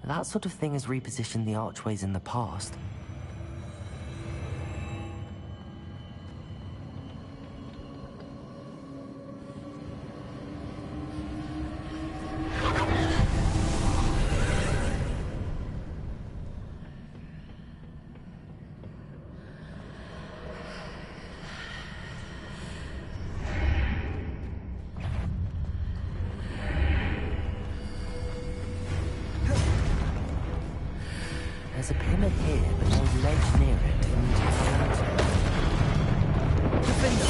That sort of thing has repositioned the archways in the past. There's a pyramid here, but no ledge near it for me to climb to. Defender!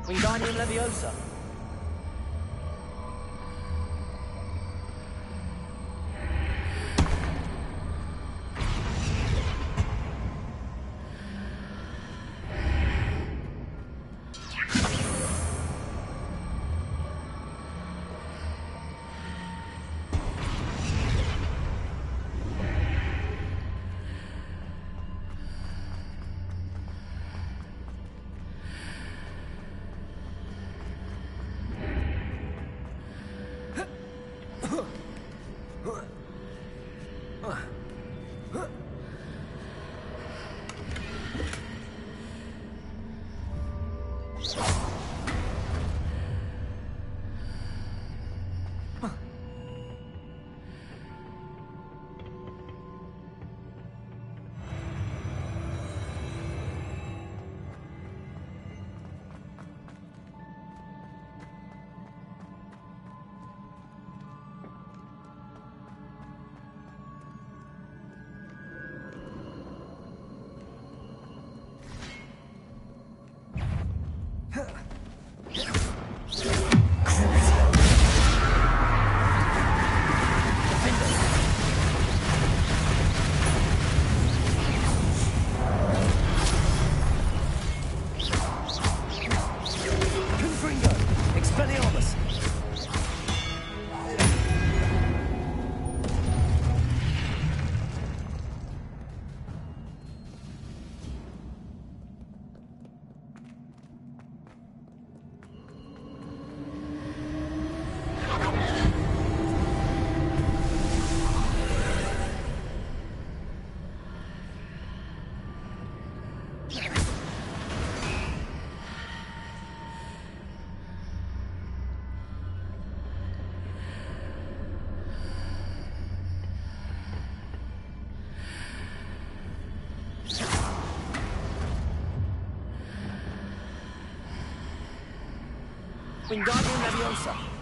Wingardium Leviosa. Wingardium Leviosa.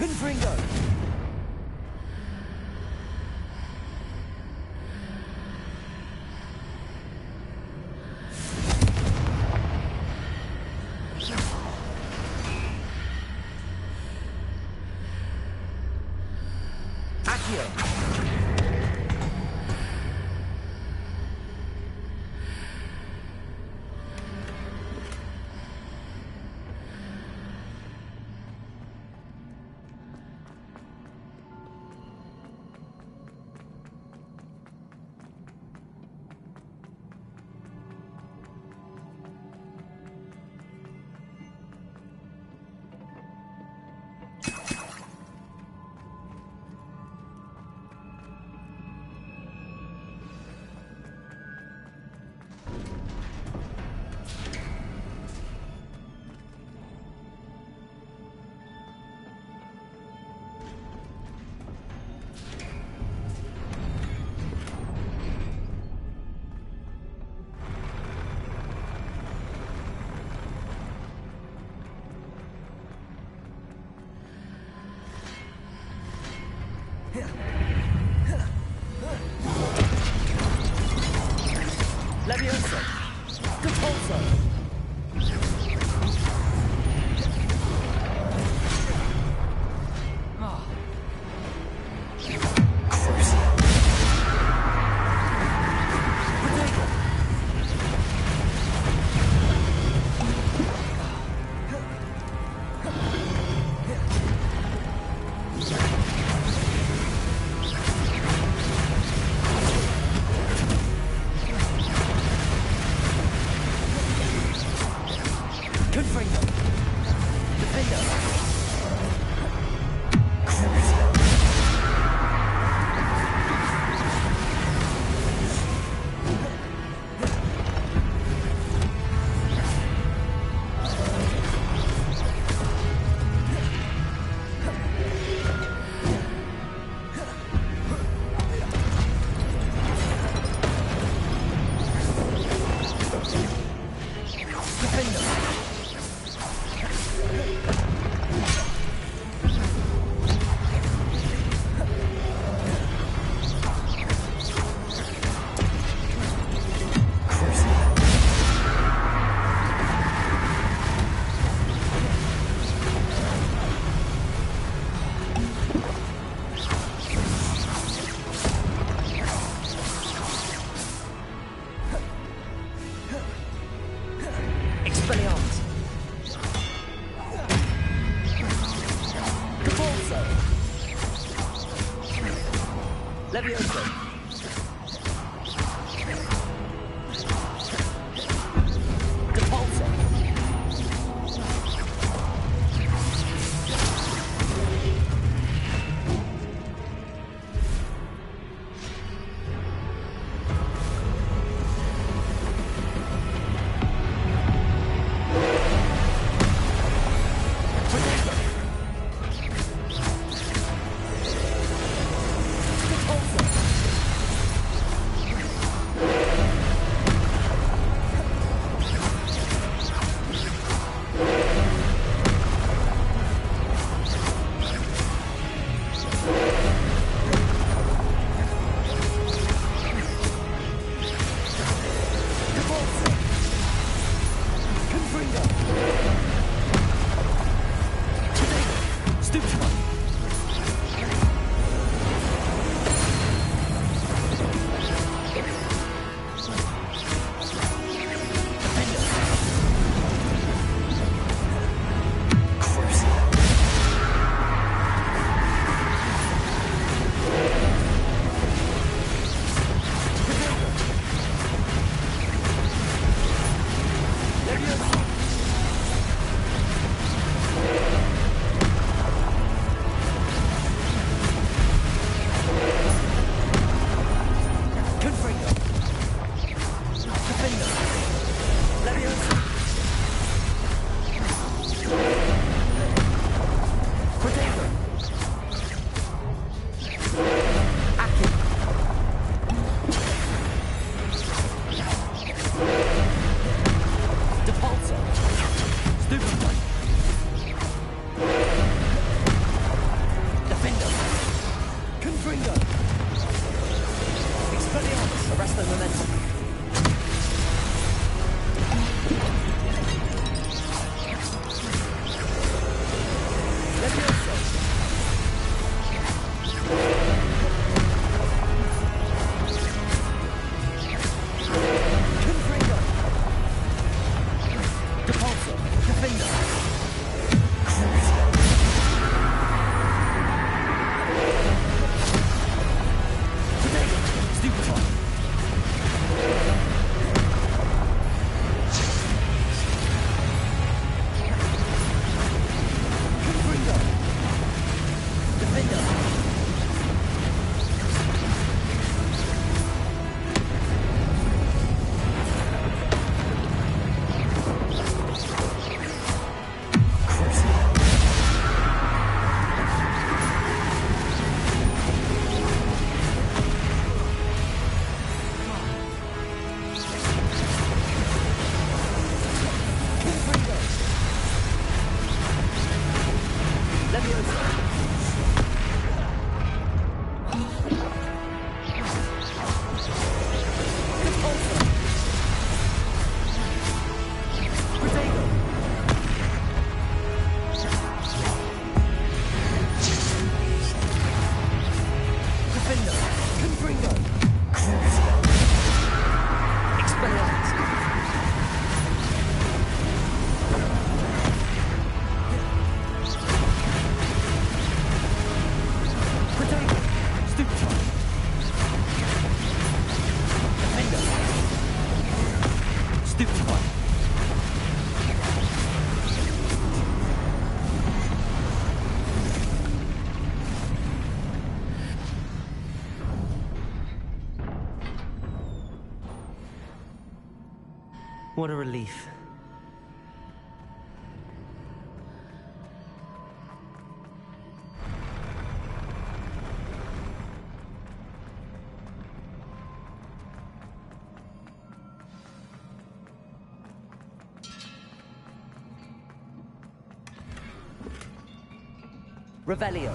Confringo! Accio! Leviosa! Compulso! What a relief. Revelio.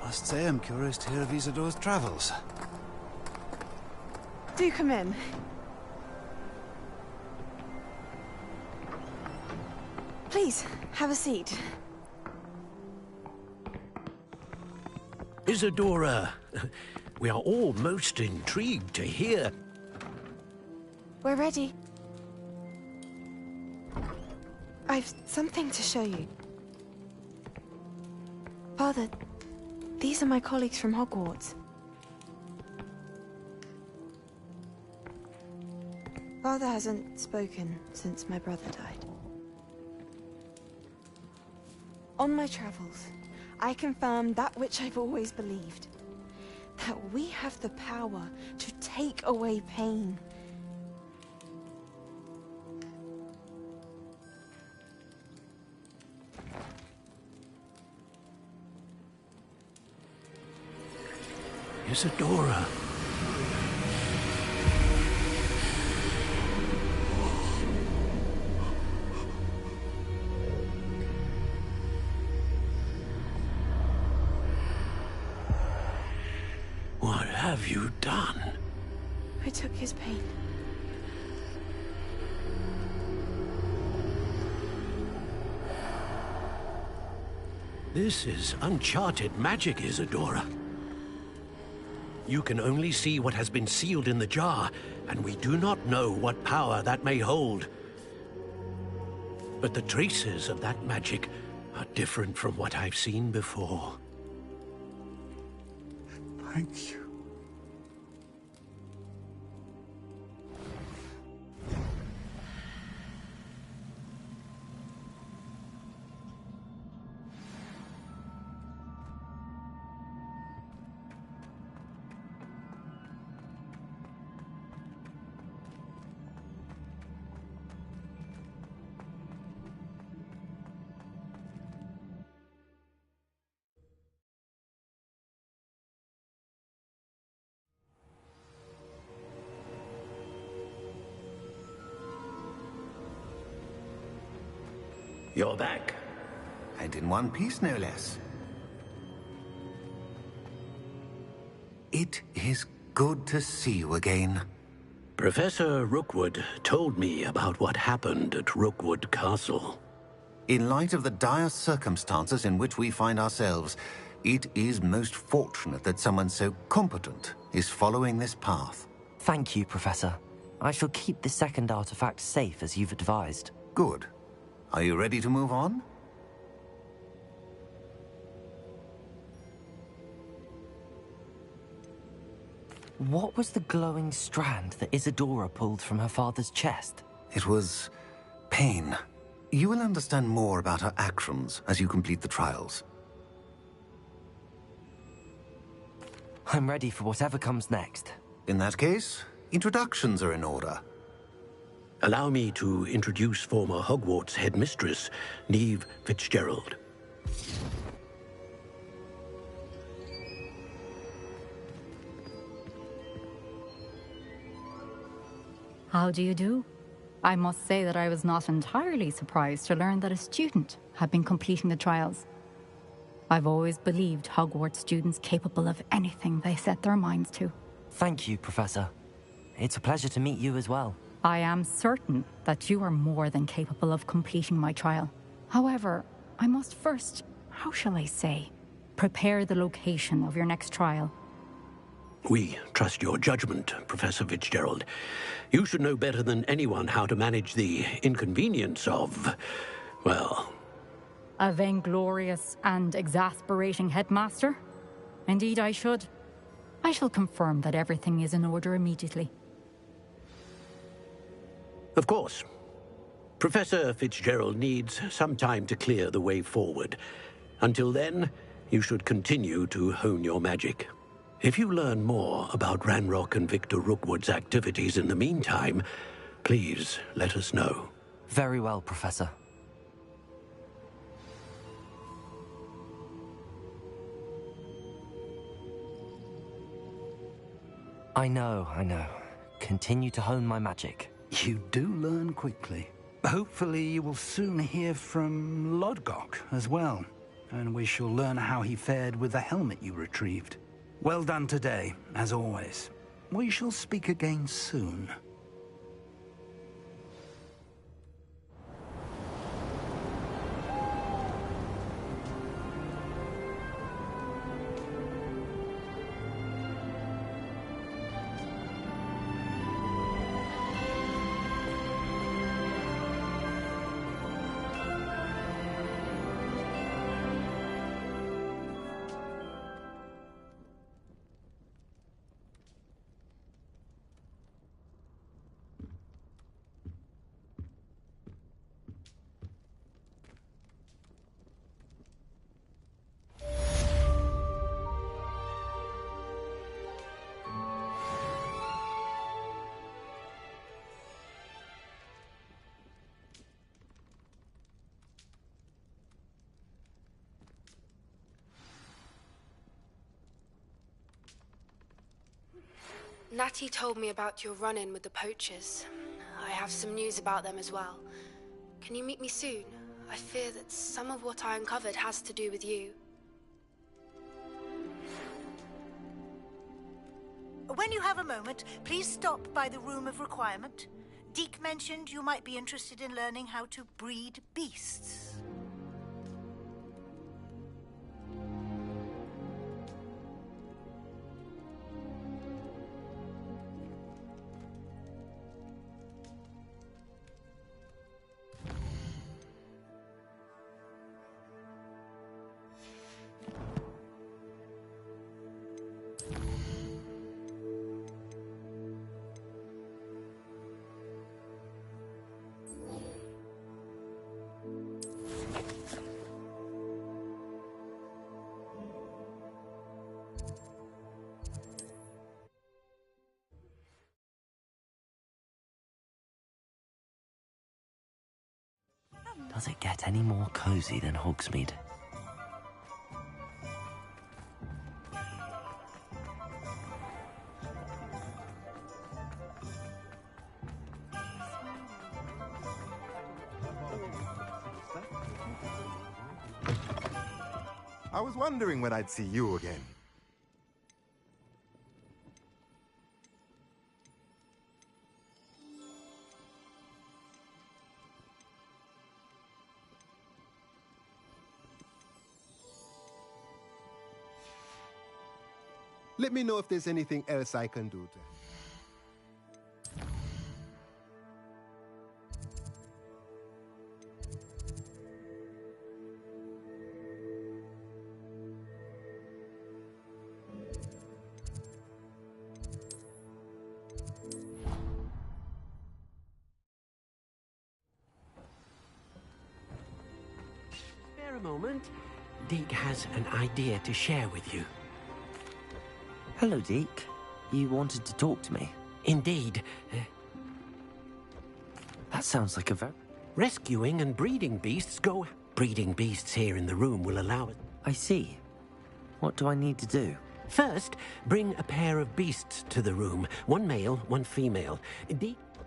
I must say I'm curious to hear of Isadora's travels. Do come in. Please, have a seat. Isadora, we are all most intrigued to hear. We're ready. I've something to show you. Father, these are my colleagues from Hogwarts. Father hasn't spoken since my brother died. On my travels, I confirmed that which I've always believed. That we have the power to take away pain. Isadora. What have you done? I took his pain. This is uncharted magic, Isadora. You can only see what has been sealed in the jar, and we do not know what power that may hold. But the traces of that magic are different from what I've seen before. Thank you. You're back. And in one piece, no less. It is good to see you again. Professor Rookwood told me about what happened at Rookwood Castle. In light of the dire circumstances in which we find ourselves, it is most fortunate that someone so competent is following this path. Thank you, Professor. I shall keep the second artifact safe as you've advised. Good. Are you ready to move on? What was the glowing strand that Isadora pulled from her father's chest? It was pain. You will understand more about her actions as you complete the trials. I'm ready for whatever comes next. In that case, introductions are in order. Allow me to introduce former Hogwarts headmistress, Neve Fitzgerald. How do you do? I must say that I was not entirely surprised to learn that a student had been completing the trials. I've always believed Hogwarts students capable of anything they set their minds to. Thank you, Professor. It's a pleasure to meet you as well. I am certain that you are more than capable of completing my trial. However, I must first, how shall I say, prepare the location of your next trial. We trust your judgment, Professor Fitzgerald. You should know better than anyone how to manage the inconvenience of, well... A vainglorious and exasperating headmaster? Indeed I should. I shall confirm that everything is in order immediately. Of course. Professor Fitzgerald needs some time to clear the way forward. Until then, you should continue to hone your magic. If you learn more about Ranrock and Victor Rookwood's activities in the meantime, please let us know. Very well, Professor. I know. Continue to hone my magic. You do learn quickly. Hopefully you will soon hear from Lodgok as well, and we shall learn how he fared with the helmet you retrieved. Well done today, as always. We shall speak again soon. Natty told me about your run-in with the poachers. I have some news about them as well. Can you meet me soon? I fear that some of what I uncovered has to do with you. When you have a moment, please stop by the Room of Requirement. Deke mentioned you might be interested in learning how to breed beasts. Does it get any more cozy than Hogsmeade? I was wondering when I'd see you again. Let me know if there's anything else I can do to moment. Deke has an idea to share with you. Hello, Deke. You wanted to talk to me? Indeed. That sounds like a very... Rescuing and breeding beasts go... Breeding beasts here in the room will allow it. I see. What do I need to do? First, bring a pair of beasts to the room. One male, one female.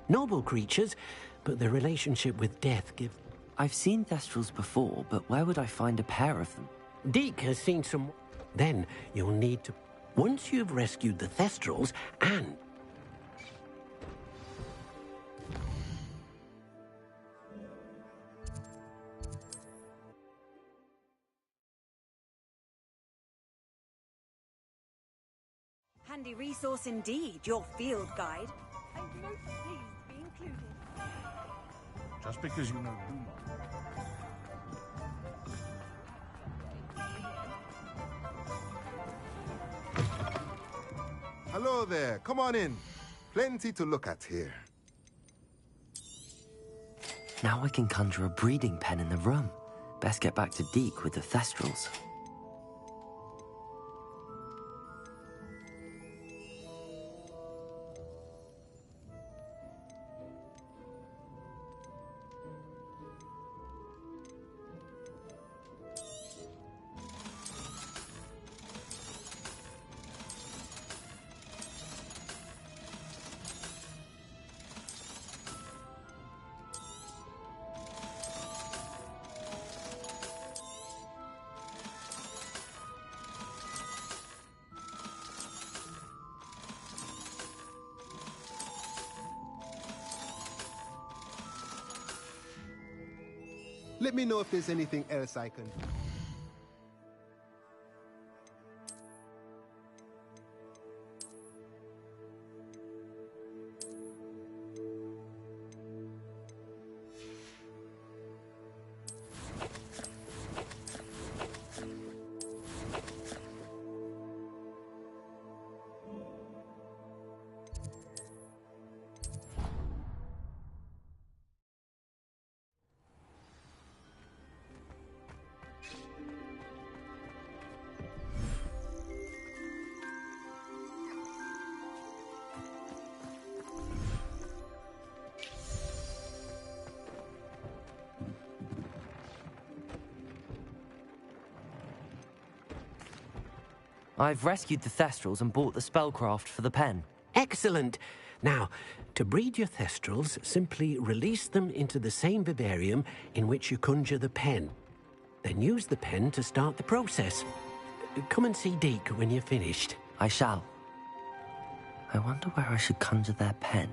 Noble creatures, but the relationship with death gives... I've seen Thestrals before, but where would I find a pair of them? Deke has seen some... Then you'll need to... Once you've rescued the Thestrals and... Handy resource indeed, your field guide. I'm most pleased to be included. Just because you know Duma. Hello there. Come on in. Plenty to look at here. Now I can conjure a breeding pen in the room. Best get back to Deke with the Thestrals. Let me know if there's anything else I can do. I've rescued the Thestrals and bought the spellcraft for the pen. Excellent! Now, to breed your Thestrals, simply release them into the same vivarium in which you conjure the pen. Then use the pen to start the process. Come and see Deke when you're finished. I shall. I wonder where I should conjure their pen.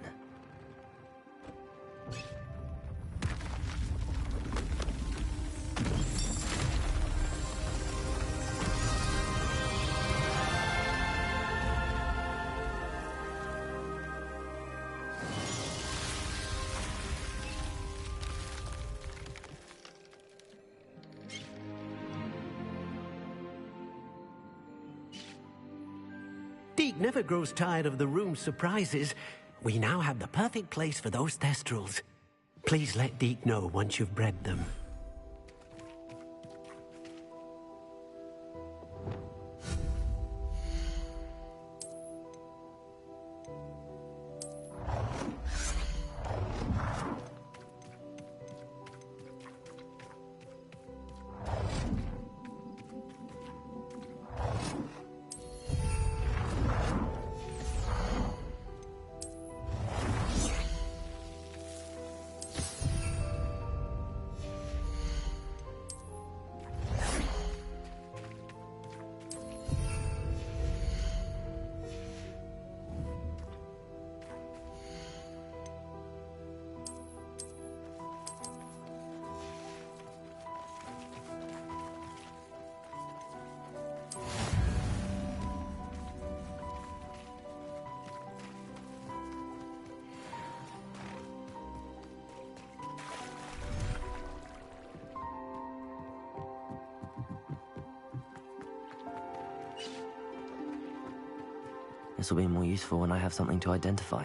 Deke never grows tired of the room's surprises. We now have the perfect place for those Thestrals. Please let Deke know once you've bred them. This will be more useful when I have something to identify.